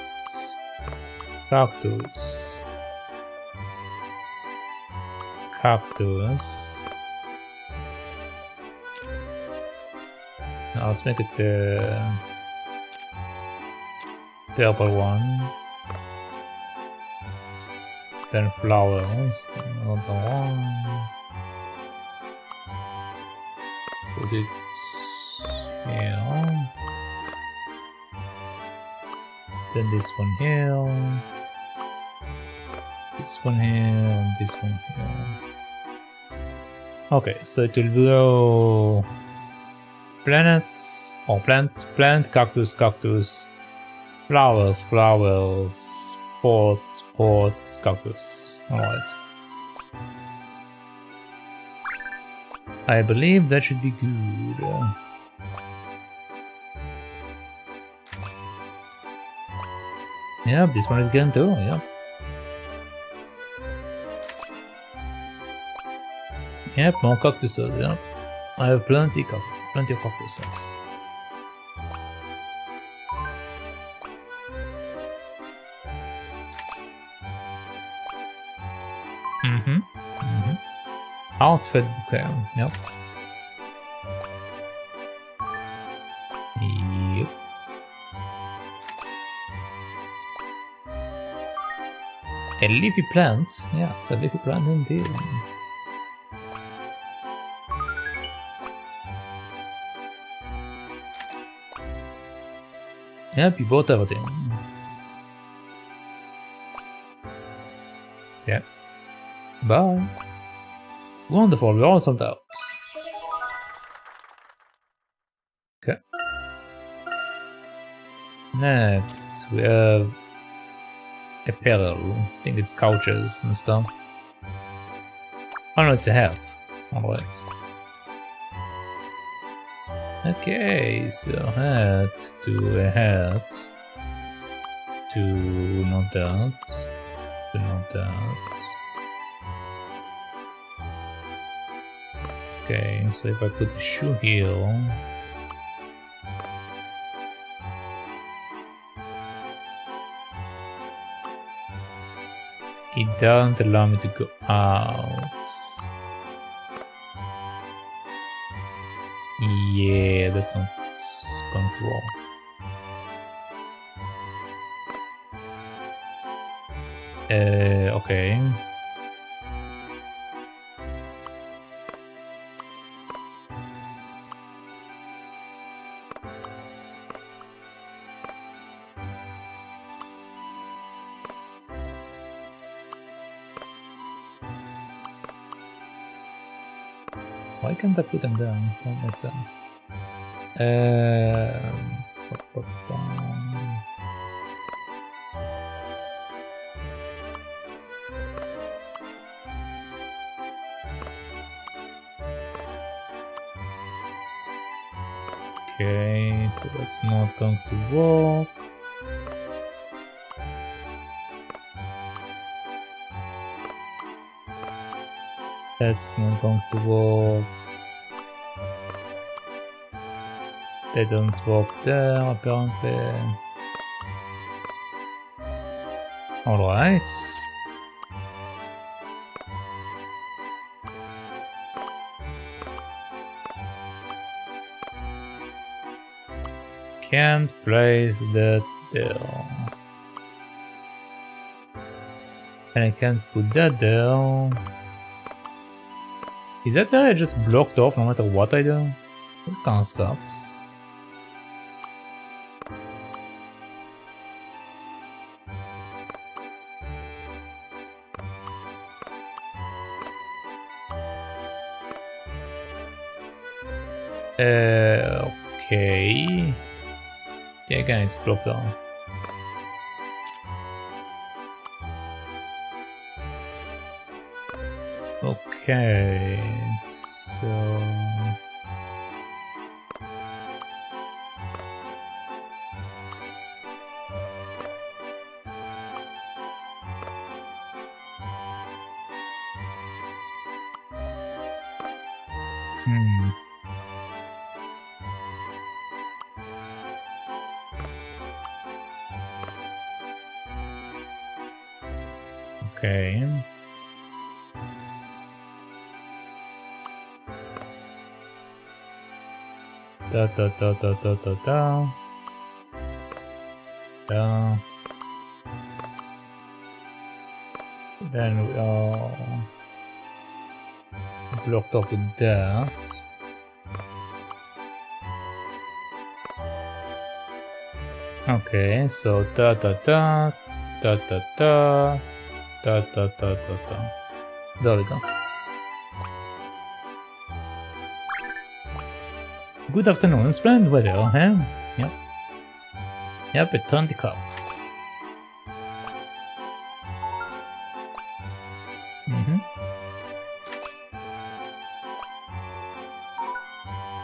Cactus. Cactus. Now let's make it the purple one. Then flowers, then another one. put it here. Then this one here. This one here, and this one here. Okay, so it will grow planets, or plant, cactus, flowers, pot, cactus. Alright. I believe that should be good. Yep, this one is good too, yep. Yep, more cactuses, yep. I have plenty of cactuses. Outfit bouquet, yep. Yep. A leafy plant, yeah, it's a leafy plant indeed. Yep, you bought everything. Yeah. Bye. Wonderful, we're all sold out. Okay. Next, we have apparel. I think it's couches and stuff. Oh no, it's a hat. Alright. Okay, so hat to a hat to not that to not that. Okay, so if I put the shoe here, it doesn't allow me to go out. Yeah, that's not going to work. Okay. Why can't I put them down? That makes sense. Okay, so that's not going to work. That's not going to work. They don't work there, apparently. Alright. Can't place that there. And I can't put that there. Is that area just blocked off no matter what I do? That kinda sucks. Okay. Yeah, again, it's blocked down. Okay, so okay. Da. Then we are blocked off with that. Okay, so da da da da da da da da da da da. There we go. Good afternoon, splendid weather, huh? Yep. Yep, it turned the cup.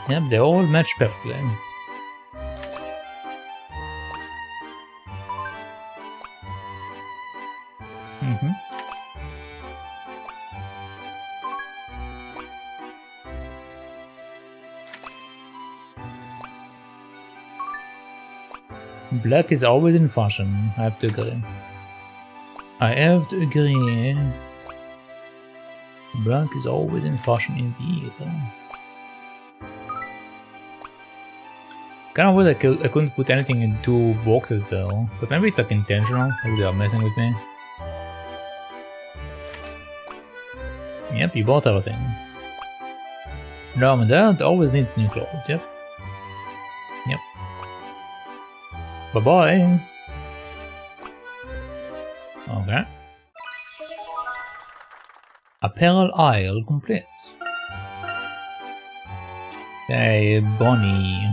Yep, they all match perfectly. Black is always in fashion, I have to agree. I have to agree. Black is always in fashion indeed. Kinda weird I couldn't put anything in 2 boxes though, but maybe it's like intentional, maybe they are messing with me. Yep, you bought everything. Mom and Dad always needs new clothes, yep. Yep. Bye-bye! Okay. Apparel aisle complete. Hey, Bonnie.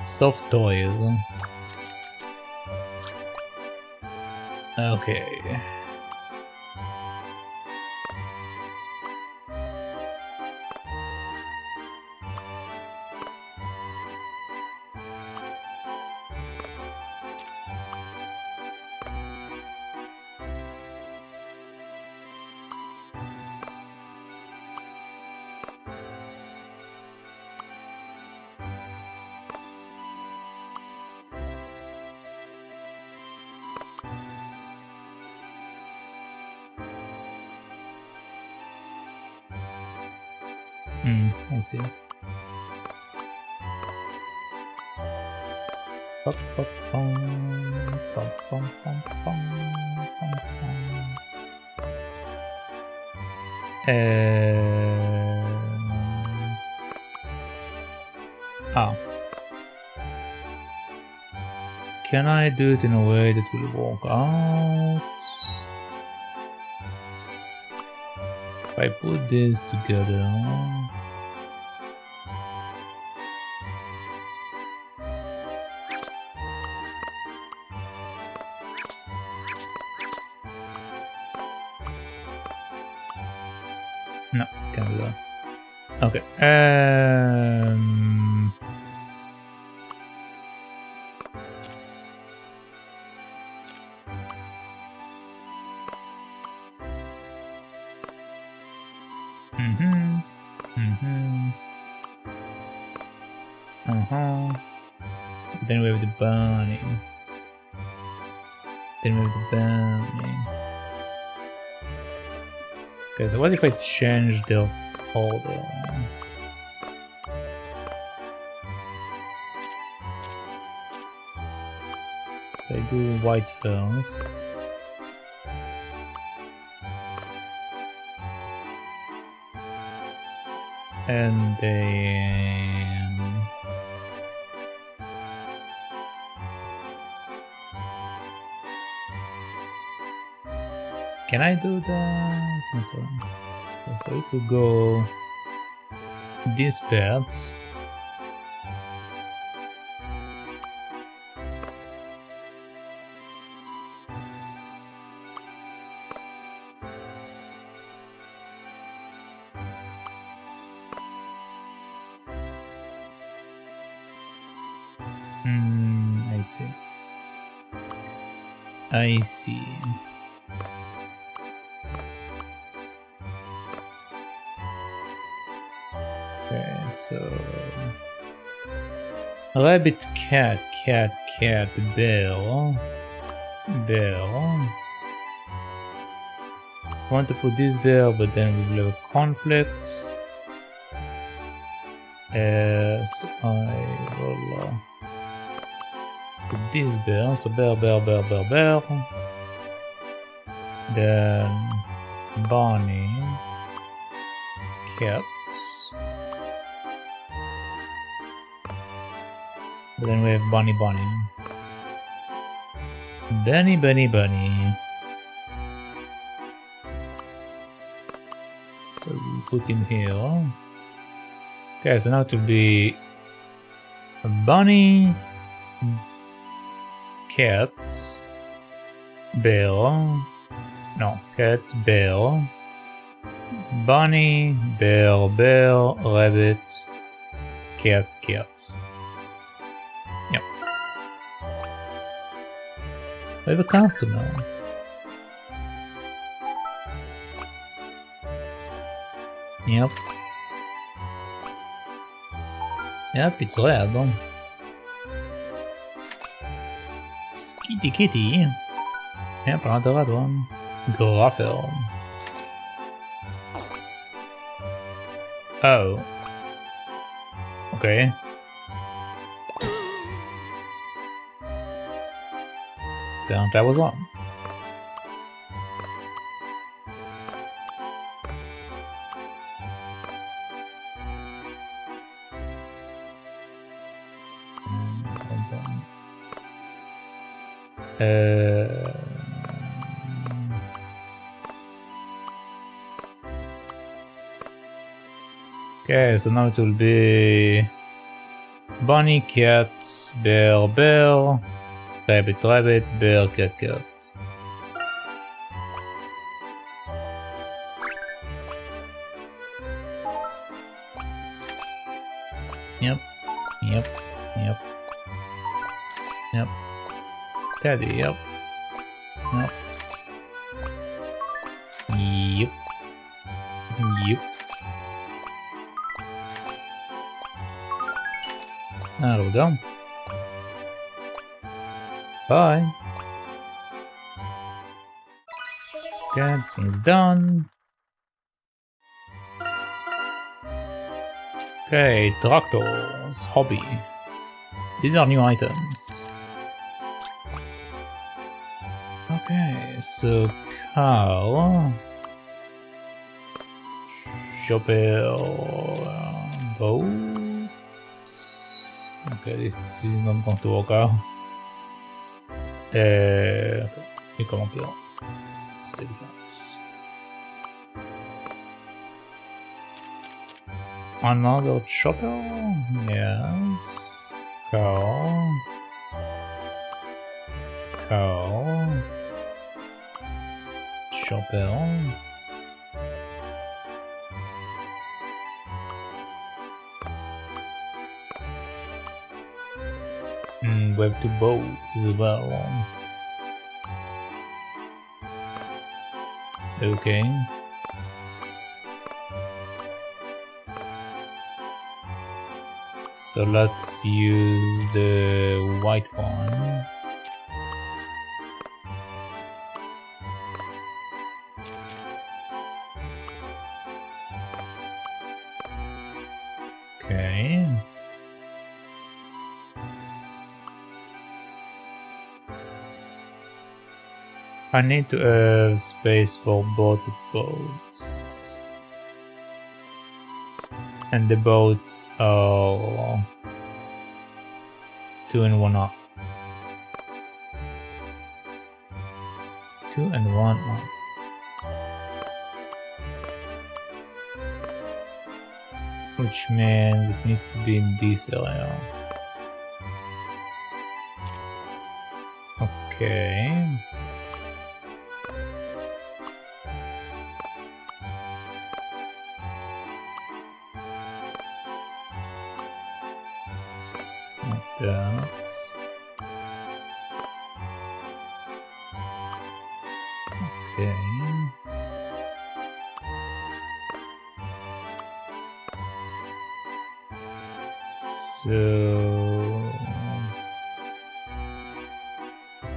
Soft toys. Okay. I see. Can I do it in a way that will work out? If I put this together. No, can't do that. Okay. Then we have the bunny. Then we have the bunny. Okay, so what if I change the order? So I do white first. And then... Can I do that? So if we go this part, I see. I see. Okay, so rabbit, cat, cat, cat, bear, bear. I want to put this bear, but then we will have a conflict. So I will put this bear. So bear, bear, bear, bear, bear. Then bunny, cat. But then we have bunny, bunny. Bunny, bunny, bunny. So we put him here. Okay, so now it will be a bunny, cat, bear. No, cat, bear, bunny, bear, bear, rabbit, cat, cat. Yep. I have a customer. Yep. Yep, it's red. Skitty kitty. Yep, another red one. Grapple. Oh. Okay. Apparently I was on. Okay, so now it will be bunny, cat, bear, bear, rabbit, rabbit, bear, cat, cat. Yep, yep, yep, yep. Teddy, yep, yep, yep, yep. There we go. Bye. Okay, this one is done. Okay, tractors, hobby. These are new items. Okay, so cow, chopper, bow. Okay, this is not going to work out. Okay, we come up here. Let's take that. Another chopper? Yes. Cow. Cow. Chopper. We have two boats as well. Okay. So let's use the white one. Okay. I need to have space for both boats. And the boats are 2 and 1 up. 2 and 1 up. Which means it needs to be in this area. Okay. Like that. Okay. So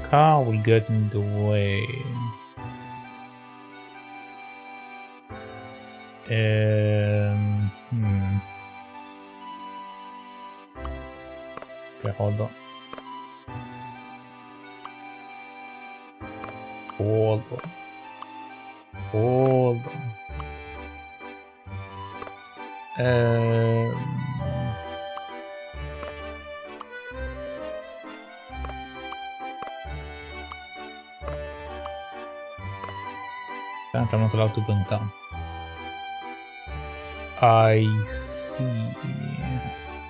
car will get in the way. Okay, hold on. Hold on. Hold on. Apparently I'm not allowed to bring it down. I see.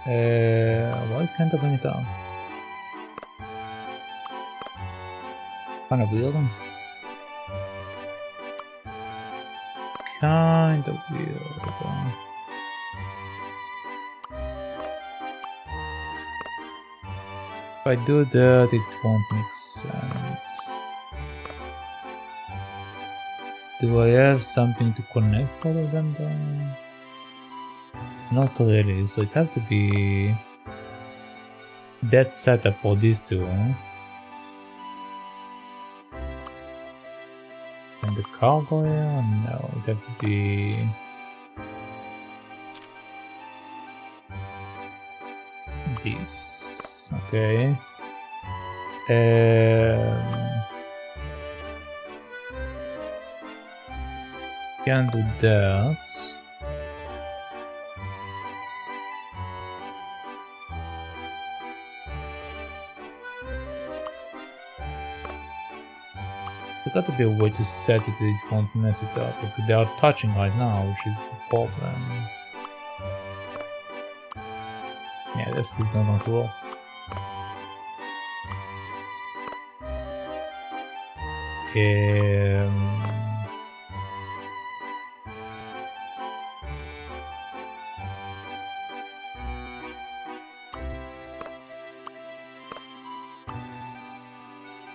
Why can't I bring it down? Kind of weird. Kind of weird. If I do that, it won't make sense. Do I have something to connect all of them down? Not really, so it have to be that setup for these two. And the cargo here? No, it have to be this. Okay. Can do that. There got to be a way to set it that it won't mess it up, because they are touching right now, which is the problem. Yeah, this is not going to work.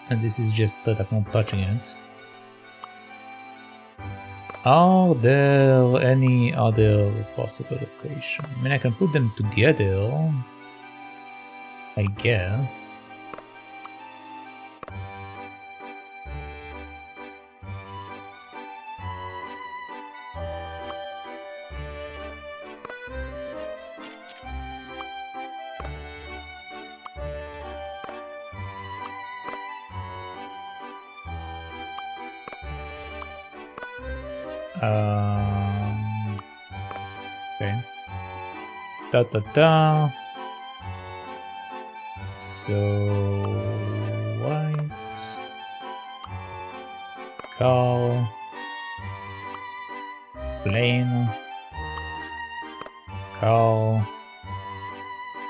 And this is just that I'm not touching it. Are there any other possible location? I mean, I can put them together, I guess. Okay. So white cow, plain cow.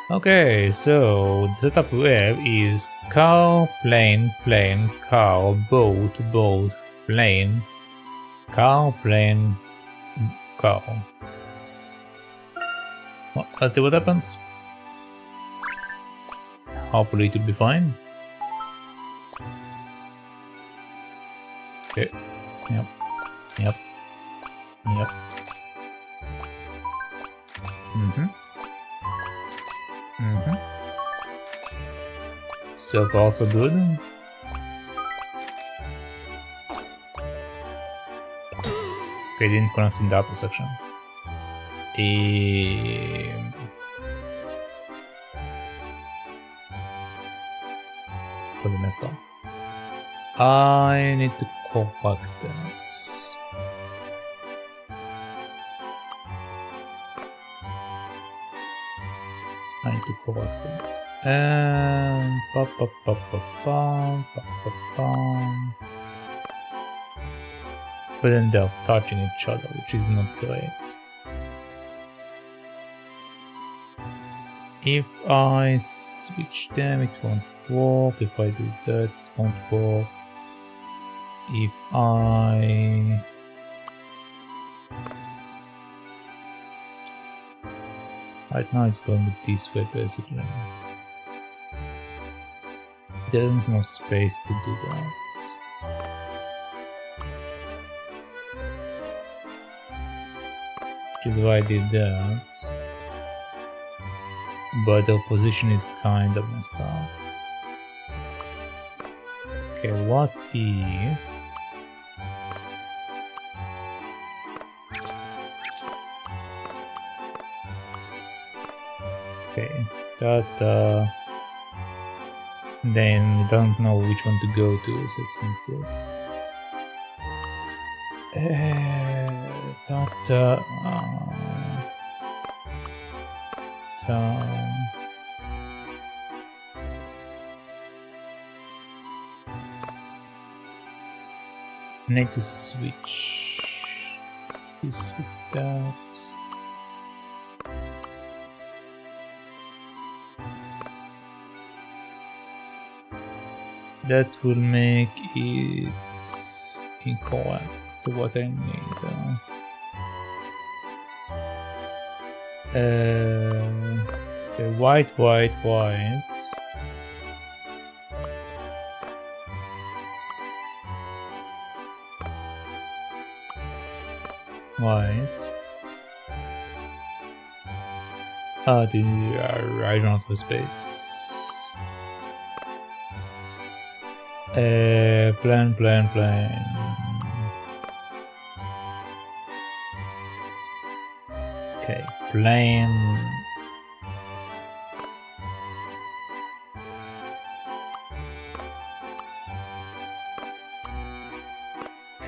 Okay, so the setup we have is cow, plain, cow, boat, plain, cow, plain, cow. Well, let's see what happens. Hopefully it will be fine. Okay. Yep. So far so good. Okay, didn't connect in the upper section. Was it messed up? I need to correct that. I need to correct that. And but then they're touching each other, which is not great. If I switch them, it won't work. If I do that, it won't work. If I... Right now it's going this way, basically. There isn't enough space to do that. Which is why I did that. But the position is kind of messed up. Okay, what if... Okay, that... then we don't know which one to go to, so it's not good. Need to switch this with that. That will make it incorrect to what I need. Okay, white. White. Ah, I don't have space. Plan. Okay, plain.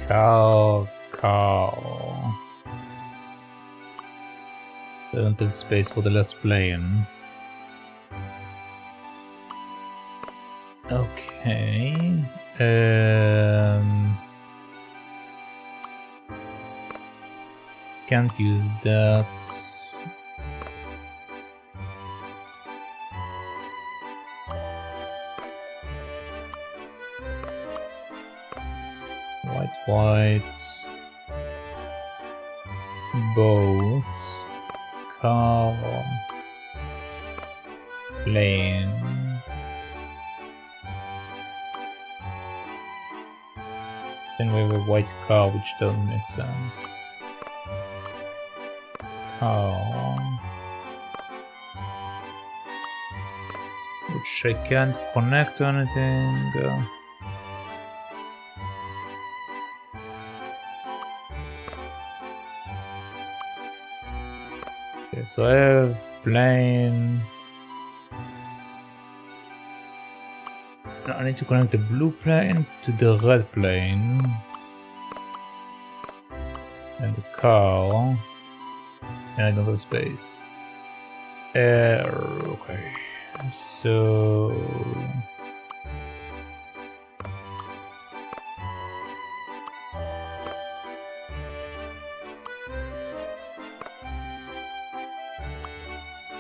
Cow. I don't have space for the last plane. Okay. Can't use that. White. Boats. Car. Plane. Then we have a white car, which doesn't make sense. Car. Which I can't connect to anything. Okay, so I have plane. Now I need to connect the blue plane to the red plane. And the car. And I don't have space. Okay. So...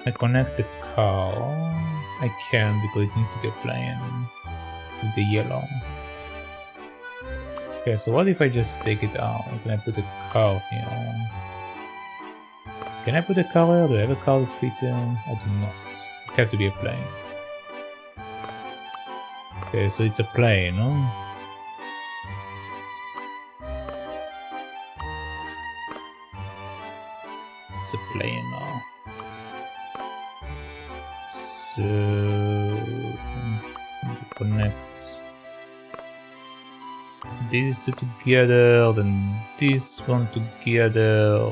I connect the car. I can because it needs to be a plane with the yellow. Okay, so what if I just take it out and I put the car here? Can I put a car here? Do I have a car that fits in? I do not. It has to be a plane. Okay, so it's a plane, no? It's a plane now. So connect these two together, then this one together,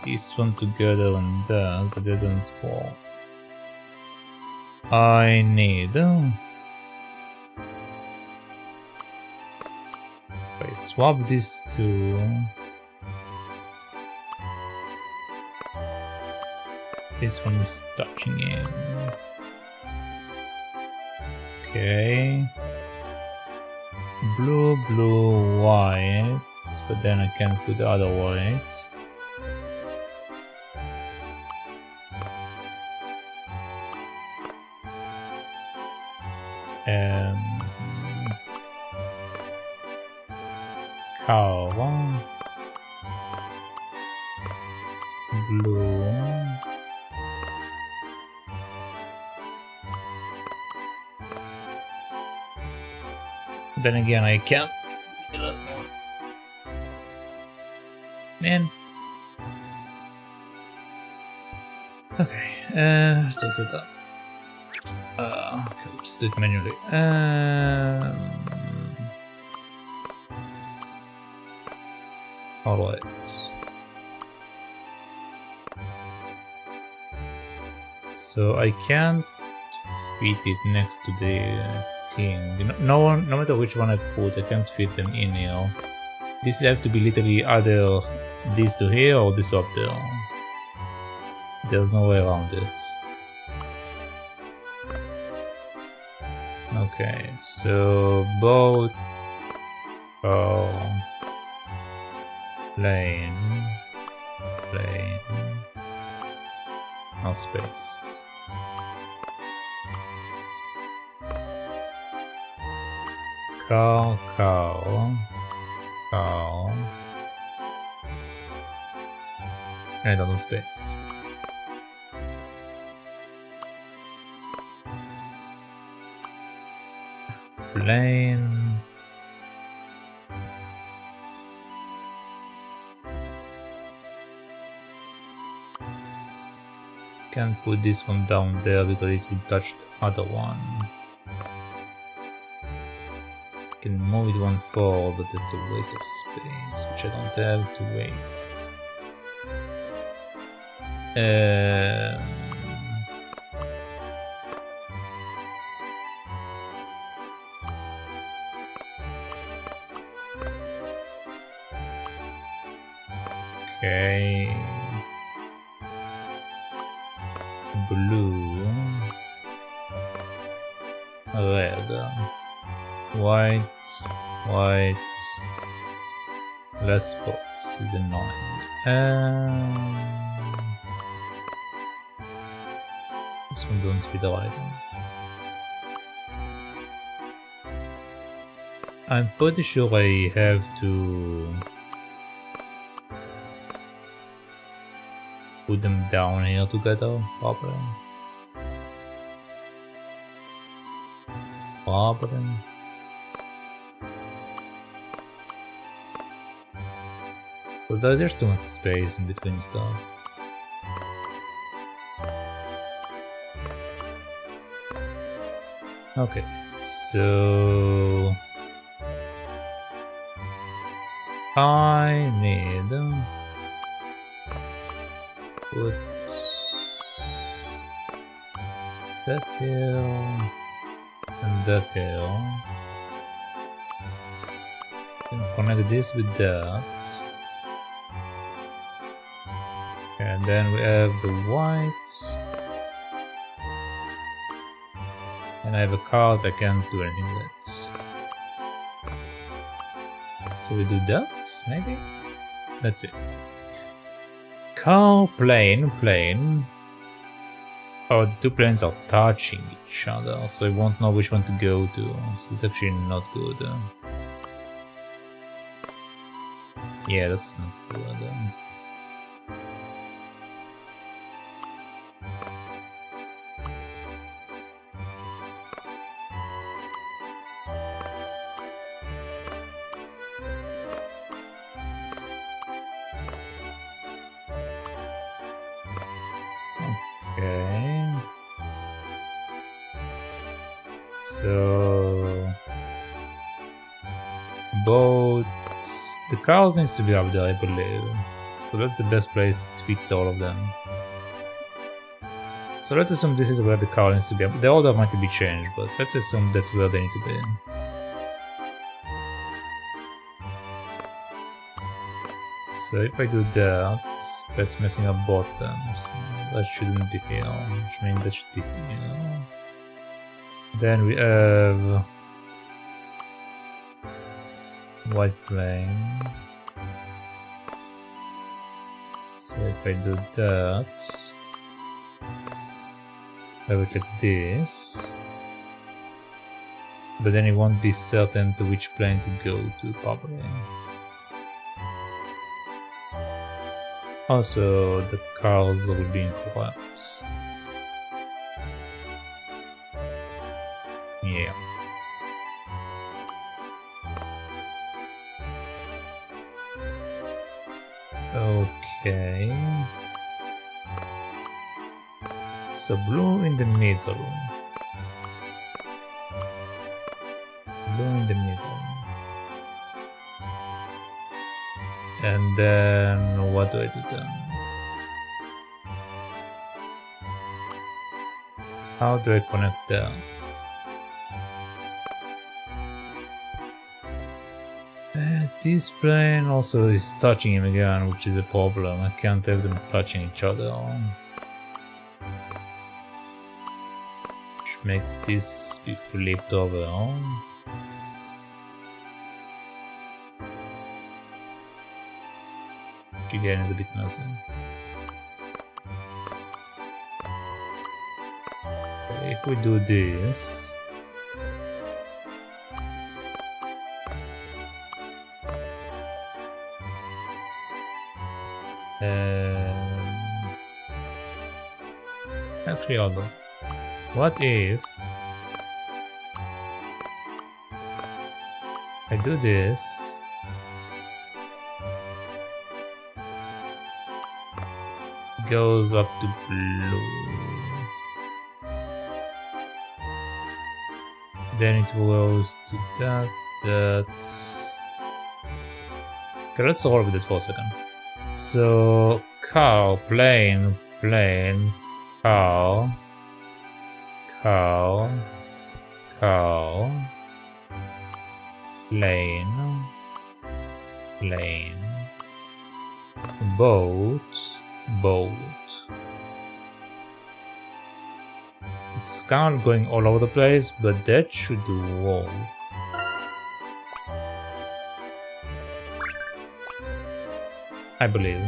this one together, and that, but that doesn't work. I need. If I swap these two. This one is touching in. Okay. Blue, white. But then I can't put the other white. Cow. Blue. Then again, I can't. The last one. Man. Okay, let's also set that. Okay, let's do it manually. Alright. So I can't fit it next to the thing. No matter which one I put, I can't fit them in here. This have to be literally either this to here or this to up there. There's no way around it. Okay, so boat Oh. Plane. No space. Cow. And no space. Plane. Can't put this one down there because it will touch the other one. Can move it one forward, but it's a waste of space, which I don't have to waste. Okay. Blue. Red. White. Less spots is annoying. This one doesn't fit the item. I'm pretty sure I have to put them down here together, probably. But there's too much space in between stuff. Okay, so I need put that here and that here. And connect this with that. And then we have the white. And I have a card I can't do anything with. So we do that, maybe? Let's see. Car, plane. Oh, the two planes are touching each other, so I won't know which one to go to. So it's actually not good. Yeah, that's not good. Okay. So both the cars needs to be up there, I believe. So that's the best place that fits all of them. So let's assume this is where the car needs to be. The order might be changed, but let's assume that's where they need to be. So if I do that, that's messing up bottoms. That shouldn't be here, which means that should be here. Then we have white plane. So if I do that, I look at this. But then it won't be certain to which plane to go to, probably. Also, the cars will be incorrect. Yeah. Okay. So blue in the middle. Blue in the middle. And then what do I do then? How do I connect that? This plane also is touching him again, which is a problem. I can't have them touching each other. Which makes this be flipped over. which again is a bit messy. Okay, if we do this... Actually, hold on. What if I do this? Goes up to blue. Then it goes to that. Okay, let's solve with it for a second. So cow, plane, cow, plane, boat. It's kind of going all over the place, but that should work. I believe.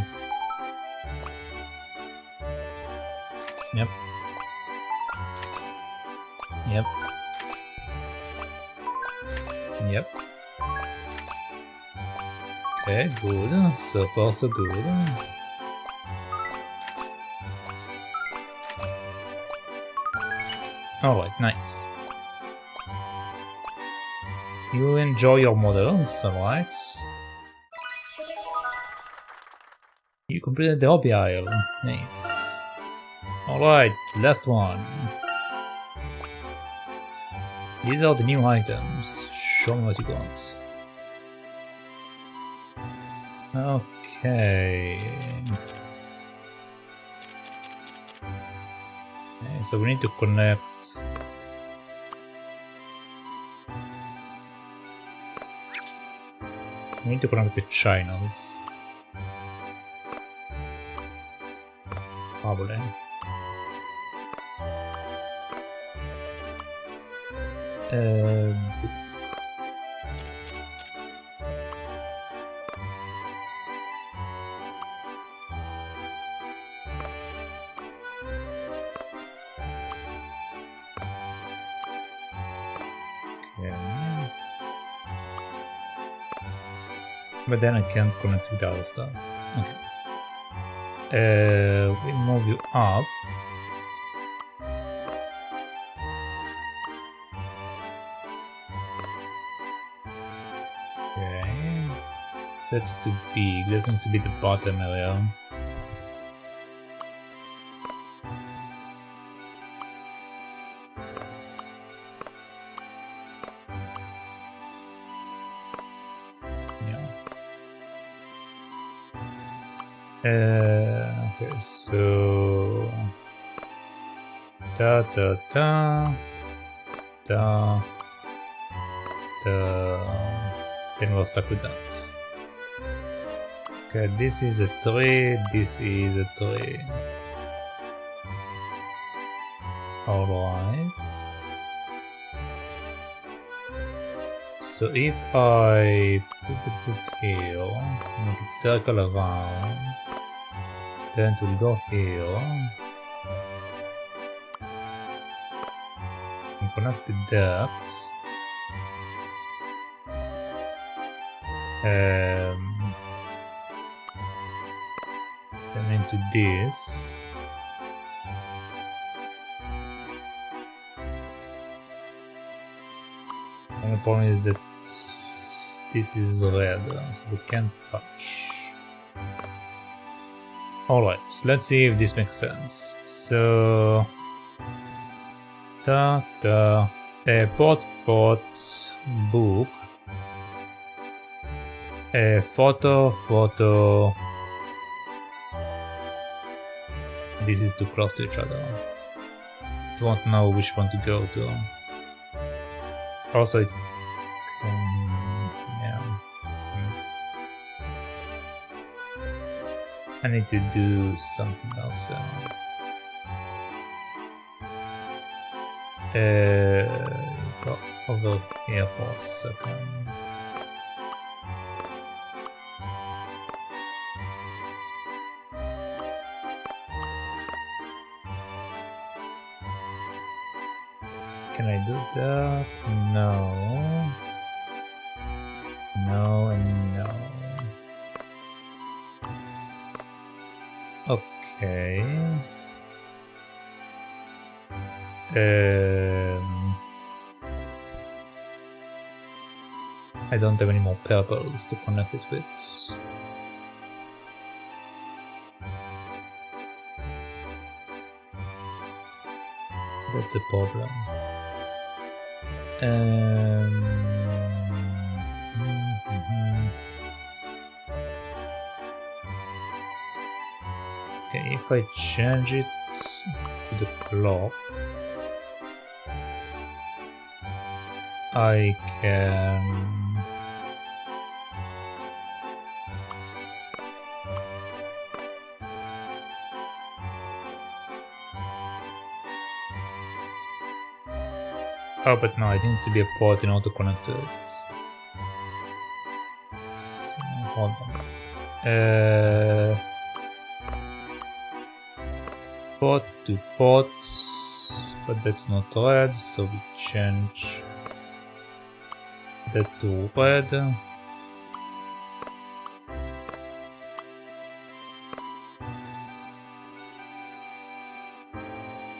Yep. Okay, good. So far so good. Alright, nice. You enjoy your models, alright. You completed the hobby aisle. Nice. Alright, last one. These are the new items. Show me what you got. Okay. So we need to connect. We need to connect the channels. Probably. But then I can't connect with the other stuff. Okay. We move you up. Okay. That's too big. That needs to be the bottom area. Okay, so then we're stuck with that. Okay, this is a 3, this is a 3. Alright. So if I put the book here, make it circle around, then it will go here and connect with that. Then into this. And the problem is that this is red, so they can't touch. Alright, so let's see if this makes sense. So pot, book, photo. This is too close to each other. Don't know which one to go to. Also, it I need to do something else. Go over here for a second. do that? No. No and no. Okay. I don't have any more purples to connect it with. That's a problem. Okay, if I change it to the clock, I can... Oh, but no, I think it's to be a port in order to connect to it. So, hold on. Port to port, but that's not red, so we change that to red.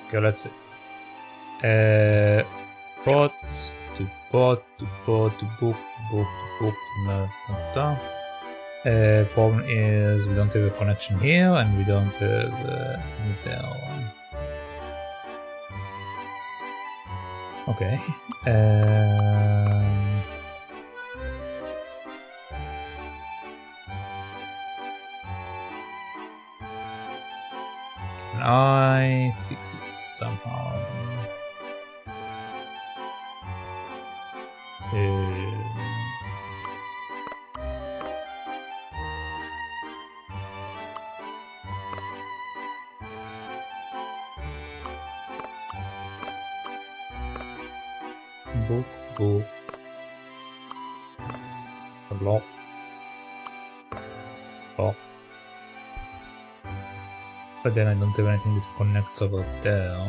Okay, let's see. Port to port to port to book to book. No, not that. Problem is we don't have a connection here and we don't have thing there. Okay. Can I fix it somehow? Book, lock, but then I don't have anything that connects over there.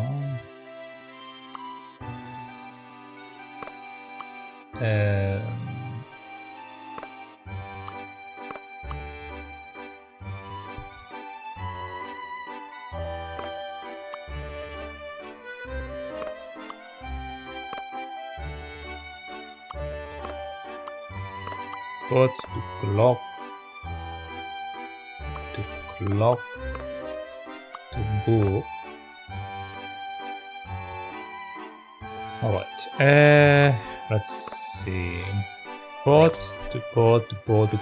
Port to clock to book. Alright, let's see. Port to clock to book, to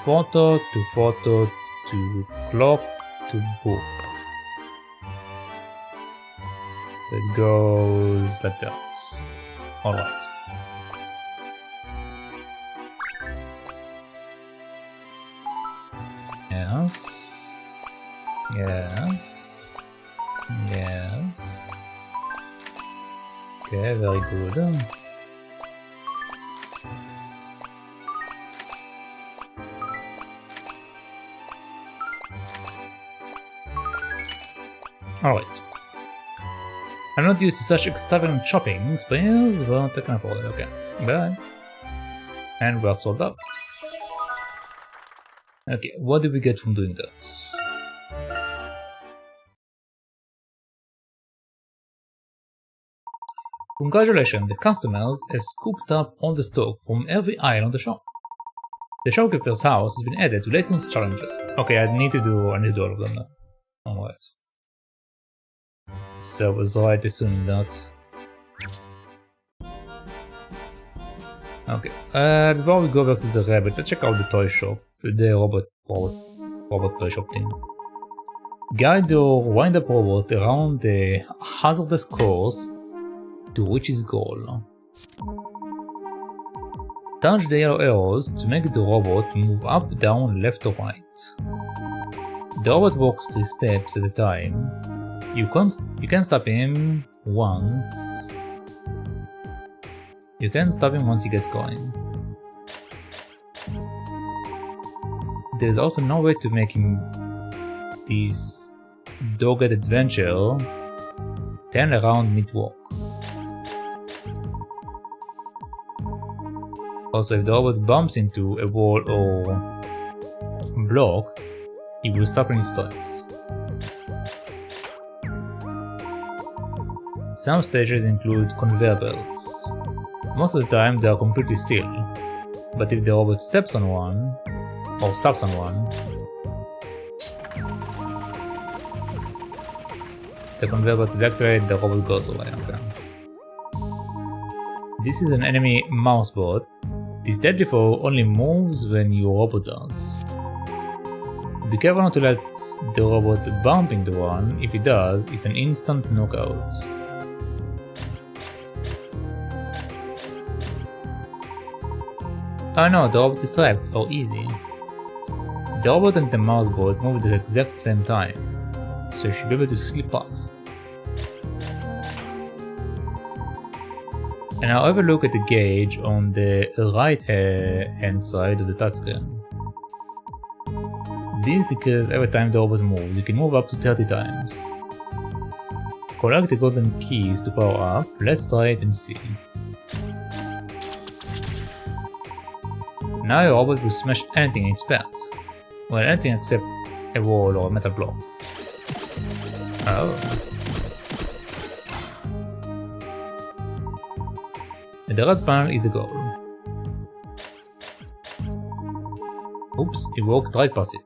photo to clock to book. So it goes like that. Alright. Yes. Okay, very good. Alright. I'm not used to such extravagant shopping sprees, but I can afford it. Okay, bye. And we're sold out. Okay, what did we get from doing that? Congratulations, the customers have scooped up all the stock from every aisle on the shop. The shopkeeper's house has been added to Layton's challenges. Okay, I need to do all of them now. Alright. So I was right assuming that. Okay, before we go back to the rabbit, let's check out the toy shop. The robot toy shop thing. Guide your wind-up robot around the hazardous course to reach his goal. Touch the yellow arrows to make the robot move up, down, left or right. The robot walks 3 steps at a time. You can stop him once. You can stop him once he gets going. There's also no way to make him this dogged adventure Turn around mid-walk. Also, if the robot bumps into a wall or block, it will stop in its tracks. Some stages include conveyor belts. Most of the time they are completely still, but if the robot steps on one, or stops on one, the conveyor belt is activated, the robot goes away. Okay. This is an enemy mouse bot. This deadly foe only moves when your robot does. Be careful not to let the robot bump into one. If it does, it's an instant knockout. Oh no, the robot is trapped, or easy. The robot and the mouse bot move at the exact same time, so you should be able to slip past. And now have a look at the gauge on the right hand side of the touchscreen. This decreases every time the robot moves. You can move up to 30 times. Collect the golden keys to power up. Let's try it and see. Now your robot will smash anything in its path. Well, anything except a wall or a metal block. Oh. The red panel is the goal. Oops, it walked right past it.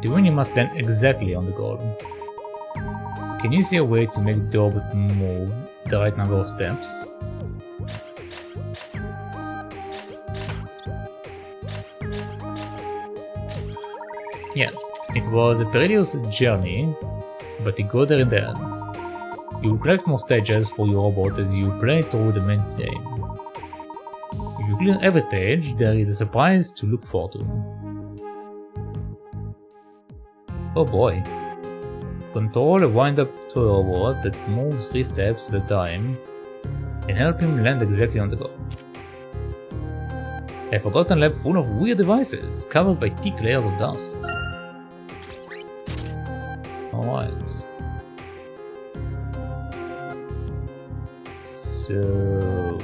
To win you must land exactly on the goal. Can you see a way to make the robot move the right number of steps? Yes, it was a perilous journey, but you got there in the end. You will collect more stages for your robot as you play through the main game. If you clear every stage, there is a surprise to look forward to. Oh boy. Control a wind-up to a robot that moves 3 steps at a time and help him land exactly on the goal. A forgotten lab full of weird devices, covered by thick layers of dust. Alright. So...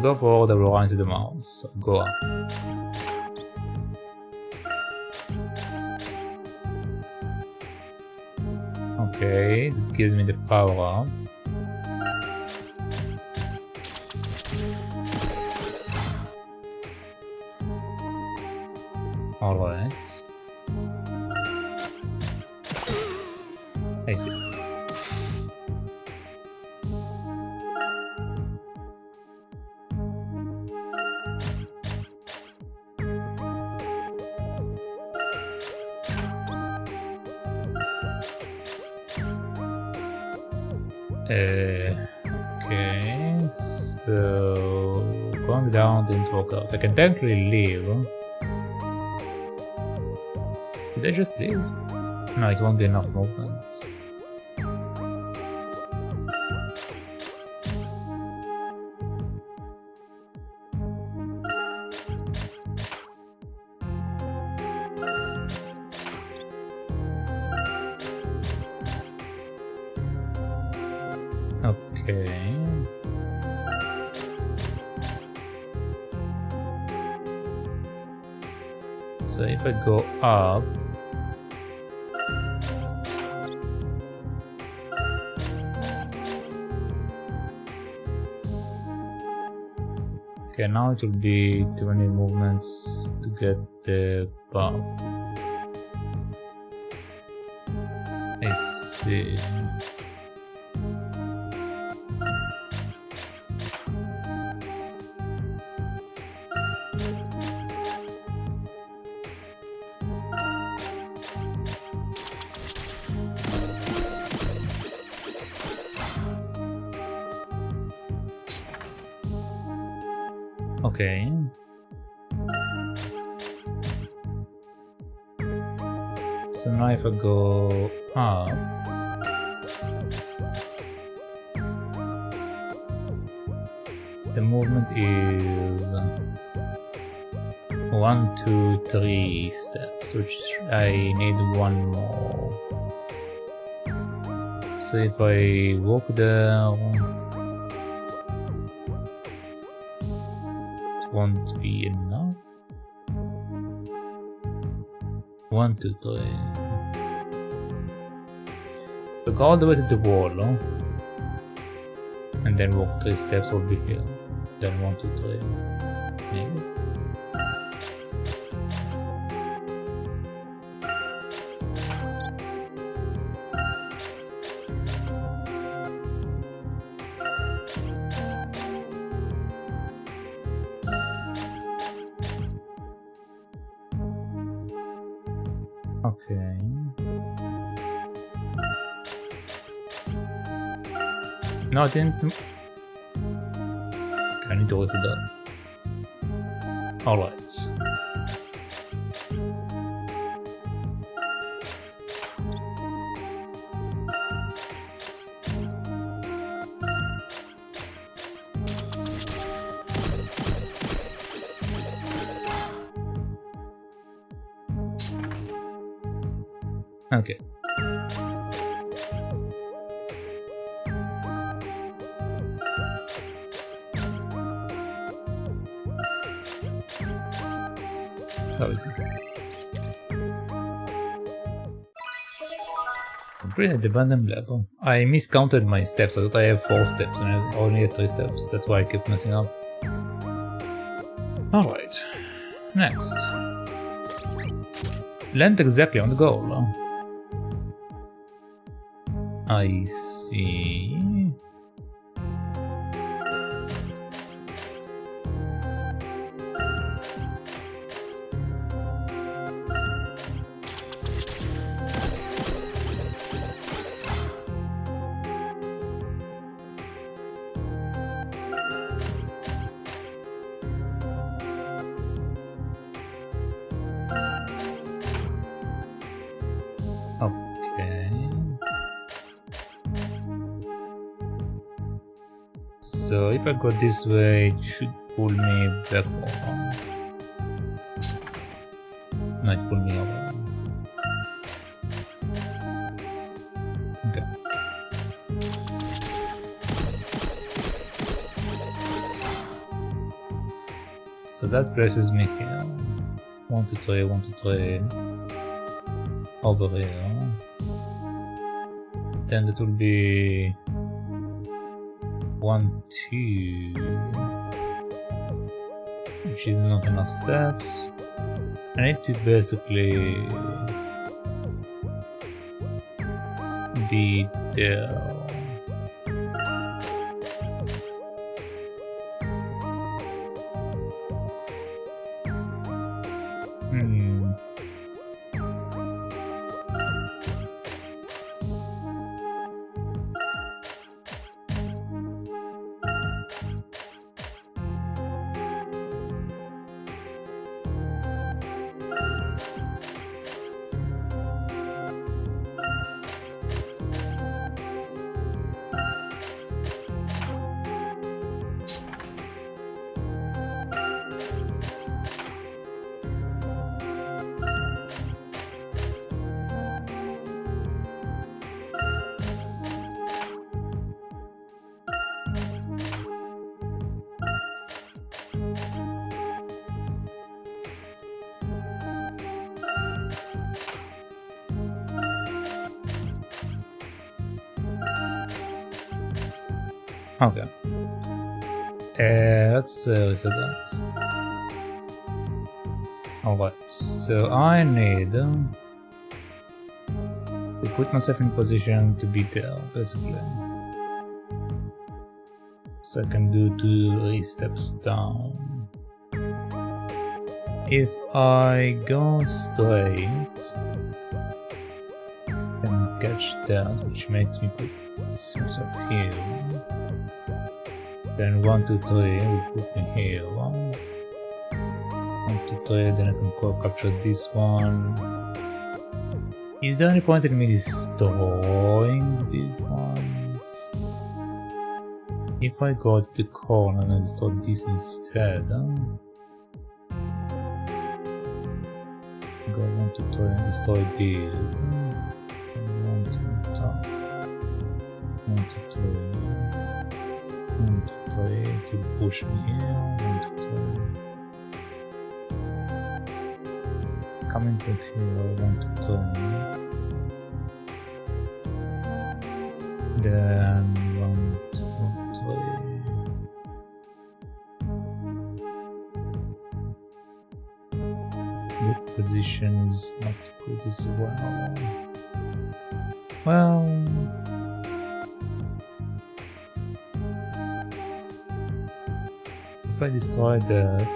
go forward, I will run into the mouse. So go up. Okay, that gives me the power up. Alright. I see. Okay, so going down didn't work out. I can technically leave. Did I just leave? No, it won't be enough movement. Okay. So if I go up, okay, now it will be 20 movements to get the buff. I see. Okay. So now if I go up, the movement is 1, 2, 3 steps, which I need one more. So if I walk there, it won't be enough. 1, 2, 3. So go all the way to the wall, and then walk 3 steps will be here. Then 1, 2, 3. Maybe. Okay. No, I didn't. I need to reset that. Alright. Okay. Completed the abandoned level. I miscounted my steps. I thought I have 4 steps and I only had 3 steps. That's why I kept messing up. Alright. Next. Land exactly on the goal. I see. So if I go this way, it should pull me backward. Might pull me over. Okay. So that places me here. 1, 2, 3, 1, 2, 3. Over here. Then that will be 1, 2, which is not enough steps. I need to basically be there. Okay. Let's reset that. Alright, so I need to put myself in position to be there, basically. So I can do 2 steps down. If I go straight, I can catch that, which makes me put myself here. Then 1, 2, 3 will put me here. 1, 2, 3, then I can capture this one. Is there any point in me destroying these ones? If I go to the corner and destroy this instead, go 1, 2, 3 and destroy these. 1, 2, 3. 1, 2, 3 to push me here. 1, 2, 3. Coming back here. 1, 2, 3. Then 1, 2, 3. Good position is not good as well. Well, if I destroy that,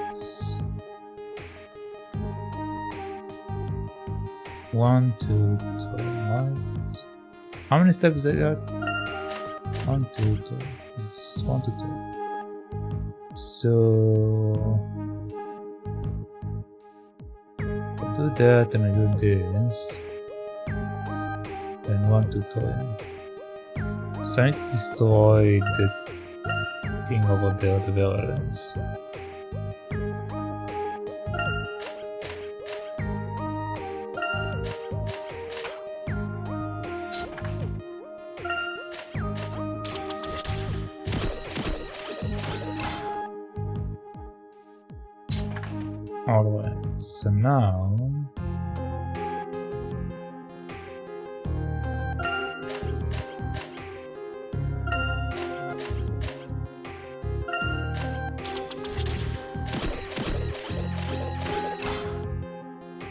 1, 2, 3, right? How many steps I got? 1, 2, 3. Yes, 1, 2, 3. So I do that and I do this. Then 1, 2, 3. So I need to destroy the thing over there, the perilous. Alright, so now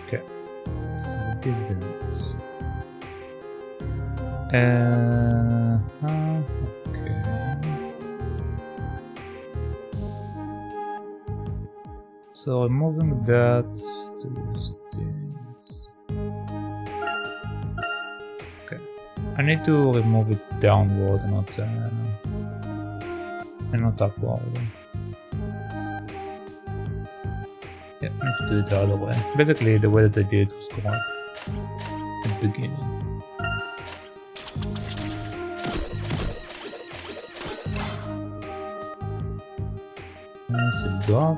okay, so we did that. Okay. So removing that to these things. Okay, I need to remove it downward, not and not upward. Yeah, I need to do it the other way. Basically, the way that I did it was correct at the beginning. So go up.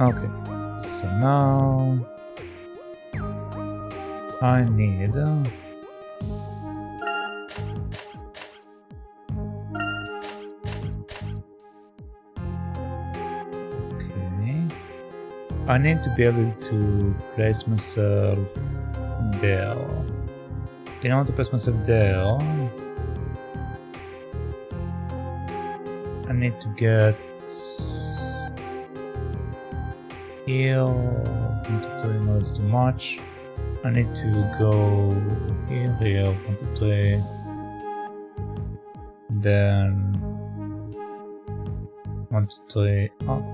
Okay, so now I need I need to be able to place myself there. In order to place myself there, I need to get here. No, it's too much. I need to go here, 1, 2, 3. Then 1, 2, 3 up.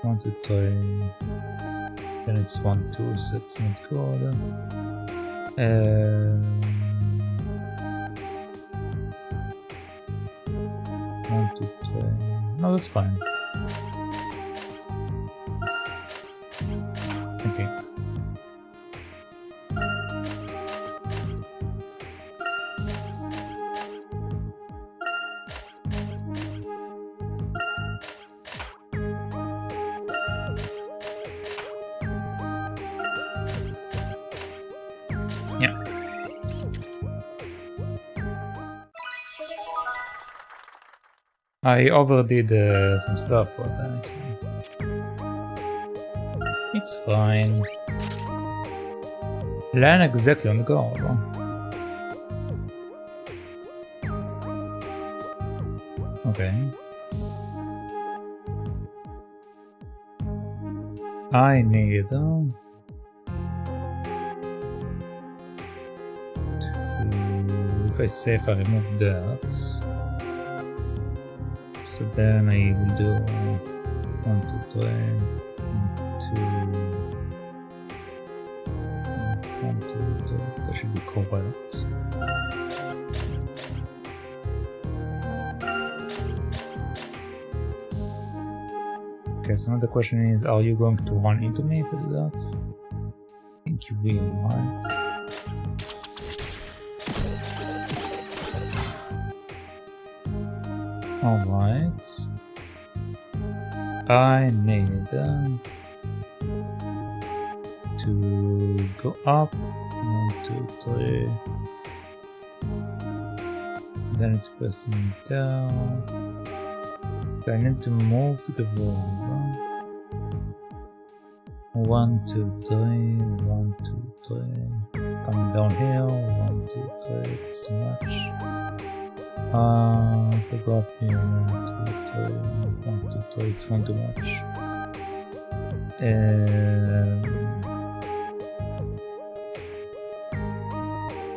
1, 2, 3. Then it's 1, 2, so it's not good. 1, 2, 3. No, that's fine. I think. Yeah. I overdid some stuff, but it's fine. Land exactly on the goal. Okay. I need if I say if I remove that, so then I will do 1, 2, 3, 1, 2, 3. That should be correct. Okay, so now the question is, are you going to run into me if I do that? I think you will, right? Alright. I need to go up. 1, 2, 3. Then it's pressing down. I need to move to the wall. 1, 2, 3. 1, 2, 3. Coming down here. 1, 2, 3. That's too much. If I go up here, 1, 2, 3, 1, 2, 3, it's not too much.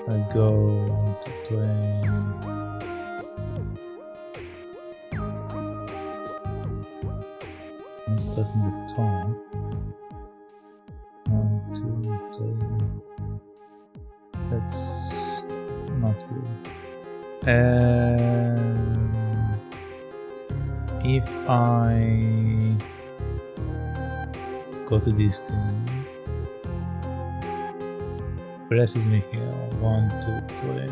I go 1, 2, 3. I'm from the top. 1, 2, 3. That's not good. If I go to this thing, presses me here. 1, 2, 3.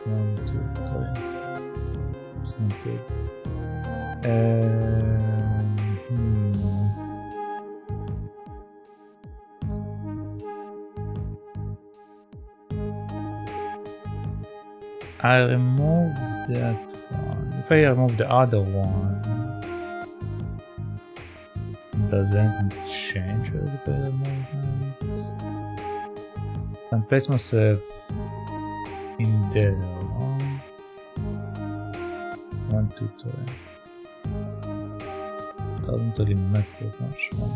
1, 2, 3. It's not good. I remove that one. If I remove the other one, does anything change as I remove that? I place myself in there. 1, 2, 3. Doesn't really matter that much. 1,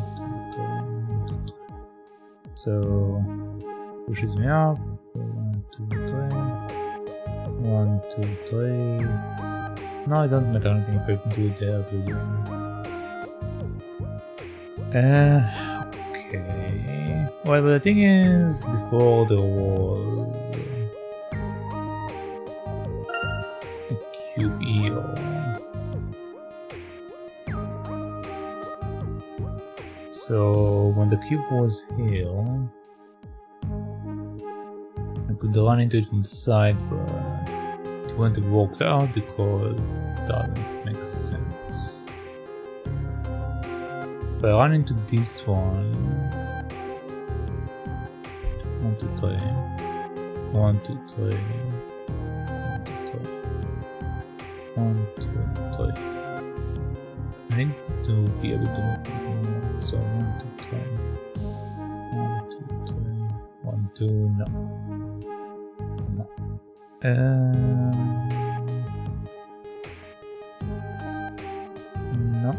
2, 3. 1, 2, 3. So pushes me up. 1, 2, 3. 1, 2, 3. No, it doesn't matter anything if I do it there, do it there. Okay. Well, but the thing is, before the wall, the cube here. So when the cube was here, I could run into it from the side, but it wouldn't have worked out because it doesn't make sense. If I run into this one, 1, 2, 3, 1, 2, 3, 1, 2, 3, 1, 2, 3. I need to be able to move. So 1, 2, 3, 1, 2, 3, 1, 2, no. No.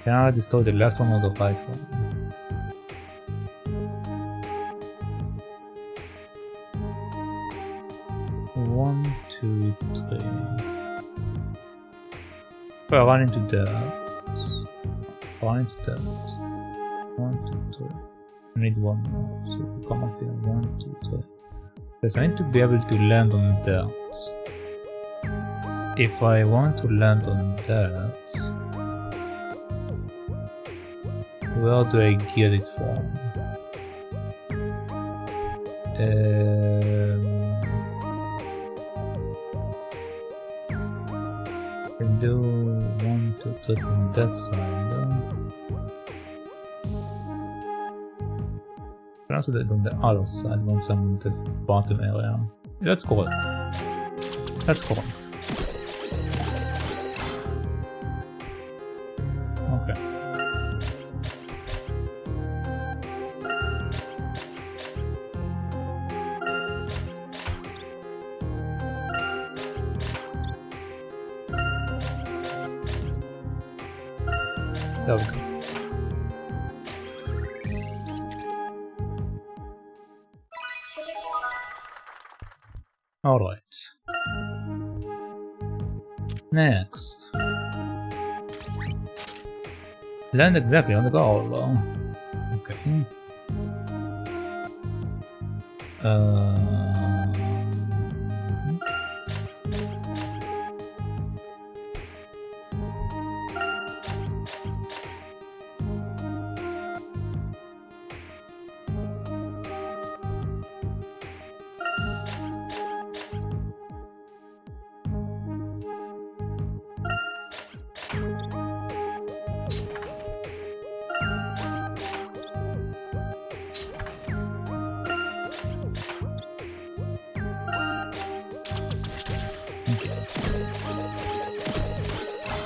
Can I destroy the left one or the right one? One, two, three. If I run into that, run into that. 1, 2, 3. I need one more, so if I come up here, 1, 2, 3. Because I need to be able to land on that. If I want to land on that, where do I get it from? I can do 1, 2, 3 from that side. I can also do it on the other side once I'm in the bottom area. Yeah, that's correct. That's correct. Okay. There we go. Alright. Next. Land exactly on the goal. Okay. Okay.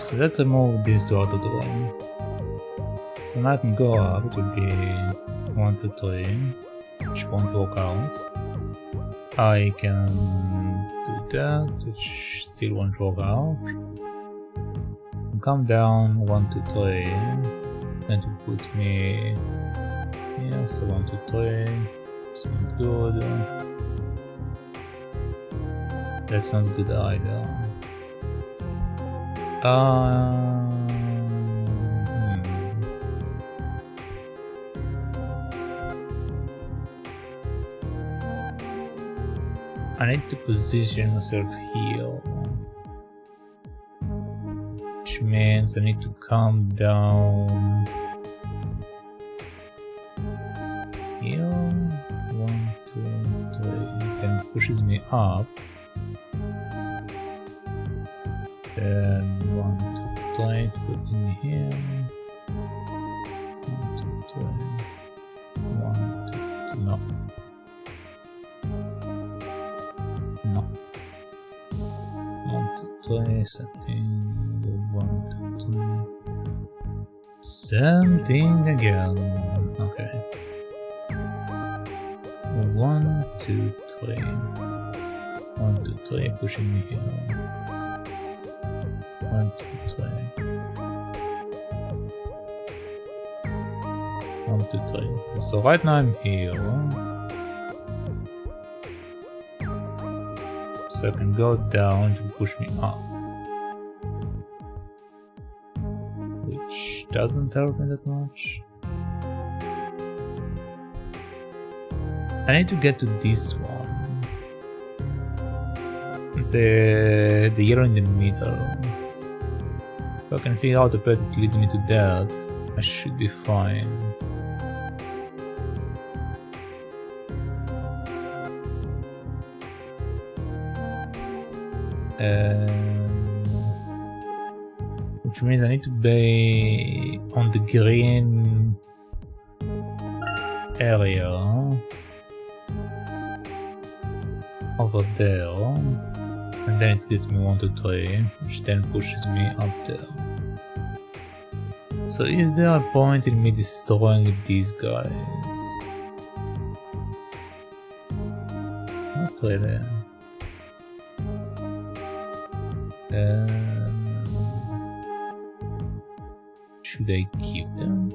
So let's remove these two out of the way. So now I can go up, it will be 1, 2, 3, which won't work out. I can do that, which still won't work out. Come down 1, 2, 3, and to put me here, so 1, 2, 3, it's not good. That's not good either. I need to position myself here, which means I need to come down here. 1, 2, 3, then it pushes me up. Then 1, 2, 3 to put in here. 1, 2, 3. 1, 2, 3. No. No. 1, 2, 3. Something. 1, 2, 3. Same thing again. Okay. 1, 2, 3. 1, 2, 3. Pushing me here. 1, 2, 3. 1, 2, 3. So right now I'm here. So I can go down to push me up. Which doesn't help me that much. I need to get to this one. The yellow in the middle. If I can figure out the path that leads me to that, I should be fine. Which means I need to be on the green area over there, and then it gets me 1, 2, 3, which then pushes me up there. So is there a point in me destroying these guys? Not really. Should I keep them?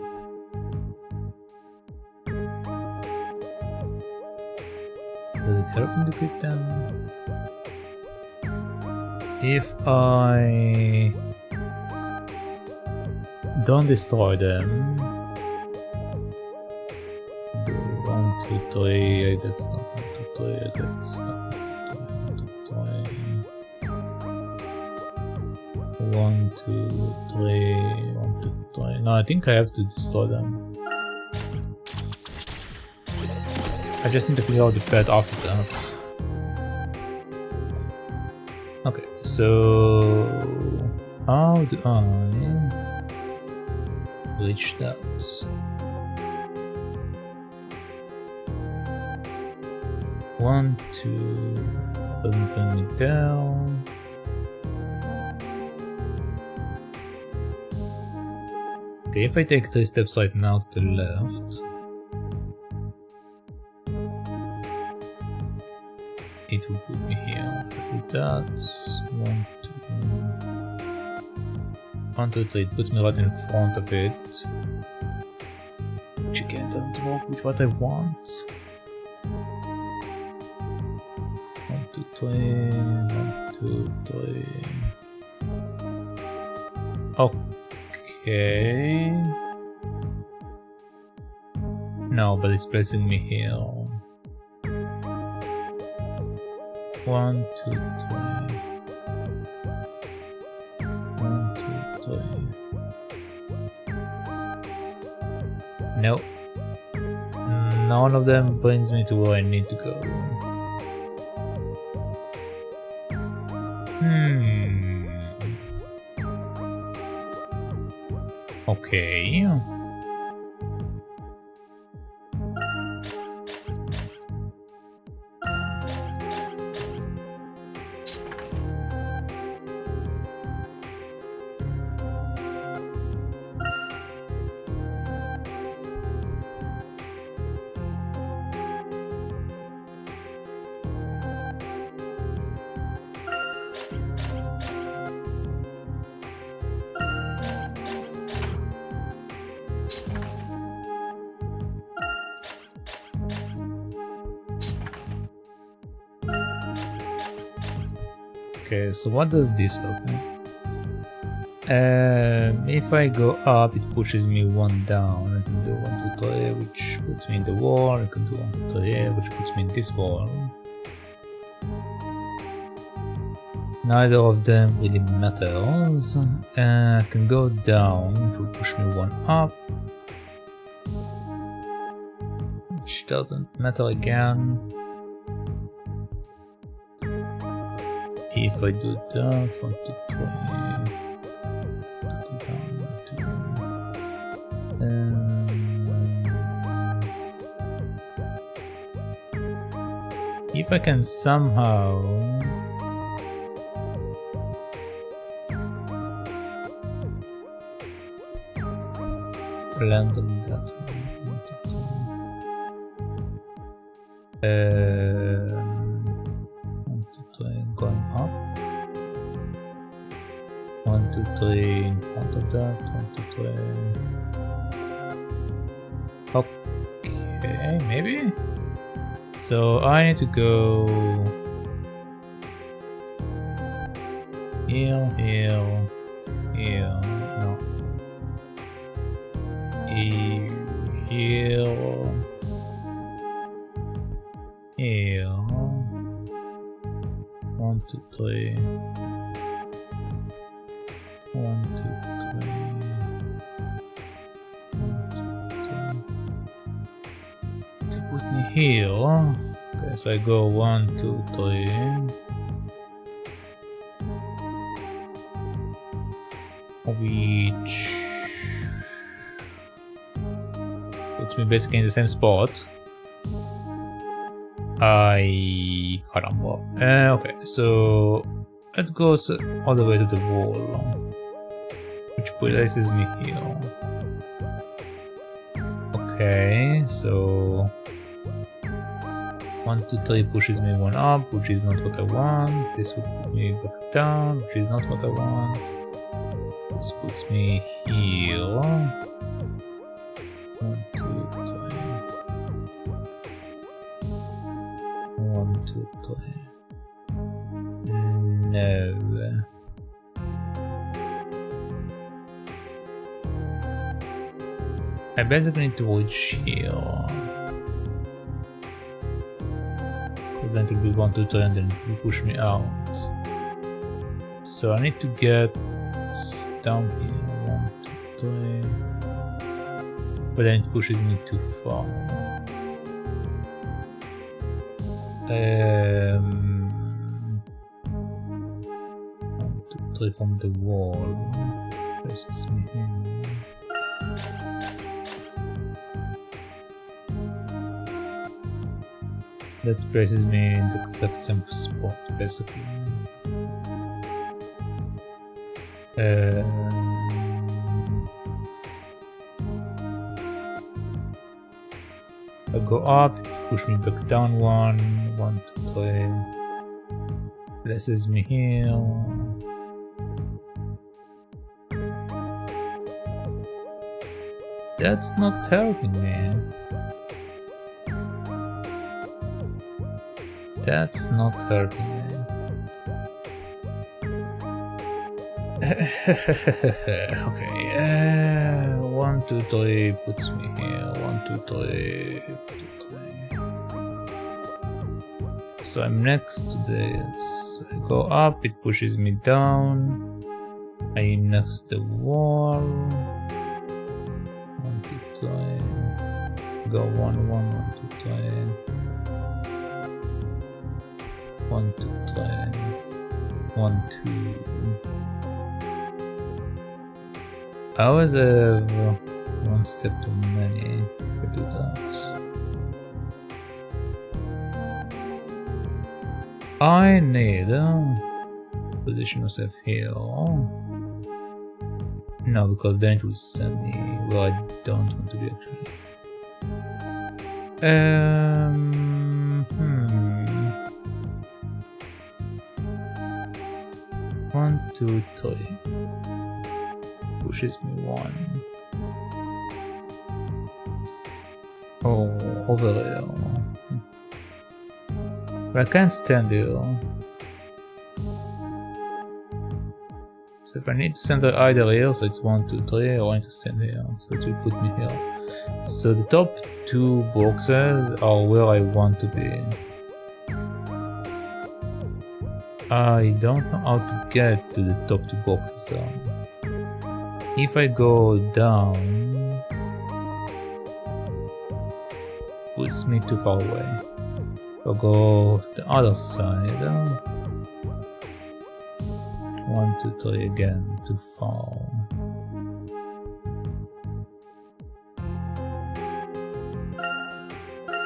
Does it help me to keep them? If I don't destroy them, do 1, 2, 3, I get stuck, 1, 2, 3, I get stuck, 1, 2, 3, 1, 2, 3, 1, 2, 3. No, I think I have to destroy them. I just need to figure out the path after that. Okay, so how do I reach that? One, two, doesn't bring me down. Okay, if I take 3 steps right now to the left, it will put me here. If I do that, 1, 2, 1, 2, 3, it puts me right in front of it. Which again doesn't work with what I want. 1, 2, 3, 1, 2, 3. Okay. No, but it's placing me here. 1, 2, 3. 1, 2, 3. Nope. None of them brings me to where I need to go. Okay. Okay, so what does this help me? If I go up, it pushes me one down. I can do 1, 2, 3, which puts me in the wall. I can do 1, 2, 3, which puts me in this wall. Neither of them really matters. I can go down, it will push me one up, which doesn't matter again. If I do that, 1, 2, 3. If I can somehow land on that one. 1, 2, 3, going up. 1, 2, 3 in front of that. 1, 2, 3. Okay, maybe. So I need to go here, here, here, no. Here, here. 1, 2, 3. 1, 2, 3. 1, 2, 3. To put me here. Okay, so I go 1, 2, 3. Which puts me basically in the same spot. Caramba. Okay, so let's go all the way to the wall, which places me here. Okay, so 1, 2, 3 pushes me one up, which is not what I want. This would put me back down, which is not what I want. This puts me here. 1, 2, 3. 1, 2, 3. No. I basically need to reach here. Then it will be 1, 2, 3 and then it will push me out. So I need to get down here. 1, 2, 3. But then it pushes me too far. 1, 2, 3 from the wall. Places me here. That places me in the exact same spot, basically. I go up, push me back down 1, 1, 2, 3. Places me here. That's not helping me. That's not helping me. Okay, 1, 2, 3 puts me here. 1, 2, 3, 2, 3. So I'm next to this. I go up, it pushes me down. I'm next to the wall. 1, 2, 3. Go 1, 1, 1, 2, 3. 1, 2, 3. 1, 2. I always have one step too many if I do that. I need to position myself here. No, because then it will send me where I don't want to be actually. 1, 2, 3. Pushes me 1. Oh, over there. But I can't stand here. So if I need to stand either here, so it's 1, 2, 3, or I need to stand here, so it will put me here. So the top 2 boxes are where I want to be. I don't know how to get to the top 2 boxes though. If I go down, puts me too far away. I'll go the other side. 1, 2, 3 again, too far.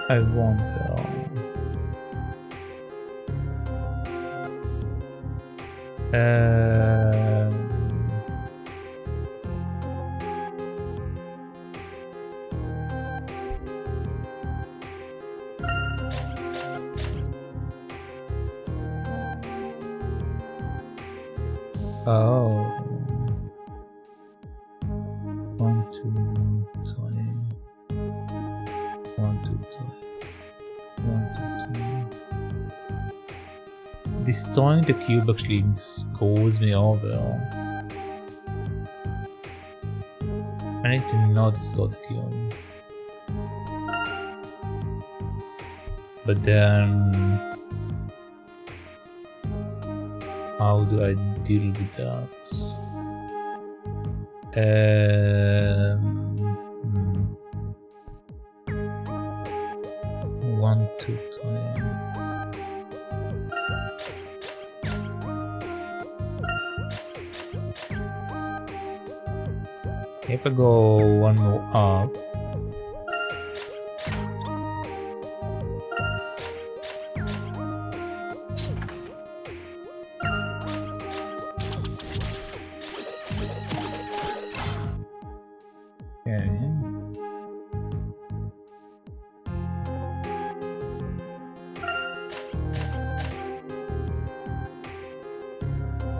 I want oh. 1, 2, 3. 1, 2, 3. 1, 2, 3. Destroying the cube actually scores me over. I need to not destroy the cube. But then, how do I deal with that? 1, 2, 3. If I go one more up,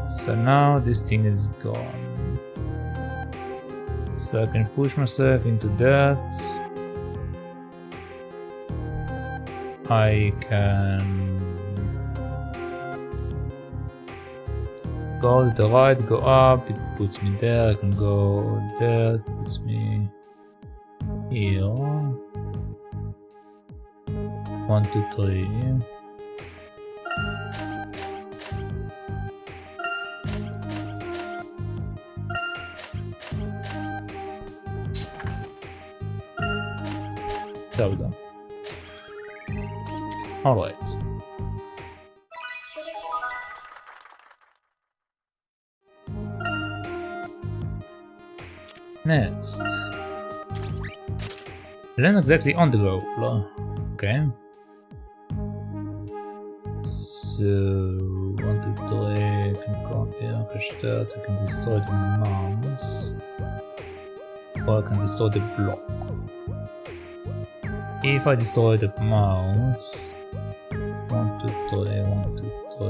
so now this thing is gone. So I can push myself into that. I can go to the right, go up, it puts me there. I can go there, it puts me here. 1, 2, 3. There we go. Alright. Next. Land exactly on the roll. Okay. So 1, 2, 3, I can go up here, push that, I can destroy the mouse. Or I can destroy the block. If I destroy the mouse, 1, 2, 3, 1, 2, 3,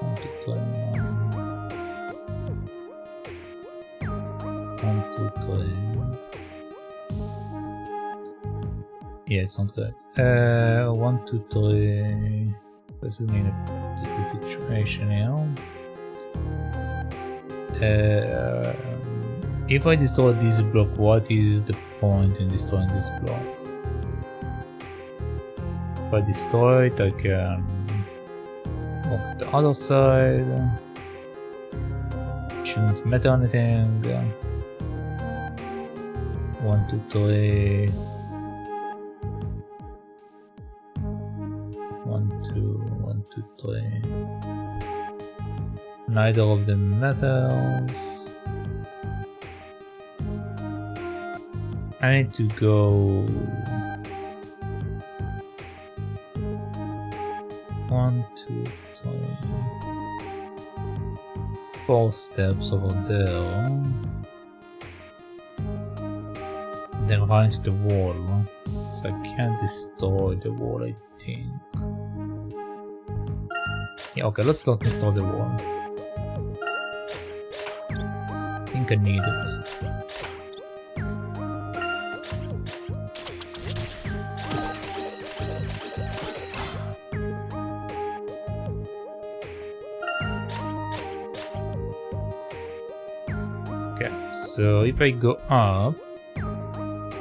1, 2, 3, 1, 2, 3. Yeah, it's not good. 1, 2, 3. What's the meaning of the situation here? If I destroy this block, what is the point in destroying this block? If I destroy it, I can walk to the other side. Shouldn't matter anything. 1, 2, 3. 1, 2, 1, 2, 3. Neither of them matters. I need to go 1, 2, 3, 4 steps over there, then run into the wall, so I can't destroy the wall, I think. Yeah, okay, let's not destroy the wall. I think I need it. Okay, so if I go up, it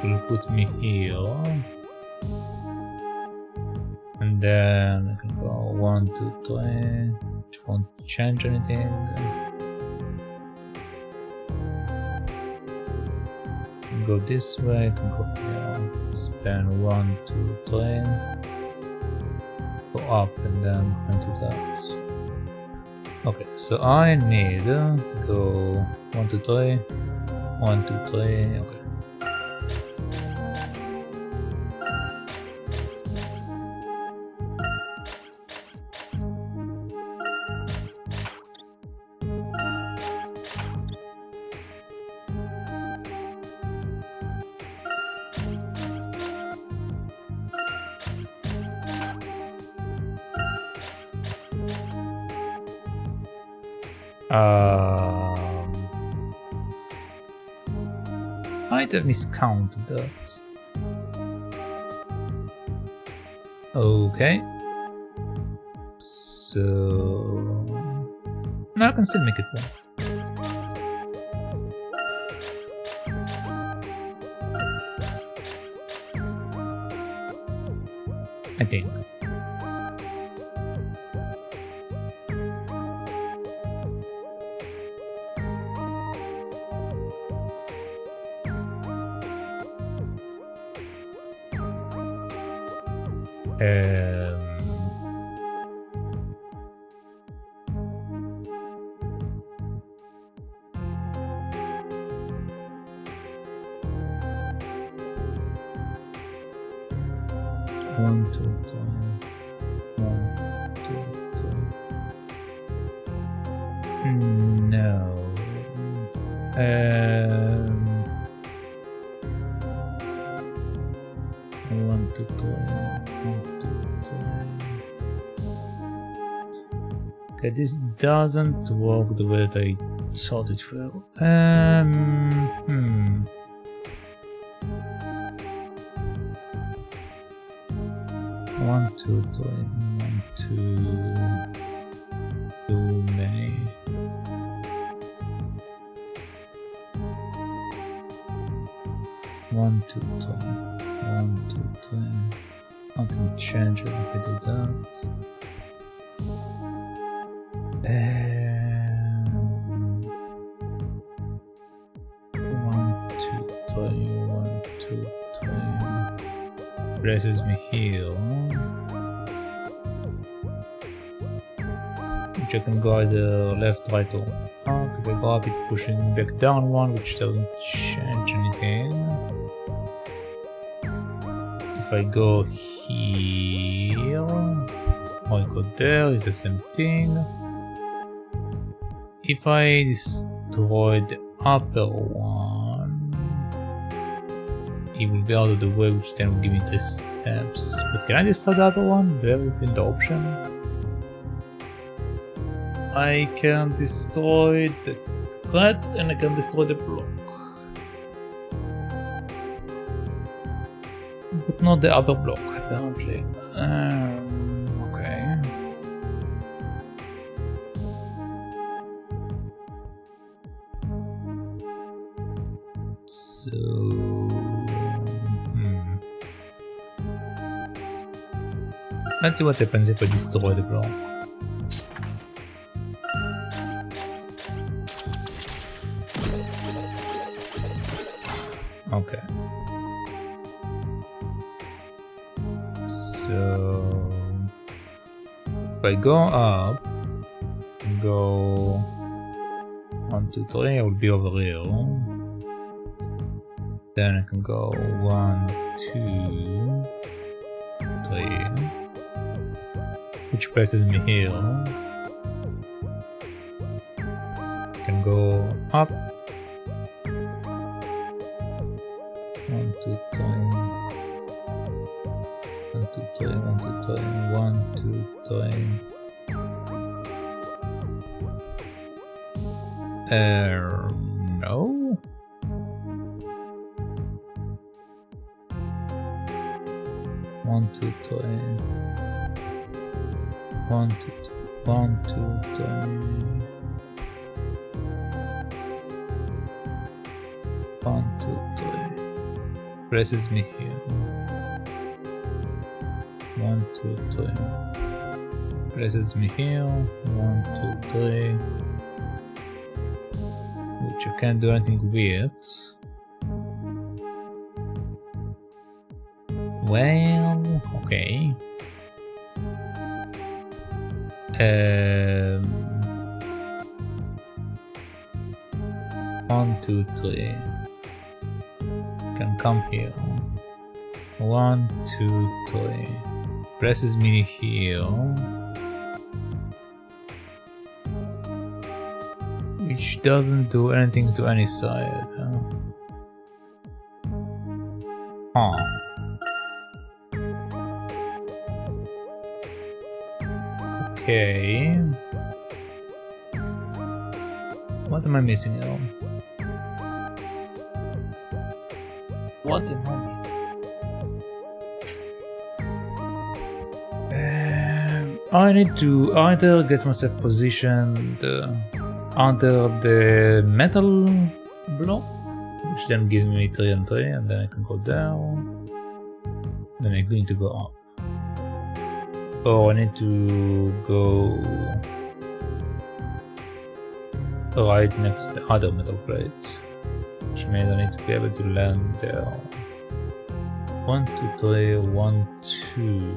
will put me here. And then I can go 1, 2, 3. Which won't change anything. Go this way, I can go here. Spend 1, 2, 3. Go up and then into that. Okay, so I need to go 1, 2, 3. 1, 2, 3. Okay. Might have miscounted that. Okay. So now I can still make it one. I think. One, two, three. 1, 2, 3. No. 1, 2, 3. 1, 2, 3. Okay, this doesn't work the way that I thought it will. 1, 2, 3, 1, 2. Too many. One, 2, 3. 1, 2, 3. Nothing changes if I do that. 1, 2, 3. 1, 2, 3. Places me here. Which I can go either left, right, or up. If I go up, it's pushing back down one, which doesn't change anything. If I go here, or I go there, it's the same thing. If I destroy the upper one, it will be out of the way, which then will give me 3 steps. But can I destroy the upper one? Do I have within the option? I can destroy the red and I can destroy the block. But not the upper block, apparently. Okay. So... Let's see what happens if I destroy the block. Okay. So if I go up, go 1, 2, 3, I will be over here. Then I can go 1, 2, 3, which places me here. I can go up. 1, 2, 3. 1, 2, 3. 1, 2, 3. 1, 2, 3. No. 1, 2, 3. 1, 2, 1, 2, 3. Presses me here. 1, 2, 3. Presses me here. 1, 2, 3. Which you can't do anything with. Well, okay. 1, 2, 3. Can come here. 1, 2, 3. Presses me here. Which doesn't do anything to any side. Huh? Okay. What am I missing now? What am I missing? I need to either get myself positioned under the metal block, which then gives me 3 and 3, and then I can go down. Then I'm going to go up. Or I need to go right next to the other metal plates, which means I need to be able to land there. 1, 2, 3, 1, 2.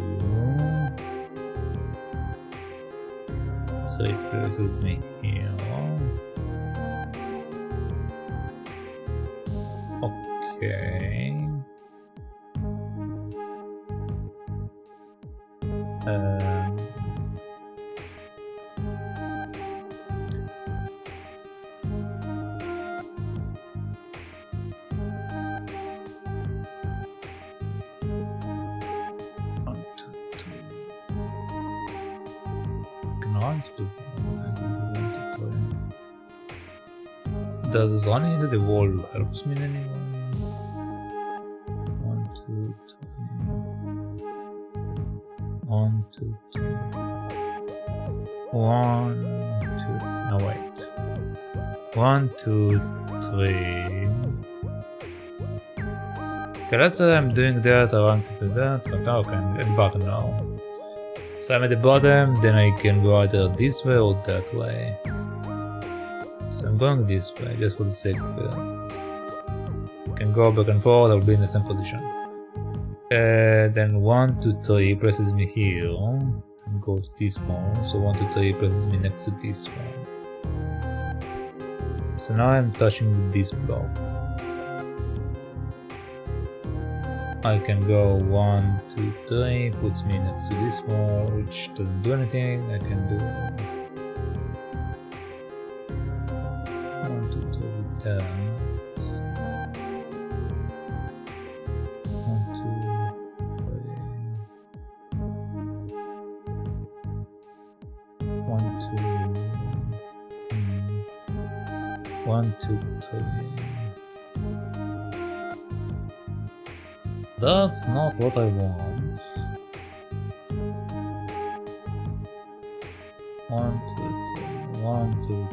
3 places me here. Okay. Does running into the wall helps me in any way? 1, 2, 3. 1, 2, 3. 1, 2. No, wait. 1, 2, 3. Okay, let's say I'm doing that. I want to do that. Okay, I'm at the bottom now. So I'm at the bottom, then I can go either this way or that way. So I'm going this way, just for the sake of it. I can go back and forth, I'll be in the same position. Then 1, 2, 3 presses me here, and go to this one. So 1, 2, 3 presses me next to this one. So now I'm touching this block. I can go 1, 2, 3, puts me next to this one, which doesn't do anything. I can do 1, 2, 3 with that. 1, 2, 3. That's not what I want. 1, 2, 3. 1, 2,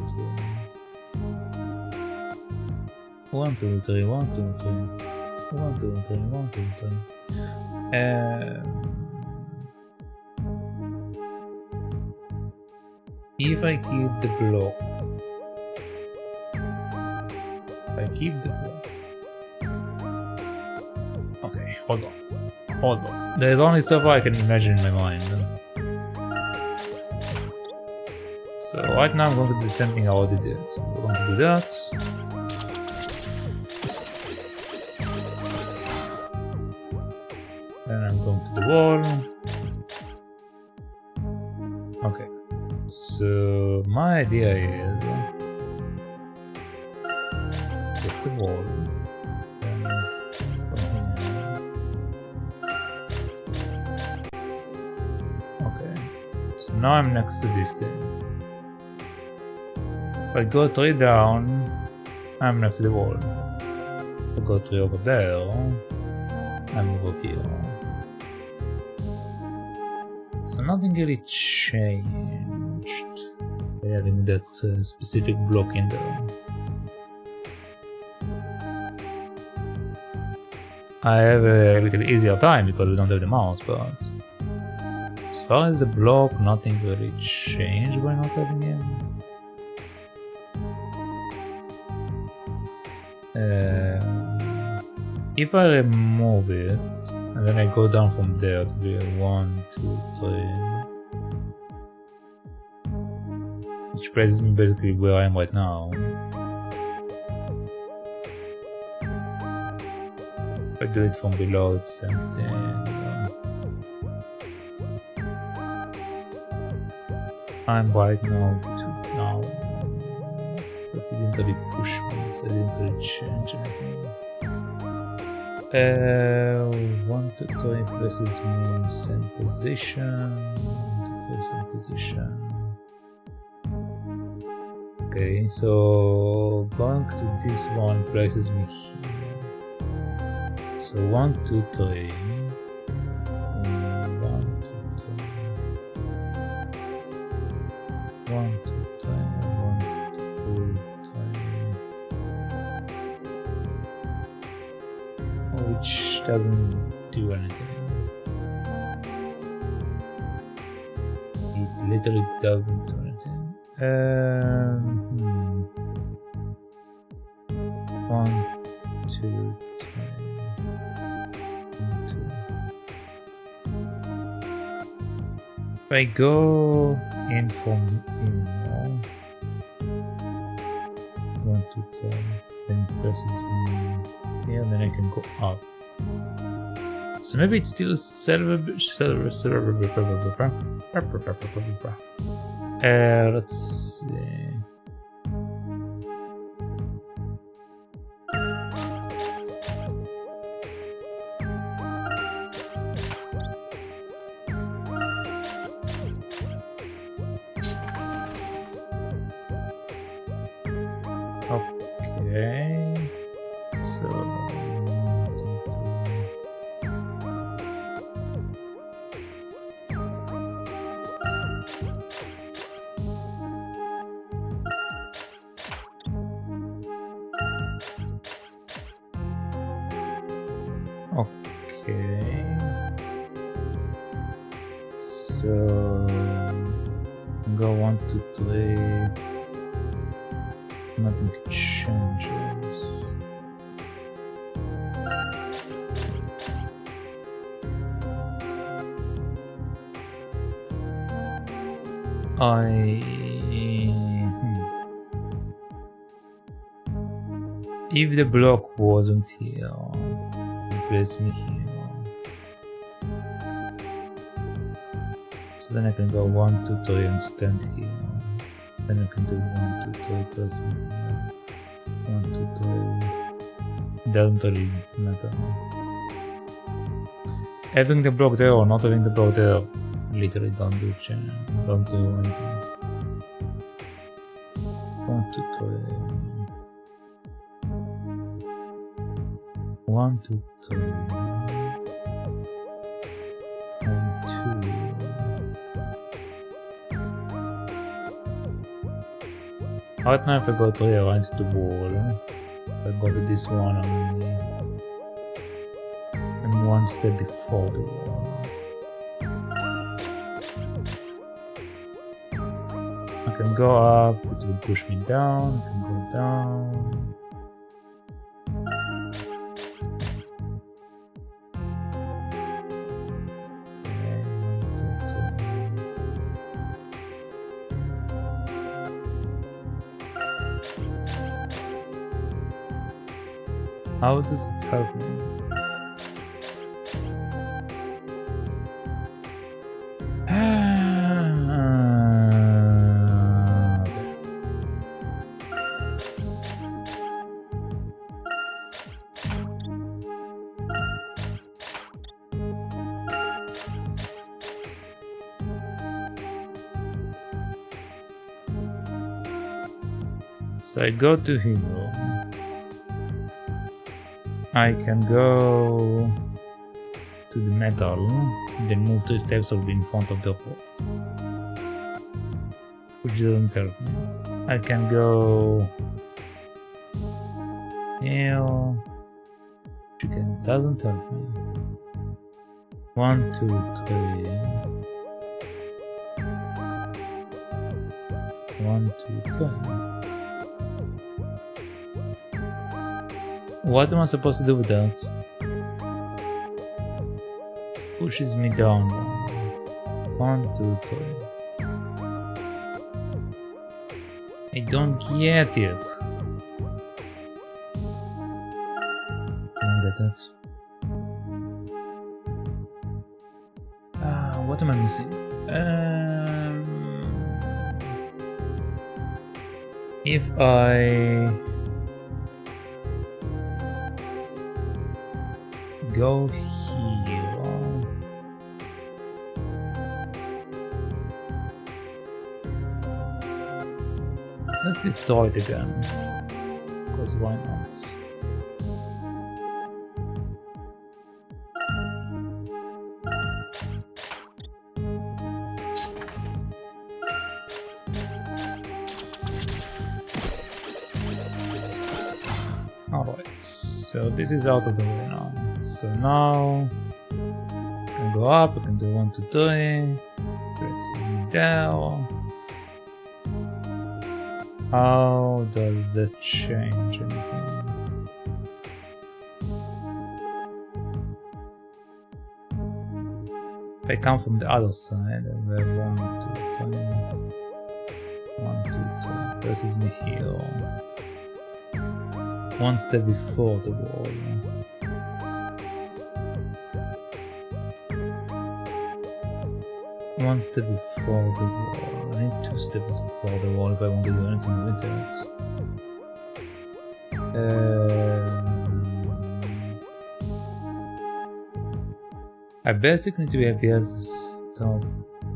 3. 1, 2, 3. 1, 2, 3. 1, 2, 3. 1, 2, 3. If I keep the block. Okay, hold on. There's only so far I can imagine in my mind. So right now I'm going to do the same thing I already did. So I'm going to do that. Then I'm going to the wall. Okay. So my idea is just the wall. Now I'm next to this thing. If I go 3 down, I'm next to the wall. If I go 3 over there, I'm over here. So nothing really changed by having that specific block in there. I have a little easier time because we don't have the mouse, but as far as the block, nothing really changed by not having him. If I remove it, and then I go down from there to be 1, 2, 3, which places me basically where I am right now. If I do it from below, it's same thing. I'm right now 2 down, but it didn't really push me, so it didn't really change anything. 1 to 3 places me same position. 1 to 3 same position. Okay, so going to this one places me here. So 1, 2, 3. 1, 2, 3. 1, 2, 3. 1, 2, 3. Which doesn't do anything. It literally doesn't do anything. 1, 2, 3. 1, 2. If I go in from here, 1, 2, 3, then presses me here, and then I can go up. So maybe it's still let's see. Okay, so go 1, 2, 3. Nothing changes. If the block wasn't here, place me here. So then I can go 1, 2, 3 and stand here. Then I can do 1, 2, 3 plus me here. 1, 2, 3. Doesn't really matter. Having the block there or not having the block there literally don't do anything. 1, 2, 3. 1, 2, 3. 1, 2. Right now, if I go 3 around the wall, if I go to this one only, and 1 step before the wall. I can go up, it will push me down, I can go down. How does it help me? So I go to hero. I can go to the metal, then move 3 steps or be in front of the hole, which doesn't help me. I can go here, Again, doesn't help me. 1, 2, 3. 1, 2, 3. What am I supposed to do with that? It pushes me down. 1, 2, 3. I don't get it. Don't get it. What am I missing? If I go here, let's destroy it again, because why not? So this is out of the way now. So now I can go up, I can do 1, 2, 3. This is down. How does that change anything? If I come from the other side, I will 1, 2, 3. 1, 2, 3. Versus me here. One step before the wall. One step before the wall. I need 2 steps before the wall if I want to do anything with it. I basically need to be able to stop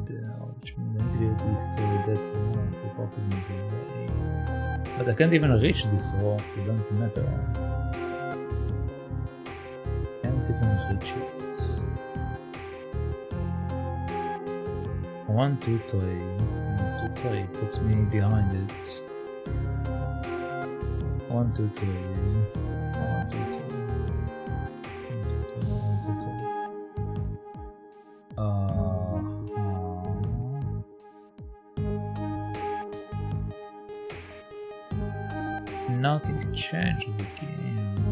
there, which means I need to be able to destroy that one if the rock is in the way. But I can't even reach this rock, it doesn't matter. Can't even reach it. 1, 2, 3. 1, 2, 3 puts me behind it. 1, 2, 3. 1, 2, 3. 1, 2, 3. 1, 2, 3. Nothing changes again.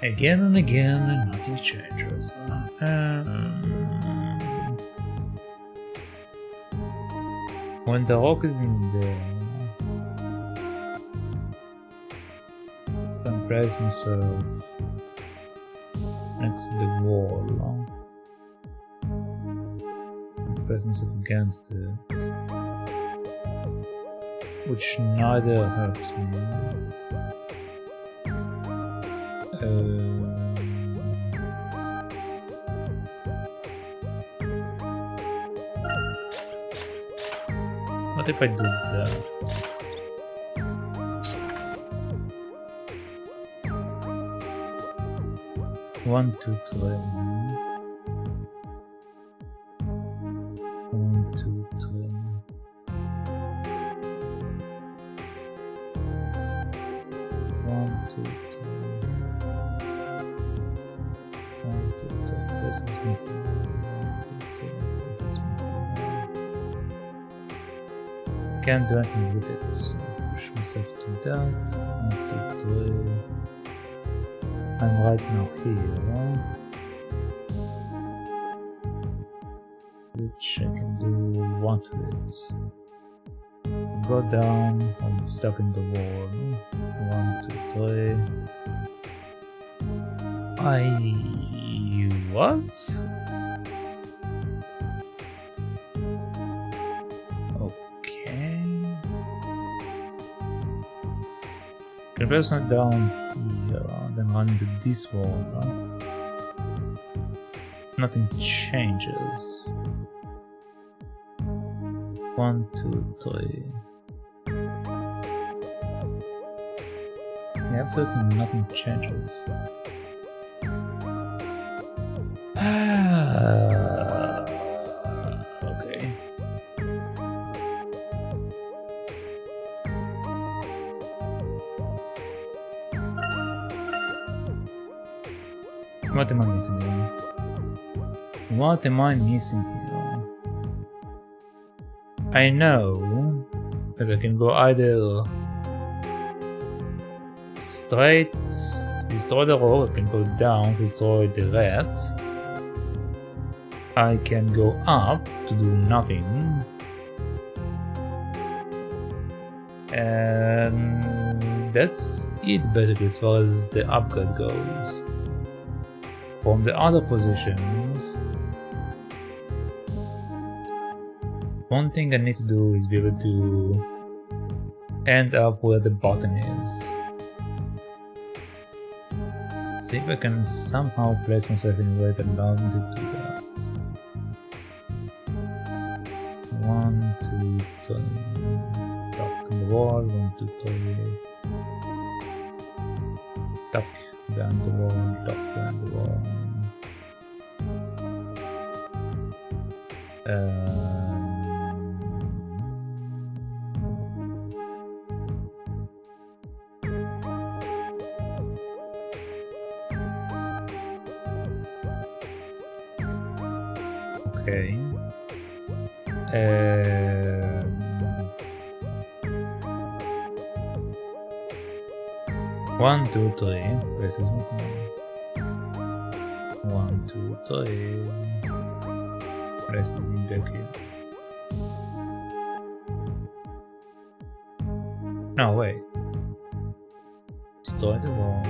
Again and again, and nothing changes. When the rock is in there, I can place myself next to the wall. And place myself against it. Which neither helps me. What if I do that? One, two, 3. 1, 2, 3. 1, 2, 3. 1, 2, 3. This is me. 1, 2, 3. This is me. Can't do anything with it, so push myself to that. 1, 2, 3. I'm right now here, which I can do what with. Go down, I'm stuck in the wall. 1, 2, 3. What? Can press not down here, then run into this wall. Nothing changes. 1, 2, 3. Yeah, absolutely nothing changes. Okay. What am I missing here? What am I missing here? I know that I can go either straight, destroy the rock, I can go down, destroy the rat. I can go up to do nothing. And that's it basically as far as the upgrade goes. From the other positions, one thing I need to do is be able to end up where the button is. See if I can somehow place myself in a way that allows me to do that. 1, 2, 3. Tuck in the wall, 1, 2, 3. Tuck behind the wall, tuck behind the wall. Okay. 1, 2, 3. Places me here. 1, 2, 3. Places me back here. No, wait. Destroy the wall.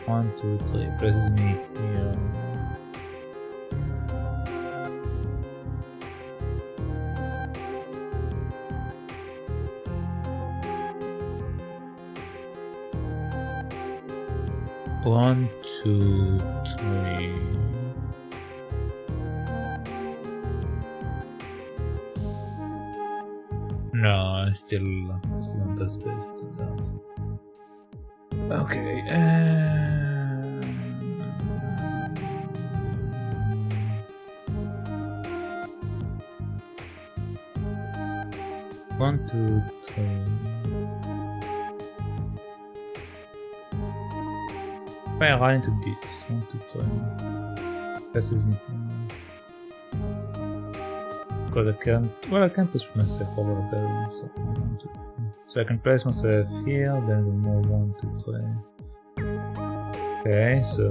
1, 2, 3. Places me here. One, 2, 3. No, I still don't have space to do that. Okay. 1, 2, 3. If I run into this, 1, 2, 3. Passes me down. Because I can't. Well, I can push myself over there, so I can place myself here, then remove 1, 2, 3. Okay, so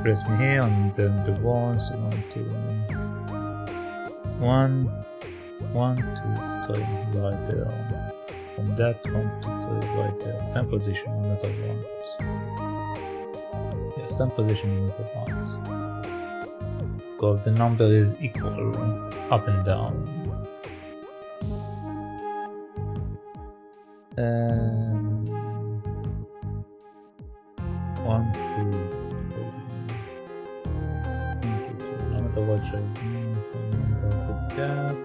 place me here and then the wall, so 1, 2, 1, 1, 2, 3, right there. From that 1, 2, 3, right there. Same position, no matter what. Yeah, same position, no matter what. Because the number is equal up and down. 1, 2, 3. No matter what I do, so I'm gonna go with that.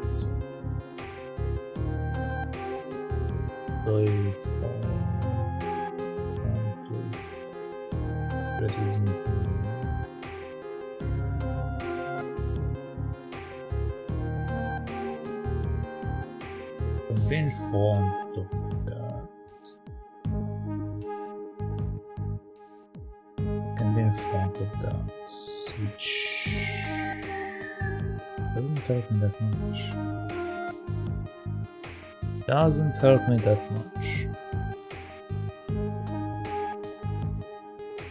3, 4. 1, 2. Be in front of that. Can be in front of that, which doesn't help me that much. Doesn't help me that much.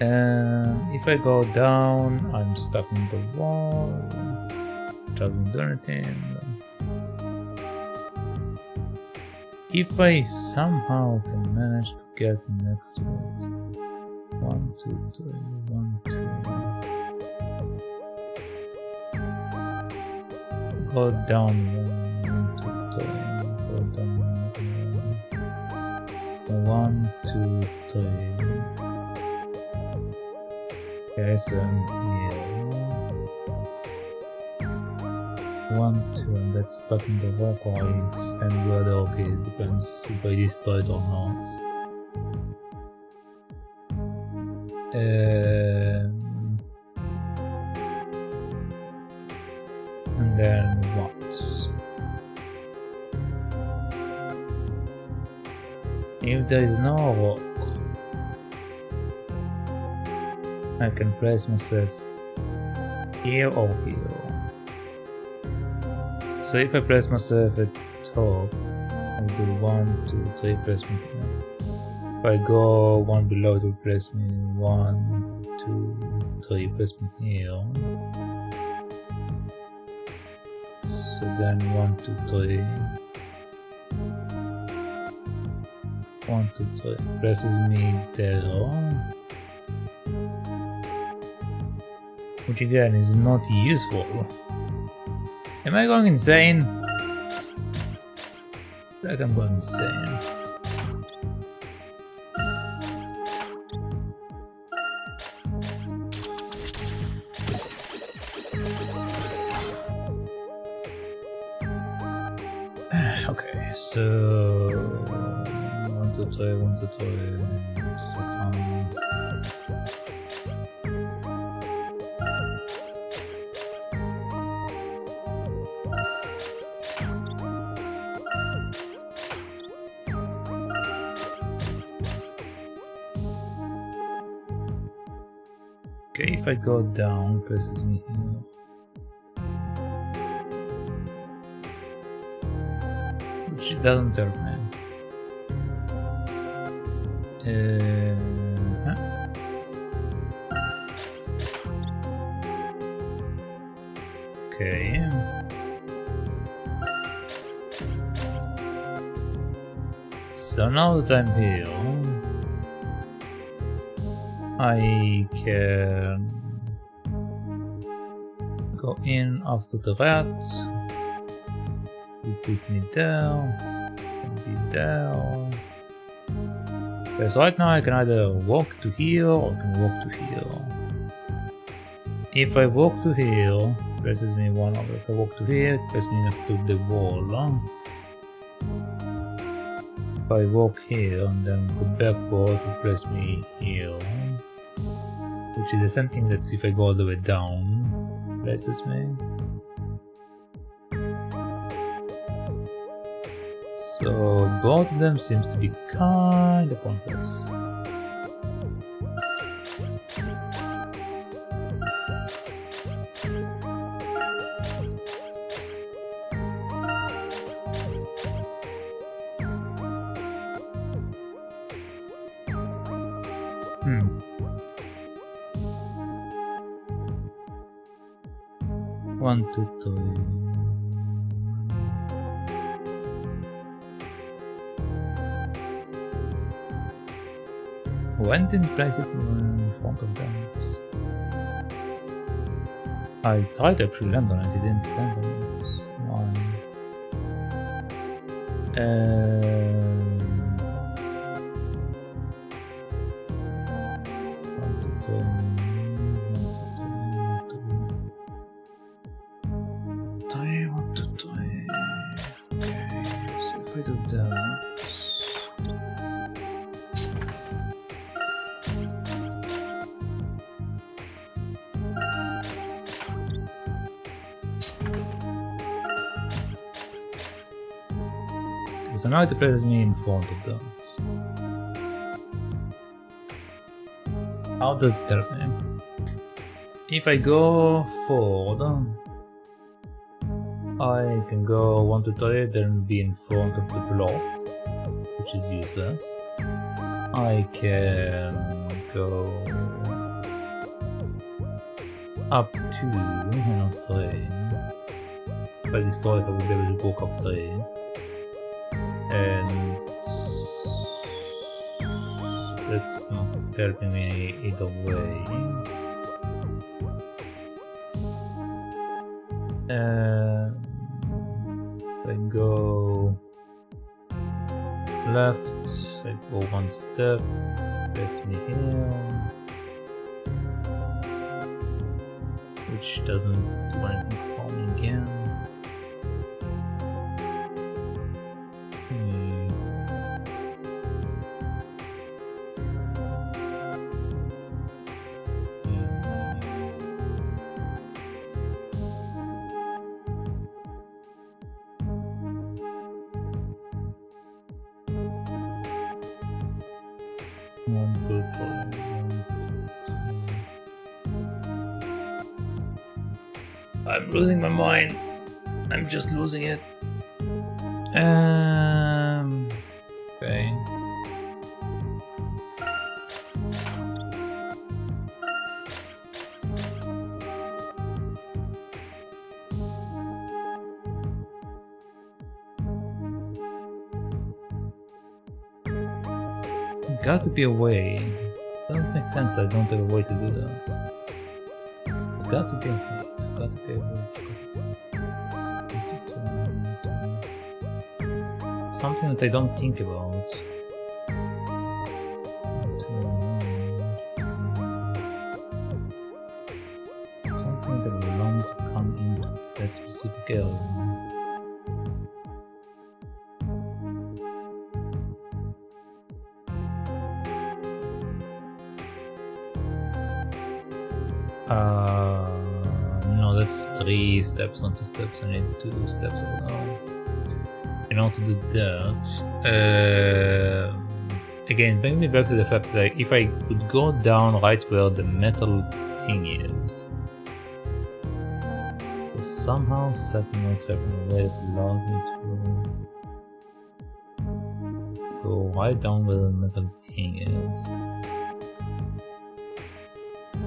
And if I go down, I'm stuck in the wall. Doesn't do anything. If I somehow can manage to get next to it. 1, 2, 3, 1, 2. Go down 1, 2, 3. Go down 1, 2, 3. Okay, so I'm here. 1, 2, and that's stuck in the rock, or I stand where the rock is, depends if I destroy it or not. And then what? If there is no rock, I can place myself here or here. So if I place myself at top, I'll do 1, 2, 3, place me here. If I go one below, it will place me 1, 2, 3, place me here. So then 1, 2, 3. 1, 2, 3 places me there. Which again is not useful. Am I going insane? I feel like I'm going insane. Okay, so 1, 2, 3, 1, 2, 3. Okay, if I go down, it places me here. Which doesn't help me. Okay. So now that I'm here, I can go in after the rat. You put me there, be there. Okay, so right now I can either walk to here or I can walk to here. If I walk to here, it places me one over. If I walk to here, it places me next to the wall. If I walk here and then go backward, it places me here. Which is the same thing that if I go all the way down, places me. So both of them seems to be kind of pointless. One, two, three. When didn't place it in front of dance? I tried to actually land on it, it didn't land on it. Why? One, two, three. So now it places me in front of those. How does it help me? If I go forward, I can go 1, 2, 3, then be in front of the block, which is useless. I can go up 2, not 3. If I destroy it, I will be able to walk up 3. And it's not helping me either way. If I go left, I go one step, place me here, which doesn't do anything for me again. I'm losing my mind. I'm just losing it. Okay. Got to be a way. Doesn't make sense. I don't have a way to do that. Got to be a way. Got to be a way. Something that I don't think about. Something that will long come into that specific area. No, that's 3 steps, not 2 steps. I need 2 steps over now. In order to do that, again, bring me back to the fact that if I could go down right where the metal thing is, so somehow setting myself in a way that allows me to go right down where the metal thing is.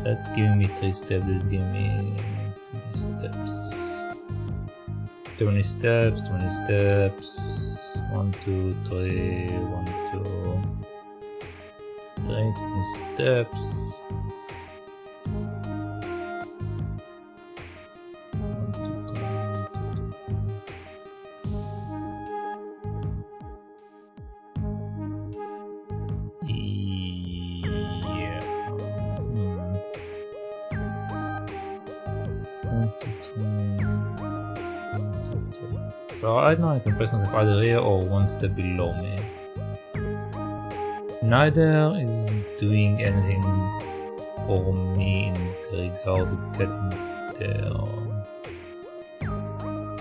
That's giving me 3 steps, it's giving me 20 steps. 20 steps, 20 steps. 1, 2, 3, 1, 2, 3, 20 steps. 1, 2, 3, 1, 2, 3. Yeah. 1, 2, 3. So right now I can place myself either here or 1 step below me. Neither is doing anything for me in regard to getting there.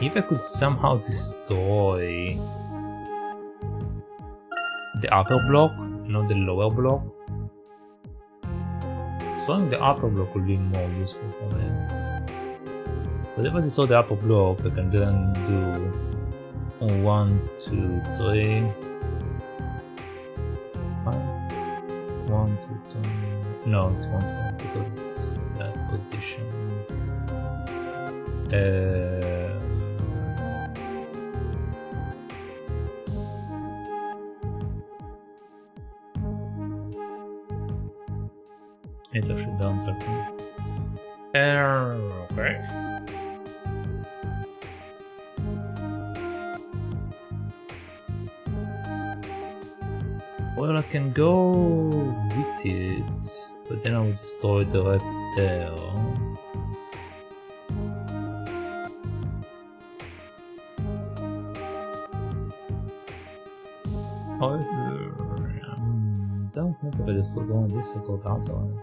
If I could somehow destroy the upper block, not the lower block, destroying the upper block will be more useful for me. But if I destroy the upper block, I can then do 1, 2, 3. 1, 2, 3. No, it won't work because it's that position. It actually doesn't help me. Okay. Well, I can go with it, but then I will destroy the red there. However, don't know if I destroy this or the other one.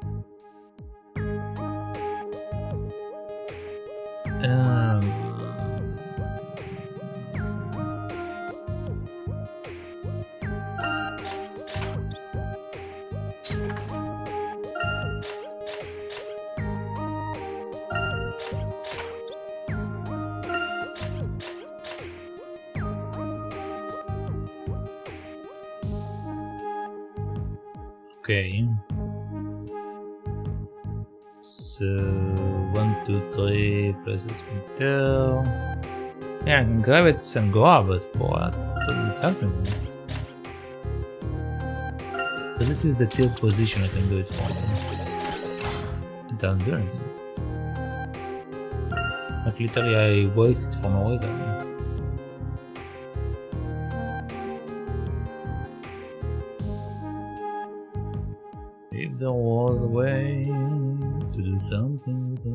Okay. So 1, 2, 3 places me there. Yeah, I can grab it and go up, but what doesn't help me. So this is the tilt position I can do it from. It doesn't do anything. Like literally I wasted for no reason. If there was a way to do something with it.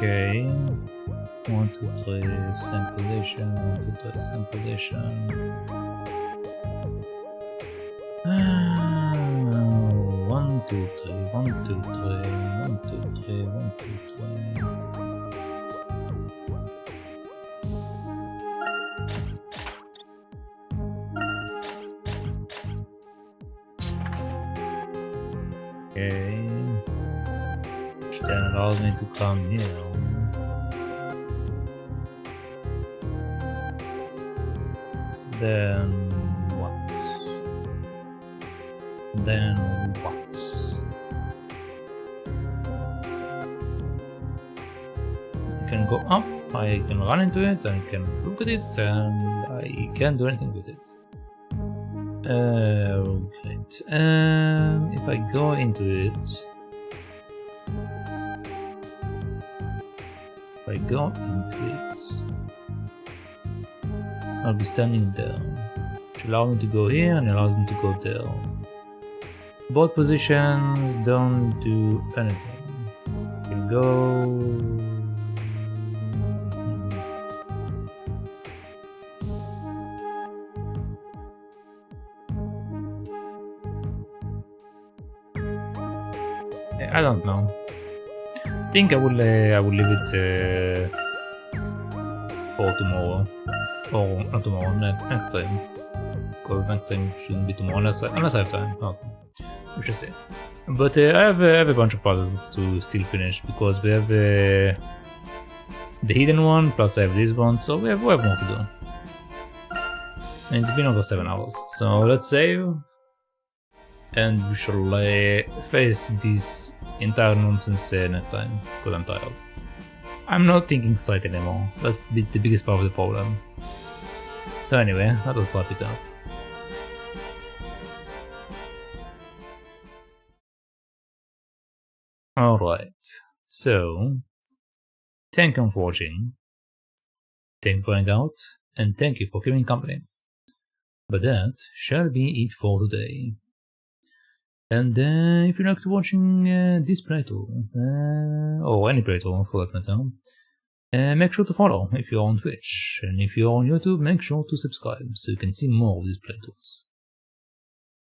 Okay. 1, 2, 3, samplation, 1, 2, 3, samplation. 1, 2, 3, 1, 2, 3, 1, 2, 3, 1, 2, 3. Okay. Which then allows me to come here. So then what? Then what? I can go up, I can run into it, I can look at it, and I can't do anything with it. Great. If I go into it, I'll be standing there, which allows me to go here and allows me to go there. Both positions don't do anything. I can go. I don't know. I think I will leave it for tomorrow, or not tomorrow, next time. Because next time shouldn't be tomorrow unless I have time. Okay. We shall see. But I have a bunch of puzzles to still finish because we have the hidden one plus I have this one, so we have more to do. And it's been over 7 hours, so let's save. And we shall face this entire nonsense next time, because I'm tired. I'm not thinking straight anymore, that's the biggest part of the problem. So anyway, let us wrap it up. Alright, so thank you for watching, thank you for hanging out, and thank you for keeping company. But that shall be it for today. And if you liked watching this playthrough, or any playthrough for that matter, make sure to follow if you're on Twitch, and if you're on YouTube, make sure to subscribe so you can see more of these playthroughs.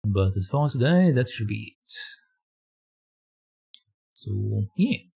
But as far as today, that should be it. So, yeah.